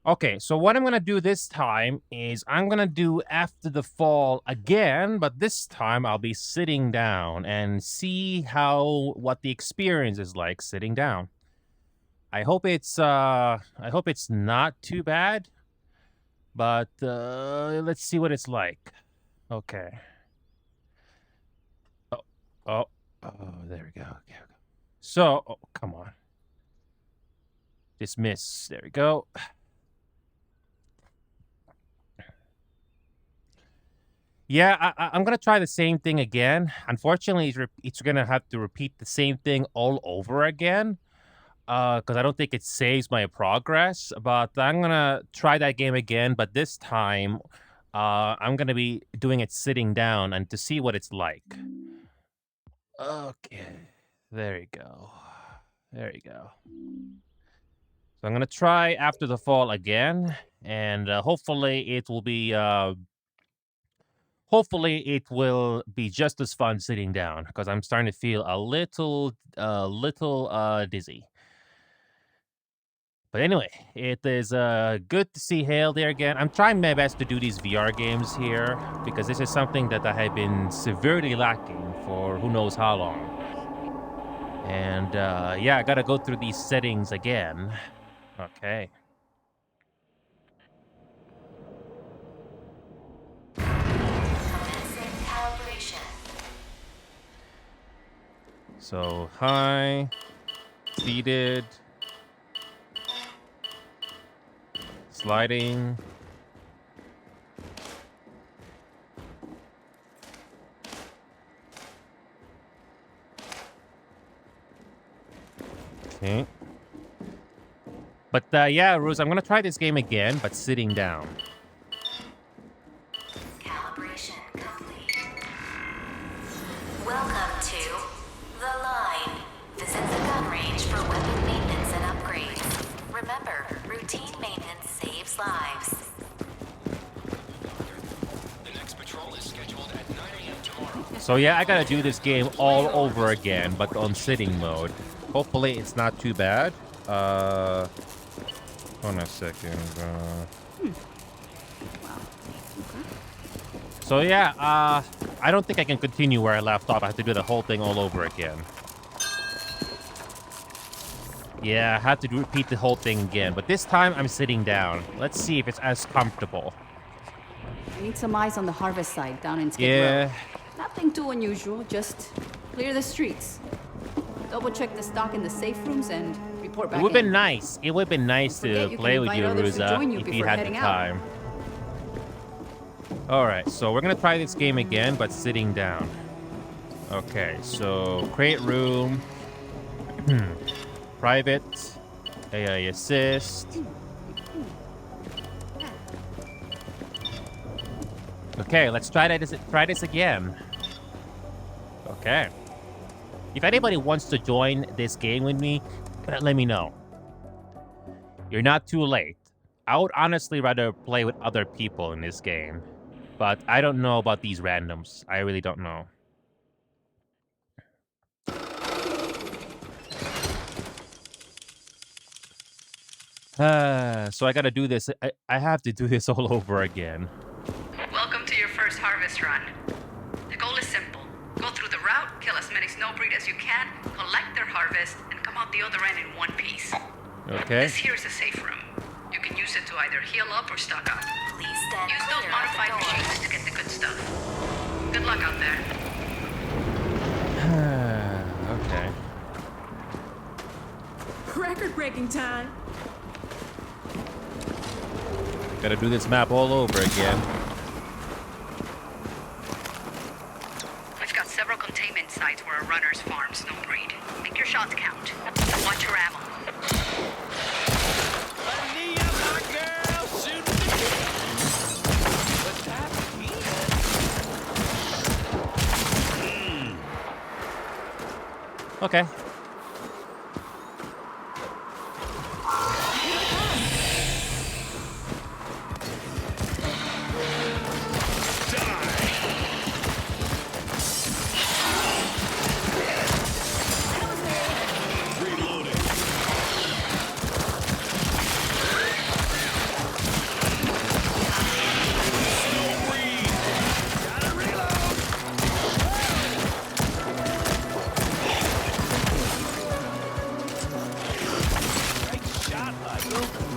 Okay, so what I'm gonna do this time is I'm gonna do After the Fall again, but this time I'll be sitting down and see what the experience is like sitting down. I hope it's not too bad, but let's see what it's like. Okay. Oh, oh, there we go. Okay. So, oh, come on. Dismiss. There we go. Yeah, I'm gonna try the same thing again. Unfortunately, it's gonna have to repeat the same thing all over again. Because I don't think it saves my progress. But I'm gonna try that game again. But this time, I'm gonna be doing it sitting down and to see what it's like. Okay, there you go. There you go. So I'm gonna try After the Fall again, and hopefully it will be just as fun sitting down because I'm starting to feel a little dizzy. But anyway, it is good to see Hale there again. I'm trying my best to do these VR games here because this is something that I have been severely lacking for who knows how long. And yeah, I gotta go through these settings again. Okay. Commencing calibration. So, high, seated, sliding. Okay. But yeah, Rose, I'm gonna try this game again, but sitting down. Calibration complete. Welcome to The Line. Visit the gun range for weapon maintenance and upgrades. Remember, routine maintenance saves lives. The next patrol is scheduled at 9 a.m. tomorrow. So yeah, I gotta do this game all over again, but on sitting mode. Hopefully it's not too bad. Hold on a second. So yeah, I don't think I can continue where I left off. I have to do the whole thing all over again. Yeah, I have to repeat the whole thing again, but this time I'm sitting down. Let's see if it's as comfortable. I need some eyes on the harvest site down in Skid Yeah. Row. Nothing too unusual, just clear the streets. Double check the stock in the safe rooms and report back It would have in. been nice. It would have been nice Don't forget to you play can with invite you, others to Ruza, join you if you before had the heading out. time. Alright, so we're gonna try this game again, but sitting down. Okay, so create room. Private. AI assist. Okay, let's try this again. Okay. If anybody wants to join this game with me, let me know. You're not too late. I would honestly rather play with other people in this game. But I don't know about these randoms. I really don't know. So I gotta do this. I have to do this all over again. Welcome to your first harvest run. The goal is simple. Go through the route, kill as many snowbreed as you can, collect their harvest, and come out the other end in one piece. Okay. This here is a safe room. You can use it to either heal up or stock up. Please stand Use those clear modified of the door. machines to get the good stuff. Good luck out there. Okay. Record-breaking time. Gotta do this map all over again. We've got several containment sites where a runner's farm snowbreed. Make your shots count. Watch your ammo. Okay.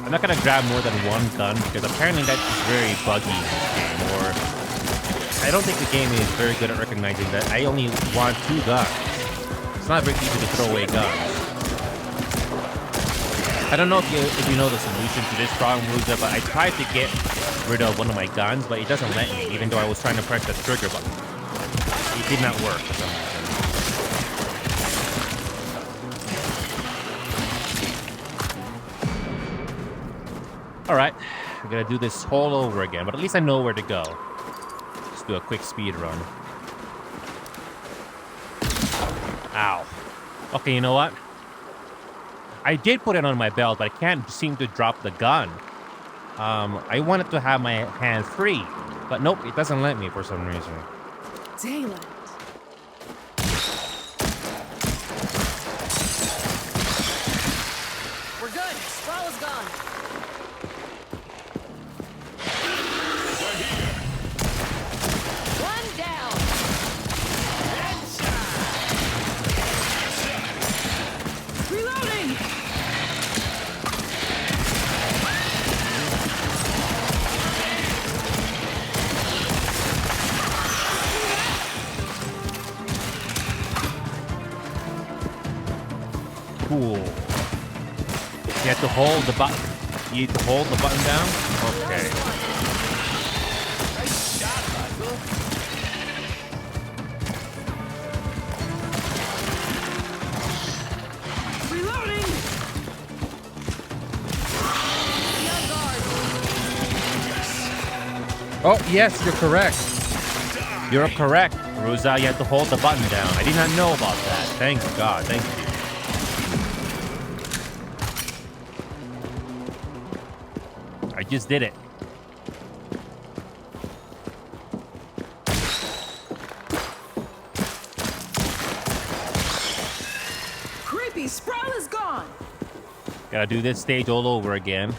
I'm not gonna grab more than one gun because apparently that's very buggy in this game, or I don't think the game is very good at recognizing that I only want 2 guns. It's not very easy to throw away guns. I don't know if you know the solution to this problem, Ruza, but I tried to get rid of one of my guns, but it doesn't let me, even though I was trying to press the trigger button. It did not work for some reason. Alright, we're gonna do this all over again, but at least I know where to go. Just do a quick speed run. Ow. Okay, you know what? I did put it on my belt, but I can't seem to drop the gun. I wanted to have my hand free, but nope, it doesn't let me for some reason. Daylight. We're good. Sprawl is gone. One down. Reloading! Cool. You have to hold the button. You need to hold the button down? Okay. Reloading! Oh, yes, you're correct. You're correct, Ruza. You have to hold the button down. I did not know about that. Thank God. Thank you. I just did it. Creepy Sprawl is gone! Gotta do this stage all over again.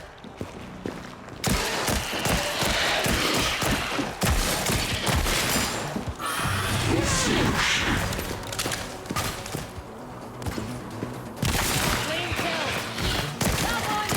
Clean kill. Got one.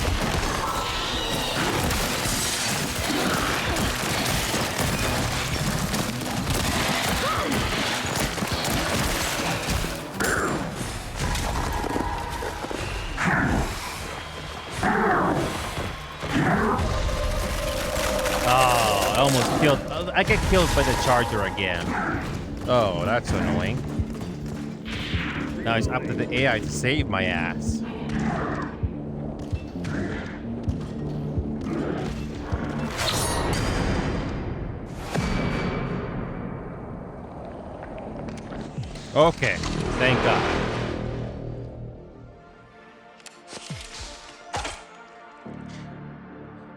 Oh, I almost killed. I get killed by the charger again. Oh, that's annoying. Now it's up to the AI to save my ass. Okay, thank God.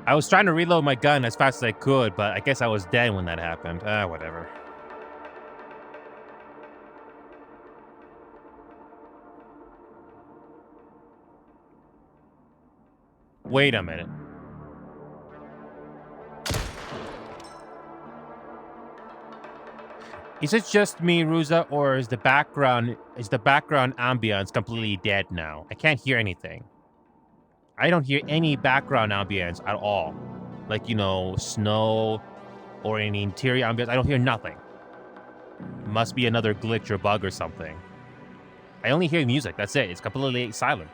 I was trying to reload my gun as fast as I could, but I guess I was dead when that happened. Whatever. Wait a minute. Is it just me, Ruza, or is the background ambience completely dead now? I can't hear anything. I don't hear any background ambience at all. Like, you know, snow or any interior ambience. I don't hear nothing. Must be another glitch or bug or something. I only hear music. That's it. It's completely silent.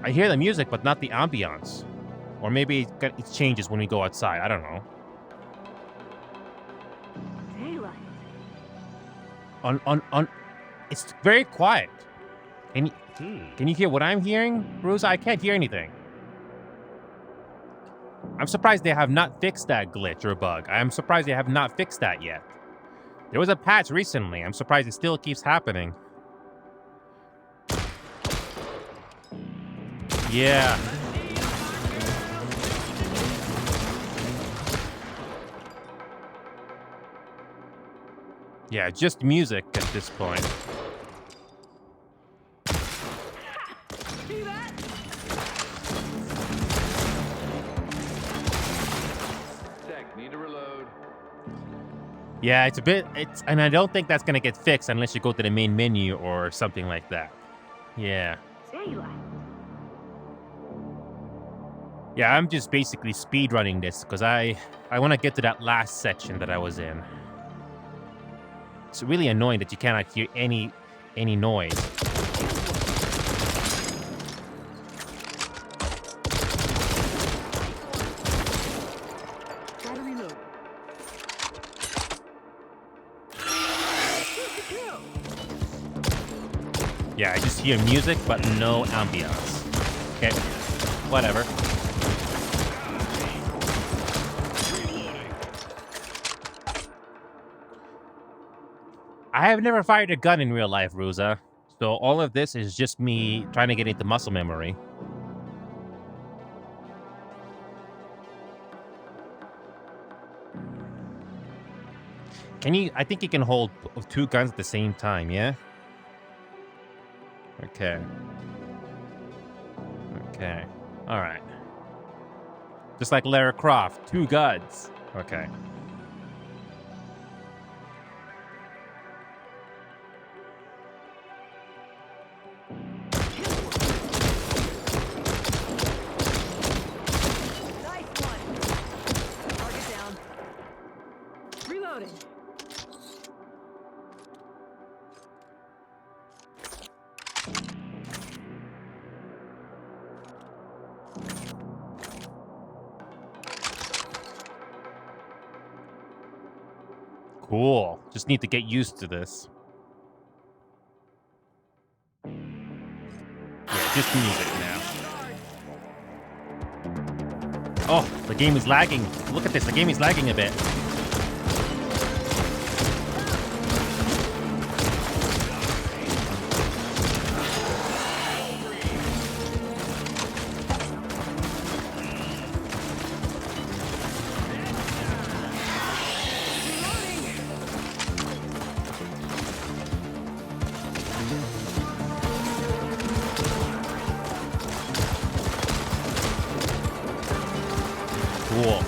I hear the music, but not the ambience. Or maybe it changes when we go outside. I don't know. Daylight. On. It's very quiet. Can you hear what I'm hearing, Rosa? I can't hear anything. I'm surprised they have not fixed that glitch or bug. I'm surprised they have not fixed that yet. There was a patch recently. I'm surprised it still keeps happening. Yeah. Yeah, just music at this point. Need to reload. Yeah, and I don't think that's gonna get fixed unless you go to the main menu or something like that. Yeah. Daylight. Yeah, I'm just basically speedrunning this because I want to get to that last section that I was in. It's really annoying that you cannot hear any noise. Yeah, I just hear music, but no ambiance. Okay, whatever. I have never fired a gun in real life, Ruza. So all of this is just me trying to get into muscle memory. I think you can hold 2 guns at the same time, yeah? Okay. Okay. Alright. Just like Lara Croft, 2 guns. Okay. Nice one. Target down. Reloading. Cool. Just need to get used to this. Yeah, just music now. Oh, the game is lagging. Look at this. The game is lagging a bit. Cool.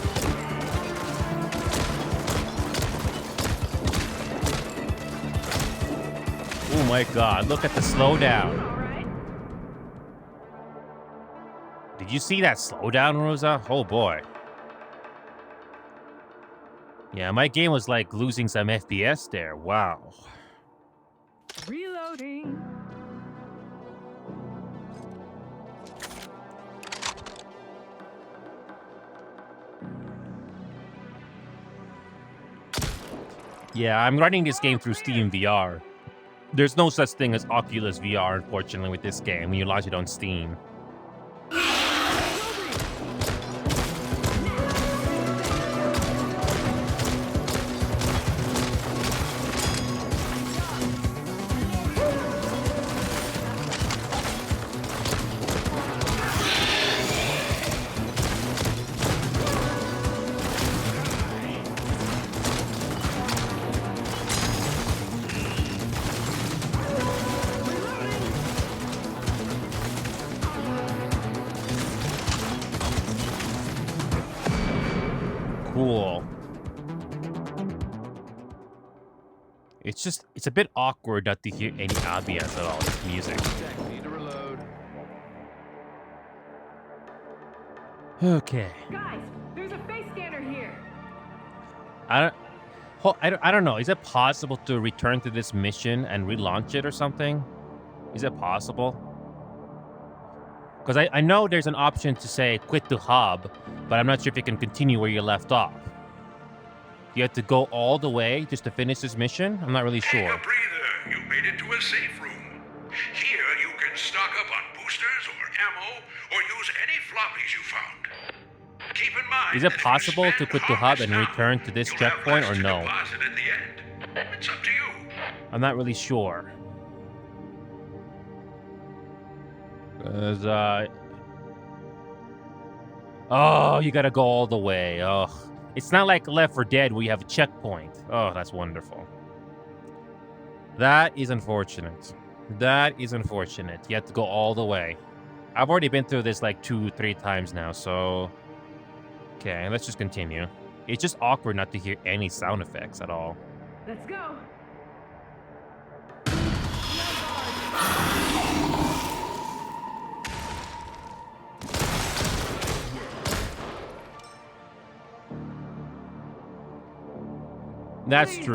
Oh my god, look at the slowdown. Did you see that slowdown, Rosa? Oh boy. Yeah, my game was like losing some FPS there. Wow. Reloading. Yeah, I'm running this game through Steam VR. There's no such thing as Oculus VR, unfortunately, with this game when you launch it on Steam. Cool. It's a bit awkward not to hear any ambience at all. It's music. Need to reload. Okay. Guys, there's a face scanner here. I don't know. Is it possible to return to this mission and relaunch it or something? Is it possible? Because I know there's an option to say quit to hub, but I'm not sure if you can continue where you left off. You have to go all the way just to finish this mission? I'm not really Take sure. a breather. You made it to a safe room. Here you can stock up on boosters or ammo or use any floppies you found. Keep in mind Is it that if you possible to spend quit to hub and harvest now, return to this you'll have checkpoint less or to no? deposit at the end. It's up to you. I'm not really sure. Cause oh, you gotta go all the way. Oh, it's not like Left 4 Dead where you have a checkpoint. Oh, that's wonderful. That is unfortunate. That is unfortunate. You have to go all the way. I've already been through this like 2-3 times now, so okay, let's just continue. It's just awkward not to hear any sound effects at all. Let's go. That's true.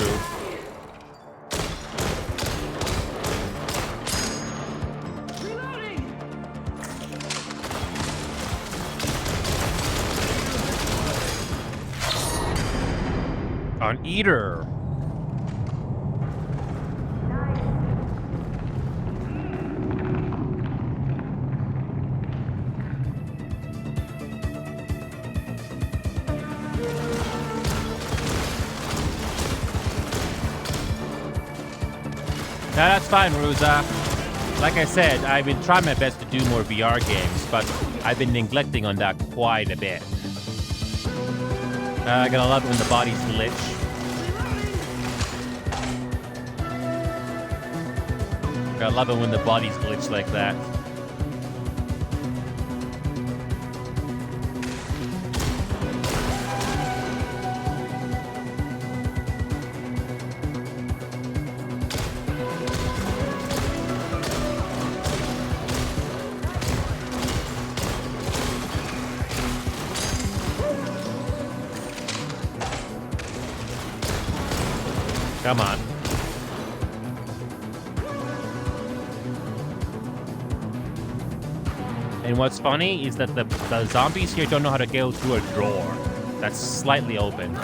Reloading. An eater. No, that's fine, Ruza. Like I said, I've been trying my best to do more VR games, but I've been neglecting on that quite a bit. I gotta love it when the bodies glitch. Gotta love it when the bodies glitch like that. Come on. And what's funny is that the zombies here don't know how to go through a door that's slightly open.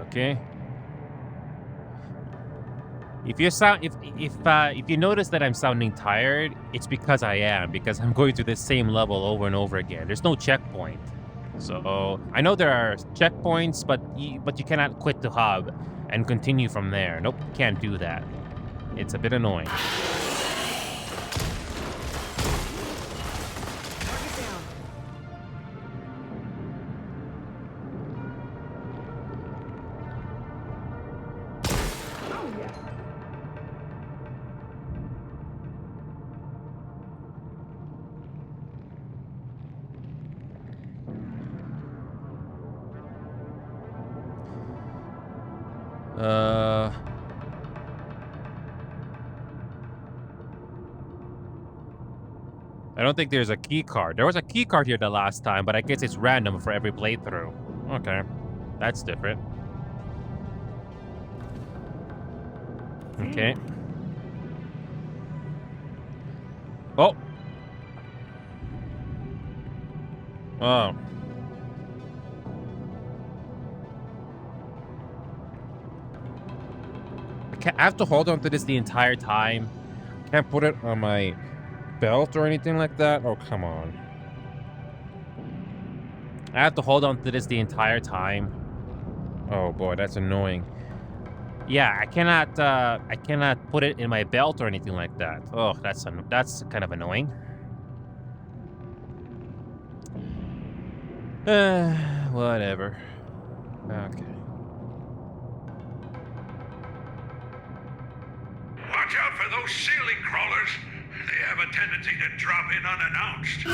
Okay. If you notice that I'm sounding tired, it's because I am, because I'm going through the same level over and over again. There's no checkpoint. So I know there are checkpoints, but you cannot quit the hub and continue from there. Nope, can't do that. It's a bit annoying. I don't think there's a key card. There was a key card here the last time, but I guess it's random for every playthrough. Okay, that's different. Okay. Oh. Oh. I have to hold on to this the entire time. Can't put it on my belt or anything like that. Oh, come on. I have to hold on to this the entire time. Oh boy, that's annoying. Yeah, I cannot put it in my belt or anything like that. Oh, that's kind of annoying. Whatever. Okay. Watch out for those ceiling crawlers. They have a tendency to drop in unannounced.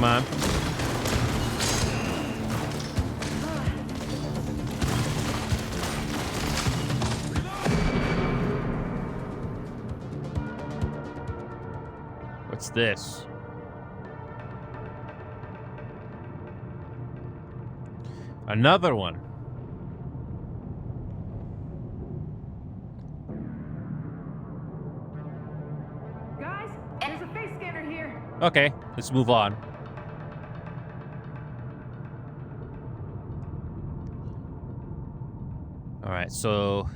Come on. What's this? Another one. Guys, there's a face scanner here. Okay, let's move on. All right, so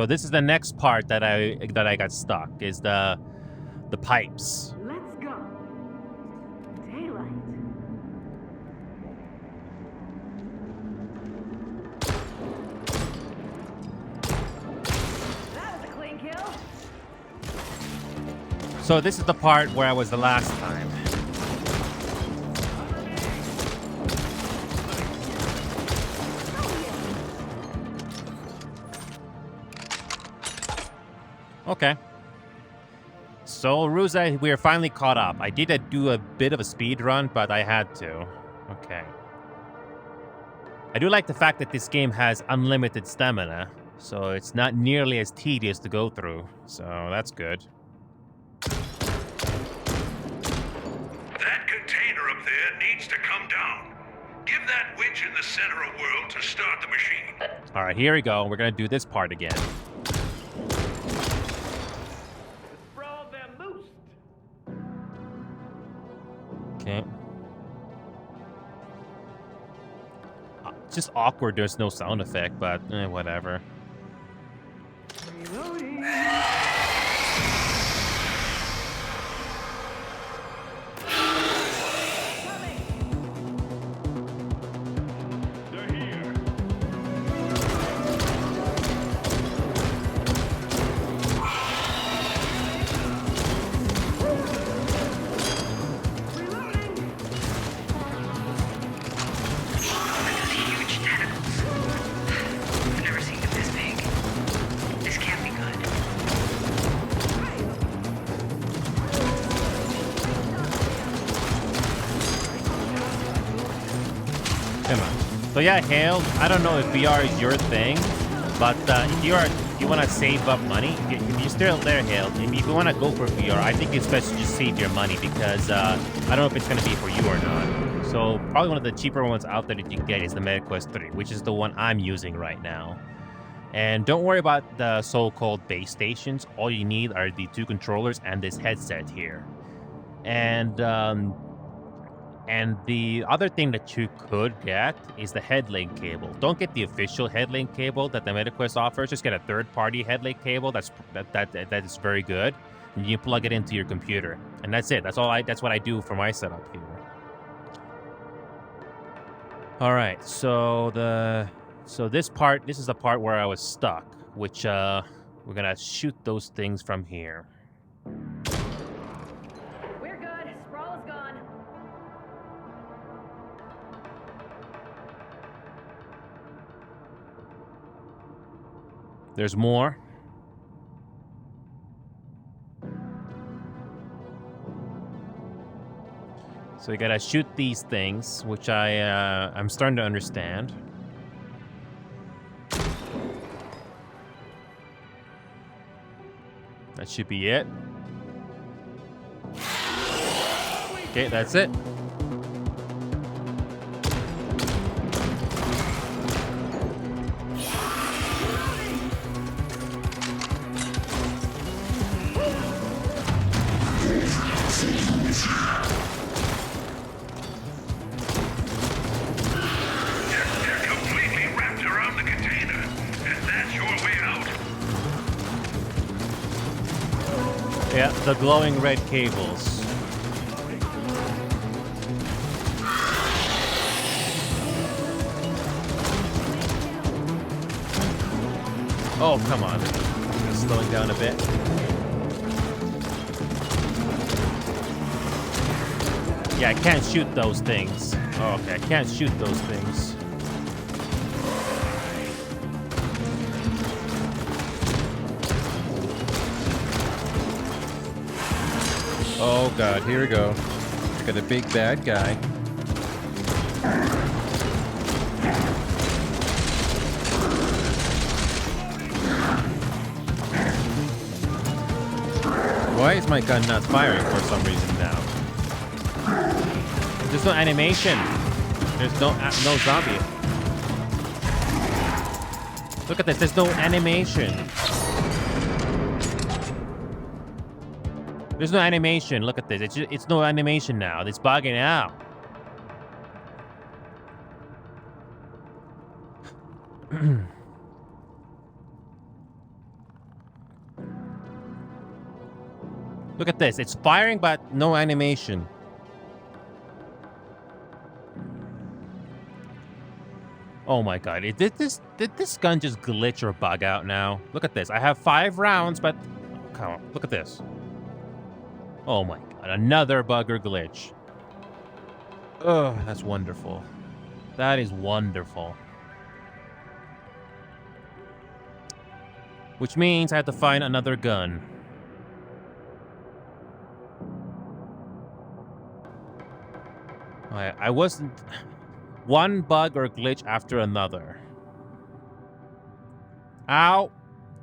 this is the next part that I got stuck, is the pipes. Let's go. Daylight. That was a clean kill. So this is the part where I was the last time. Okay. So, Ruza, we are finally caught up. I did do a bit of a speed run, but I had to. Okay. I do like the fact that this game has unlimited stamina, so it's not nearly as tedious to go through. So, that's good. That container up there needs to come down. Give that witch in the center of world to start the machine. Alright, here we go. We're gonna do this part again. Okay. It's just awkward there's no sound effect, but whatever. So yeah, Hale, I don't know if VR is your thing, but if you want to save up money, if you're still there, Hale, if you want to go for VR, I think it's best to just save your money because I don't know if it's going to be for you or not. So probably one of the cheaper ones out there that you can get is the MetaQuest 3, which is the one I'm using right now. And don't worry about the so-called base stations. All you need are the 2 controllers and this headset here. And the other thing that you could get is the headlink cable. Don't get the official headlink cable that the MetaQuest offers. Just get a third-party headlink cable that is very good. And you plug it into your computer, and that's it. That's what I do for my setup here. All right, so this is the part where I was stuck, which we're gonna shoot those things from here. We're good. Sprawl is gone. There's more. So you gotta shoot these things, which I'm starting to understand. That should be it. Okay, that's it. Yeah, the glowing red cables. Oh, come on. Slowing down a bit. Yeah, I can't shoot those things. Oh, okay, I can't shoot those things. Oh god, here we go. Got a big bad guy. Why is my gun not firing for some reason now? There's no animation. There's no zombie. Look at this. There's no animation. There's no animation. Look at this. It's no animation now. It's bugging out. Look at this. It's firing, but no animation. Oh my god. Did this gun just glitch or bug out now? Look at this. I have 5 rounds, but... Come on. Look at this. Oh my god. Another bugger glitch. Oh, that's wonderful. That is wonderful. Which means I have to find another gun. I wasn't... One bug or glitch after another. Ow.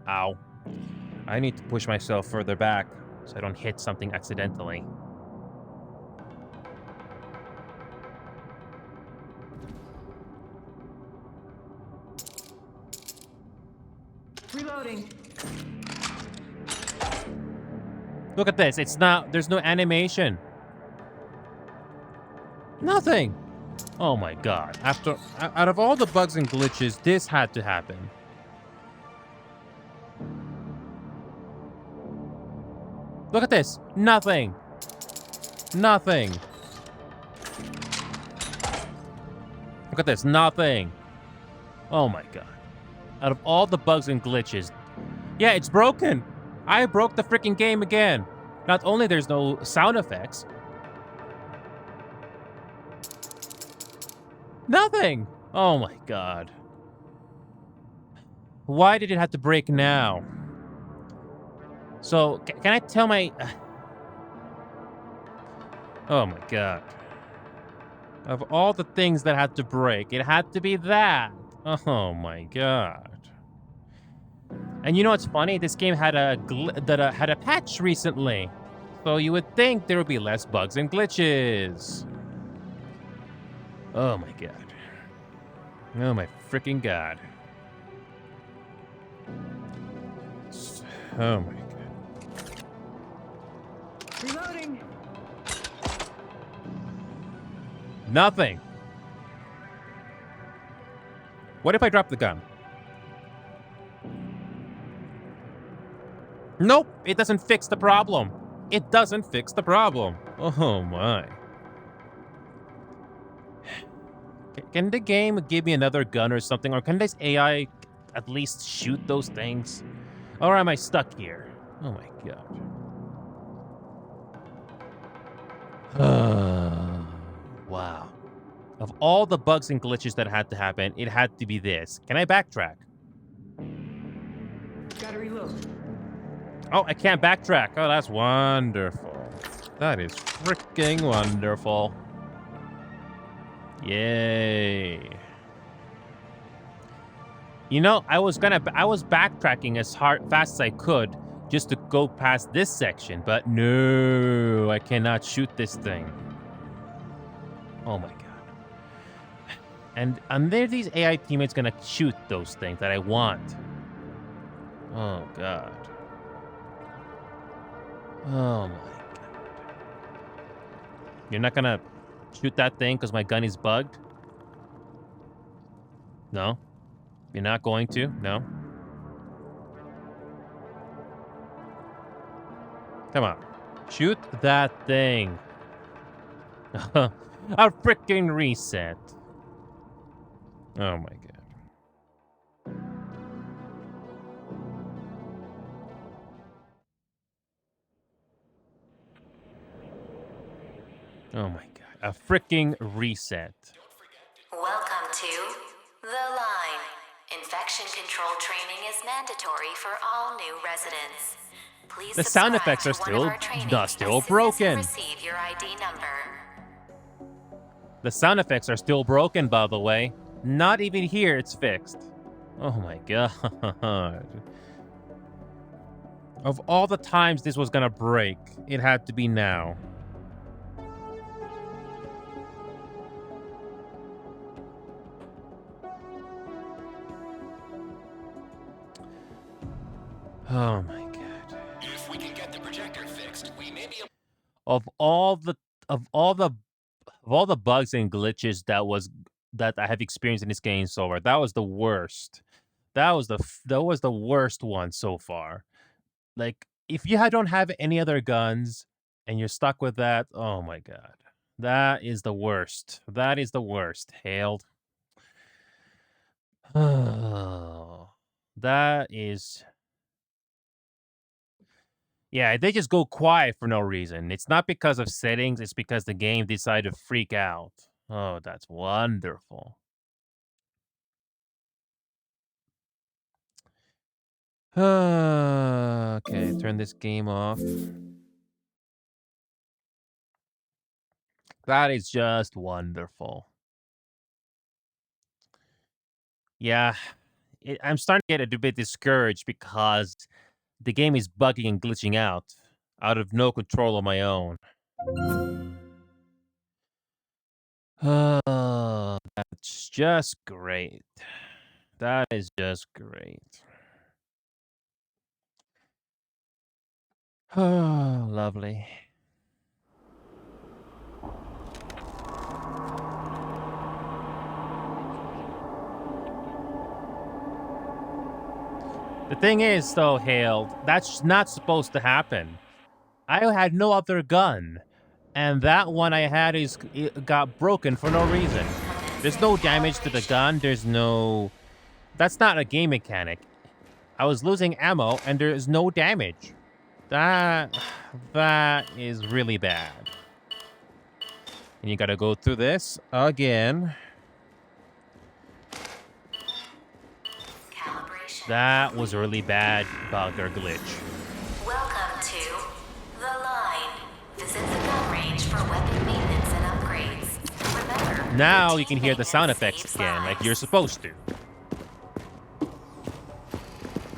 Ow. I need to push myself further back so I don't hit something accidentally. Reloading. Look at this. It's not... There's no animation. Nothing. Oh my god. Out of all the bugs and glitches, this had to happen. Look at this. Nothing. Nothing. Look at this. Nothing. Oh my god. Out of all the bugs and glitches. Yeah, it's broken. I broke the freaking game again. Not only there's no sound effects. Nothing. Oh my god. Why did it have to break now? So, can I tell my... Oh my god. Of all the things that had to break, it had to be that. Oh my god. And you know what's funny? This game had had a patch recently. So you would think there would be less bugs and glitches. Oh my god. Oh my freaking god. Oh my god. Reloading. Nothing. What if I drop the gun? Nope, it doesn't fix the problem. It doesn't fix the problem. Oh my. Can the game give me another gun or something? Or can this AI at least shoot those things? Or am I stuck here? Oh my god. Wow. Of all the bugs and glitches that had to happen, it had to be this. Can I backtrack? Gotta reload. Oh, I can't backtrack. Oh, that's wonderful. That is freaking wonderful. Yay. You know, I was backtracking as fast as I could just to go past this section, but no, I cannot shoot this thing. Oh my god. And are these AI teammates gonna shoot those things that I want? Oh god. Oh my god. You're not gonna shoot that thing because my gun is bugged? No? You're not going to? No? Come on. Shoot that thing. A freaking reset. Oh my god. Oh my god. A freaking reset. Welcome to The Line. Infection control training is mandatory for all new residents. Please The sound subscribe effects are to one of still our trainings not as still soon as you broken. receive your ID number. The sound effects are still broken, by the way. Not even here it's fixed. Oh my god. Of all the times this was gonna break, it had to be now. Oh my god. If we can get the projector fixed, we may be able Of all the bugs and glitches that I have experienced in this game so far, that was the worst. That was the worst one so far. Like, if you don't have any other guns and you're stuck with that, oh my god. That is the worst. That is the worst. Hailed. That is... Yeah, they just go quiet for no reason. It's not because of settings, it's because the game decided to freak out. Oh, that's wonderful. Okay, turn this game off. That is just wonderful. Yeah, I'm starting to get a bit discouraged because the game is bugging and glitching out of no control of my own. Oh, that's just great. That is just great. Oh, lovely. The thing is, though, Hailed, that's not supposed to happen. I had no other gun, and that one I had it got broken for no reason. There's no damage to the gun. There's no... That's not a game mechanic. I was losing ammo, and there's no damage. That is really bad. And you gotta go through this again. That was a really bad bug or glitch. Welcome to The Line. Visit the gun range for weapon maintenance and upgrades. Remember, Now you can hear the sound effects again, like you're supposed to.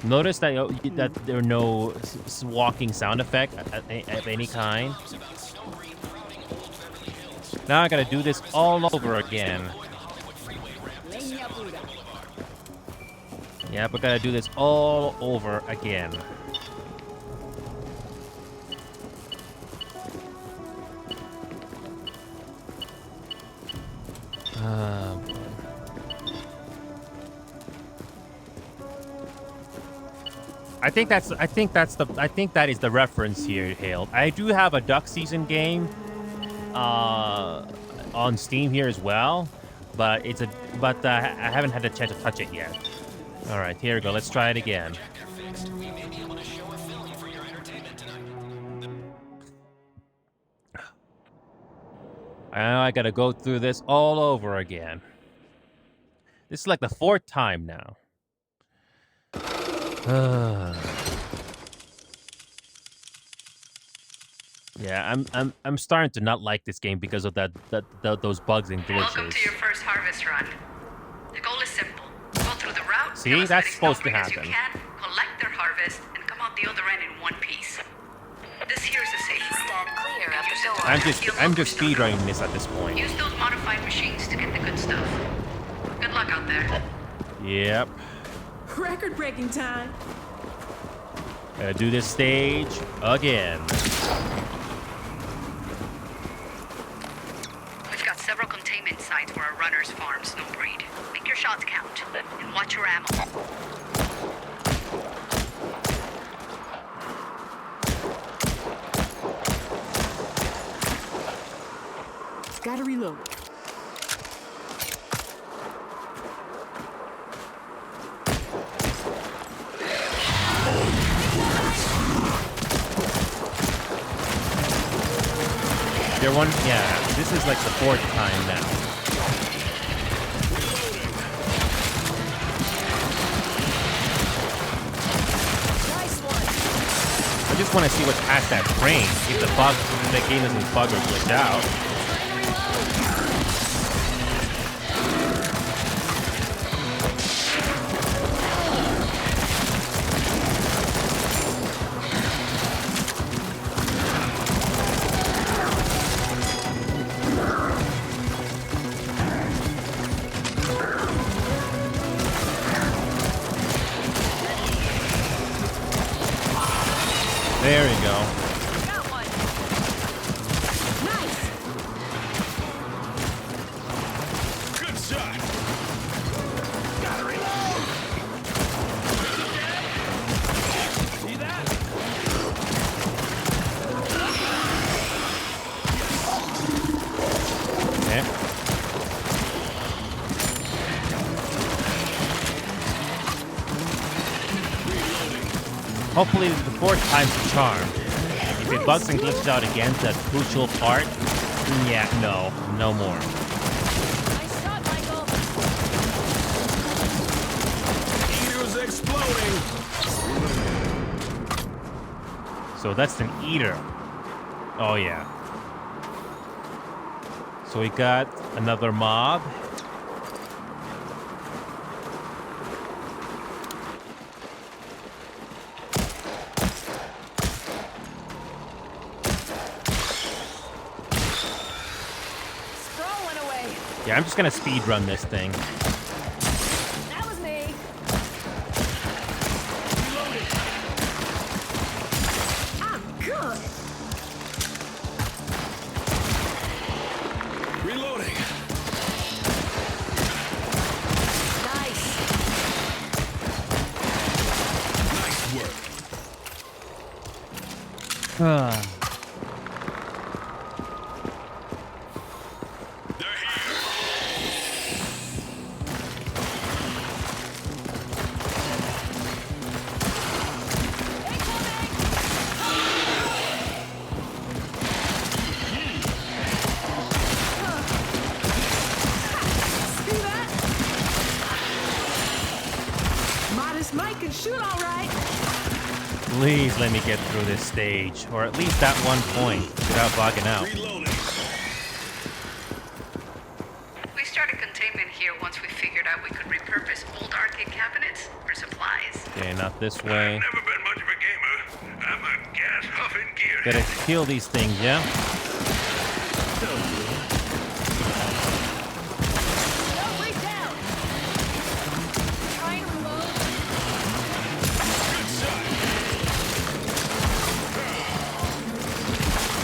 Notice that there are no walking sound effect of any kind. Now I gotta do this all over again. Yep, I gotta do this all over again. I think that is the reference here, Hale. I do have a Duck Season game on Steam here as well, but I haven't had a chance to touch it yet. All right, here we go. Let's try it again. Now I gotta go through this all over again. This is like the 4th time now. Yeah, I'm starting to not like this game because of those bugs and glitches. Welcome to your first harvest run. The goal is simple. Go through the route. See, that's supposed to happen. You can, collect their harvest, and come out the other end in one piece. This here is a safe room. stand clear of the door. I'm just speedrunning this at this point. Use those modified machines to get the good stuff. Good luck out there. Yep. Record-breaking time. Gotta do this stage again. We've got several containment sites where our runners farm snowbreed. Make your shots count, and watch your ammo. Gotta reload. Yeah, this is like the 4th time now. I just want to see what's past that frame. If the game doesn't bug or glitch out. There we go. Good shot. Gotta reload. See that? Okay. Hopefully the fourth time's the charm. If it bugs and glitches out again to that crucial part, yeah, no more. Nice shot, Michael. Eater's exploding. So that's an eater. Oh yeah. So we got another mob. Straw went away. Yeah, I'm just gonna speed run this thing. That was me. I'm good. Reloading. Nice. Nice work. See that? Modest Mike can shoot all right. Please let me get through this stage, or at least that one point, without bogging out. We started containment here once we figured out we could repurpose old arcade cabinets for supplies. Okay, not this way. Never been much of a gamer. I'm a gas huffing gear. Gotta kill these things, yeah? Don't reach out. Try and reload.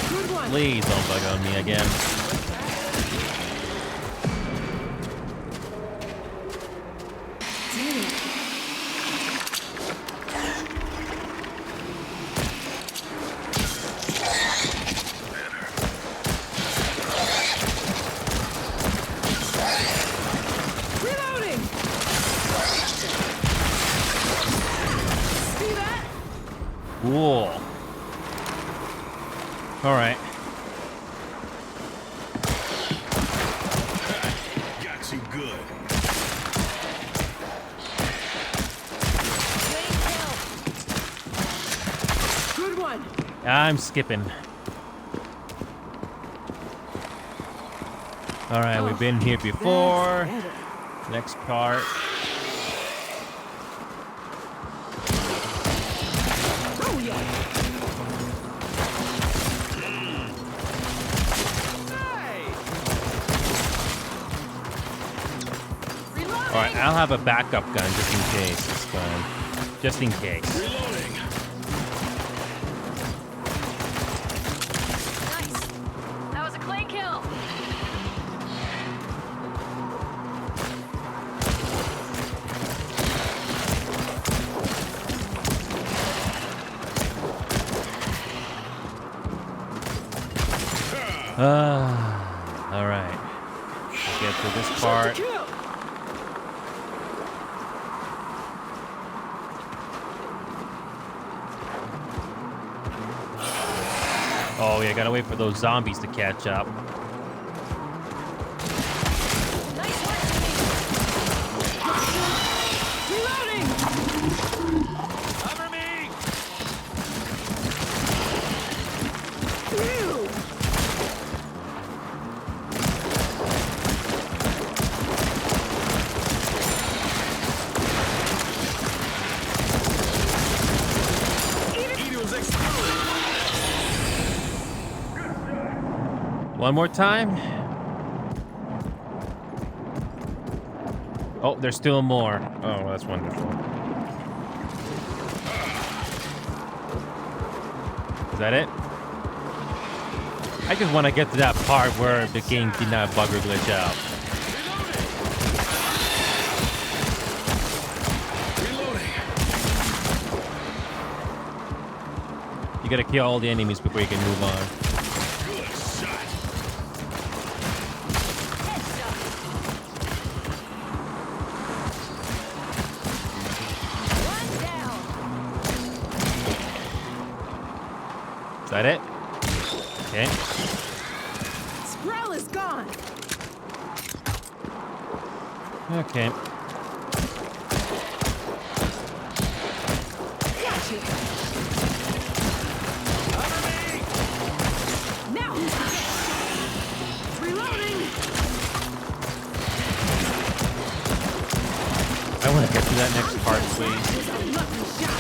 Good one. Please don't bug on me again. Reloading. See that? Cool. Alright. Got you good. Good one. I'm skipping. Alright, we've been here before. That's better. Next part. Oh yeah. Alright, I'll have a backup gun just in case it's gone. Just in case. Reloading. Nice. That was a clean kill. Alright. We'll get through this part. Kill. Oh yeah, gotta wait for those zombies to catch up. Nice work, Jimmy. Reloading. Cover me. One more time. Oh, there's still more. Oh, that's wonderful. Is that it? I just want to get to that part where the game did not bug or glitch out. You gotta kill all the enemies before you can move on. Is that it? Okay. Sproul is gone. Okay. Gotcha. Now who's the next? Reloading. I want to get to that next part, please. A lucky shot.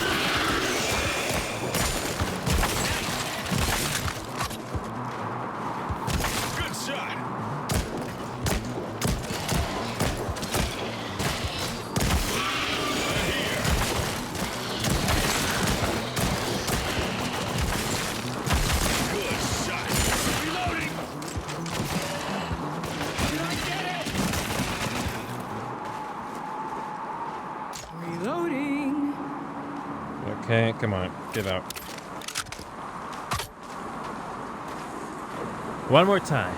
Reloading. Okay, come on, get out. One more time.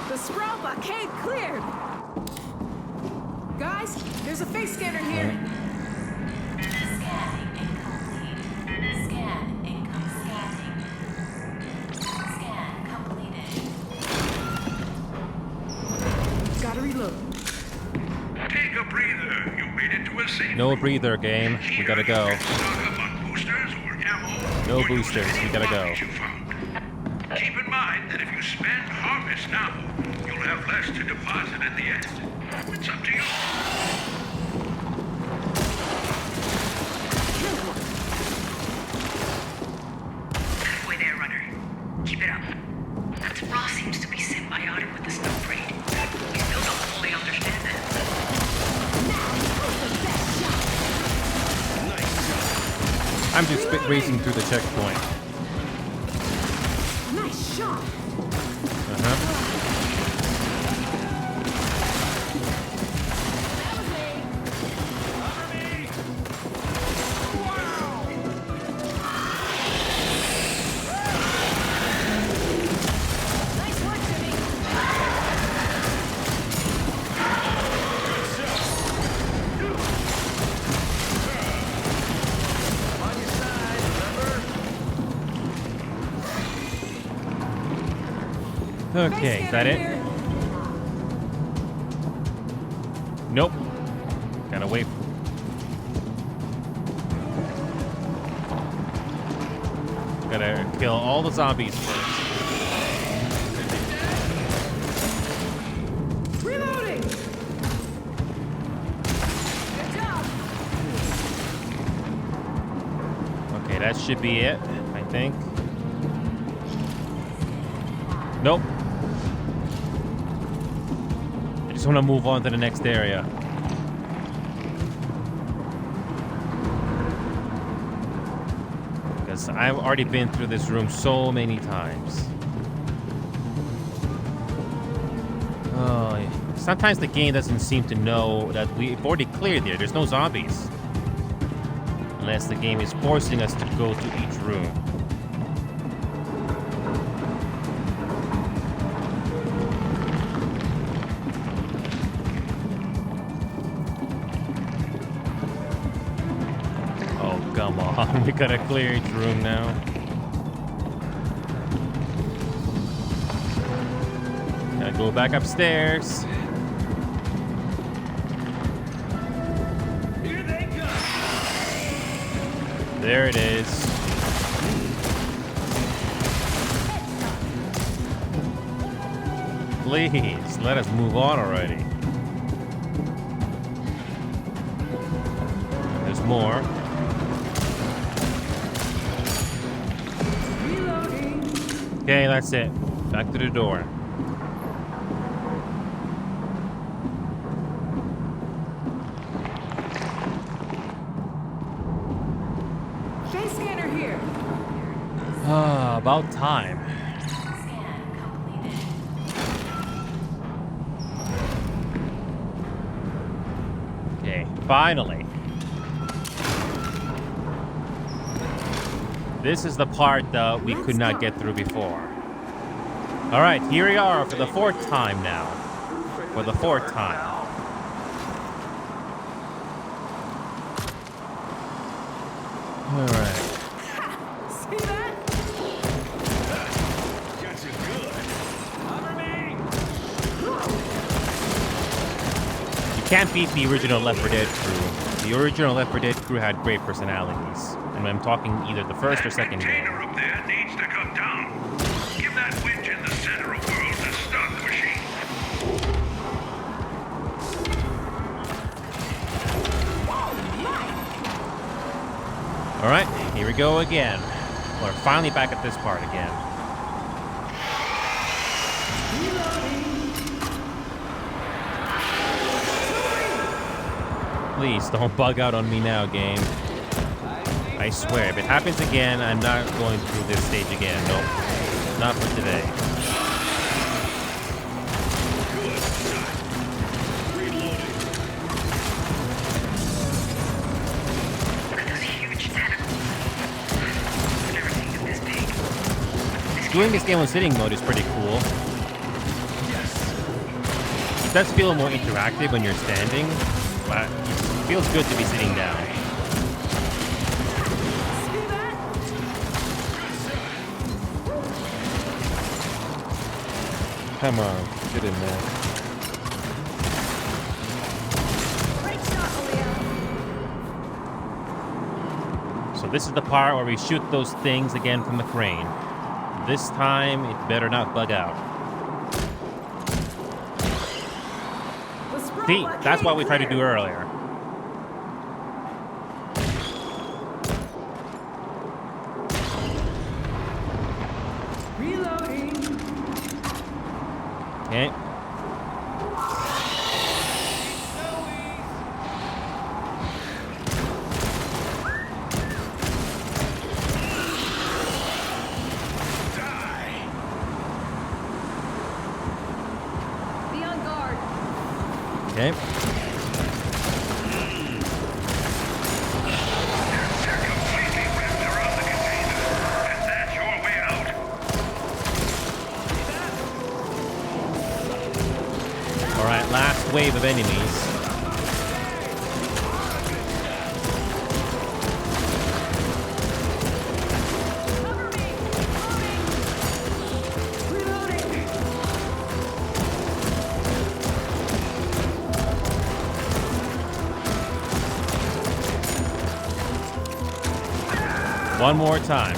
The Sproul blockade cleared. Guys, there's a face scanner here. Scanning incomplete. Scan incomplete. Scan completed. Gotta reload. Take a breather. You made it to a safe No breather, game. We gotta go. stock up on boosters or ammo. No or use boosters, any we gotta go. floppies you found. Keep in mind that if you spend harvest now, you'll have less to deposit at the end. It's up to you. Halfway there, runner. Keep it up. That Sproul seems to be symbiotic with the snow braid. We still don't fully understand it. I'm just racing through the checkpoint. Nice shot. Uh-huh. Nice work, Jimmy. Okay, is that it? Nope. Gotta wait. Gotta kill all the zombies first. Reloading. Good job. Okay, that should be it, I think. Nope. I just want to move on to the next area. Because I've already been through this room so many times. Oh, sometimes the game doesn't seem to know that we've already cleared here. There's no zombies. Unless the game is forcing us to go to each room. Oh, come on. We gotta clear each room now. Gotta go back upstairs. Here they come. There it is. Please, let us move on already. There's more. Okay, that's it. Back to the door. Face scanner here. Ah, about time. Scan completed. Okay, finally. This is the part that we could not get through before. All right, here we are for the 4th time now. For the 4th time. All right. See that? Got you good. Cover me. You can't beat the original Left 4 Dead crew. The original Left 4 Dead crew had great personalities. And I'm talking either the first or second game. Container up there needs to come down. Give that winch in the center of worlds and start the machine. All right, here we go again. We're finally back at this part again. Please don't bug out on me now, game. I swear, if it happens again, I'm not going through this stage again. Nope. Not for today. Look at those huge tentacles. I've never seen them this big. Doing this game on sitting mode is pretty cool. It does feel more interactive when you're standing, but it feels good to be sitting down. Come on, get in there. So this is the part where we shoot those things again from the crane. This time, it better not bug out. See, that's what we tried to do earlier. Reloading. Okay. Be on guard. Okay. They're completely wrapped around the container, and that's your way out. All right, last wave of enemies. One more time.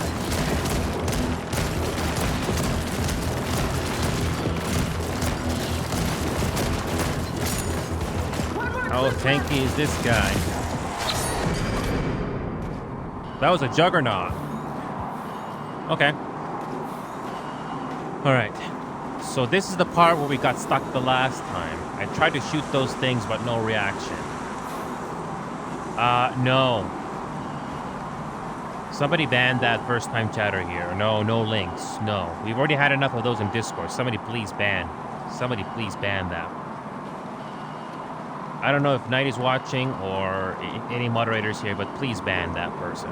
How tanky is this guy? That was a juggernaut. Okay. Alright. So this is the part where we got stuck the last time. I tried to shoot those things, but no reaction. No. Somebody banned that first time chatter here. No, no links. No. We've already had enough of those in Discord. Somebody please ban. Somebody please ban that. I don't know if Knight is watching or any moderators here, but please ban that person.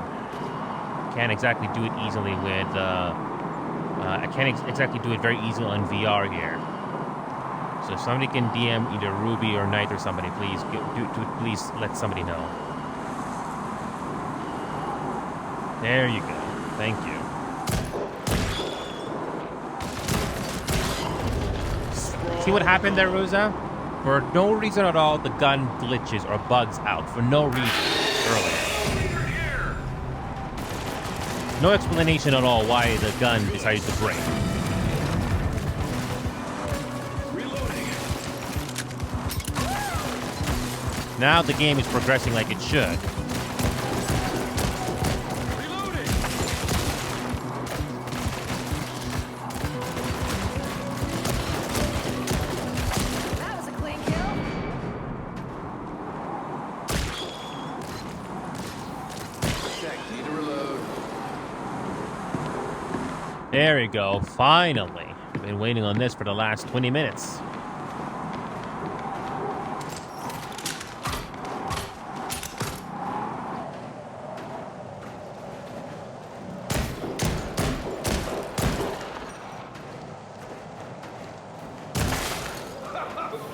Can't exactly do it easily with, I can't exactly do it very easily on VR here. So if somebody can DM either Ruby or Knight or somebody, please, please let somebody know. There you go. Thank you. See what happened there, Ruza? For no reason at all, the gun glitches or bugs out. For no reason. Earlier. No explanation at all why the gun decided to break. Now the game is progressing like it should. There we go. Finally. I've been waiting on this for the last 20 minutes.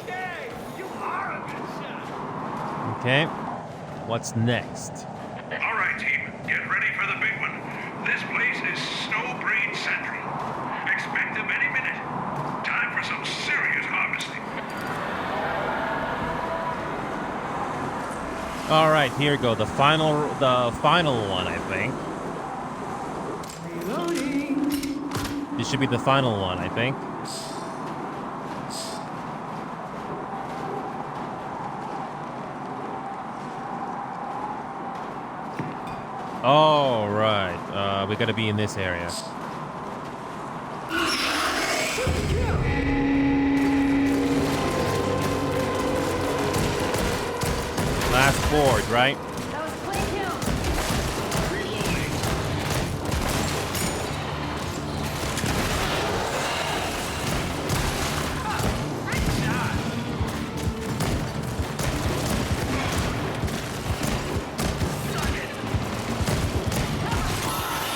Okay, you are a good shot. Okay. What's next? All right, team, get ready for the big one. This place is Snowbreed Central. Expect them any minute. Time for some serious harvesting. All right, here we go. The final one, I think. Reloading. This should be the final one, I think. All right. We gotta be in this area. Last board, right? That was a clean kill.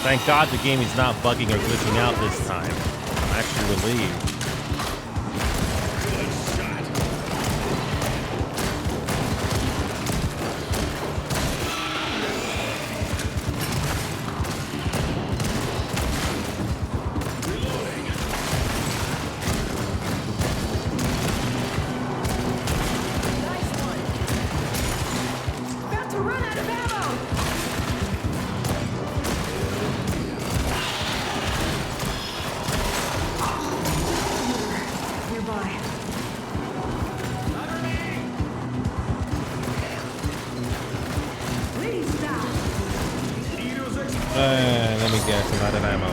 Thank God the game is not bugging or glitching out this time. I'm actually relieved. Nice one. About to run out of ammo. Nearby. Please stop. Let me guess. I'm out of ammo.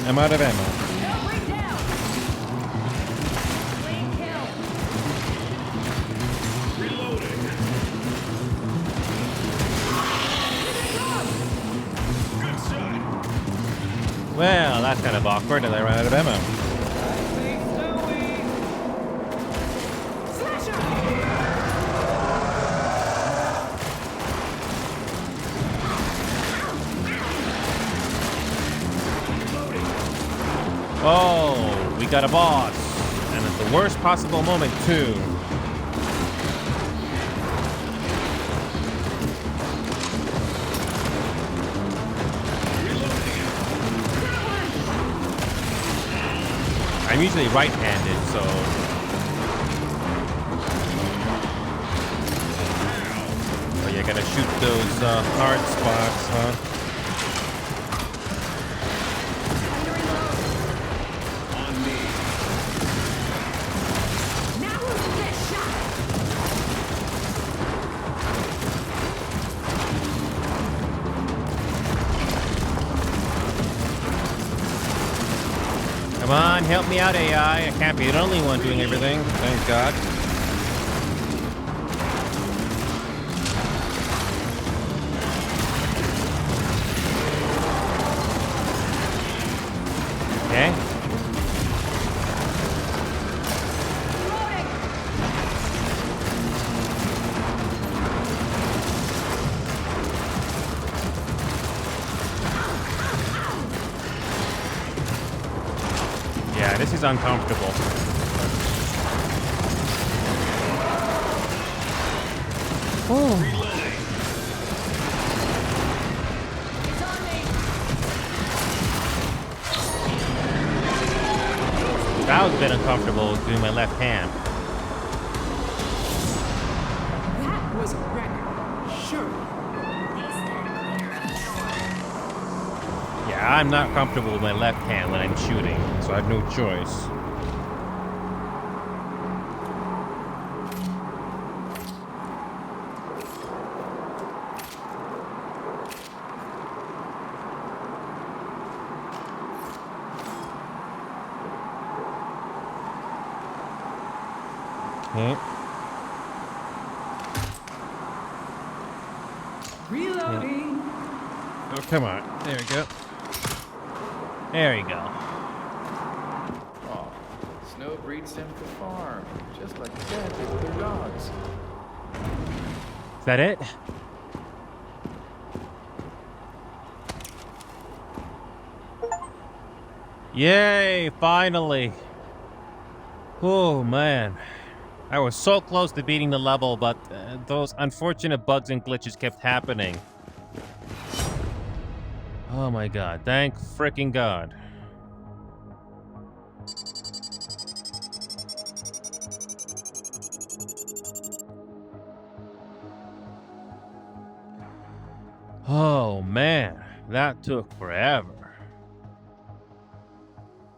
I'm out of ammo. No, bring down. Clean kill. Well, that's kind of awkward, and I ran out of ammo. Oh, we got a boss. And at the worst possible moment, too. I'm usually right-handed, so... Oh, you gotta shoot those hard spots, huh? Come on, help me out, AI. I can't be the only one doing everything. Thank God. Okay. Yeah, this is uncomfortable. Oh. That was a bit uncomfortable doing my left hand. That was a record. Sure. Yeah, I'm not comfortable with my left hand when I'm shooting, so I have no choice. Okay. Reloading. Oh, come on. There we go. There you go. Oh, Snow breeds them for farm, just like Dad did with her dogs. Is that it? Yay, finally. Oh, man. I was so close to beating the level, but those unfortunate bugs and glitches kept happening. Oh my god. Thank freaking god. Oh, man. That took forever.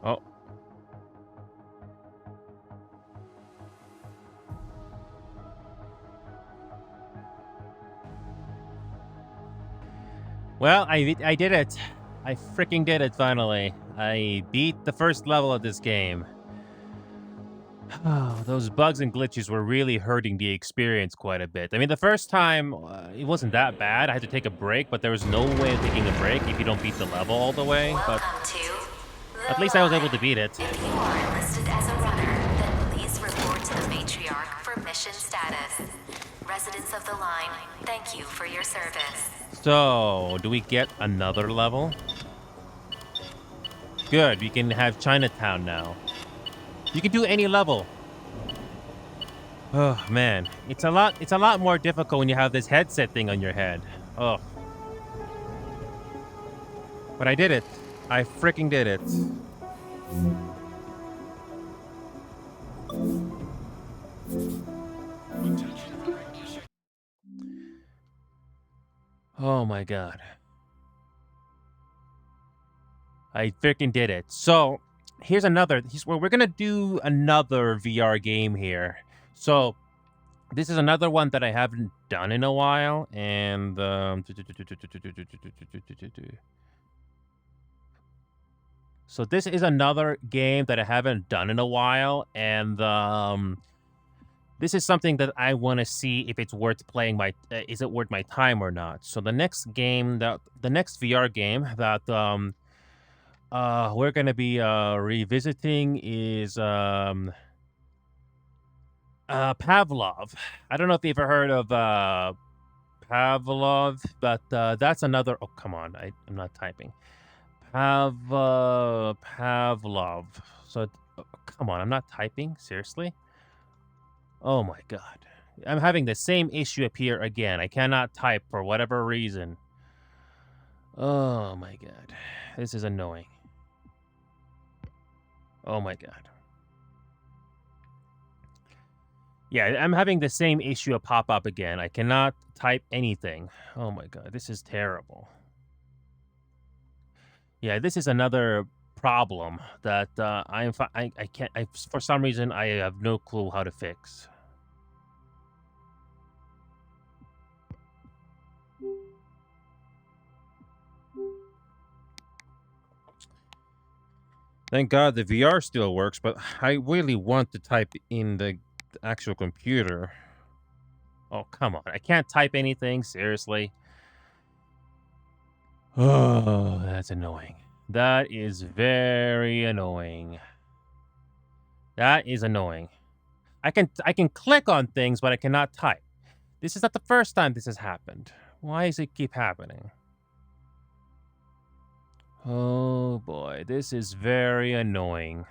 Oh. Well, I did it. I freaking did it finally. I beat the first level of this game. Oh, those bugs and glitches were really hurting the experience quite a bit. I mean, the first time, it wasn't that bad. I had to take a break, but there was no way of taking a break if you don't beat the level all the way. But at least I was able to beat it. If you are listed as a runner, then please report to the matriarch for mission status. Residents of the line, thank you for your service. So, do we get another level? Good, we can have Chinatown now. You can do any level. Oh man, it's a lot more difficult when you have this headset thing on your head. Oh. But I did it. I freaking did it. Oh my god. I freaking did it. So, here's where we're gonna do another VR game here. So, this is another one that I haven't done in a while, and so this is another game that I haven't done in a while, and this is something that I want to see if it's worth playing. Is it worth my time or not? So the next VR game that we're gonna be revisiting is Pavlov. I don't know if you've ever heard of Pavlov, but that's another. Oh come on, I'm not typing. Pavlov. So come on, I'm not typing. Seriously. Oh my god. I'm having the same issue appear again. I cannot type for whatever reason. Oh my god. This is annoying. Oh my god. Yeah, I'm having the same issue pop up again. I cannot type anything. Oh my god, this is terrible. Yeah, this is another problem that I can't. For some reason, I have no clue how to fix. Thank God the VR still works, but I really want to type in the actual computer. Oh, come on. I can't type anything, seriously. Oh, that's annoying. That is very annoying. That is annoying. I can click on things, but I cannot type. This is not the first time this has happened. Why does it keep happening? Oh boy, this is very annoying.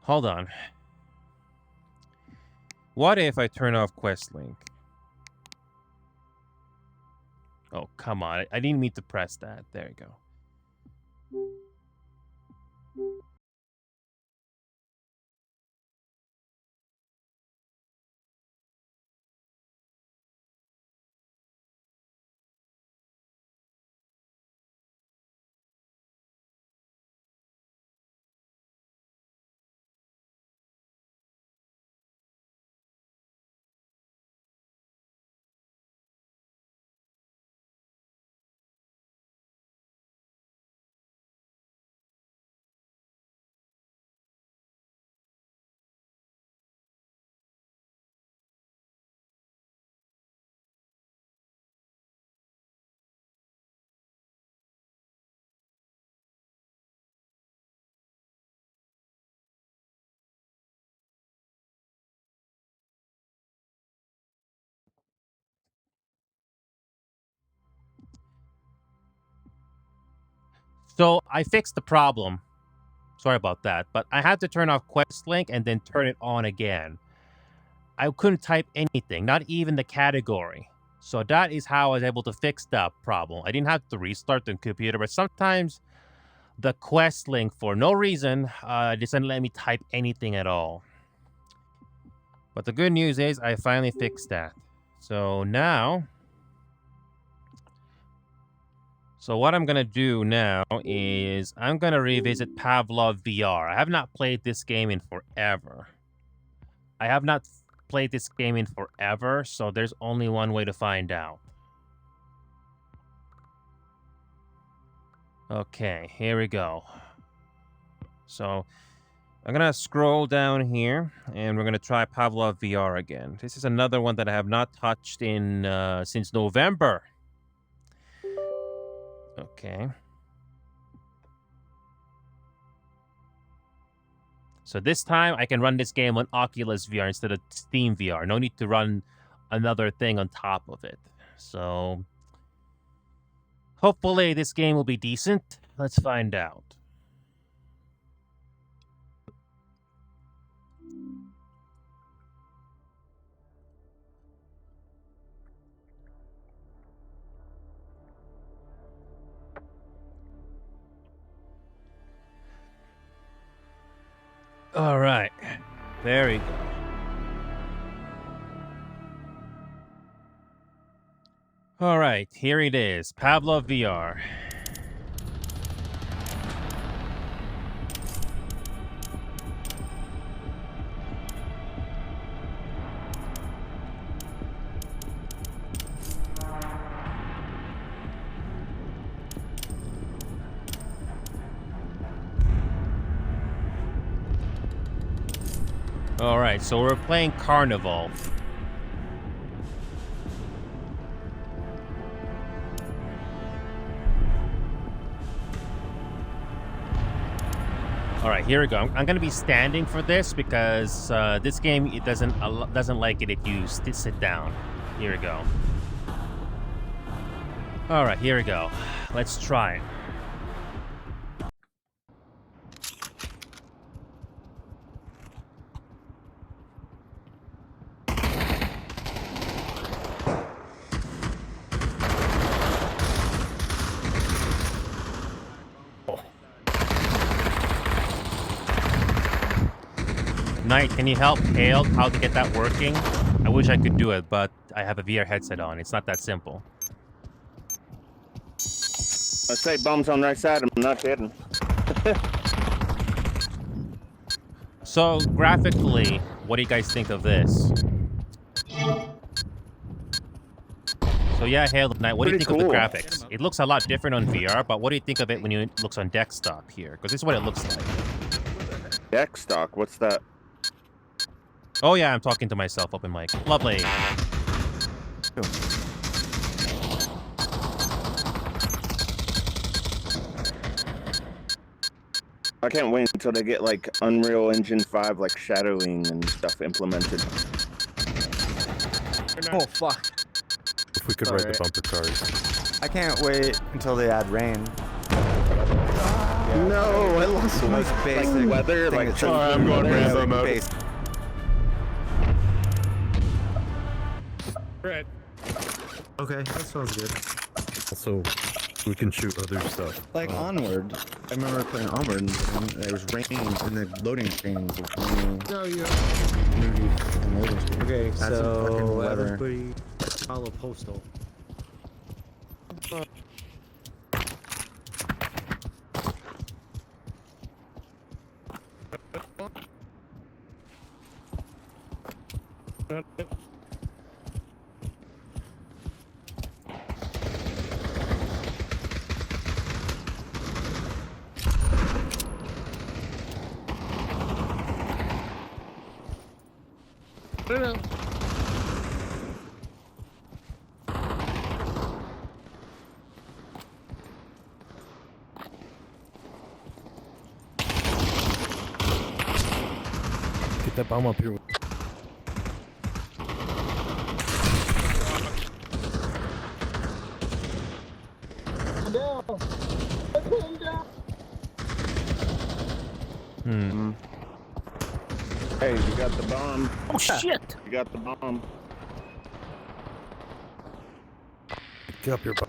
Hold on. What if I turn off Quest Link? Oh, come on. I didn't mean to press that. There you go. So I fixed the problem. Sorry about that, but I had to turn off Quest Link and then turn it on again. I couldn't type anything, not even the category. So that is how I was able to fix that problem. I didn't have to restart the computer, but sometimes the Quest Link, for no reason, doesn't let me type anything at all. But the good news is I finally fixed that. So now... So what I'm going to do now is I'm going to revisit Pavlov VR. I have not played this game in forever. So there's only one way to find out. Okay, here we go. So I'm going to scroll down here, and we're going to try Pavlov VR again. This is another one that I have not touched in since November. Okay. So this time I can run this game on Oculus VR instead of Steam VR. No need to run another thing on top of it. So hopefully this game will be decent. Let's find out. All right. There we go. All right, here it is. Pavlov VR. All right, so we're playing Carnival. All right, here we go. I'm going to be standing for this because this game it doesn't like it if you sit down. Here we go. All right, here we go. Let's try it. Knight, can you help Hale how to get that working? I wish I could do it, but I have a VR headset on. It's not that simple. I say bombs on the right side. I'm not kidding. So, graphically, what do you guys think of this? So yeah, Hale, Knight, what do you think of the graphics? It looks a lot different on VR, but what do you think of it when it looks on desktop here? Because this is what it looks like. Desktop? What's that? Oh yeah, I'm talking to myself, open mic. Lovely. I can't wait until they get like Unreal Engine 5 like shadowing and stuff implemented. Oh fuck. If we could ride the bumper cars. I can't wait until they add rain. No, I lost my basic weather. Like, I'm going Rambo mode. Right. Okay, that sounds good. Also, we can shoot other stuff. Like Onward. I remember playing Onward and there was rain in the loading screens. No, yeah. Okay, That's so everybody follow Postal. Get that bomb up here. Down. Put him down. Hey, you got the bomb. Oh shit! You got the bomb. Get up here, bud.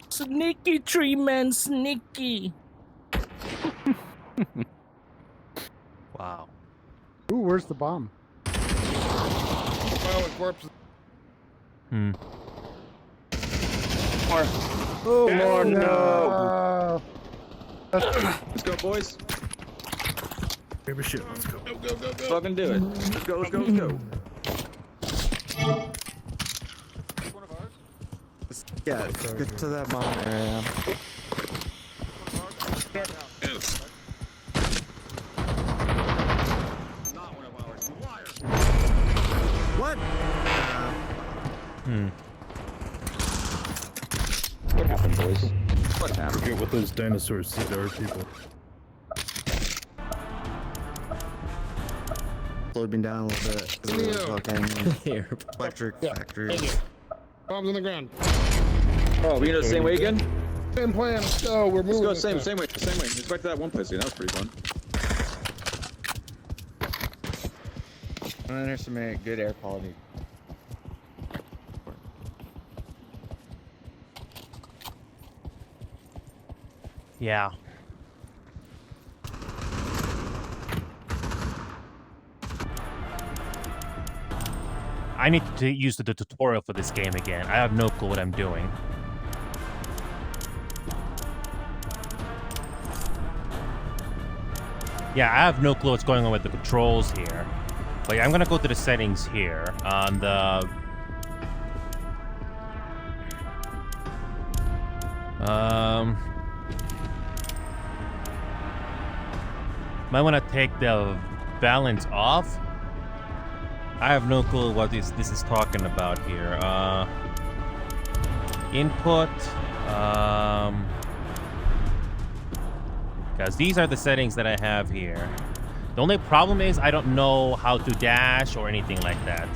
Sneaky tree man, sneaky. Wow. Ooh, where's the bomb? Violent corpses. More. Oh, More, no. Let's go, boys. Grab a shit. Let's go. Go, go, go, go. Fucking do it. Let's go, let's go, let's go. Yeah, get to that bomb area. What? What happened, boys? What happened? Forget what those dinosaurs said to our people. Slowed me down a little bit. It was fucking electric factory. Bombs on the ground. Oh, we gonna go the same way again? Same plan. Let's go. We're moving. Let's go same way. Let's back to that one place. That was pretty fun. Underestimate good air quality. Yeah. I need to use the tutorial for this game again. I have no clue what I'm doing. Yeah, I have no clue what's going on with the controls here. But yeah, I'm gonna go to the settings here on the... Might want to take the balance off. I have no clue what this is talking about here. Input. Because these are the settings that I have here. The only problem is I don't know how to dash or anything like that.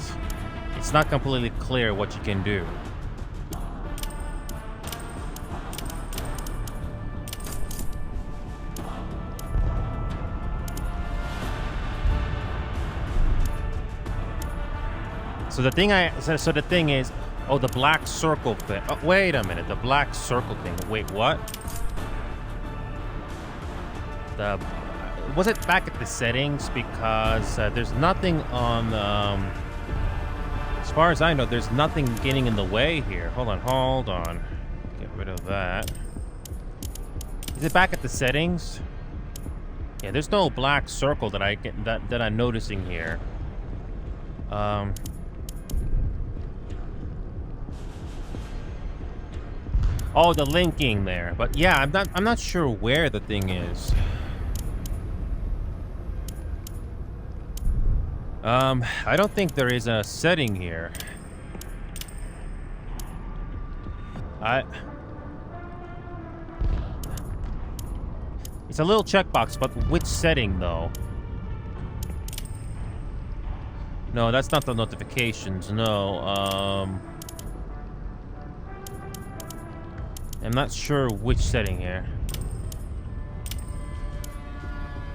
It's not completely clear what you can do. So the thing is, oh, the black circle thing. Oh, wait a minute, the black circle thing. Wait, what? Was it back at the settings? Because there's nothing on. As far as I know, there's nothing getting in the way here. Hold on. Get rid of that. Is it back at the settings? Yeah, there's no black circle that I'm noticing here. Oh, the linking there. But yeah, I'm not sure where the thing is. I don't think there is a setting here. It's a little checkbox, but which setting though? No, that's not the notifications. No, I'm not sure which setting here.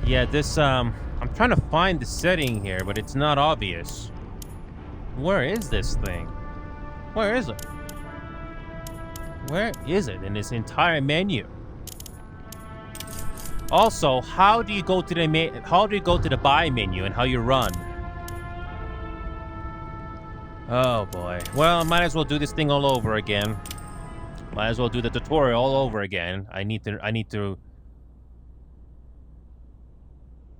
Yeah, this, I'm trying to find the setting here, but it's not obvious. Where is this thing? Where is it? Where is it in this entire menu? Also, how do you go to the buy menu and how you run? Oh boy. Well, might as well do this thing all over again. Might as well do the tutorial all over again. I need to...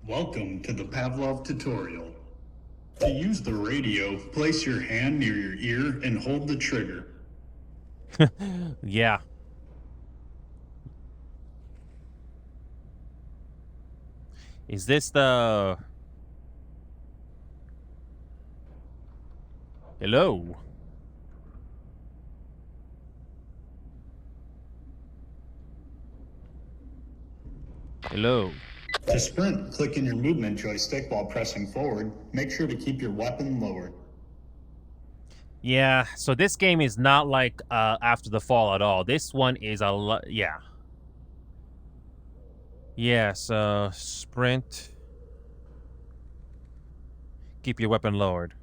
Welcome to the Pavlov tutorial. To use the radio, place your hand near your ear and hold the trigger. Yeah. Is this the... Hello? Hello? To sprint, click in your movement joystick while pressing forward. Make sure to keep your weapon lowered. Yeah, so this game is not like After the Fall at all. This one is a lot... Yeah. Yes, sprint. Keep your weapon lowered.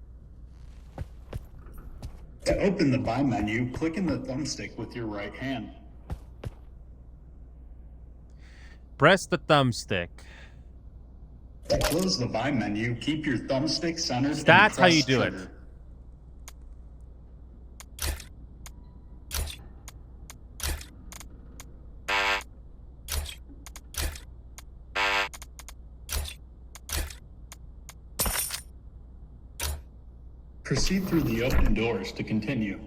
To open the buy menu, click in the thumbstick with your right hand. Press the thumbstick. To close the buy menu, keep your thumbstick centered and That's how you press do it. trigger. Proceed through the open doors to continue.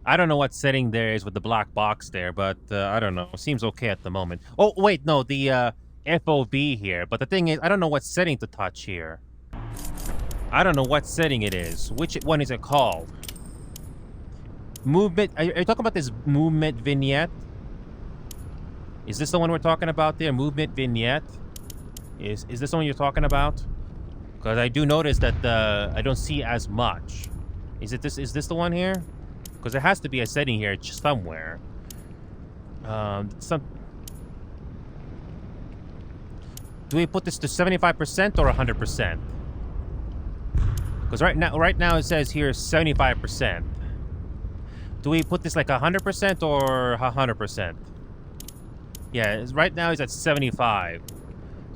I don't know what setting there is with the black box there, but I don't know. Seems okay at the moment. Oh, wait, no, the FOV here. But the thing is, I don't know what setting to touch here. I don't know what setting it is. Which one is it called? Movement. Are you talking about this movement vignette? Is this the one we're talking about there? Movement vignette? Is this the one you're talking about? Because I do notice that I don't see as much. Is this the one here? Because there has to be a setting here somewhere. Do we put this to 75% or 100%? Because right now it says here 75%. Do we put this like 100% or 100%? Yeah, right now it's at 75.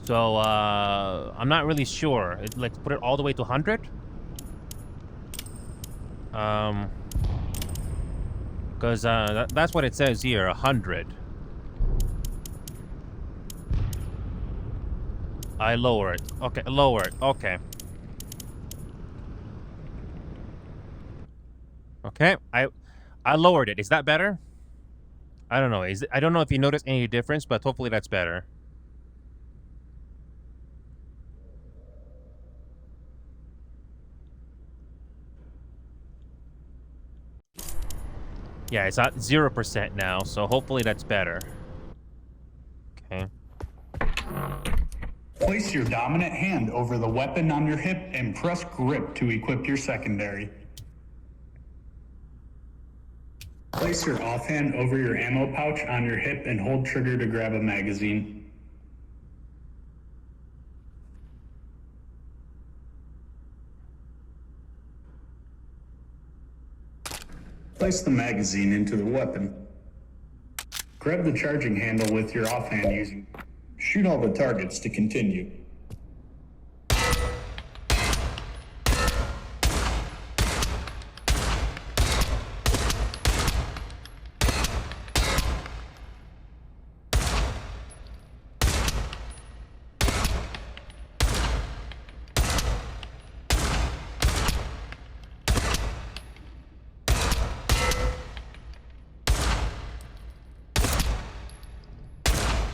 So I'm not really sure. Let's put it all the way to 100. Because that's what it says here, 100. I lower it. Okay, lower it. Okay. Okay, I lowered it. Is that better? I don't know. I don't know if you notice any difference, but hopefully that's better. Yeah, it's at 0% now, so hopefully that's better. Okay. Place your dominant hand over the weapon on your hip and press grip to equip your secondary. Place your offhand over your ammo pouch on your hip and hold trigger to grab a magazine. Place the magazine into the weapon. Grab the charging handle with your offhand using. Shoot all the targets to continue.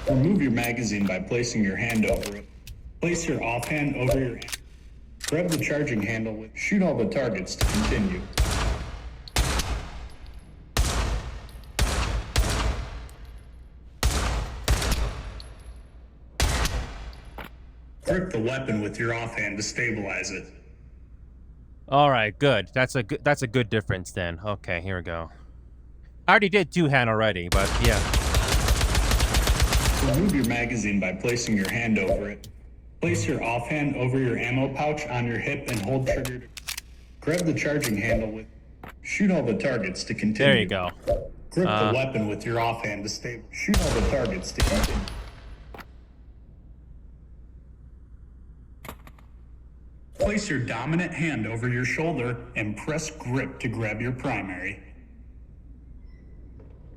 Remove your magazine by placing your hand over it. Place your offhand over your hand. Grab the charging handle with. Shoot all the targets to continue. Grip the weapon with your offhand to stabilize it. All right, good. That's a good difference then. Okay, here we go. I already did two-hand already, but yeah. Remove your magazine by placing your hand over it. Place your offhand over your ammo pouch on your hip and hold trigger to grab the charging handle with. Shoot all the targets to continue. There you go. Grip the weapon with your offhand to stay. Shoot all the targets to continue. Place your dominant hand over your shoulder and press grip to grab your primary.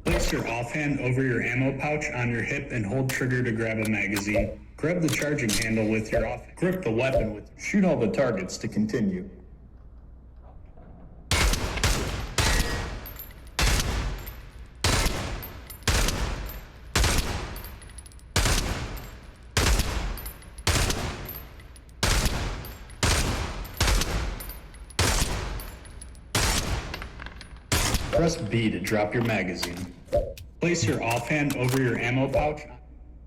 Place your offhand over your ammo pouch on your hip and hold trigger to grab a magazine. Grab the charging handle with your off. Grip the weapon with. Shoot all the targets to continue. Press B to drop your magazine. Place your offhand over your ammo pouch.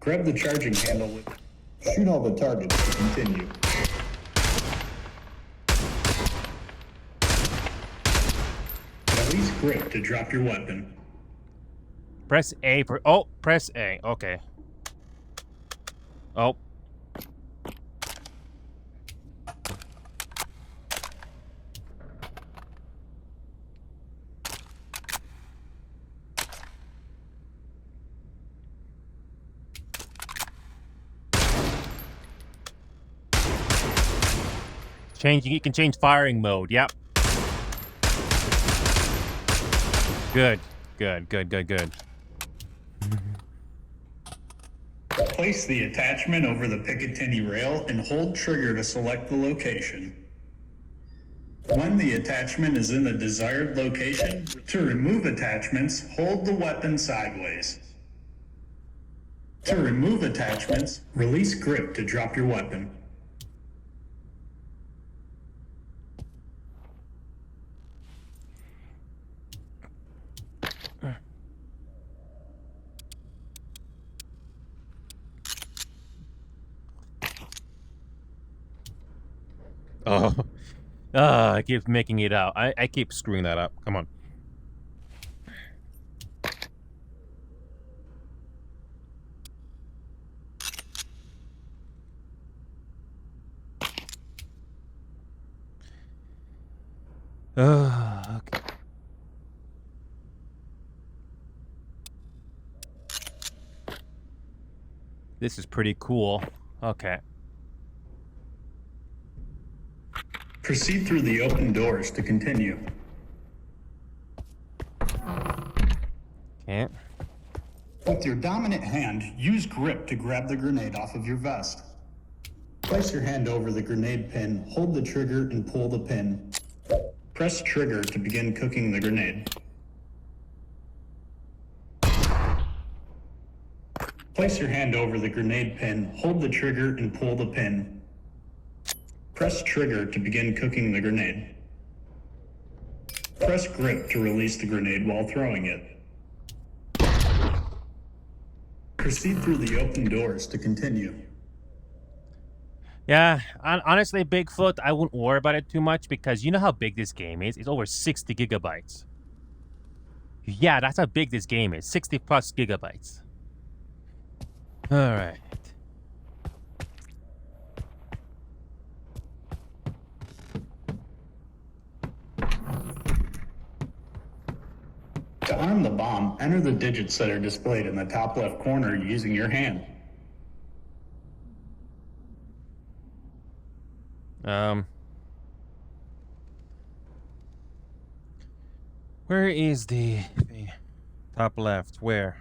Grab the charging handle with. Shoot all the targets to continue. Release grip to drop your weapon. Press A for. Oh, press A. Okay. Oh. You can change firing mode. Yep. Good. Good. Place the attachment over the Picatinny rail and hold trigger to select the location. When the attachment is in the desired location, to remove attachments, hold the weapon sideways. To remove attachments, release grip to drop your weapon. Oh. I keep making it out. I keep screwing that up. Come on. Okay. This is pretty cool. Okay. Proceed through the open doors to continue. Okay. With your dominant hand, use grip to grab the grenade off of your vest. Place your hand over the grenade pin, hold the trigger, and pull the pin. Press trigger to begin cooking the grenade. Place your hand over the grenade pin, hold the trigger, and pull the pin. Press trigger to begin cooking the grenade. Press grip to release the grenade while throwing it. Proceed through the open doors to continue. Yeah, honestly, Bigfoot, I wouldn't worry about it too much because you know how big this game is? It's over 60 gigabytes. Yeah, that's how big this game is. 60 plus gigabytes. Alright. To arm the bomb, enter the digits that are displayed in the top left corner using your hand. Where is the top left? Where?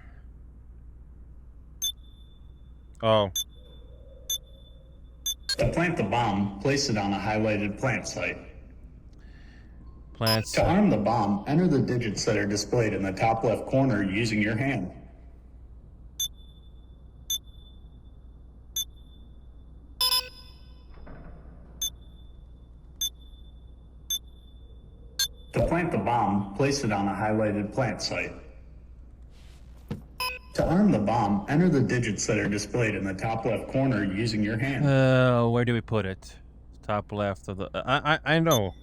Oh. To plant the bomb, place it on a highlighted plant site. Plants. To arm the bomb, enter the digits that are displayed in the top left corner using your hand. To plant the bomb, place it on a highlighted plant site. To arm the bomb, enter the digits that are displayed in the top left corner using your hand. Where do we put it? Top left of the... I know.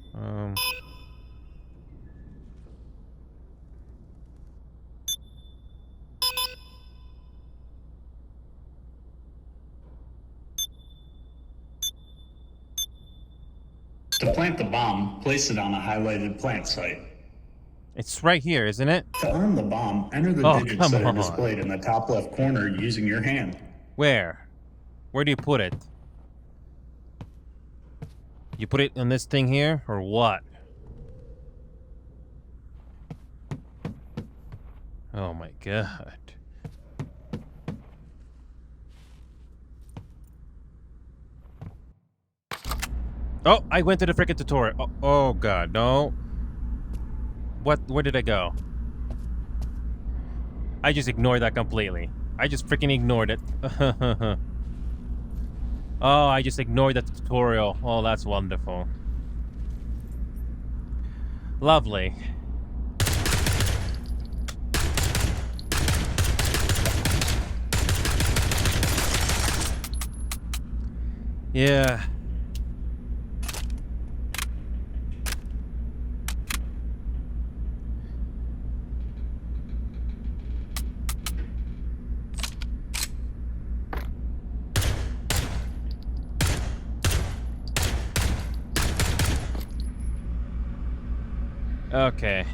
To plant the bomb, place it on a highlighted plant site. It's right here, isn't it? To arm the bomb, enter the digits that are displayed in the top left corner using your hand. Where? Where do you put it? You put it on this thing here, or what? Oh my god. Oh, I went to the frickin' tutorial. Oh god, no. What? Where did I go? I just ignored that completely. I just freaking ignored it. Oh, I just ignored the tutorial. Oh, that's wonderful. Lovely. Yeah. Okay.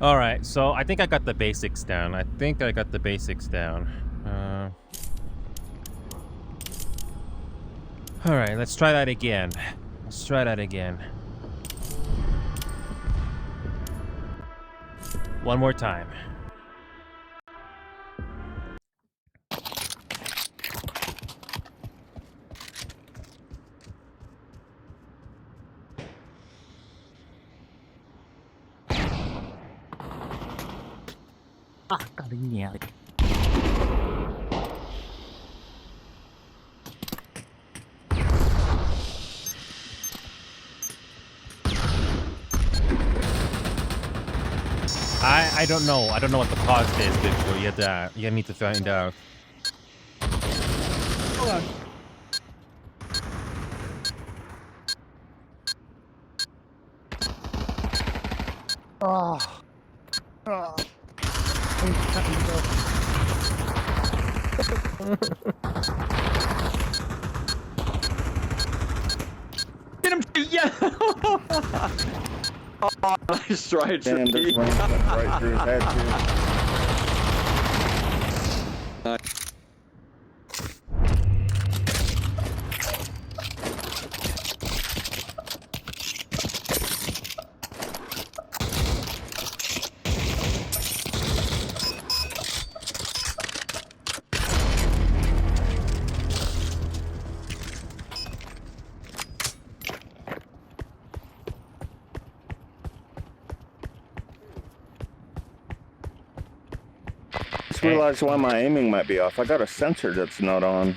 Alright, so I think I got the basics down. Alright, let's try that again. One more time. I don't know. I don't know what the cost is, Victor. You need to find out. Hold on. Oh. Oh. Get him! Yeah! Oh, nice try, Damn, Tricky. this went right through his head, too. Just realized why my aiming might be off. I got a sensor that's not on.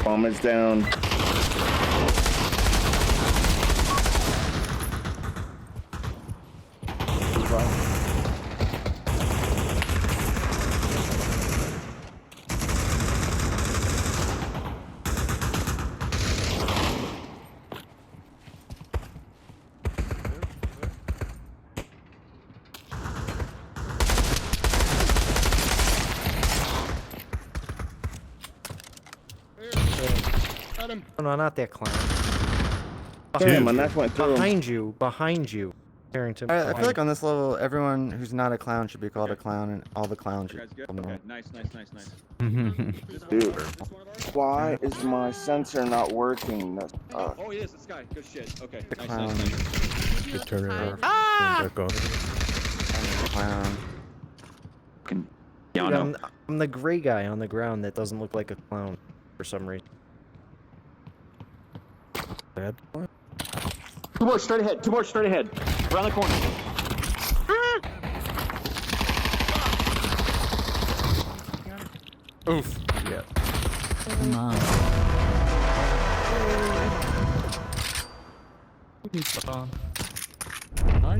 Bomb is down. No, not that clown. Damn, my knife went through him. Behind you. Harrington. I feel like on this level, everyone who's not a clown should be called a clown, and all the clowns should be called Okay, nice. Dude, why is my sensor not working? That's, Oh, it is. This guy. Good shit. Okay, nice. Just turn it off. Ah! Turn it back on. Clown. Dude, I'm the gray guy on the ground that doesn't look like a clown for some reason. Bad. Two more straight ahead. Around the corner. Oof. Yeah. Come on.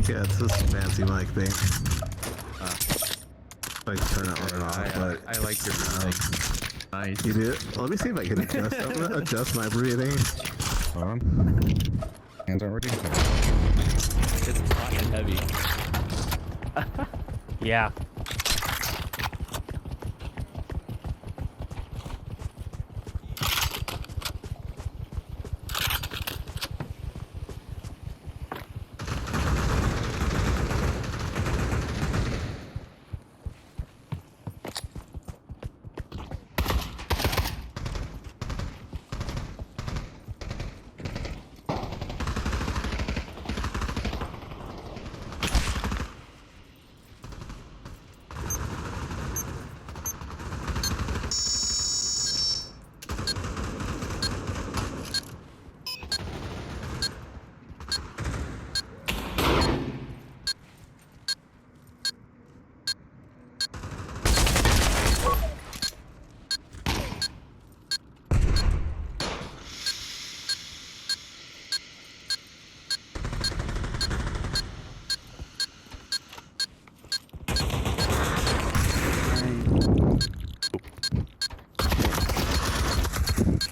Yeah, it's this fancy mic thing. I turn it on and off, but I like your breathing. Nice. You do? Let me see if I can adjust. I'm gonna adjust my breathing. Hold on. Hands aren't working. It's hot and heavy. Yeah.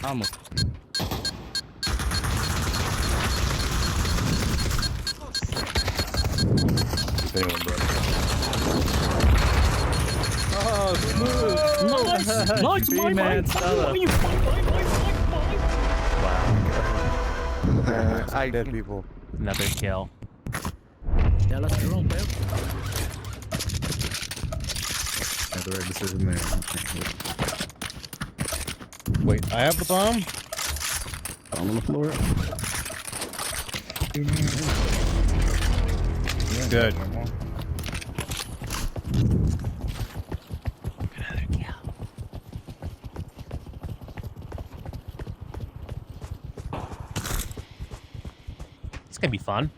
Almost. If anyone broke. Nice, Three-man Stella. Wow. Dead people. Another kill. Yeah, let's go, man. Yeah, the right decision there. Wait, I have the bomb? On the floor. Good. It's gonna be fun.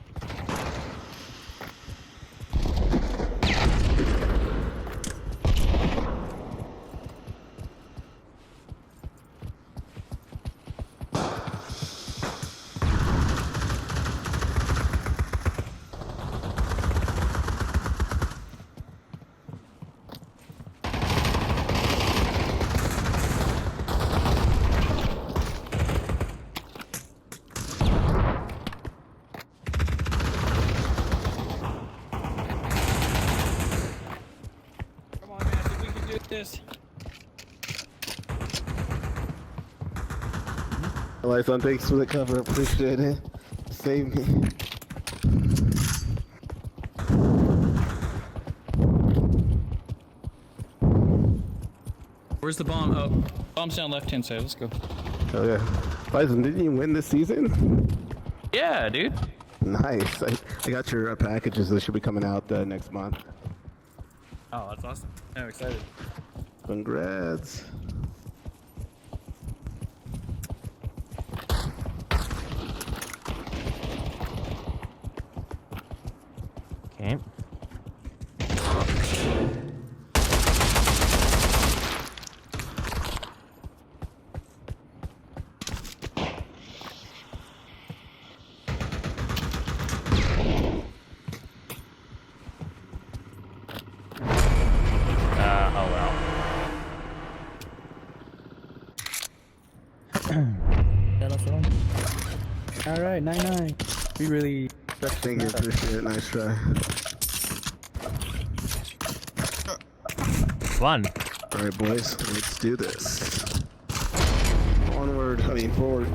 Lights on, thanks for the cover. Appreciate it. Save me. Where's the bomb? Oh, bomb's down left-hand side. Let's go. Oh yeah. Bison, didn't you win this season? Yeah, dude. Nice. I got your packages. They should be coming out next month. Oh, that's awesome. I'm excited. Congrats. Okay. Oh well. Alright, 9-9. We really... Thank you. Appreciate it. Nice try. Fun. Alright, boys. Let's do this. Onward. I mean, forward.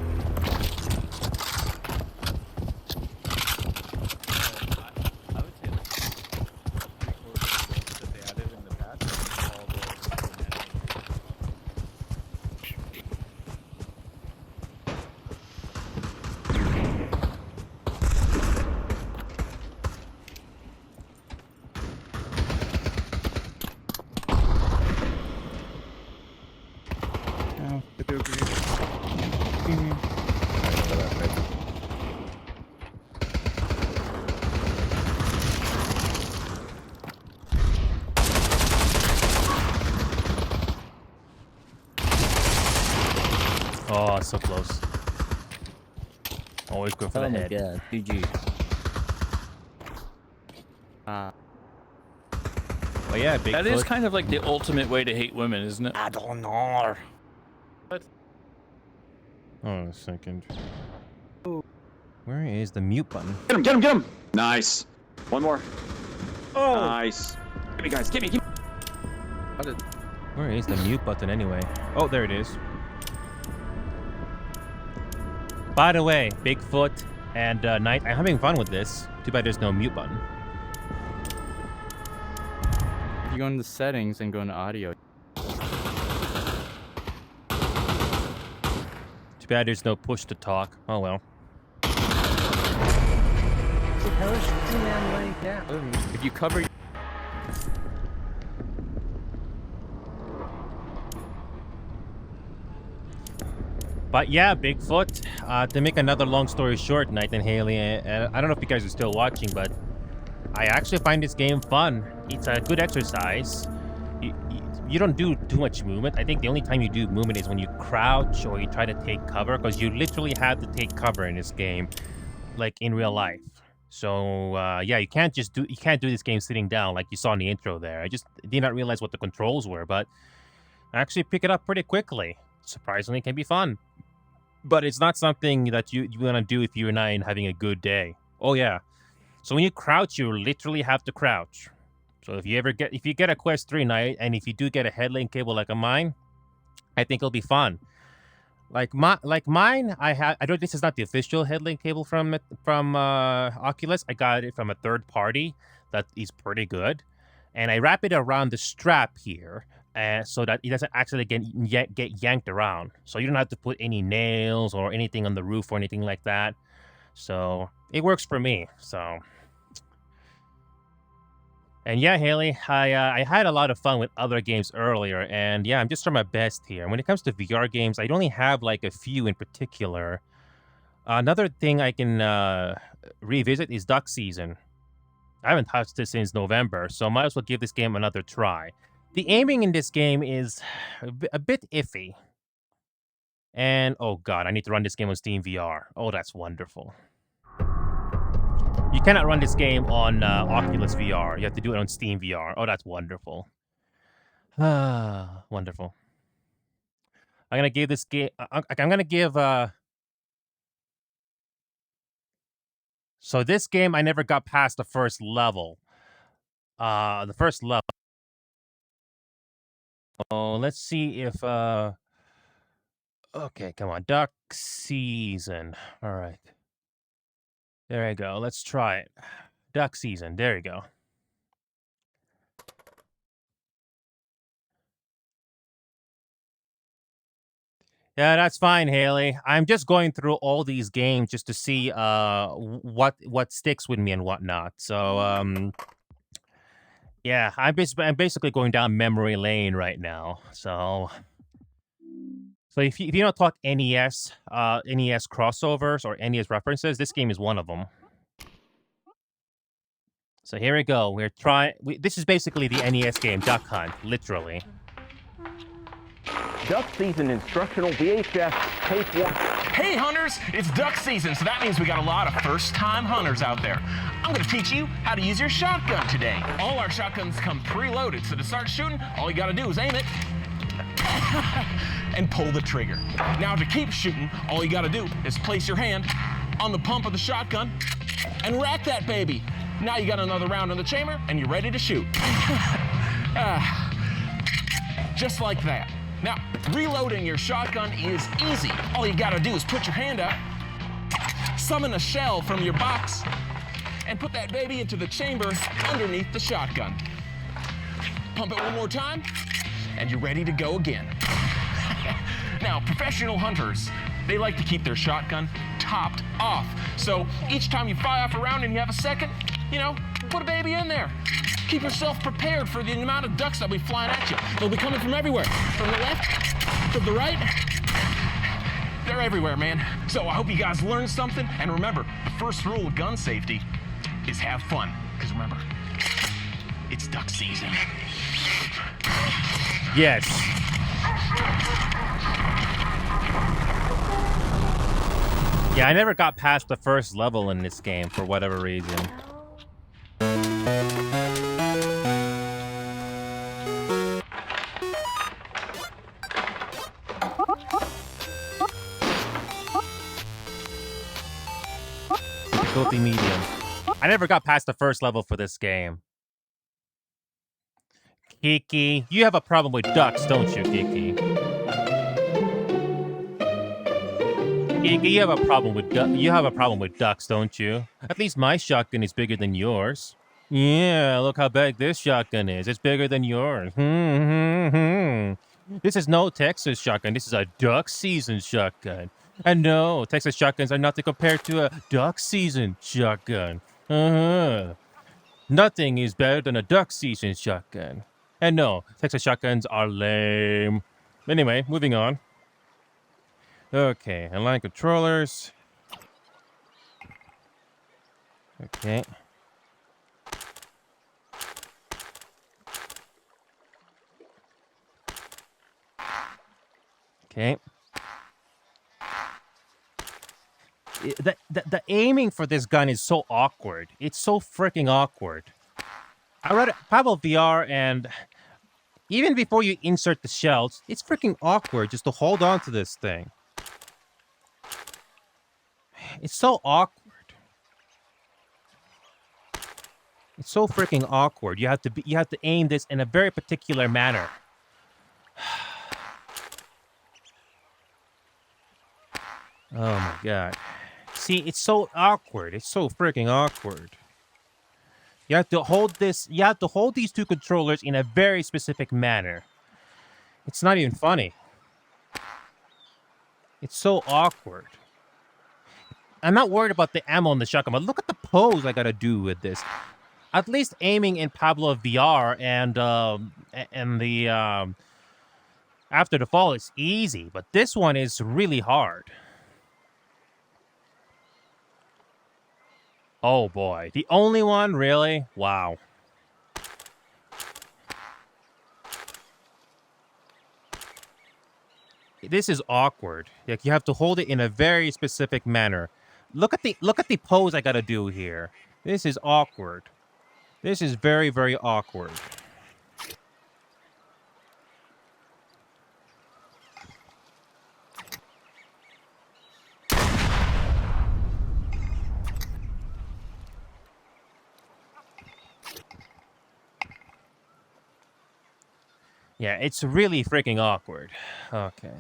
Oh, so close. Always go for the head. God, GG. Oh yeah, Bigfoot. That is kind of like the ultimate way to hate women, isn't it? I don't know. What? Oh, a second. Where is the mute button? Get him, get him, get him! Nice. One more. Oh! Nice. Give me, guys, give me, give me. Where is the mute button anyway? Oh, there it is. By the way, Bigfoot and Knight, I'm having fun with this. Too bad there's no mute button. You go into settings and go into audio. Too bad there's no push to talk. Oh well. If you cover your... But yeah, Bigfoot. To make another long story short, Knight and Haley, I don't know if you guys are still watching, but I actually find this game fun. It's a good exercise. You don't do too much movement. I think the only time you do movement is when you crouch or you try to take cover, because you literally have to take cover in this game, like in real life. So yeah, you can't do this game sitting down like you saw in the intro there. I just did not realize what the controls were, but I actually pick it up pretty quickly. Surprisingly, it can be fun. But it's not something that you want to do if you're not having a good day. Oh yeah. So when you crouch, you literally have to crouch. So if you get a Quest 3 night, and if you do get a headlink cable like a mine, I think it'll be fun. Like mine, I don't. This is not the official headlink cable from Oculus. I got it from a third party that is pretty good, and I wrap it around the strap here, so that it doesn't actually get yanked around. So you don't have to put any nails or anything on the roof or anything like that. So it works for me. So. And yeah, Haley, I had a lot of fun with other games earlier, and yeah, I'm just trying my best here. When it comes to VR games, I only have like a few in particular. Another thing I can revisit is Duck Season. I haven't touched it since November, so might as well give this game another try. The aiming in this game is a bit iffy. And, oh god, I need to run this game on Steam VR. Oh, that's wonderful. You cannot run this game on Oculus VR. You have to do it on Steam VR. Oh, that's wonderful. Ah, wonderful. I'm gonna give this game. I'm gonna give. So this game, I never got past the first level. The first level. Oh, let's see if. Okay, come on, Duck Season. All right. There you go. Let's try it. Duck Season. There you go. Yeah, that's fine, Haley. I'm just going through all these games just to see what sticks with me and whatnot. So yeah, I'm basically going down memory lane right now. So if you don't talk NES NES crossovers or NES references, this game is one of them. So here we go. We're trying. This is basically the NES game Duck Hunt, literally. Duck Season instructional VHS tape 1. Hey hunters, it's duck season, so that means we got a lot of first-time hunters out there. I'm gonna teach you how to use your shotgun today. All our shotguns come preloaded, so to start shooting, all you gotta do is aim it and pull the trigger. Now to keep shooting, all you gotta do is place your hand on the pump of the shotgun and rack that baby. Now you got another round in the chamber and you're ready to shoot. Just like that. Now, reloading your shotgun is easy. All you gotta do is put your hand out, summon a shell from your box, and put that baby into the chamber underneath the shotgun. Pump it one more time, and you're ready to go again. Now, professional hunters, they like to keep their shotgun topped off. So each time you fire off a round and you have a second, put a baby in there. Keep yourself prepared for the amount of ducks that'll be flying at you. They'll be coming from everywhere. From the left, from the right. They're everywhere, man. So I hope you guys learned something. And remember, the first rule of gun safety is have fun. Because remember, it's duck season. Yes. Yeah, I never got past the first level in this game for whatever reason. Difficulty medium. I never got past the first level for this game. Kiki, you have a problem with ducks, don't you, Kiki? Kiki, you have a problem with ducks, don't you? At least my shotgun is bigger than yours. Yeah, look how big this shotgun is. It's bigger than yours. This is no Texas shotgun. This is a duck season shotgun. And no, Texas shotguns are nothing compared to a duck season shotgun. Nothing is better than a duck season shotgun. And no, Texas shotguns are lame. Anyway, moving on. Okay, align controllers. Okay. Okay. The aiming for this gun is so awkward. It's so freaking awkward. I read Pavel VR, and even before you insert the shells, it's freaking awkward just to hold on to this thing. It's so awkward. It's so freaking awkward. You have to aim this in a very particular manner. Oh my god. See, it's so awkward. It's so freaking awkward. You have to hold these two controllers in a very specific manner. It's not even funny. It's so awkward. I'm not worried about the ammo and the shotgun, but look at the pose I gotta do with this. At least aiming in Pablo VR and the After the Fall is easy, but this one is really hard. Oh boy, the only one, really? Wow. This is awkward. Like you have to hold it in a very specific manner. Look at the pose I gotta do here. This is awkward. This is very, very awkward. Yeah, it's really freaking awkward. Okay.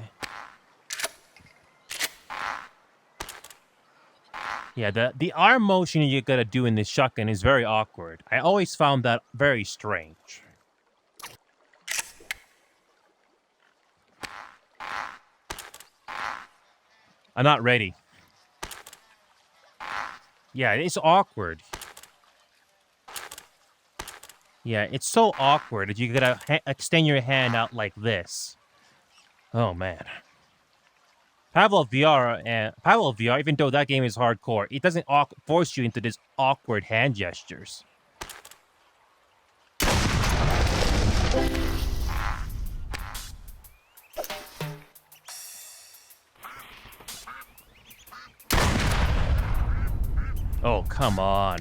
Yeah, the arm motion you gotta do in this shotgun is very awkward. I always found that very strange. I'm not ready. Yeah, it's awkward. Yeah, it's so awkward that you gotta extend your hand out like this. Oh man. Pablo VR, even though that game is hardcore, it doesn't force you into this awkward hand gestures. Oh, come on.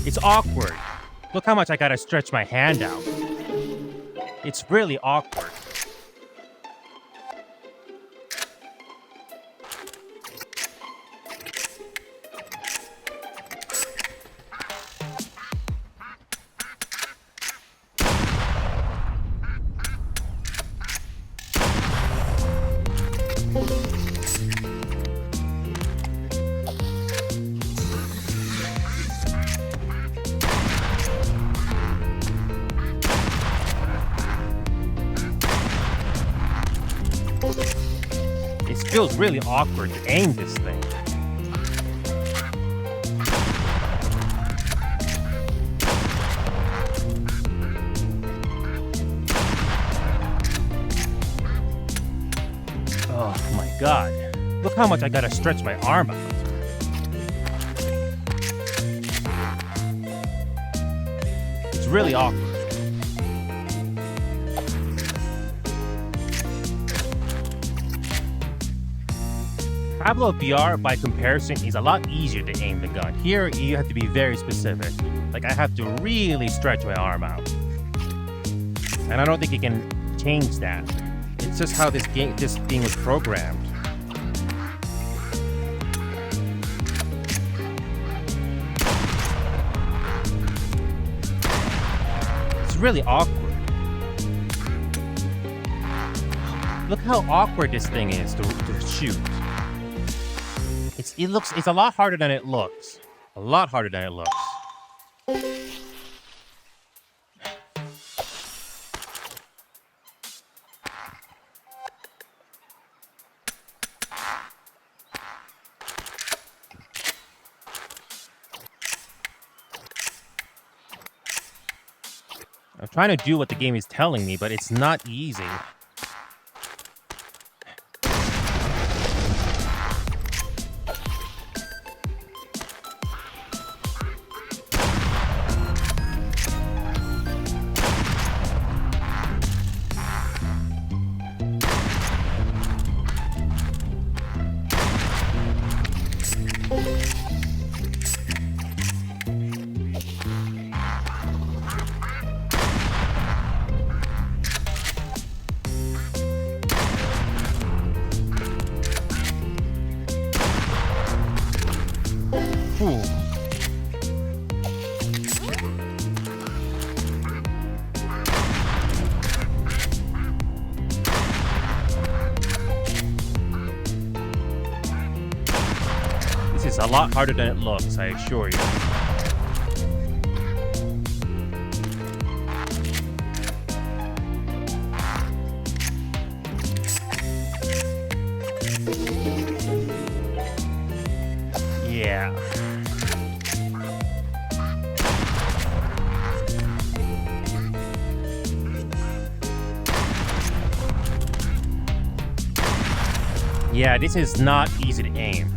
It's awkward. Look how much I gotta stretch my hand out. It's really awkward. It feels really awkward to aim this thing. Oh my god. Look how much I gotta stretch my arm out. It's really awkward. Pablo VR, by comparison, is a lot easier to aim the gun. Here, you have to be very specific. Like, I have to really stretch my arm out. And I don't think you can change that. It's just how this thing was programmed. It's really awkward. Look how awkward this thing is to shoot. It's a lot harder than it looks. A lot harder than it looks. trying to do what the game is telling me, but it's not easy. This is a lot harder than it looks, I assure you. Yeah. Yeah, this is not easy to aim.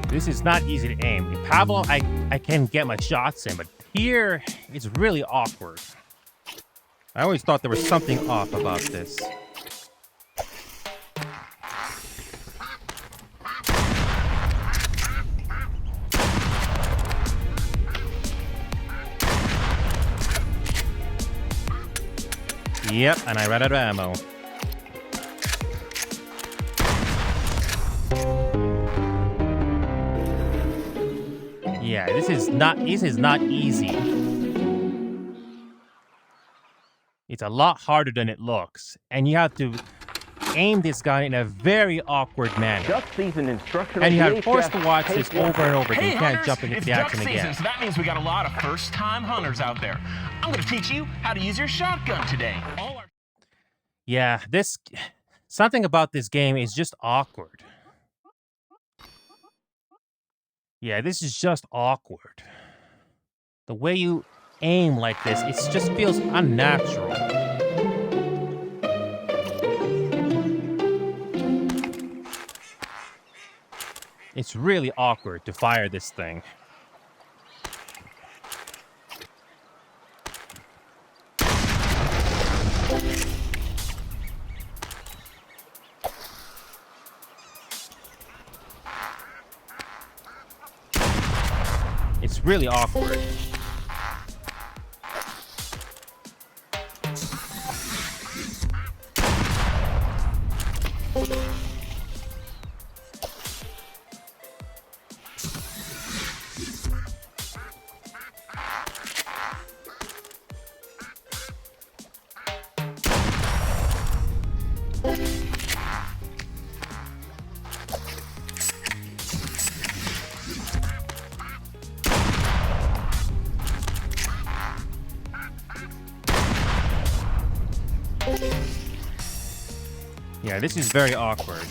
This is not easy to aim. In Pablo, I can get my shots in, but here, it's really awkward. I always thought there was something off about this. Yep, and I ran out of ammo. Yeah, this is not easy. It's a lot harder than it looks, and you have to aim this gun in a very awkward manner. Duck season instructional. And you have forced to watch this over and over again. You can't jump into it's the action duck again. season, so that means we got a lot of first-time hunters out there. I'm gonna teach you how to use your shotgun today. Yeah, something about this game is just awkward. Yeah, this is just awkward. The way you aim like this, it just feels unnatural. It's really awkward to fire this thing. It's really awkward. Yeah, this is very awkward.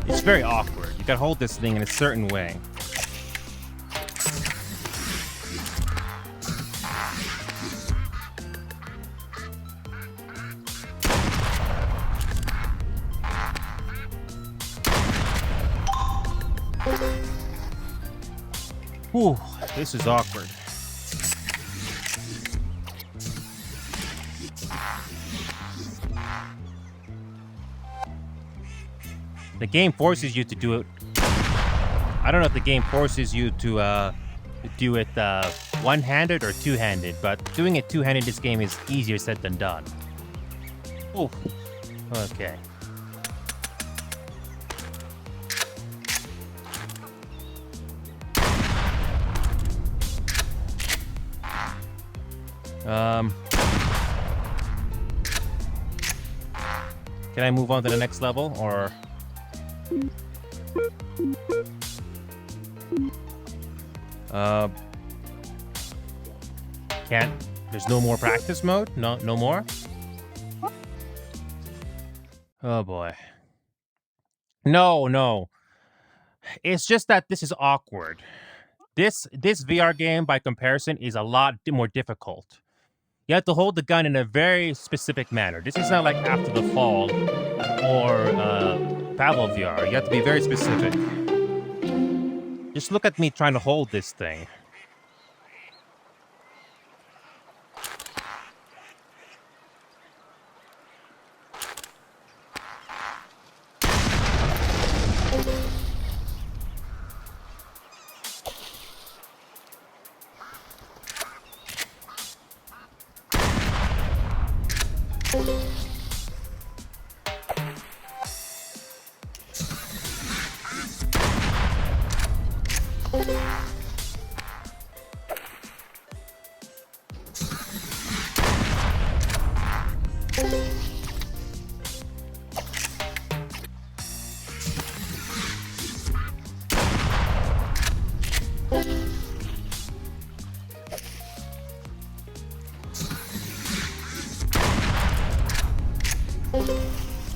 It's very awkward. You gotta hold this thing in a certain way. Whew, this is awkward. The game forces you to do it. I don't know if the game forces you to do it one-handed or two-handed, but doing it two-handed in this game is easier said than done. Ooh. Okay. Can I move on to the next level, or? Can't. There's no more practice mode? No more? Oh boy. No. It's just that this is awkward. This VR game, by comparison, is a lot more difficult. You have to hold the gun in a very specific manner. This is not like After the Fall or Pavel VR. You have to be very specific. Just look at me trying to hold this thing.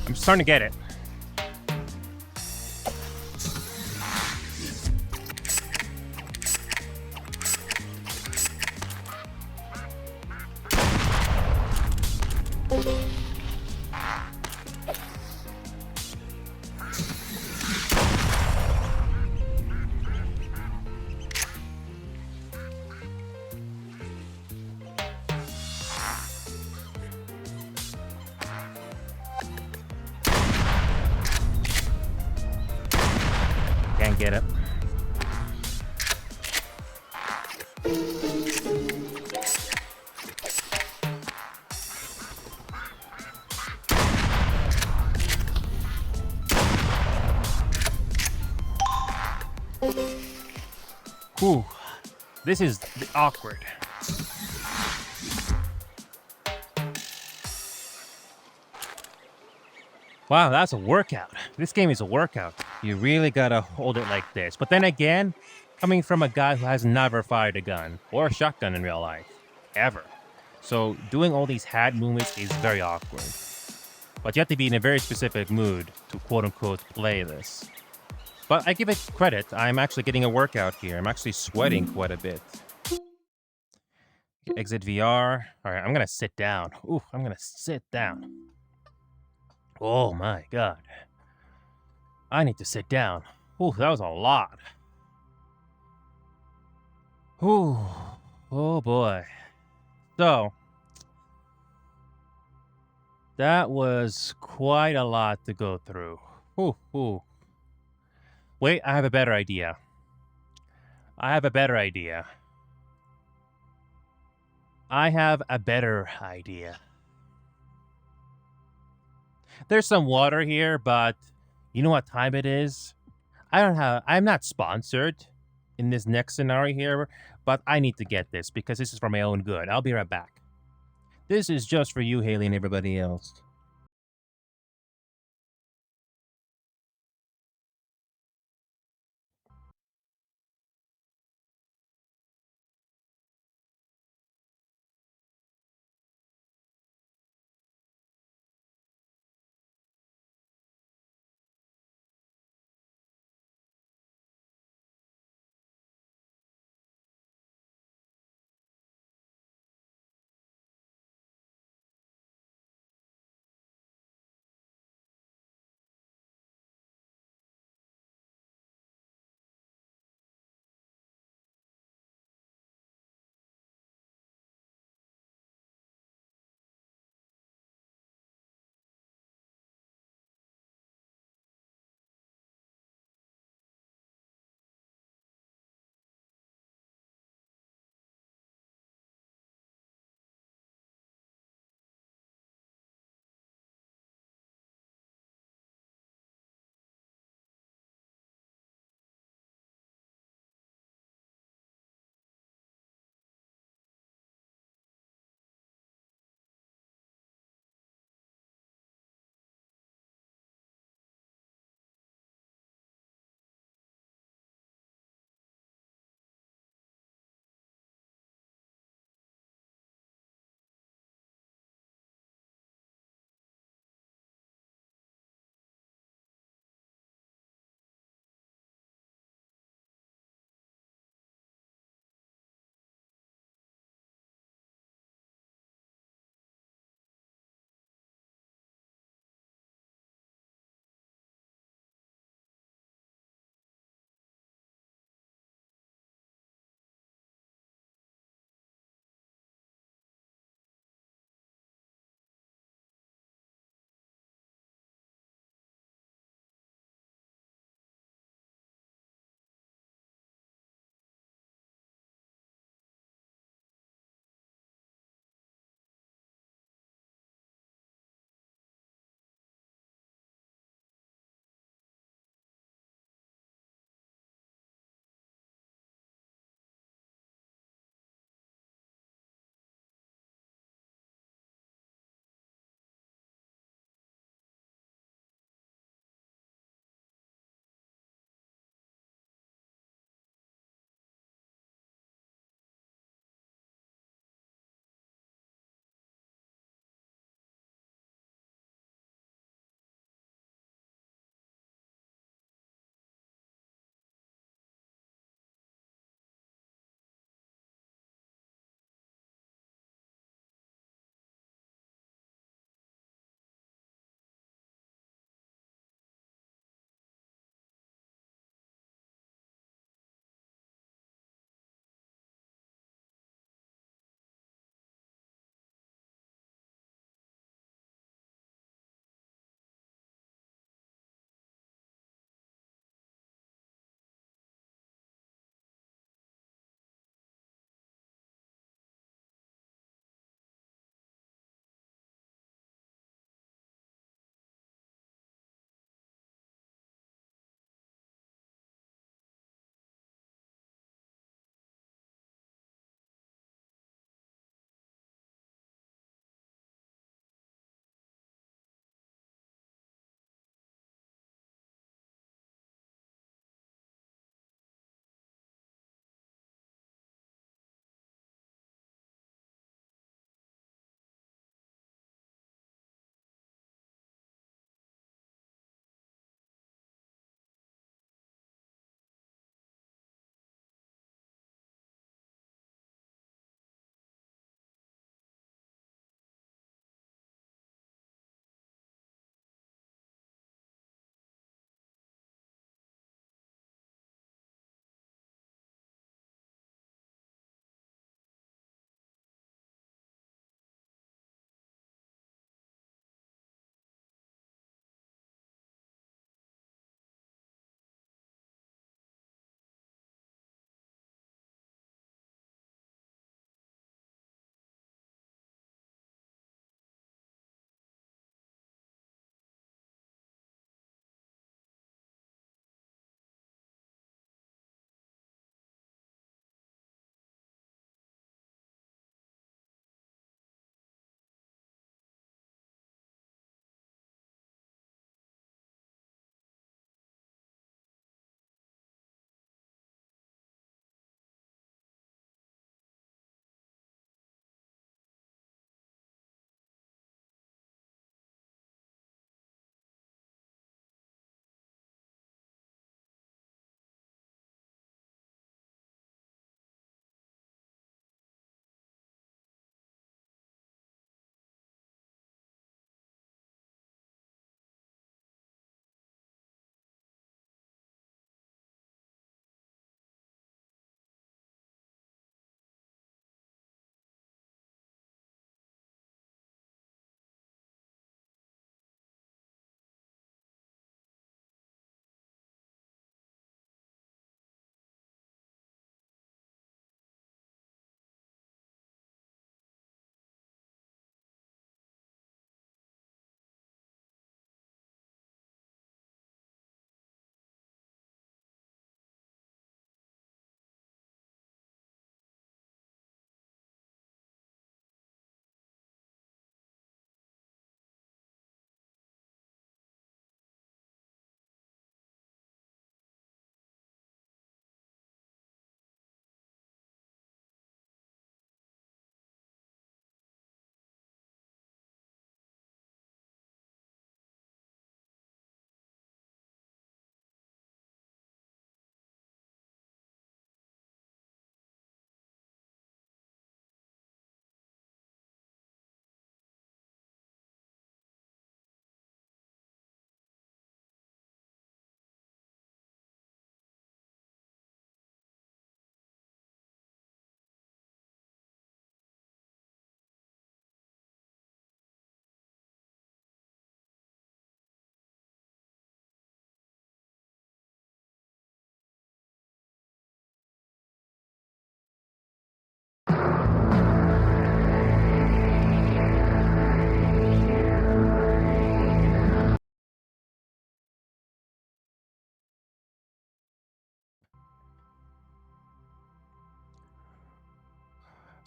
I'm starting to get it. Can't get it. Whew. This is awkward. Wow, that's a workout. This game is a workout. You really gotta hold it like this. But then again, coming from a guy who has never fired a gun or a shotgun in real life, ever. So doing all these hand movements is very awkward. But you have to be in a very specific mood to quote-unquote play this. But I give it credit. I'm actually getting a workout here. I'm actually sweating quite a bit. Exit VR. All right, I'm gonna sit down. Ooh, I'm gonna sit down. Oh my god. I need to sit down. Ooh, that was a lot. Ooh, oh boy. So, that was quite a lot to go through. Ooh. Wait, I have a better idea. I have a better idea. There's some water here, but you know what time it is? I'm not sponsored in this next scenario here, but I need to get this because this is for my own good. I'll be right back. This is just for you, Haley, and everybody else.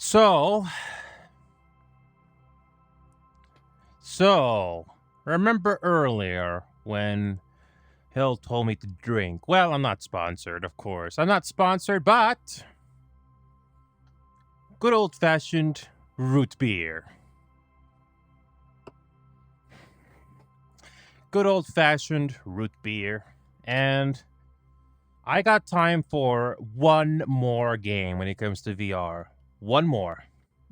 So, remember earlier when Hill told me to drink? Well, I'm not sponsored, of course. I'm not sponsored, but good old-fashioned root beer. Good old-fashioned root beer. And I got time for one more game when it comes to VR. One more.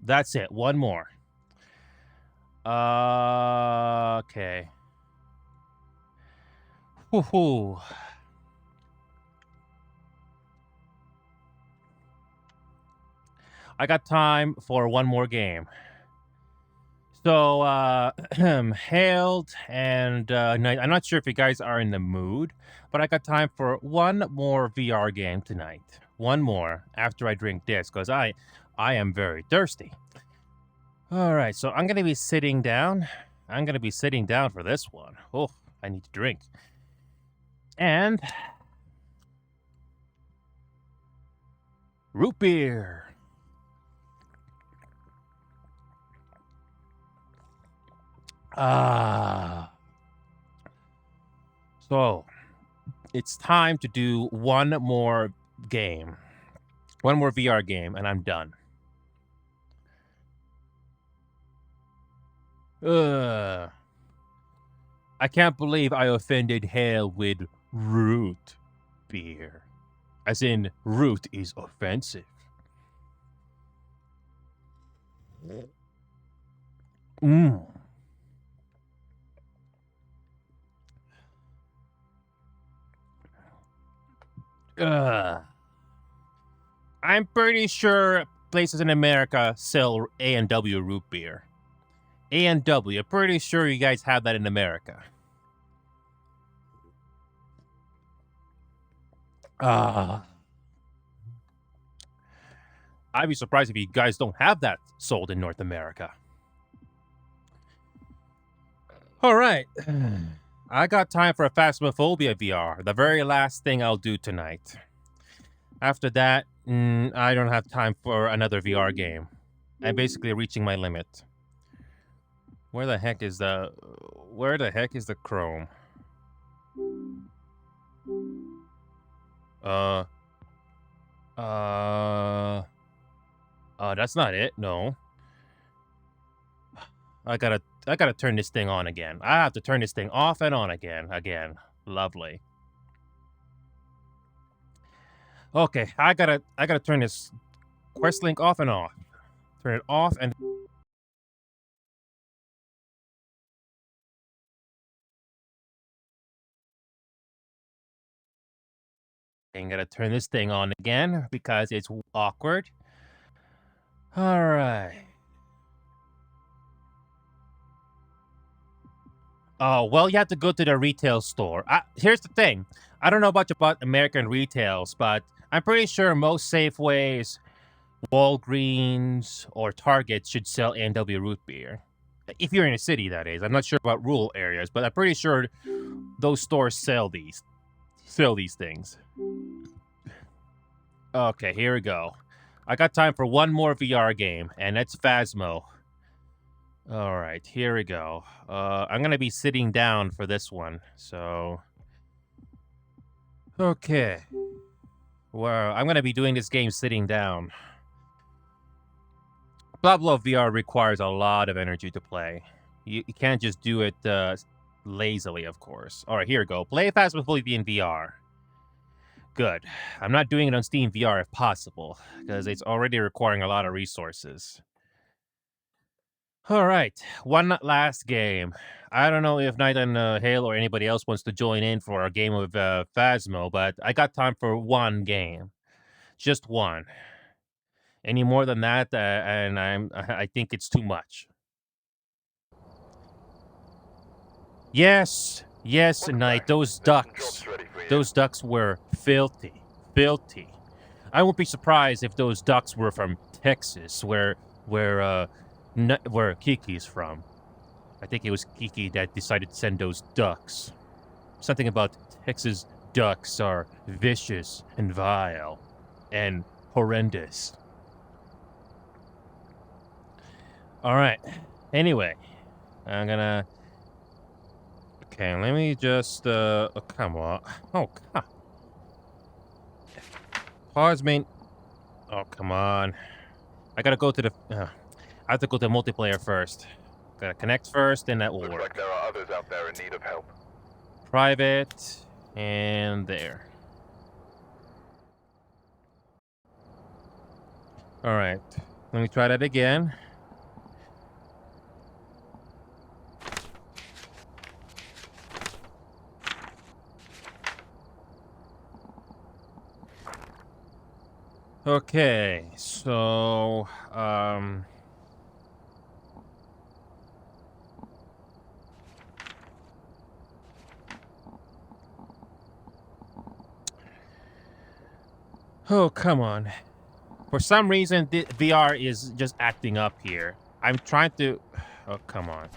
That's it. One more. Okay. Woohoo. I got time for one more game. So, Hailed and Knight, I'm not sure if you guys are in the mood, but I got time for one more VR game tonight. One more after I drink this, because I am very thirsty. Alright, so I'm going to be sitting down. I'm going to be sitting down for this one. Oh, I need to drink. And root beer. So, it's time to do one more game. One more VR game, and I'm done. I can't believe I offended Hale with root beer. As in, root is offensive. Mmm. I'm pretty sure places in America sell A&W root beer. A&W, I'm pretty sure you guys have that in America. I'd be surprised if you guys don't have that sold in North America. Alright. I got time for a Phasmophobia VR, the very last thing I'll do tonight. After that, I don't have time for another VR game. I'm basically reaching my limit. Where the heck is the Chrome? That's not it. No. I gotta turn this thing on again. I have to turn this thing off and on again. Lovely. Okay, I gotta turn this quest link off and off. Turn it off and I'm gonna turn this thing on again because it's awkward. Alright. Oh, well, you have to go to the retail store. Here's the thing. I don't know much about American retails, but I'm pretty sure most Safeways, Walgreens, or Target should sell A&W root beer. If you're in a city, that is. I'm not sure about rural areas, but I'm pretty sure those stores sell these things. Okay, here we go. I got time for one more VR game, and that's Phasmo. Alright, here we go. I'm gonna be sitting down for this one, so... Okay. Well, I'm gonna be doing this game sitting down. Pablo VR requires a lot of energy to play. You can't just do it lazily, of course. Alright, here we go. Play Phasmophobia in VR. Good. I'm not doing it on Steam VR if possible, because it's already requiring a lot of resources. Alright, one last game. I don't know if Knight and Hale or anybody else wants to join in for a game of Phasmo, but I got time for one game. Just one. Any more than that, and I think it's too much. Yes, Knight, those ducks were filthy. I won't be surprised if those ducks were from Texas, where Kiki's from. I think it was Kiki that decided to send those ducks. Something about Texas ducks are vicious and vile and horrendous. All right. Anyway, I'm gonna. Okay, let me just. Oh, come on. Oh, come. Pause main. Oh, come on. I gotta go to the. I have to go to multiplayer first. Gotta connect first, then that will work. Like there are others out there in need of help. Private, and there. All right. Let me try that again. Okay, so oh, come on. For some reason, the VR is just acting up here. I'm trying to... Oh, come on.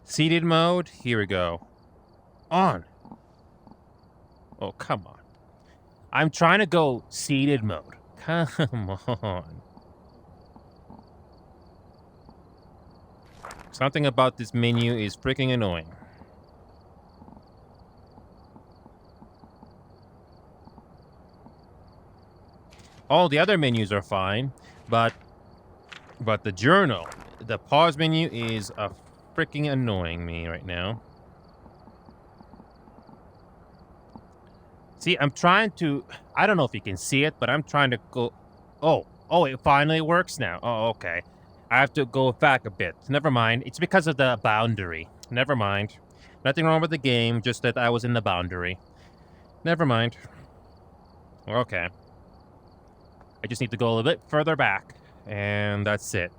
Seated mode? Here we go. On. Oh, come on. I'm trying to go seated mode. Come on. Something about this menu is freaking annoying. All the other menus are fine, but the journal, the pause menu is freaking annoying me right now. See, I'm trying to... I don't know if you can see it, but I'm trying to go... Oh, it finally works now. Oh, okay. I have to go back a bit. Never mind. It's because of the boundary. Never mind. Nothing wrong with the game, just that I was in the boundary. Never mind. Okay. I just need to go a little bit further back, and that's it.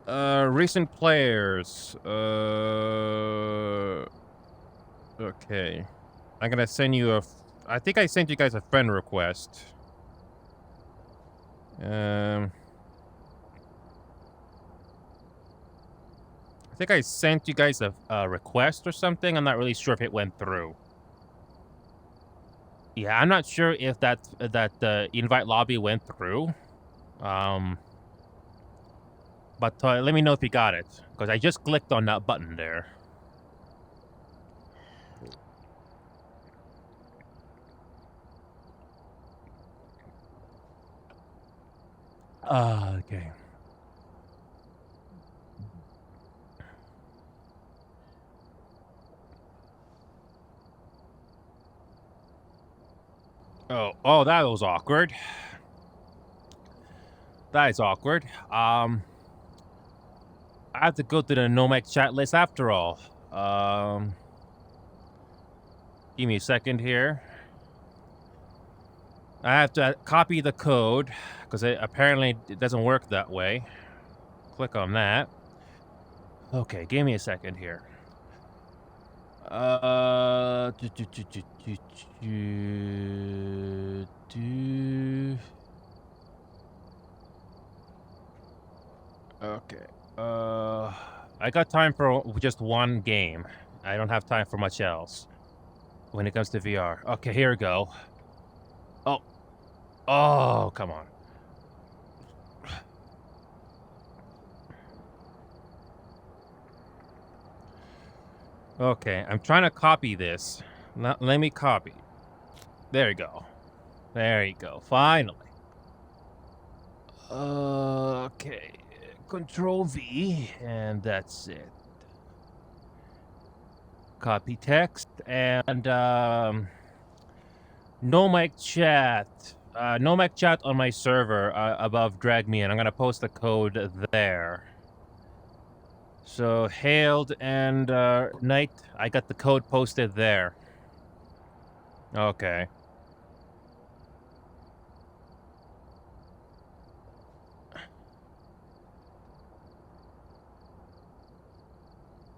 Recent players. Okay. I'm gonna send you I think I sent you guys a friend request. I think I sent you guys a request or something. I'm not really sure if it went through. Yeah, I'm not sure if that invite lobby went through. But let me know if you got it, because I just clicked on that button there. Okay. Oh, that was awkward. That is awkward. I have to go to the Nomad chat list after all. Give me a second here. I have to copy the code, because apparently it doesn't work that way. Click on that. Okay, give me a second here. Okay. I got time for just one game. I don't have time for much else when it comes to VR. Okay, here we go. Oh, come on. Okay, I'm trying to copy this. Let me copy. There you go. There you go. Finally. Okay. Control V, and that's it. Copy text, and no mic chat. No mic chat on my server above drag me in. I'm gonna post the code there. So hailed and Knight, I got the code posted there. Okay.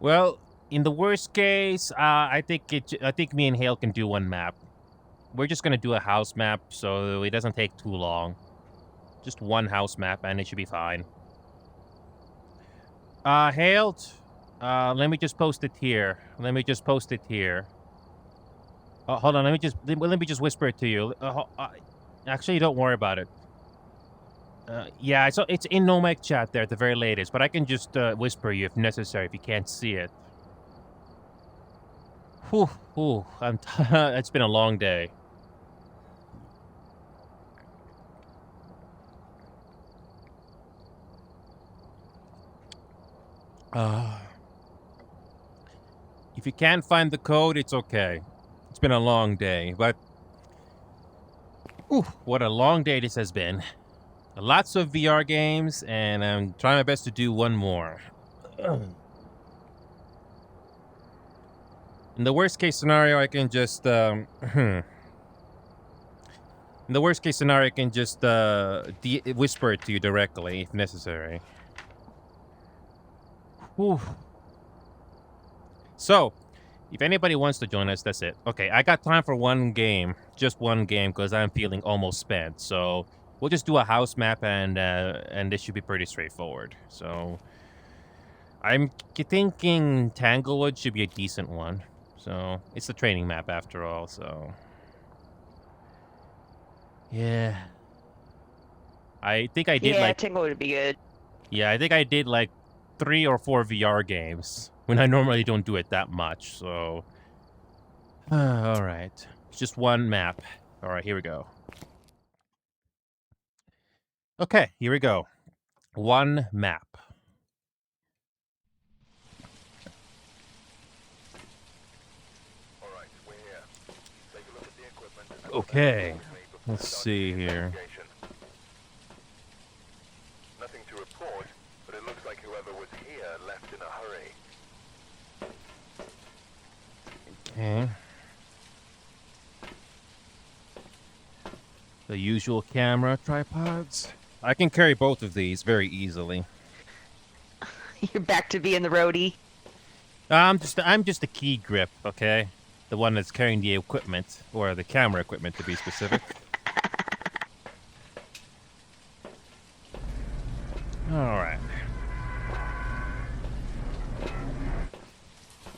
Well, in the worst case, I think me and Hale can do one map. We're just gonna do a house map, so it doesn't take too long. Just one house map, and it should be fine. Hailed, Let me just post it here. Let me just post it here. Hold on. Let me just whisper it to you. Actually, don't worry about it. Yeah, it's in no mic chat there at the very latest, but I can just whisper you if necessary if you can't see it. Whew, it's been a long day. If you can't find the code, it's okay. It's been a long day, but what a long day this has been. Lots of VR games, and I'm trying my best to do one more. In the worst case scenario, I can just in the worst case scenario, I can just whisper it to you directly if necessary. Whew. So, if anybody wants to join us, that's it. Okay, I got time for one game, just one game, because I'm feeling almost spent. So we'll just do a house map, and this should be pretty straightforward. So I'm thinking Tanglewood should be a decent one. So it's the training map after all. So yeah, I think I did Tanglewood would be good. Yeah, I think I did like 3 or 4 VR games when I normally don't do it that much. So all right, it's just one map. All right, here we go. Okay, here we go. One map. Okay, let's see here. Nothing to report, but it looks like whoever was here left in a hurry. Okay. The usual camera tripods. I can carry both of these very easily. You're back to being the roadie. I'm just a key grip, okay? The one that's carrying the equipment, or the camera equipment to be specific. Alright.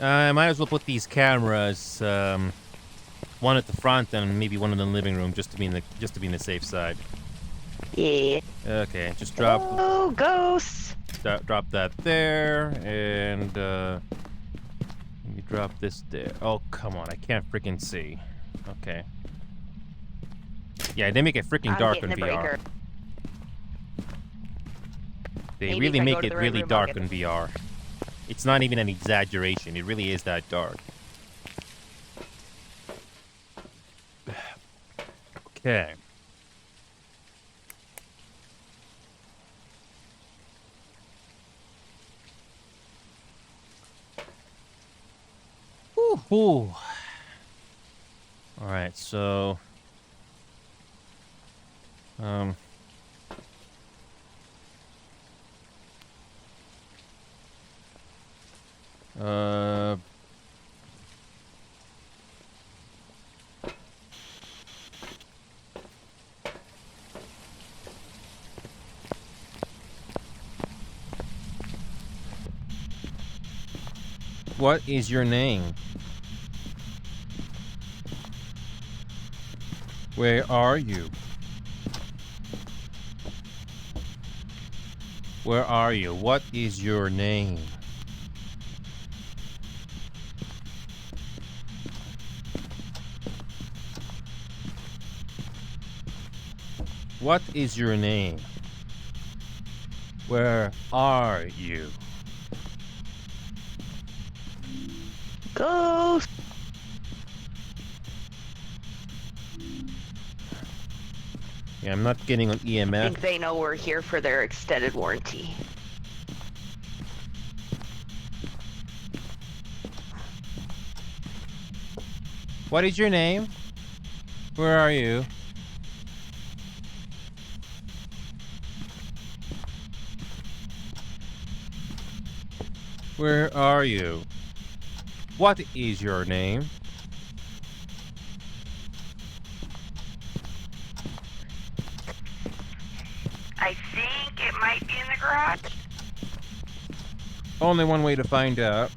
I might as well put these cameras, one at the front and maybe one in the living room, just to be in the safe side. Yeah. Okay, just drop. Oh, ghosts! Drop that there, and let me drop this there. Oh, come on, I can't freaking see. Okay. Yeah, they make it freaking dark on VR. They really make it really dark on VR. It's not even an exaggeration. It really is that dark. Okay. Woo. All right, so what is your name? Where are you? Where are you? What is your name? What is your name? Where are you? Ghost! Yeah, I'm not getting on EMF. I think they know we're here for their extended warranty. What is your name? Where are you? Where are you? What is your name? I think it might be in the garage. Only one way to find out.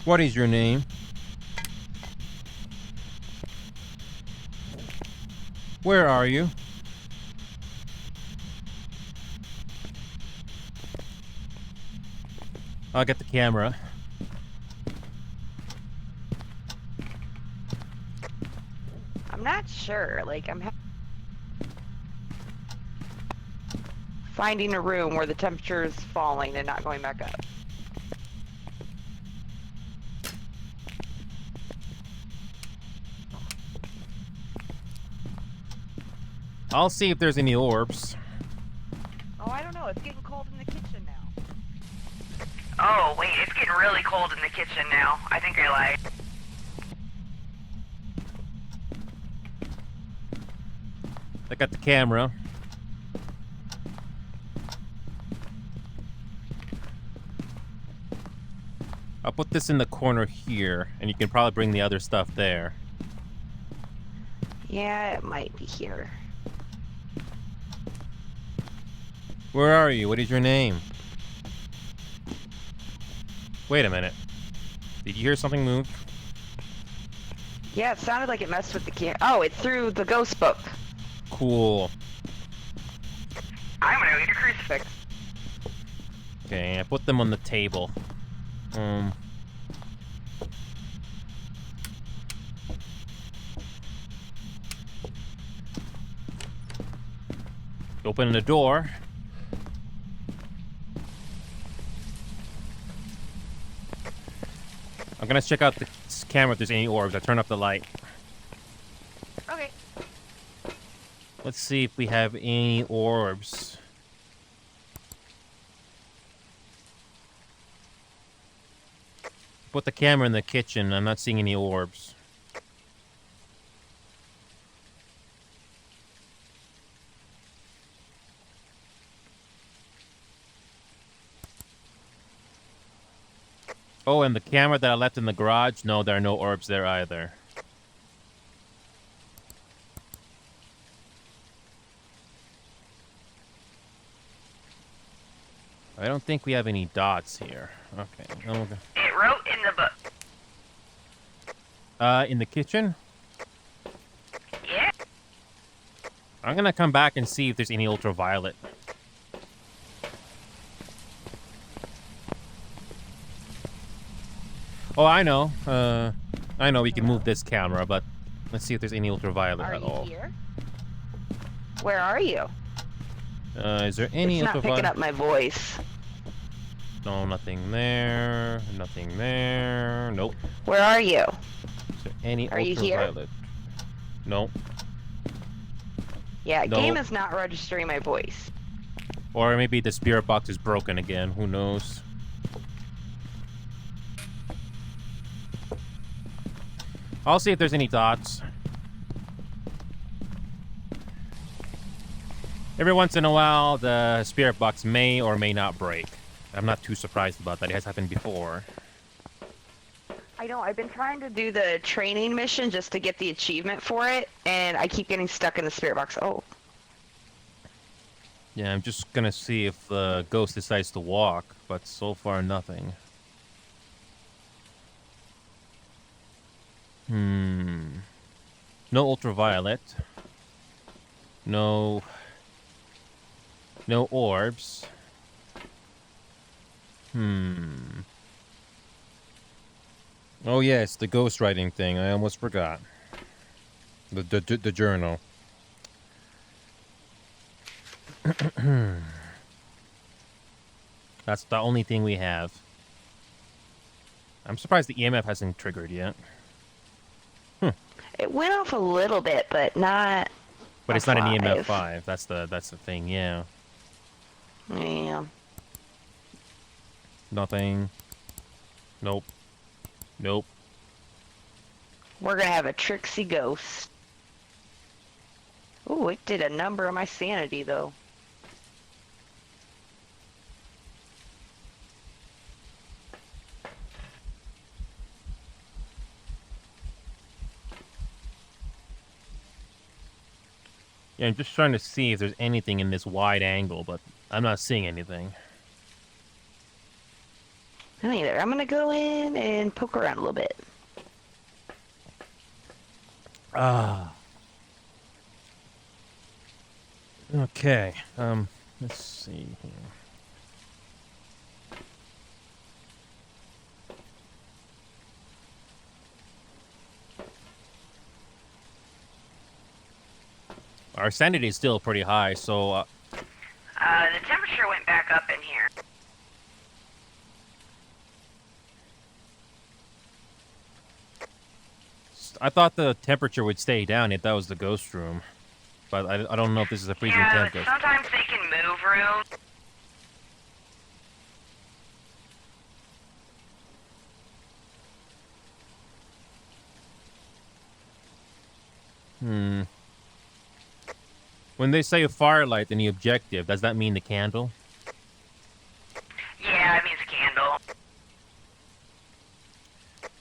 What is your name? Where are you? I'll get the camera. I'm not sure. Like, I'm finding a room where the temperature is falling and not going back up. I'll see if there's any orbs. Oh, I don't know. It's getting cold in the kitchen now. Oh, wait. It's getting really cold in the kitchen now. I think I lied. I got the camera. I'll put this in the corner here, and you can probably bring the other stuff there. Yeah, it might be here. Where are you? What is your name? Wait a minute. Did you hear something move? Yeah, it sounded like it messed with the camera. Oh, it threw the ghost book. Cool. I'm gonna go get a crucifix. Okay, I put them on the table. Open the door. I'm gonna check out the camera if there's any orbs. I turn up the light. Okay. Let's see if we have any orbs. Put the camera in the kitchen. I'm not seeing any orbs. Oh, and the camera that I left in the garage? No, there are no orbs there either. I don't think we have any dots here. Okay. It wrote in the book. In the kitchen? Yeah. I'm gonna come back and see if there's any ultraviolet. Oh, I know. I know we can move this camera, but let's see if there's any ultraviolet Are at you all. here? Where are you? Is there any It's not ultraviolet? picking up my voice. No, nothing there. Nothing there. Nope. Where are you? Is there any Are you here? ultraviolet? Nope. Yeah, No. game is not registering my voice. Or maybe the spirit box is broken again. Who knows? I'll see if there's any dots. Every once in a while, the spirit box may or may not break. I'm not too surprised about that. It has happened before. I know, I've been trying to do the training mission just to get the achievement for it, and I keep getting stuck in the spirit box. Oh. Yeah, I'm just gonna see if the ghost decides to walk, but so far nothing. No ultraviolet. No orbs. Oh yes, the ghostwriting thing. I almost forgot. The journal. That's the only thing we have. I'm surprised the EMF hasn't triggered yet. It went off a little bit, but not. But it's not an EMF 5. 5. That's the thing. Yeah. Yeah. Nothing. Nope. Nope. We're gonna have a tricksy ghost. Ooh, it did a number on my sanity though. Yeah, I'm just trying to see if there's anything in this wide angle, but I'm not seeing anything. I don't either. I'm gonna go in and poke around a little bit. Ah. Okay. Let's see here. Our sanity is still pretty high, so The temperature went back up in here. I thought the temperature would stay down if that was the ghost room. But I don't know if this is a freezing temp ghost. Sometimes they can move rooms. When they say a firelight in the objective, does that mean the candle? Yeah, it means a candle.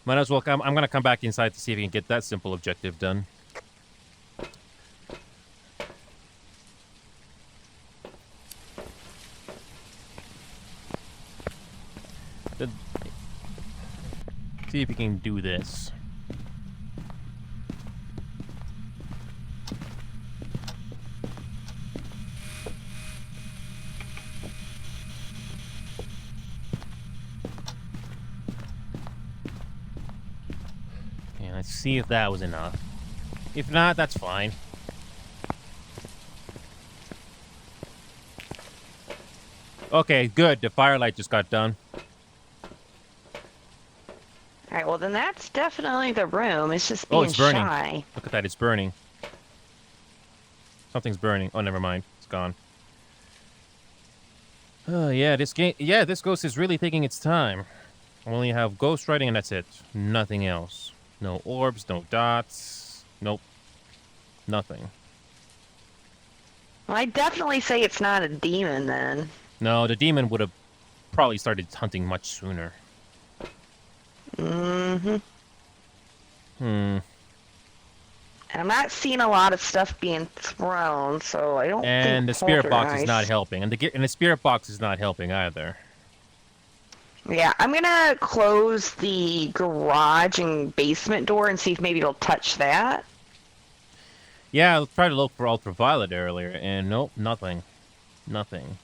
Might as well come. I'm gonna come back inside to see if we can get that simple objective done. See if we can do this. Okay, let's see if that was enough. If not, that's fine. Okay, good. The firelight just got done. Alright, well then that's definitely the room. It's just being Oh, it's burning. shy. Look at that, it's burning. Something's burning. Oh, never mind. It's gone. Oh, yeah, this game... Yeah, this ghost is really taking its time. I only have ghost writing and that's it. Nothing else. No orbs, no dots. Nope. Nothing. Well, I definitely say it's not a demon then. No, the demon would have probably started hunting much sooner. Mm-hmm. Hmm. And I'm not seeing a lot of stuff being thrown, so I don't think And the spirit box is poltergeist. not helping. And the spirit box is not helping either. Yeah, I'm gonna close the garage and basement door and see if maybe it'll touch that. Yeah, I tried to look for ultraviolet earlier, and nope, nothing. Nothing.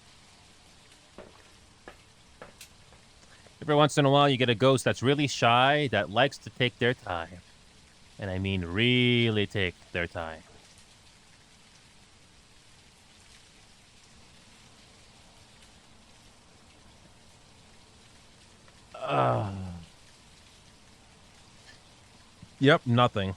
Every once in a while, you get a ghost that's really shy, that likes to take their time. And I mean really take their time. Yep, nothing.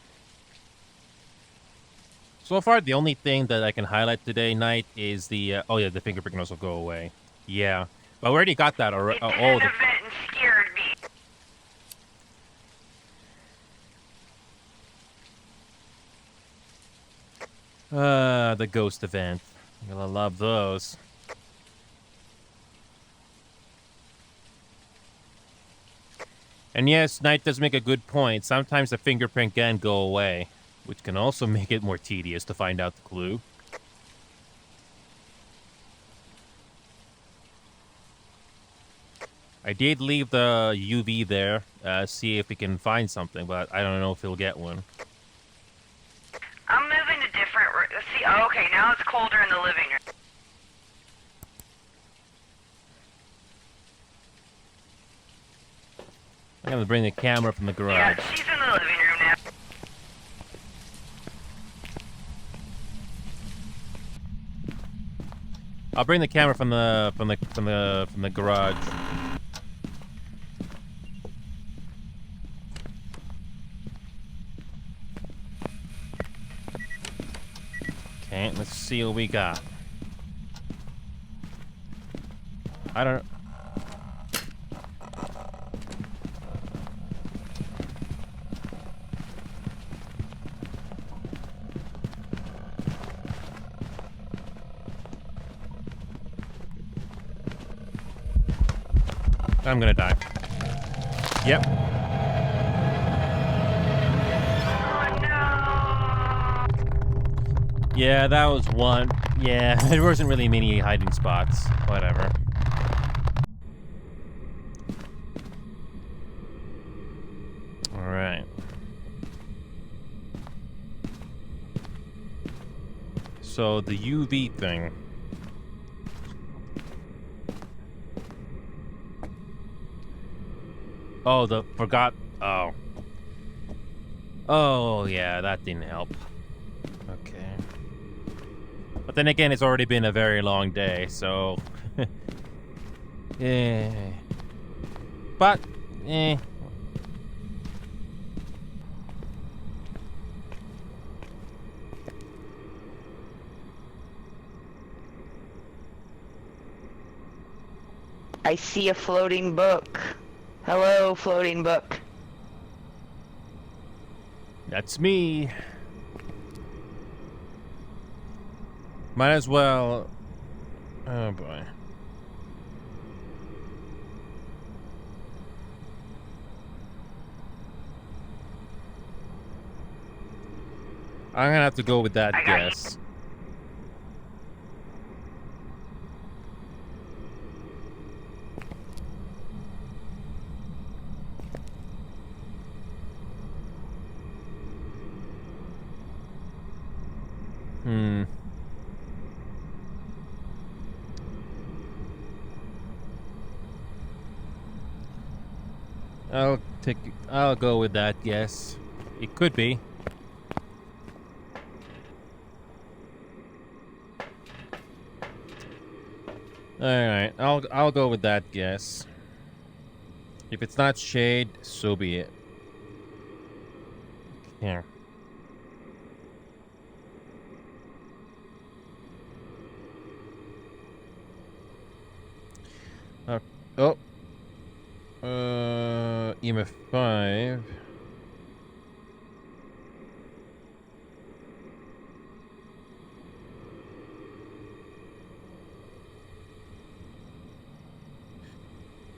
So far, the only thing that I can highlight today night is the... oh yeah, the fingerprint can also go away. Yeah. But we already got that already. It did an event and scared me. The ghost event. I'm gonna love those. And yes, Knight does make a good point. Sometimes the fingerprint can go away, which can also make it more tedious to find out the clue. I did leave the UV there, see if we can find something, but I don't know if he'll get one. I'm moving to different... Let's see. Oh, okay, now it's colder in the living room. I'm gonna bring the camera from the garage. Yeah, she's in the living room now. I'll bring the camera from the garage. Okay, let's see what we got. I don't. I'm gonna die. Yep. Yeah, that was one. Yeah, there wasn't really many hiding spots. Whatever. Alright. So, the UV thing. Oh, oh. Oh, yeah, that didn't help. Okay. But then again, it's already been a very long day, so... yeah. But, I see a floating book. Hello, floating book. That's me. Might as well... Oh, boy. I'm gonna have to go with that guess. I'll go with that guess. It could be. Alright, I'll go with that guess. If it's not shade, so be it. Here. Oh. EMF 5.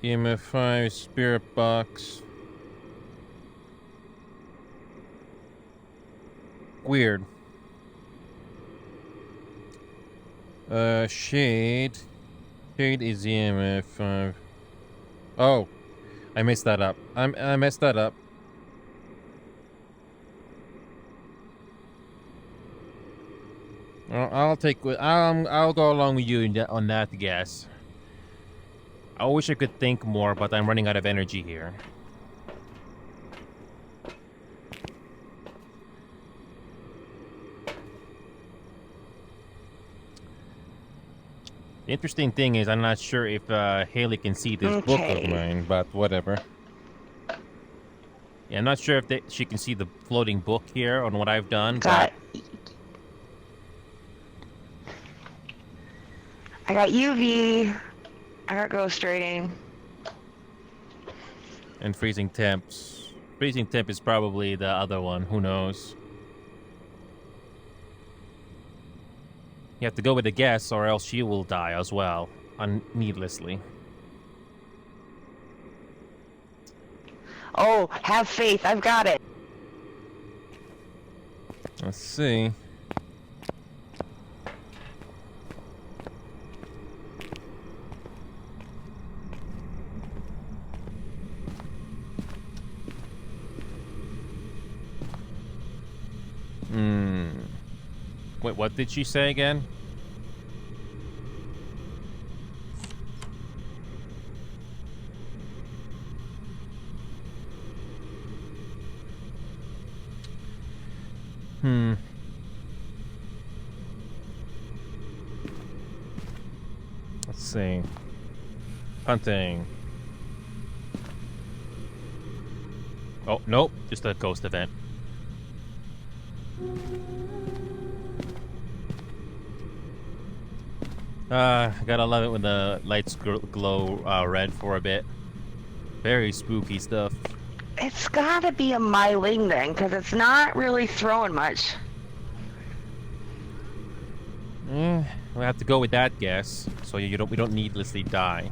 EMF 5, spirit box. Weird. Shade. Shade is EMF 5. Oh, I messed that up. I messed that up. I'll go along with you on that guess. I wish I could think more, but I'm running out of energy here. The interesting thing is, I'm not sure if Haley can see this book of mine, but whatever. Yeah, I'm not sure if she can see the floating book here on what I've done. But... I got UV. I got ghost rating. And freezing temps. Freezing temp is probably the other one. Who knows? You have to go with a guess, or else she will die as well, needlessly. Oh, have faith. I've got it. Let's see. Wait, what did she say again? Let's see. Hunting. Oh, nope. Just a ghost event. Gotta love it when the lights glow red for a bit. Very spooky stuff. It's gotta be a Myling then, because it's not really throwing much. We'll have to go with that guess, so we don't needlessly die.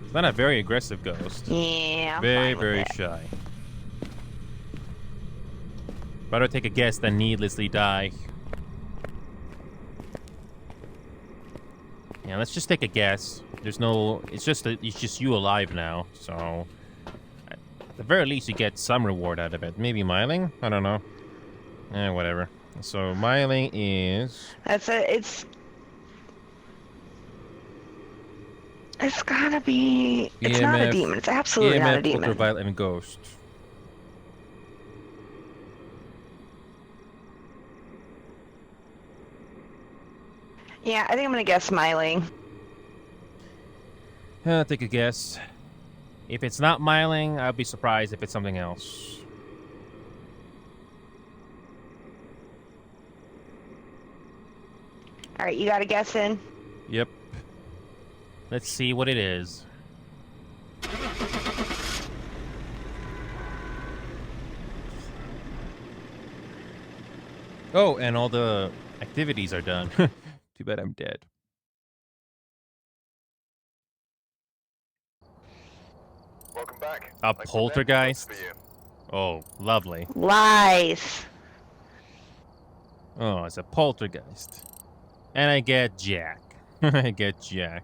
It's not a very aggressive ghost. Yeah, I'm very fine with it. shy. Rather take a guess than needlessly die. Yeah, let's just take a guess. There's no... It's just you alive now, so... At the very least, you get some reward out of it. Maybe miling? I don't know. Whatever. So, miling is... It's gotta be... It's not a demon. It's absolutely not a demon. Ultraviolet, and ghost. Yeah, I think I'm gonna guess smiling. I'll take a guess. If it's not miling, I'll be surprised if it's something else. Alright, you got a guess in? Yep. Let's see what it is. Oh, and all the activities are done. Too bad I'm dead. Welcome back. A poltergeist? Oh, lovely. Lies. Oh, it's a poltergeist. And I get Jack. I get Jack.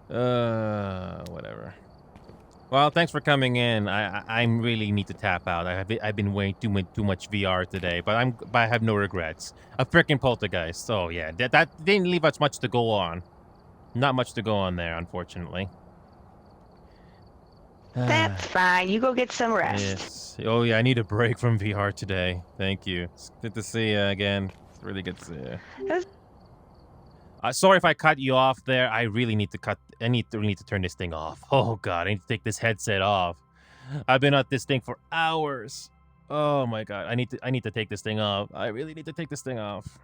Whatever. Well, thanks for coming in. I really need to tap out. I've been way too much VR today, but I have no regrets. A freaking poltergeist. Oh yeah, that didn't leave us much to go on. Not much to go on there, unfortunately. That's fine. You go get some rest. Yes. Oh yeah, I need a break from VR today. Thank you. It's good to see you again. It's really good to see you. Sorry if I cut you off there. I really need to need to turn this thing off. Oh god, I need to take this headset off. I've been at this thing for hours. Oh my god, I need to take this thing off. I really need to take this thing off.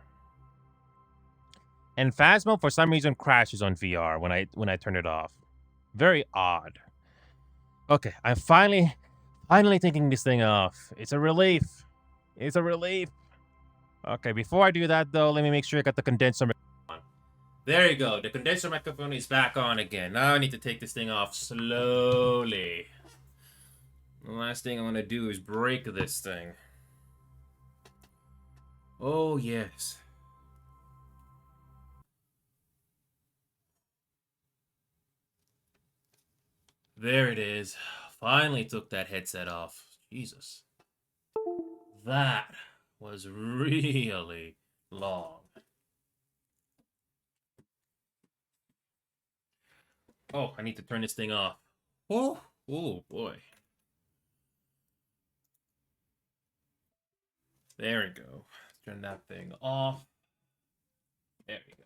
And Phasmo for some reason crashes on VR when I turn it off. Very odd. Okay, I'm finally taking this thing off. It's a relief. It's a relief. Okay, before I do that though, let me make sure I got the condenser on. There you go. The condenser microphone is back on again. Now I need to take this thing off slowly. The last thing I'm gonna do is break this thing. Oh yes. There it is. Finally took that headset off. Jesus. That was really long. Oh, I need to turn this thing off. Oh boy. There we go. Turn that thing off. There we go.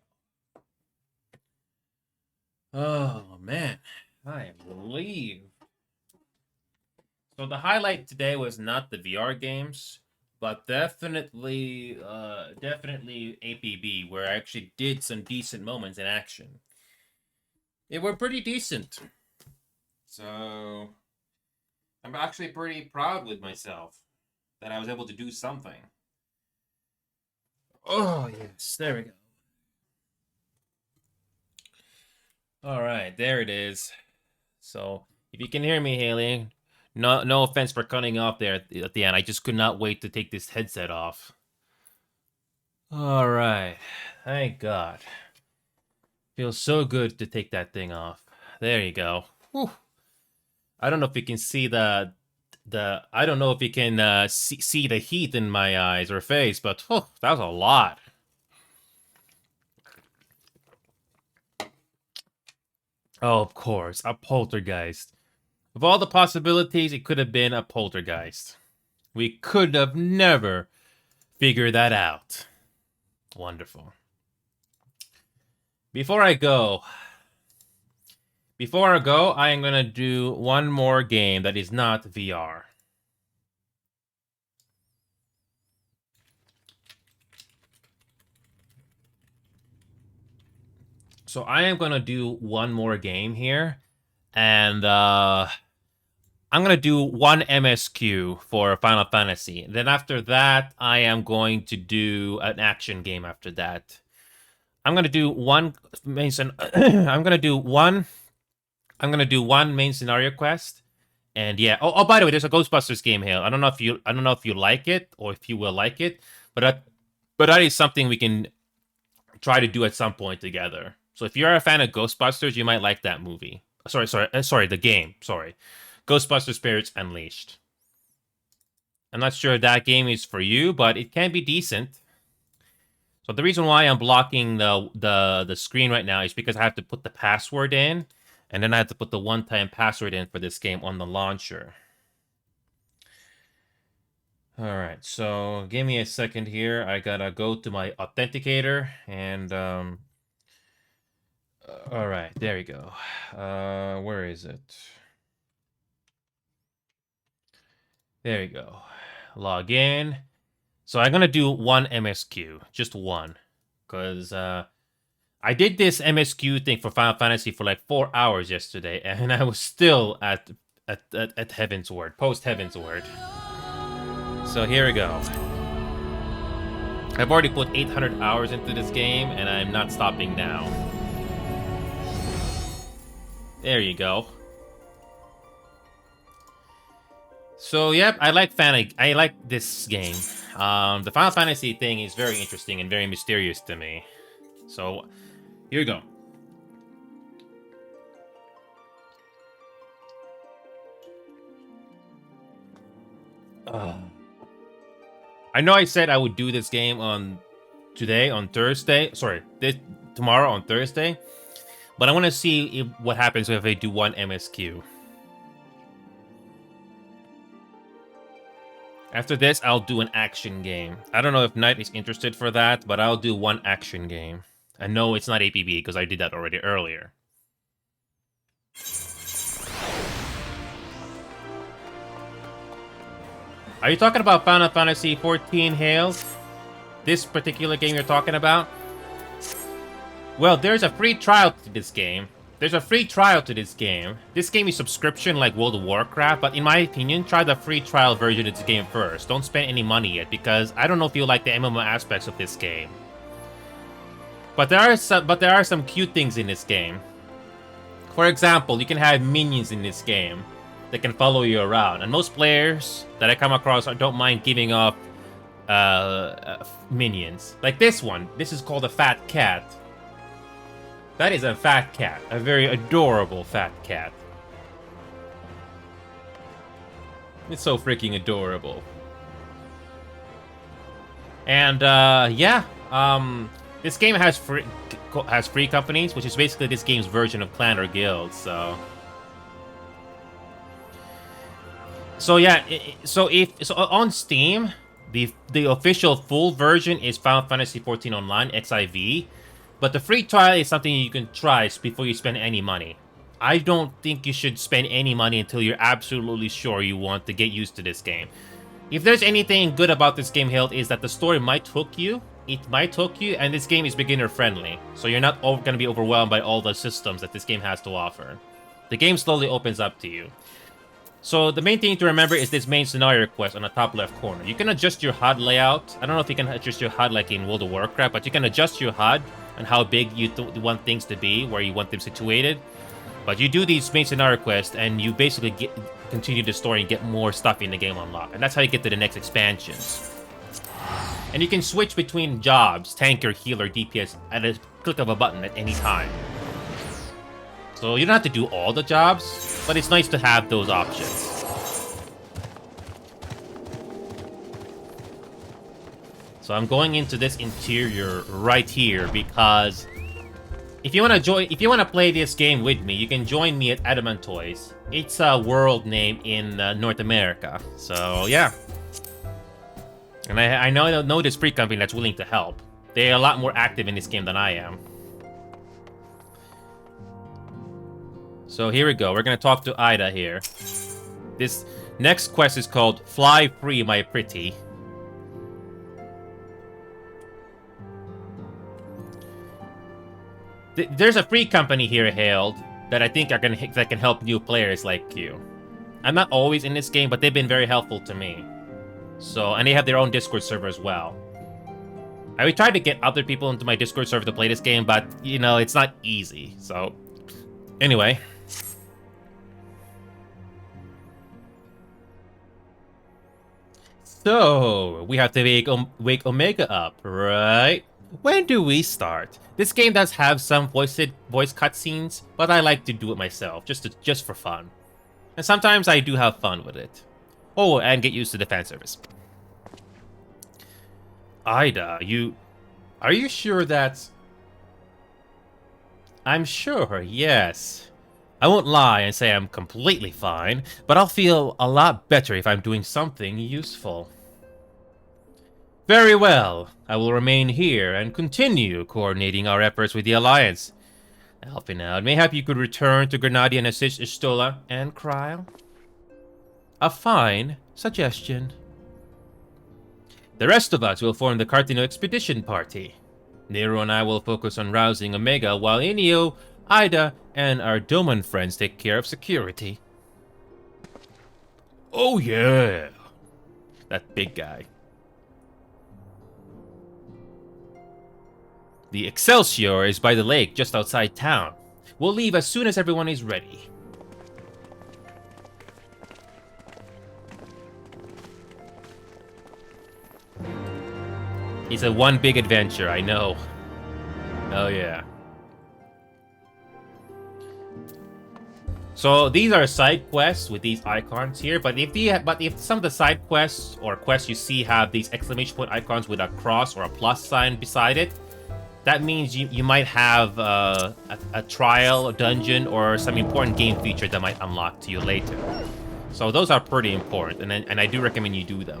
Oh man, I am relieved. So the highlight today was not the VR games, but definitely APB, where I actually did some decent moments in action. They were pretty decent. So I'm actually pretty proud with myself that I was able to do something. Oh yes, there we go. All right, there it is. So if you can hear me, Haley, no offense for cutting off there at the end. I just could not wait to take this headset off. All right, thank God. Feels so good to take that thing off. There you go. Whew. I don't know if you can see I don't know if you can see the heat in my eyes or face, but that was a lot. Oh, of course, a poltergeist. Of all the possibilities, it could have been a poltergeist. We could have never figured that out. Wonderful. Before I go, I am going to do one more game that is not VR. So I am going to do one more game here, and I'm going to do one MSQ for Final Fantasy. Then after that, I am going to do an action game after that. I'm going to do one main I'm going to do one main scenario quest, And yeah. Oh, by the way, there's a Ghostbusters game, Hale. I don't know if you like it or if you will like it, but that is something we can try to do at some point together. So if you're a fan of Ghostbusters, you might like that movie. Sorry, the game. Sorry, Ghostbusters Spirits Unleashed. I'm not sure if that game is for you, but it can be decent. So the reason why I'm blocking the screen right now is because I have to put the password in, and then I have to put the one-time password in for this game on the launcher. Alright, so give me a second here. I gotta go to my authenticator, and alright, there we go. Where is it? There we go. Log in. So I'm gonna do one MSQ, just one, because I did this MSQ thing for Final Fantasy for like 4 hours yesterday, and I was still at Heaven's Word, post Heaven's Word. So here we go. I've already put 800 hours into this game, and I'm not stopping now. There you go. So yep, I like this game. The Final Fantasy thing is very interesting and very mysterious to me. So here we go. I know I said I would do this game tomorrow on Thursday, but I want to see what happens if I do one MSQ. After this, I'll do an action game. I don't know if Knight is interested for that, but I'll do one action game. I know it's not APB because I did that already earlier. Are you talking about Final Fantasy 14 Hales? This particular game you're talking about? Well, there's a free trial to this game. This game is subscription like World of Warcraft, but in my opinion, try the free trial version of this game first. Don't spend any money yet, because I don't know if you like the MMO aspects of this game. But there are some cute things in this game. For example, you can have minions in this game that can follow you around, and most players that I come across don't mind giving up minions. Like this one. This is called a fat cat. That is a fat cat. A very adorable fat cat. It's so freaking adorable. And, this game has free companies, which is basically this game's version of clan or guild, so... So yeah, so on Steam, the official full version is Final Fantasy 14 Online, XIV, but the free trial is something you can try before you spend any money. I don't think you should spend any money until you're absolutely sure you want to get used to this game. If there's anything good about this game, Hilt, is that the story might hook you. It might hook you, and this game is beginner-friendly, so you're not going to be overwhelmed by all the systems that this game has to offer. The game slowly opens up to you. So the main thing to remember is this main scenario quest on the top left corner. You can adjust your HUD layout. I don't know if you can adjust your HUD like in World of Warcraft, but you can adjust your HUD and how big you want things to be, where you want them situated. But you do these main scenario quests, and you basically continue the story and get more stuff in the game unlocked. And that's how you get to the next expansions. And you can switch between jobs, tanker, healer, DPS, at a click of a button at any time. So you don't have to do all the jobs, but it's nice to have those options. So I'm going into this interior right here because if you want to play this game with me, you can join me at Adamant Toys. It's a world name in North America. So yeah. And I know this free company that's willing to help. They're a lot more active in this game than I am. So here we go. We're gonna talk to Ida here. This next quest is called Fly Free, My Pretty. There's a free company here, Hailed, that I think that can help new players like you. I'm not always in this game, but they've been very helpful to me. So, and they have their own Discord server as well. I would try to get other people into my Discord server to play this game, but, you know, it's not easy. So, anyway. So, we have to wake Omega up, right? When do we start? This game does have some voice cutscenes, but I like to do it myself, just for fun. And sometimes I do have fun with it. Oh, and get used to the fan service. Ida, are you sure that's... I'm sure, yes. I won't lie and say I'm completely fine, but I'll feel a lot better if I'm doing something useful. Very well. I will remain here and continue coordinating our efforts with the Alliance. Helping out. Mayhap you could return to Grenadier and assist Istola and Cryle? A fine suggestion. The rest of us will form the Cartino Expedition Party. Nero and I will focus on rousing Omega, while Inio, Ida, and our Doman friends take care of security. Oh yeah! That big guy. The Excelsior is by the lake just outside town. We'll leave as soon as everyone is ready. It's a one big adventure, I know. Oh yeah. So these are side quests with these icons here, but if some of the side quests or quests you see have these exclamation point icons with a cross or a plus sign beside it, that means you might have a trial, a dungeon, or some important game feature that might unlock to you later. So those are pretty important, and I do recommend you do them.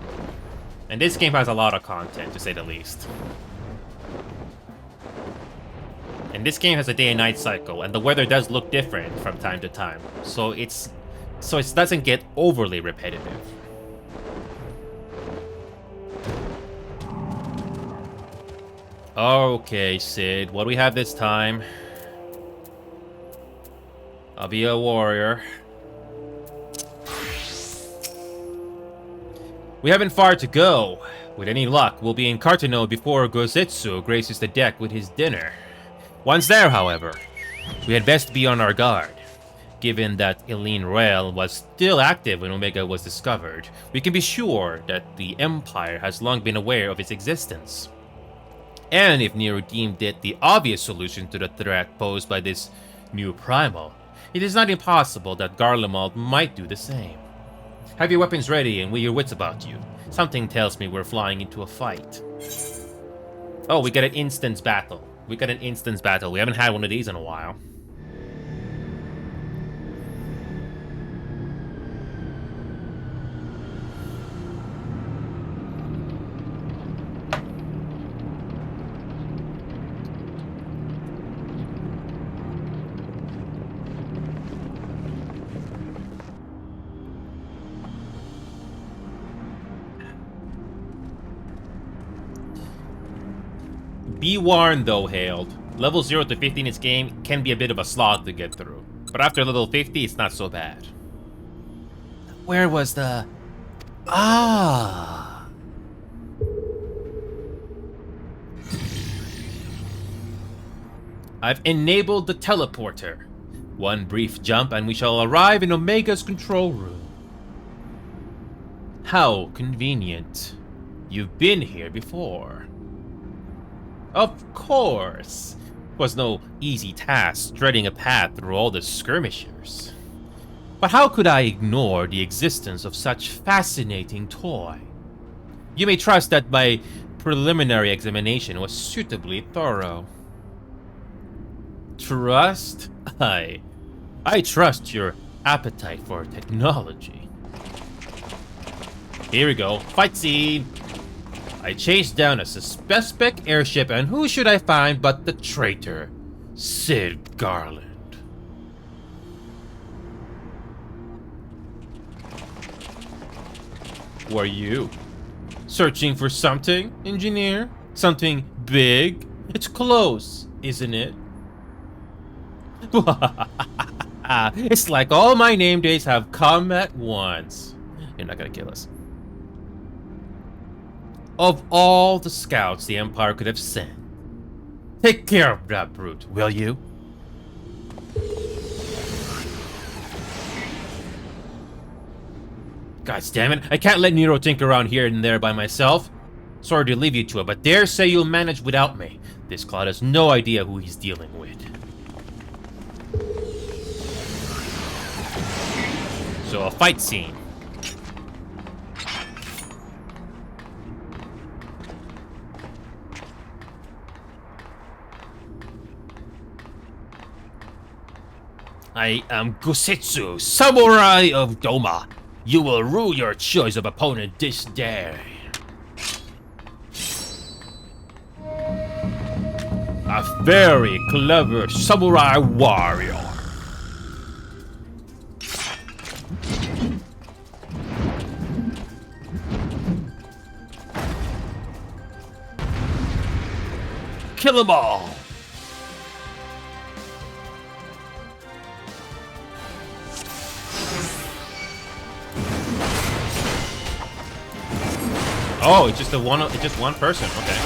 And this game has a lot of content, to say the least. And this game has a day and night cycle, and the weather does look different from time to time. So it doesn't get overly repetitive. Okay, Sid, what do we have this time? I'll be a warrior. We haven't far to go. With any luck, we'll be in Cartino before Gozetsu graces the deck with his dinner. Once there, however, we had best be on our guard. Given that Eileen Rail was still active when Omega was discovered, we can be sure that the Empire has long been aware of its existence. And if Nero deemed it the obvious solution to the threat posed by this new primal, it is not impossible that Garlemald might do the same. Have your weapons ready and with your wits about you. Something tells me we're flying into a fight. Oh, we got an instance battle. We haven't had one of these in a while. Be warned though, Hailed. Level 0 to 50 in this game can be a bit of a slog to get through. But after level 50, it's not so bad. Where was the... Ah! I've enabled the teleporter. One brief jump and we shall arrive in Omega's control room. How convenient. You've been here before. Of course. It was no easy task treading a path through all the skirmishers. But how could I ignore the existence of such fascinating toy? You may trust that my preliminary examination was suitably thorough. Trust? I trust your appetite for technology. Here we go. Fight scene! I chased down a suspect airship, and who should I find but the traitor, Sid Garland. Who are you? Searching for something, engineer? Something big? It's close, isn't it? It's like all my name days have come at once. You're not gonna kill us. Of all the scouts the Empire could have sent, take care of that brute, will you? God damn it, I can't let Nero tinker around here and there by myself. Sorry to leave you to it, but dare say you'll manage without me. This cloud has no idea who he's dealing with. So, a fight scene. I am Gusetsu, Samurai of Doma. You will rule your choice of opponent this day. A very clever samurai warrior. Kill 'em all. Oh, it's just one person. Okay.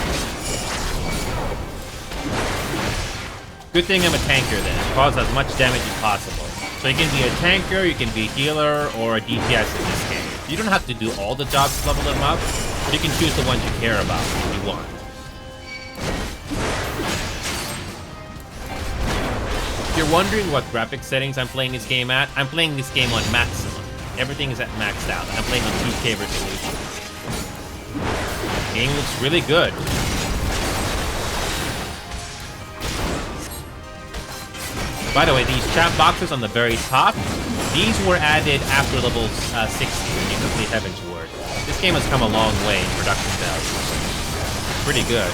Good thing I'm a tanker then. Cause as much damage as possible. So you can be a tanker, you can be a healer, or a DPS in this game. You don't have to do all the jobs to level them up, but you can choose the ones you care about if you want. If you're wondering what graphics settings I'm playing this game at, I'm playing this game on maximum. Everything is at maxed out, and I'm playing on 2K resolution. The game looks really good. By the way, these chat boxes on the very top, these were added after level 60 when you complete Heaven's Word. This game has come a long way in production value. Pretty good.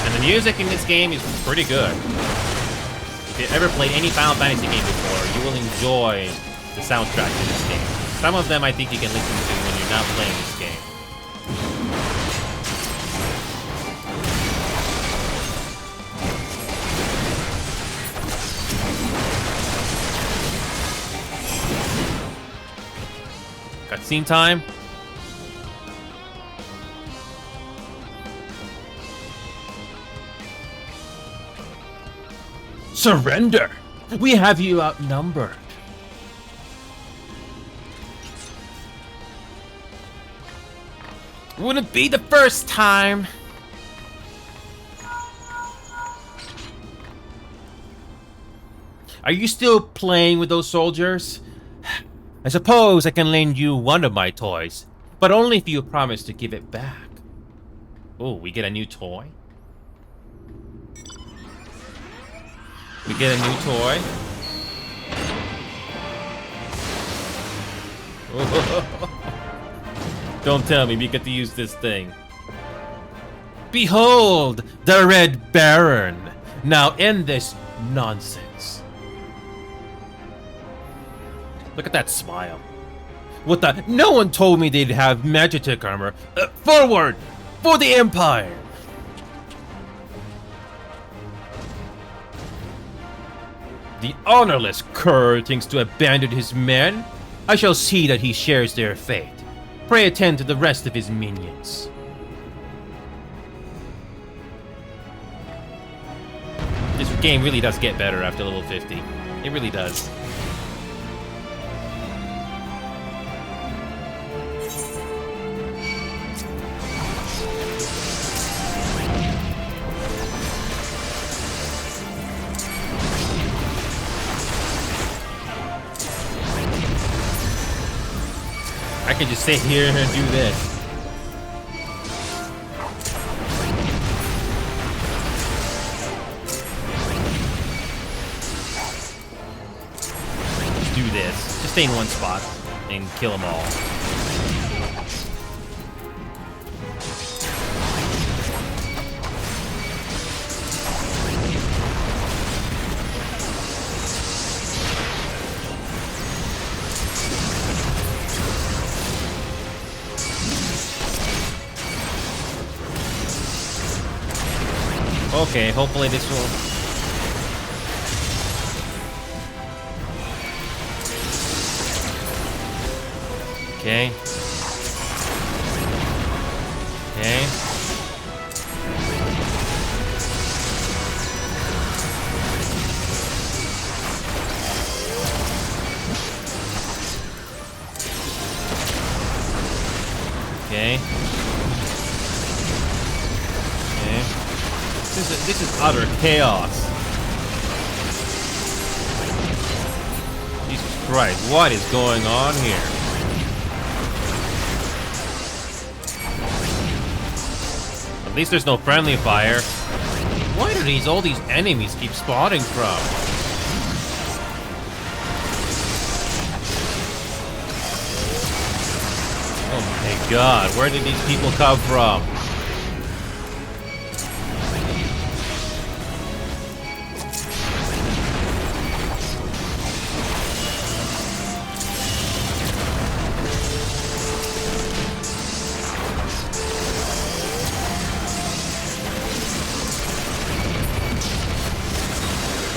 And the music in this game is pretty good. If you ever played any Final Fantasy game before, you will enjoy the soundtrack in this game. Some of them I think you can listen to when you're not playing this game. Cutscene time. Surrender! We have you outnumbered. Wouldn't be the first time. Are you still playing with those soldiers? I suppose I can lend you one of my toys, but only if you promise to give it back. Oh, we get a new toy? We get a new toy? Don't tell me we get to use this thing. Behold, the Red Baron! Now end this nonsense. Look at that smile. What the? No one told me they'd have Magitek armor. Forward! For the Empire! The honorless cur thinks to abandon his men? I shall see that he shares their fate. Pray attend to the rest of his minions. This game really does get better after level 50. It really does. I can just sit here and do this. Just do this. Just stay in one spot and kill them all. Okay, hopefully this will... Okay. Okay. Okay. Okay. This is utter chaos. Jesus Christ, what is going on here? At least there's no friendly fire. Why do all these enemies keep spawning from? Oh my god, where did these people come from?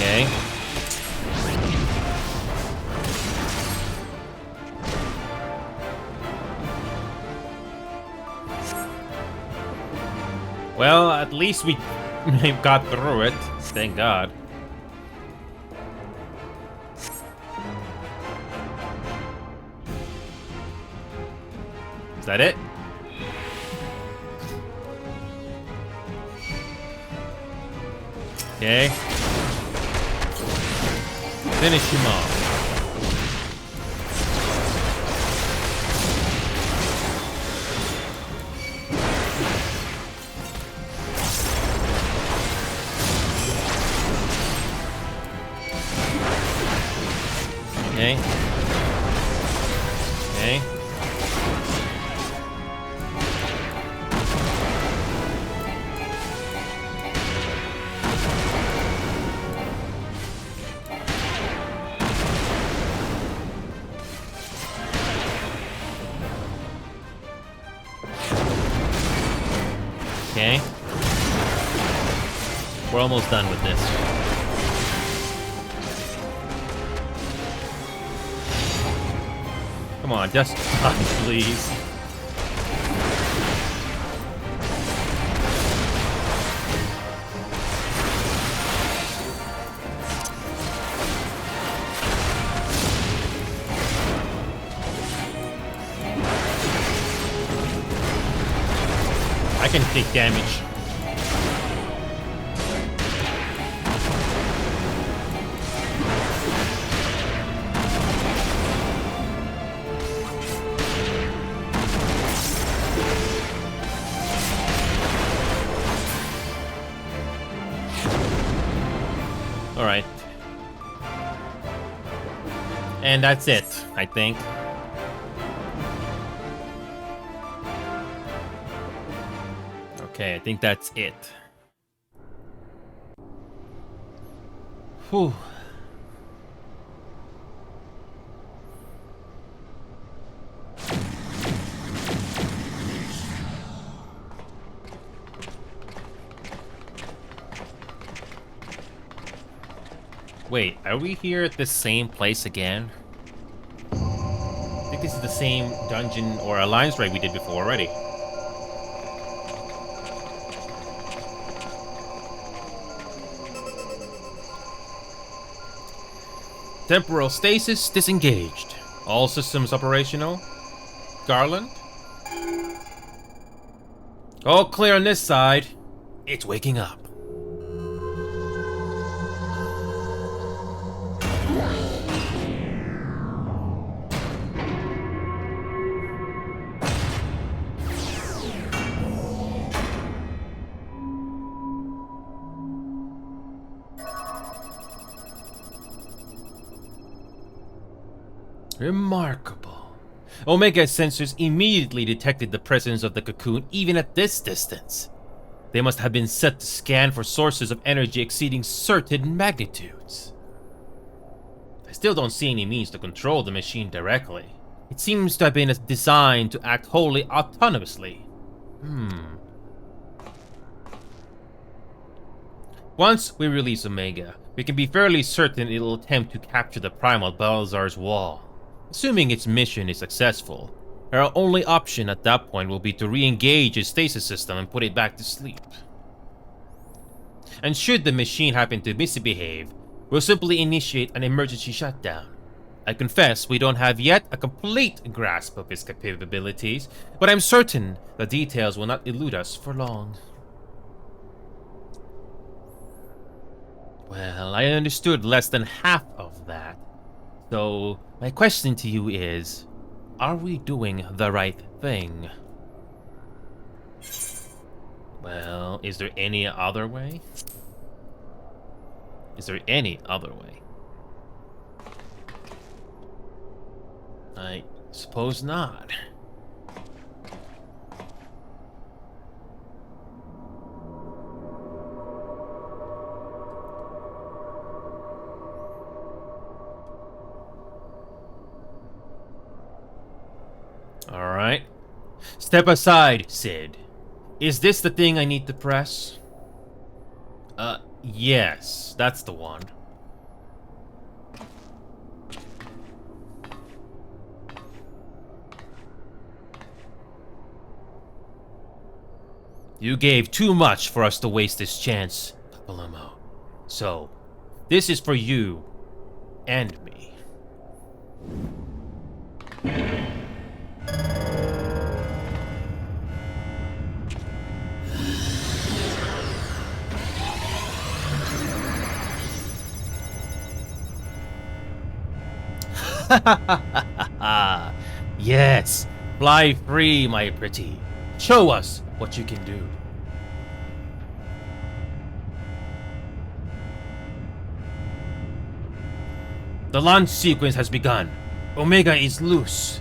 Okay. Well, at least we got through it. Thank God. Is that it? Okay. Finish him off. Okay. Okay. Okay. We're almost done with this. Come on, just die, please. I can take damage. Alright. And that's it, I think. Okay, I think that's it. Whew. Wait, are we here at the same place again? I think this is the same dungeon or alliance raid we did before already. Temporal stasis disengaged. All systems operational. Garland? All clear on this side. It's waking up. Remarkable. Omega sensors immediately detected the presence of the cocoon even at this distance. They must have been set to scan for sources of energy exceeding certain magnitudes. I still don't see any means to control the machine directly. It seems to have been designed to act wholly autonomously. Once we release Omega, we can be fairly certain it'll attempt to capture the primal Balazar's wall. Assuming its mission is successful, our only option at that point will be to re-engage its stasis system and put it back to sleep. And should the machine happen to misbehave, we'll simply initiate an emergency shutdown. I confess we don't have yet a complete grasp of his capabilities, but I'm certain the details will not elude us for long. Well, I understood less than half of that. So, my question to you is, are we doing the right thing? Well, is there any other way? Is there any other way? I suppose not. All right. Step aside, Sid. Is this the thing I need to press? Yes, that's the one. You gave too much for us to waste this chance, Palomo. So, this is for you and me. Yes, fly free, my pretty. Show us what you can do. The launch sequence has begun. Omega is loose.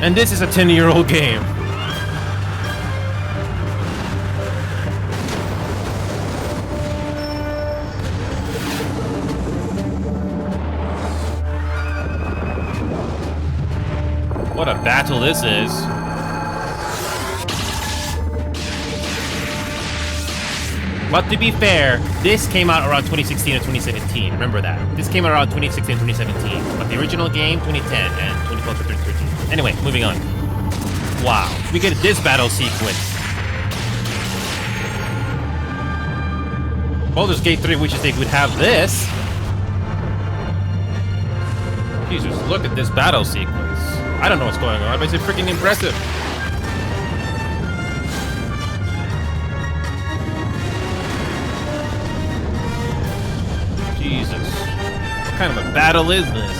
And this is a 10-year-old game. What a battle this is. But to be fair, this came out around 2016 or 2017. Remember that. This came out around 2016 and 2017. But the original game, 2010 and 2012 to 2013. Anyway, moving on. Wow, we get this battle sequence. Baldur's Gate 3 wishes they would have this. Jesus, look at this battle sequence. I don't know what's going on, but it's freaking impressive. Jesus. What kind of a battle is this?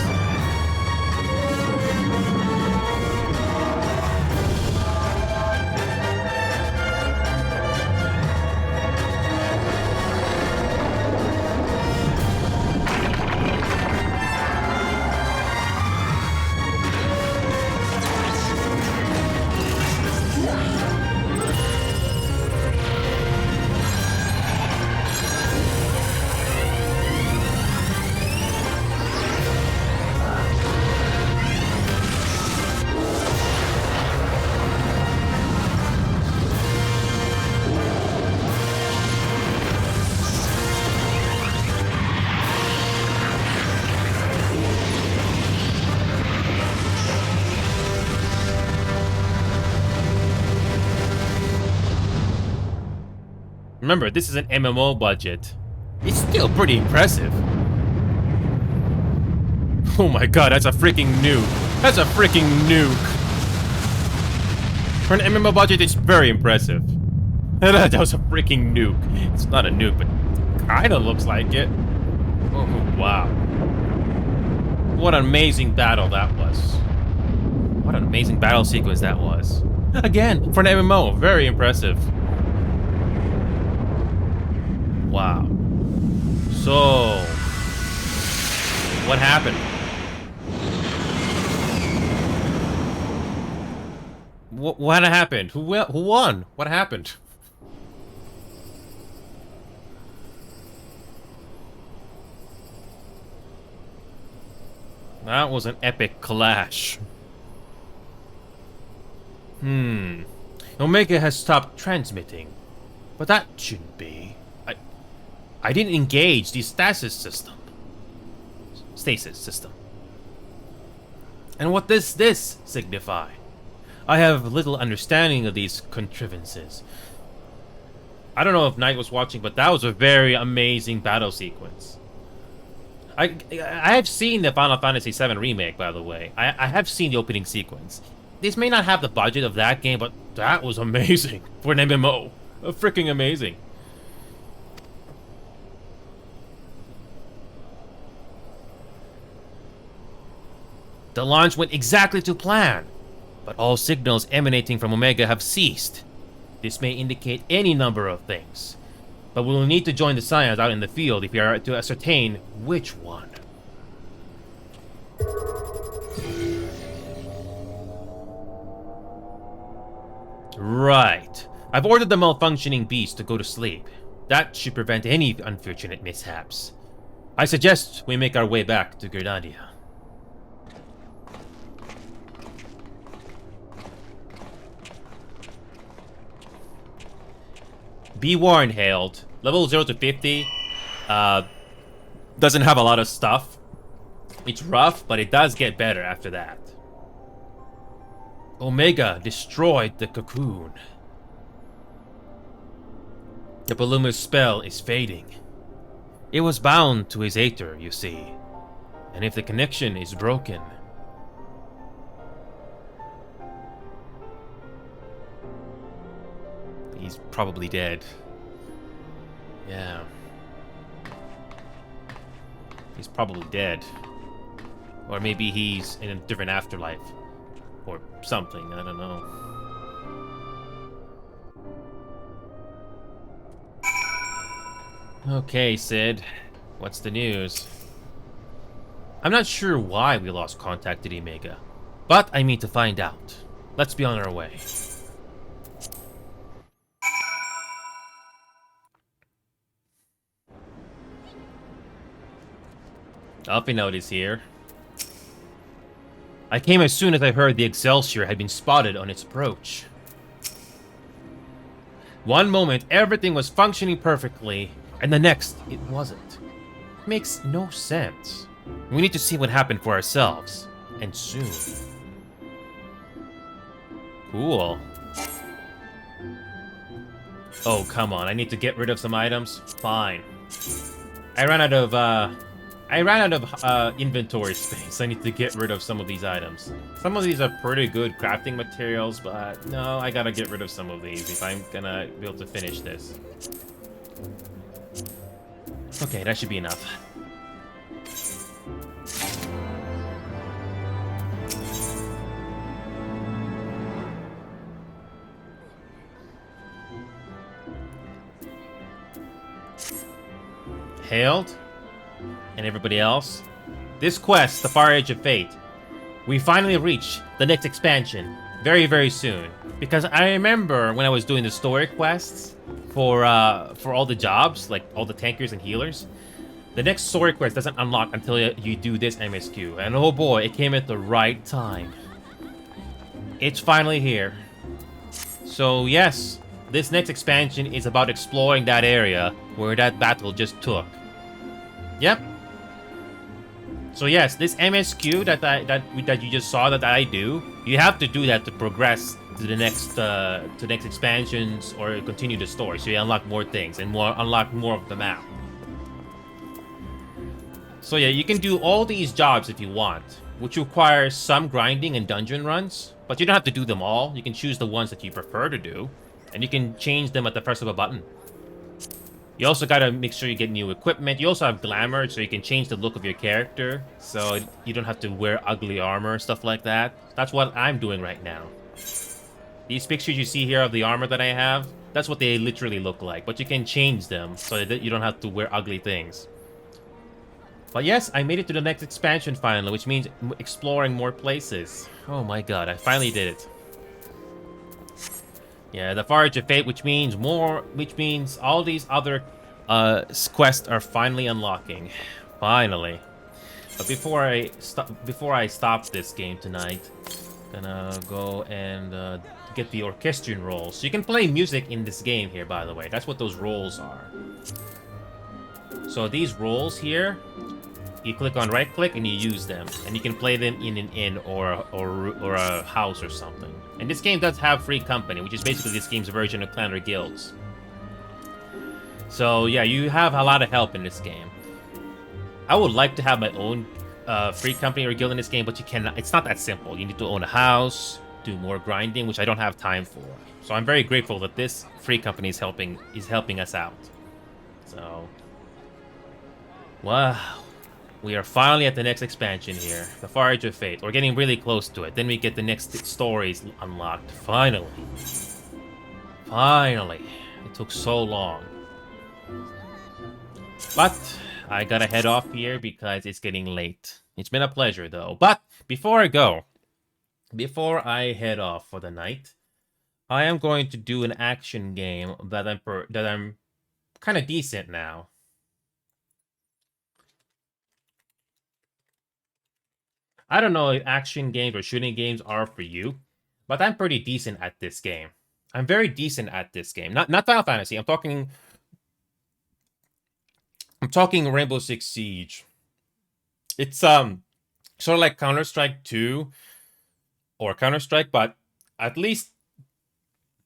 Remember, this is an MMO budget. It's still pretty impressive. Oh my god, that's a freaking nuke. That's a freaking nuke. For an MMO budget, it's very impressive. That was a freaking nuke. It's not a nuke, but kinda looks like it. Oh, wow. What an amazing battle that was. What an amazing battle sequence that was. Again, for an MMO, very impressive. Wow. So, what happened? What happened? Who won? What happened? That was an epic clash. Omega has stopped transmitting. But that shouldn't be. I didn't engage the stasis system. And what does this signify? I have little understanding of these contrivances. I don't know if Knight was watching, but that was a very amazing battle sequence. I have seen the Final Fantasy VII Remake, by the way. I have seen the opening sequence. This may not have the budget of that game, but that was amazing for an MMO. Freaking amazing. The launch went exactly to plan, but all signals emanating from Omega have ceased. This may indicate any number of things, but we will need to join the science out in the field if we are to ascertain which one. Right. I've ordered the malfunctioning beast to go to sleep. That should prevent any unfortunate mishaps. I suggest we make our way back to Grenadier. Be warned, Hailed. Level 0 to 50 doesn't have a lot of stuff. It's rough, but it does get better after that. Omega destroyed the cocoon. The Paluma's spell is fading. It was bound to his Aether, you see. And if the connection is broken... he's probably dead. Yeah. He's probably dead. Or maybe he's in a different afterlife. Or something, I don't know. Okay, Sid. What's the news? I'm not sure why we lost contact with Omega, but I mean to find out. Let's be on our way. Alpha Note is here. I came as soon as I heard the Excelsior had been spotted on its approach. One moment, everything was functioning perfectly, and the next, it wasn't. It makes no sense. We need to see what happened for ourselves, and soon. Cool. Oh, come on, I need to get rid of some items? Fine. I ran out of inventory space. I need to get rid of some of these items. Some of these are pretty good crafting materials, but no, I gotta get rid of some of these if I'm gonna be able to finish this. Okay, that should be enough. Hailed? And everybody else? This quest, the Far Edge of Fate, we finally reach the next expansion very, very soon. Because I remember when I was doing the story quests for all the jobs, like all the tankers and healers, the next story quest doesn't unlock until you do this MSQ. And oh boy, it came at the right time. It's finally here. So yes, this next expansion is about exploring that area where that battle just took. Yep. So yes, this MSQ that you just saw that I do, you have to do that to progress to the next expansions or continue the story. So you unlock more things and unlock more of the map. So yeah, you can do all these jobs if you want, which requires some grinding and dungeon runs, but you don't have to do them all. You can choose the ones that you prefer to do, and you can change them at the press of a button. You also gotta make sure you get new equipment. You also have glamour, so you can change the look of your character, so you don't have to wear ugly armor, stuff like that. That's what I'm doing right now. These pictures you see here of the armor that I have, that's what they literally look like, but you can change them so that you don't have to wear ugly things. But yes, I made it to the next expansion finally, which means exploring more places. Oh my god, I finally did it. Yeah, the Forge of Fate, which means all these other quests are finally unlocking. Finally. But before I stop this game tonight, gonna go and get the orchestrion rolls. So you can play music in this game here, by the way. That's what those rolls are. So these rolls here, you click on right click and you use them, and you can play them in an inn or a house or something. And this game does have free company, which is basically this game's version of clan or guilds. So yeah, you have a lot of help in this game. I would like to have my own free company or guild in this game, but you cannot. It's not that simple. You need to own a house, do more grinding, which I don't have time for. So I'm very grateful that this free company is helping us out. So wow. We are finally at the next expansion here, the Forge of Fate. We're getting really close to it. Then we get the next stories unlocked. Finally. Finally. It took so long. But I gotta head off here because it's getting late. It's been a pleasure though. But before I head off for the night, I am going to do an action game that I'm kind of decent now. I don't know if action games or shooting games are for you, but I'm pretty decent at this game. I'm very decent at this game. Not Final Fantasy. I'm talking Rainbow Six Siege. It's sort of like Counter-Strike 2 or Counter-Strike, but at least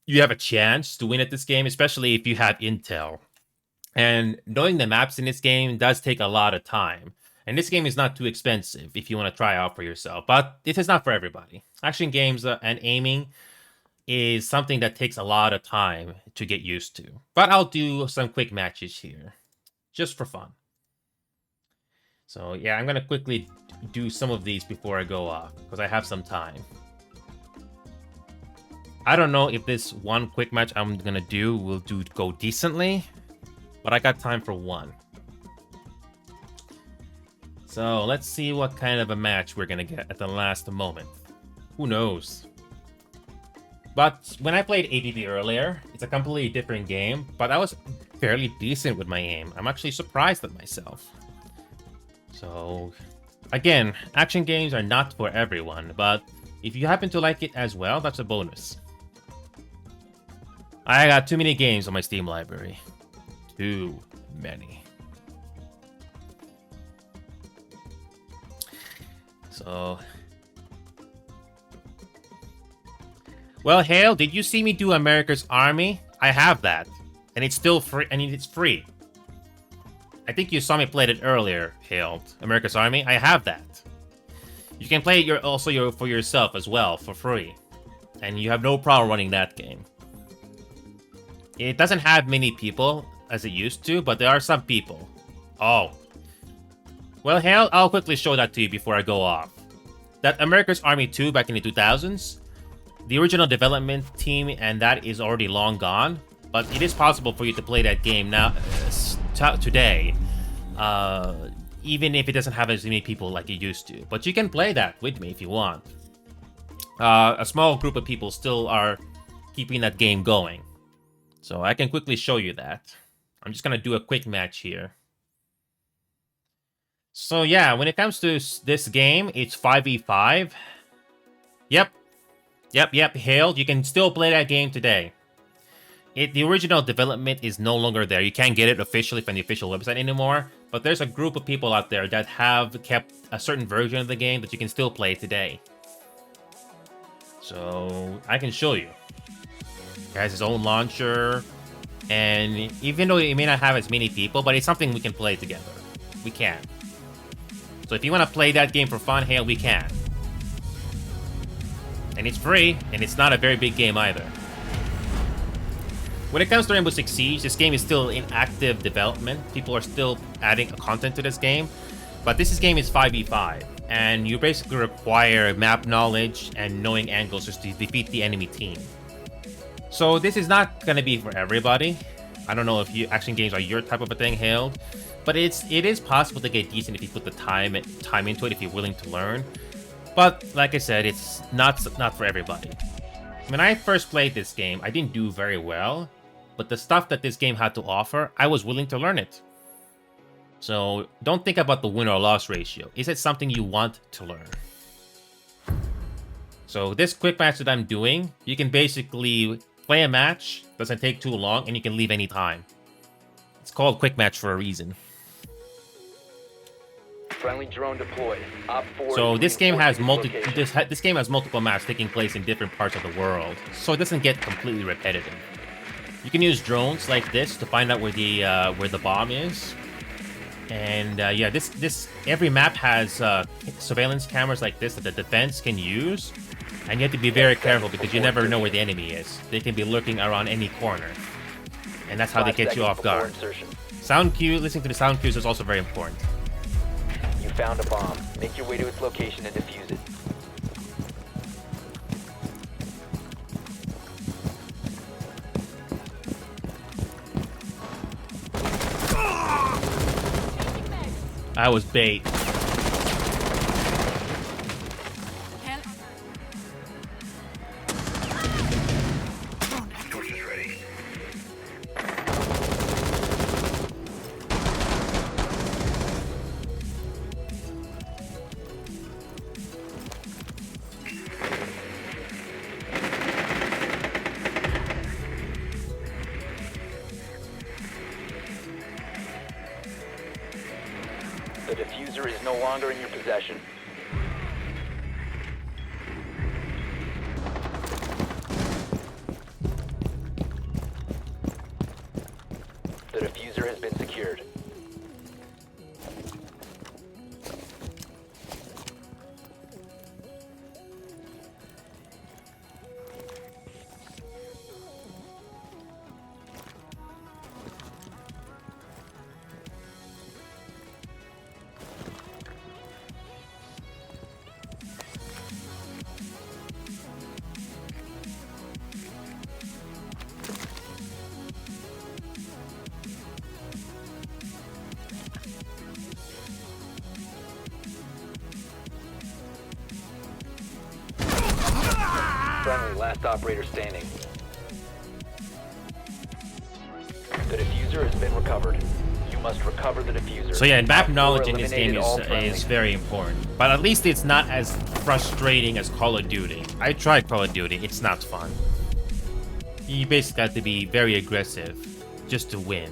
you have a chance to win at this game, especially if you have intel. And knowing the maps in this game does take a lot of time. And this game is not too expensive if you want to try out for yourself, but it is not for everybody. Action games and aiming is something that takes a lot of time to get used to. But I'll do some quick matches here, just for fun. So yeah, I'm going to quickly do some of these before I go off, because I have some time. I don't know if this one quick match I'm going to do will go decently, but I got time for one. So let's see what kind of a match we're gonna get at the last moment. Who knows? But when I played ADD earlier, it's a completely different game, but I was fairly decent with my aim. I'm actually surprised at myself. So, again, action games are not for everyone, but if you happen to like it as well, that's a bonus. I got too many games on my Steam library. Too many. So, well, Hale, did you see me do America's Army? I have that, and it's still free. I mean, it's free. I think you saw me play it earlier, Hale. America's Army. I have that. You can play it for yourself as well for free, and you have no problem running that game. It doesn't have many people as it used to, but there are some people. Oh. Well, Hale, I'll quickly show that to you before I go off. That America's Army 2 back in the 2000s, the original development team, and that is already long gone, but it is possible for you to play that game now, today, even if it doesn't have as many people like it used to. But you can play that with me if you want. A small group of people still are keeping that game going. So I can quickly show you that. I'm just going to do a quick match here. So yeah, when it comes to this game, it's 5v5. Yep, Hale, you can still play that game today. The original development is no longer there. You can't get it officially from the official website anymore, but there's a group of people out there that have kept a certain version of the game that you can still play today. So I can show you. It has its own launcher, and even though it may not have as many people, but it's something we can play together. We can. So if you want to play that game for fun, hell, we can. And it's free, and it's not a very big game either. When it comes to Rainbow Six Siege, this game is still in active development. People are still adding content to this game. But this game is 5v5, and you basically require map knowledge and knowing angles just to defeat the enemy team. So this is not going to be for everybody. I don't know if action games are your type of a thing, Hailed. But it is possible to get decent if you put the time into it, if you're willing to learn. But like I said, it's not for everybody. When I first played this game, I didn't do very well. But the stuff that this game had to offer, I was willing to learn it. So don't think about the win or loss ratio. Is it something you want to learn? So this quick match that I'm doing, you can basically play a match, doesn't take too long, and you can leave any time. It's called quick match for a reason. Friendly drone deployed. Op 4 So this game has this game has multiple maps taking place in different parts of the world, so it doesn't get completely repetitive. You can use drones like this to find out where the bomb is, and yeah, this every map has surveillance cameras like this that the defense can use, and you have to be very careful because you never know where the enemy is. They can be lurking around any corner, and that's how they get you off guard. Sound cue, listening to the sound cues is also very important. You found a bomb. Make your way to its location and defuse it. I was bait. The diffuser is no longer in your possession. The diffuser has been secured. Friendly, last operator standing. The diffuser has been recovered. You must recover the diffuser. So yeah, and map knowledge in this game is very important. But at least it's not as frustrating as Call of Duty. I tried Call of Duty, it's not fun. You basically have to be very aggressive just to win.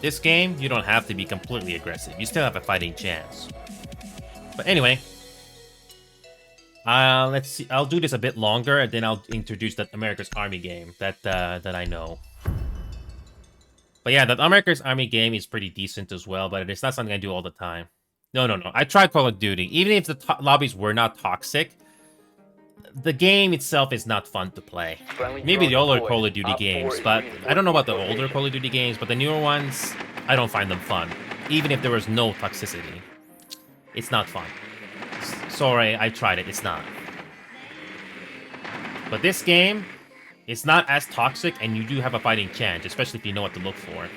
This game, you don't have to be completely aggressive. You still have a fighting chance. But anyway, let's see. I'll do this a bit longer, and then I'll introduce that America's Army game that I know. But yeah, that America's Army game is pretty decent as well, but it's not something I do all the time. No. I tried Call of Duty. Even if the lobbies were not toxic, the game itself is not fun to play. Maybe the older Call of Duty games, but I don't know about the older Call of Duty games, but the newer ones, I don't find them fun. Even if there was no toxicity. It's not fun. Sorry, I tried it. It's not. But this game, it's not as toxic, and you do have a fighting chance, especially if you know what to look for.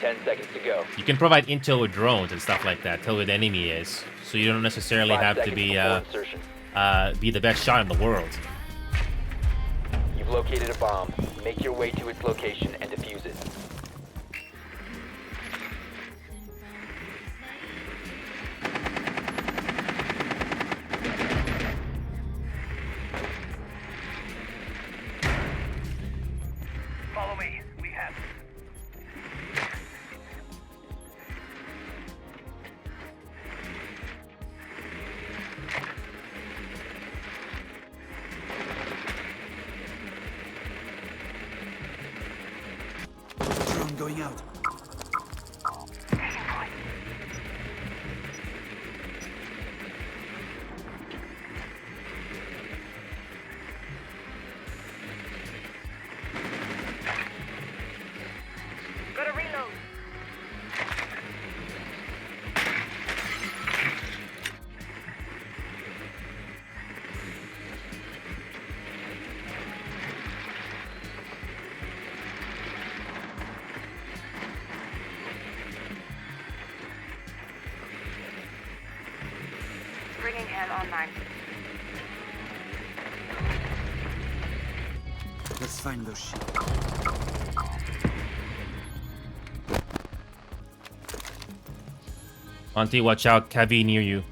10 seconds to go. You can provide intel with drones and stuff like that, tell where the enemy is, so you don't necessarily have to be the best shot in the world. You've located a bomb. Make your way to its location and defuse it. Follow me. We have it. running out. Gotta reload. Bringing in online. Let's find those sheep. Monty, watch out. Cavi near you.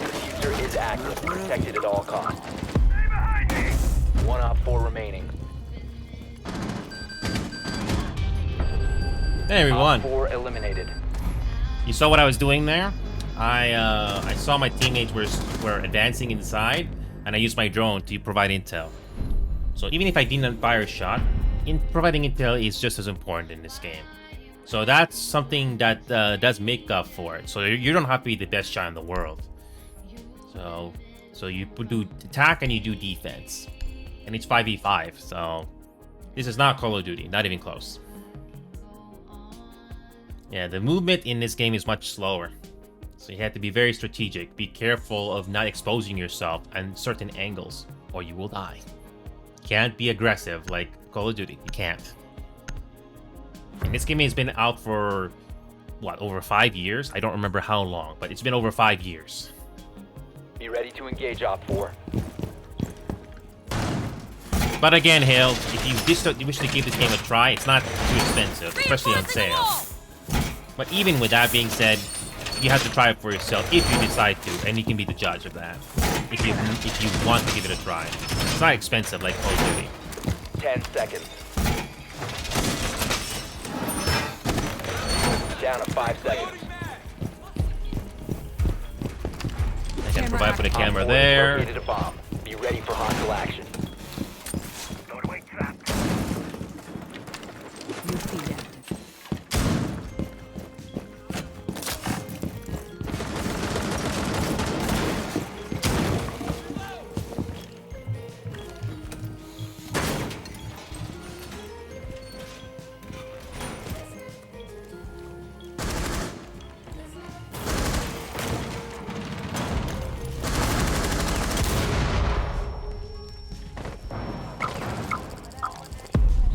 Diffuser is active, protected at all costs. One op 4 remaining. Hey, everyone. Op 4 eliminated. You saw what I was doing there? I saw my teammates were advancing inside, and I used my drone to provide intel. So even if I didn't fire a shot, providing intel is just as important in this game. So that's something that does make up for it. So you don't have to be the best shot in the world. So you do attack and you do defense, and it's 5v5. So this is not Call of Duty, not even close. Yeah, the movement in this game is much slower. So you have to be very strategic. Be careful of not exposing yourself at certain angles, or you will die. Can't be aggressive like Call of Duty. You can't. And this game has been out for, what, over 5 years? I don't remember how long, but it's been over 5 years. Be ready to engage Op 4. But again, Hale, if you wish to give this game a try, it's not too expensive, especially on sale. But even with that being said, you have to try it for yourself if you decide to, and you can be the judge of that. If you want to give it a try. It's not expensive like Call of Duty. 10 seconds. Down to 5 seconds. I can provide for the camera Op 4 there. located a bomb. Be ready for hostile action.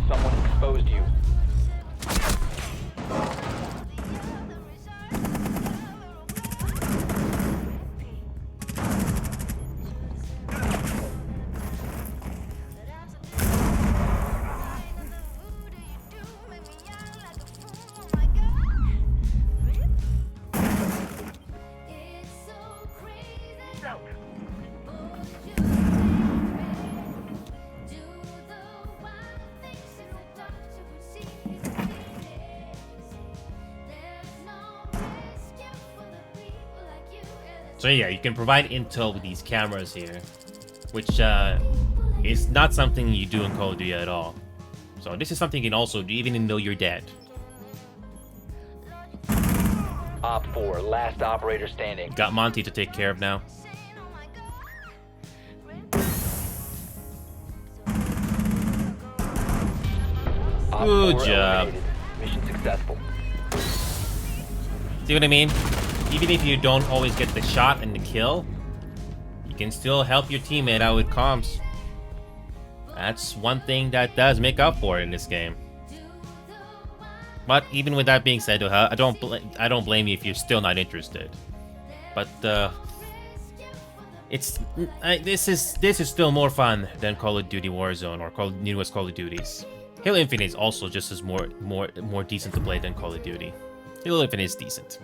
Someone exposed you. So yeah, you can provide intel with these cameras here, which is not something you do in Call of Duty at all. So this is something you can also do even though you're dead. Op 4, last operator standing. Got Monty to take care of now. Op Good 4 job. eliminated. Mission successful. See what I mean? Even if you don't always get the shot and the kill, you can still help your teammate out with comms. That's one thing that does make up for it in this game. But even with that being said, I don't blame you if you're still not interested. But this is still more fun than Call of Duty Warzone or newest Call of Duties. Halo Infinite is also just as more decent to play than Call of Duty. Halo Infinite is decent.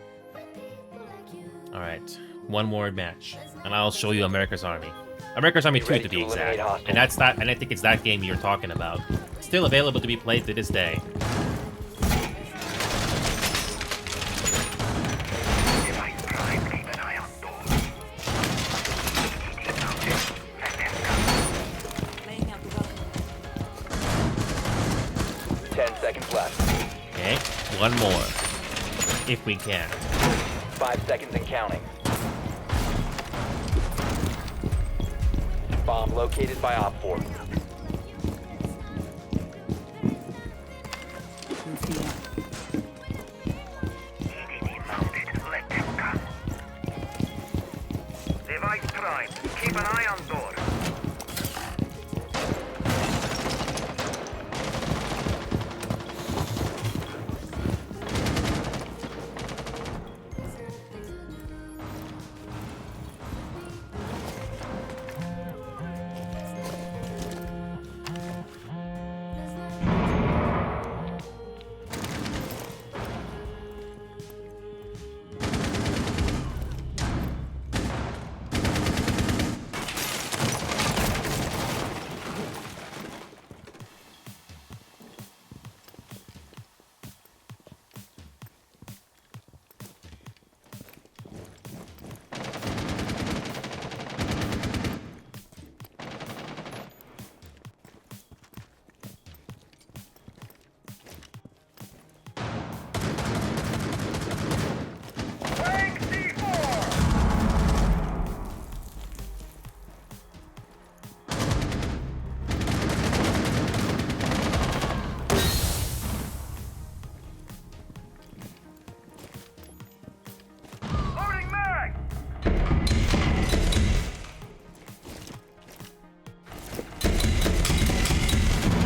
All right, one more match, and I'll show you America's Army. America's Army 2 to be exact. And that's that. And I think it's that game you're talking about. Still available to be played to this day. One more. If we can. 5 seconds and counting. Bomb located by Op 4. Device primed. Keep an eye on door.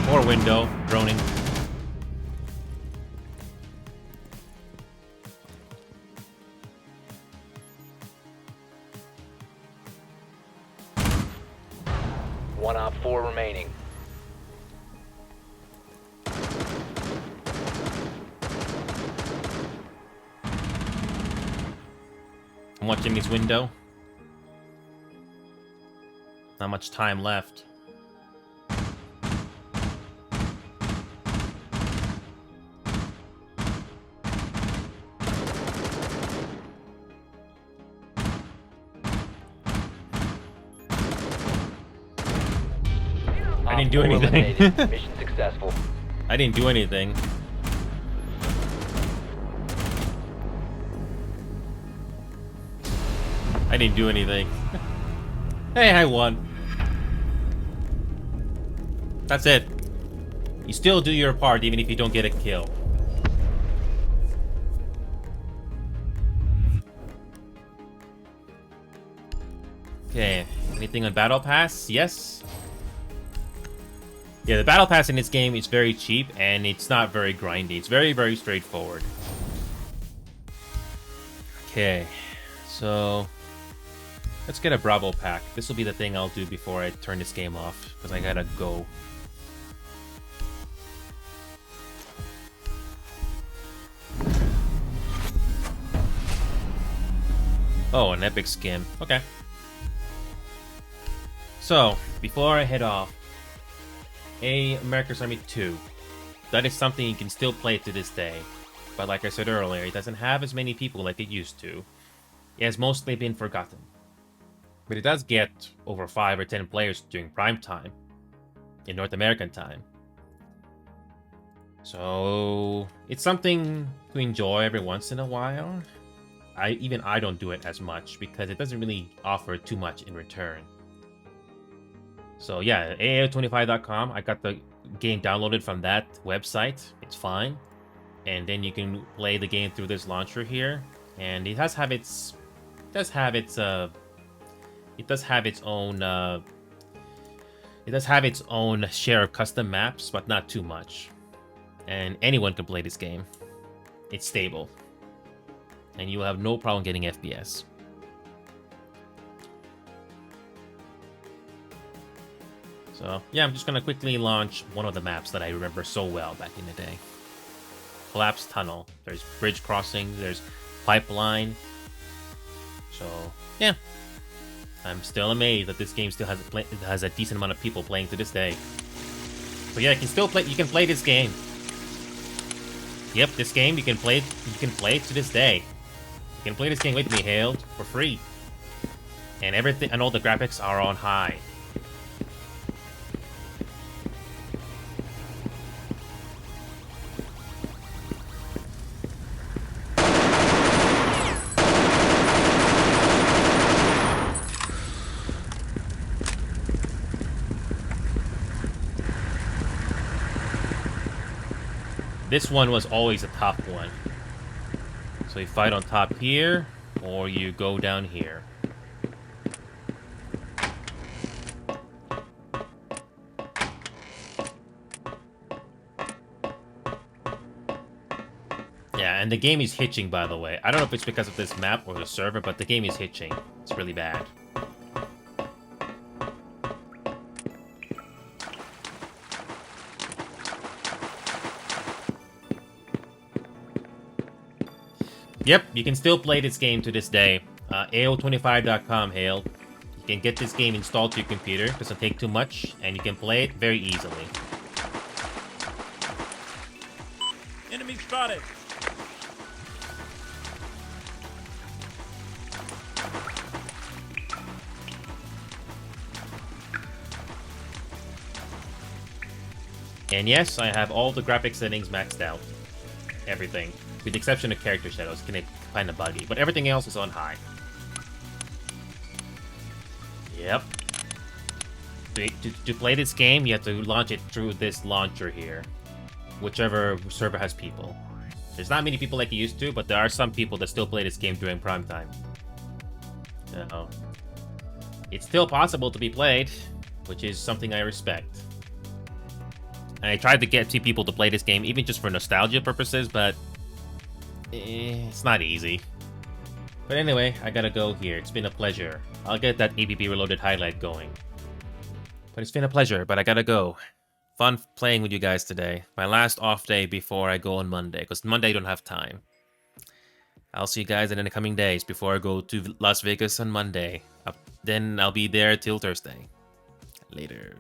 More window, droning. One Op 4 remaining. I'm watching this window. Not much time left. I didn't do anything. Mission successful. I didn't do anything. I didn't do anything. Hey, I won. That's it. You still do your part even if you don't get a kill. Okay, anything on Battle Pass? Yes. Yeah, the Battle Pass in this game is very cheap and it's not very grindy. It's very, very straightforward. Okay, so let's get a Bravo pack. This will be the thing I'll do before I turn this game off because I gotta go. Oh, an epic skin. Okay. So, before I head off, America's Army 2. That is something you can still play to this day. But like I said earlier, it doesn't have as many people like it used to. It has mostly been forgotten. But it does get over 5 or 10 players during prime time. In North American time. So, it's something to enjoy every once in a while. Even I don't do it as much because it doesn't really offer too much in return. So yeah, AAO25.com. I got the game downloaded from that website. It's fine. And then you can play the game through this launcher here. And it does have its own share of custom maps, but not too much. And anyone can play this game. It's stable. And you will have no problem getting FPS. So, yeah, I'm just gonna quickly launch one of the maps that I remember so well back in the day. Collapsed Tunnel. There's bridge crossing, there's pipeline. So, yeah. I'm still amazed that this game still has a decent amount of people playing to this day. So yeah, you can play this game. Yep, this game you can play it to this day. You can play this game with me, Hailed, for free. And everything and all the graphics are on high. This one was always a top one. So you fight on top here, or you go down here. Yeah, and the game is hitching, by the way. I don't know if it's because of this map or the server, but the game is hitching. It's really bad. Yep, you can still play this game to this day. AO25.com, hail. You can get this game installed to your computer. Doesn't take too much, and you can play it very easily. Enemy spotted. And yes, I have all the graphic settings maxed out. Everything. With the exception of character shadows, kind of buggy. But everything else is on high. Yep. To play this game, you have to launch it through this launcher here. Whichever server has people. There's not many people like you used to, but there are some people that still play this game during prime time. So, it's still possible to be played, which is something I respect. And I tried to get people to play this game, even just for nostalgia purposes, but it's not easy. But anyway, I gotta go here. It's been a pleasure. I'll get that ABB Reloaded highlight going. But it's been a pleasure, but I gotta go. Fun playing with you guys today. My last off day before I go on Monday, because Monday I don't have time. I'll see you guys in the coming days before I go to Las Vegas on Monday. Then I'll be there till Thursday. Later.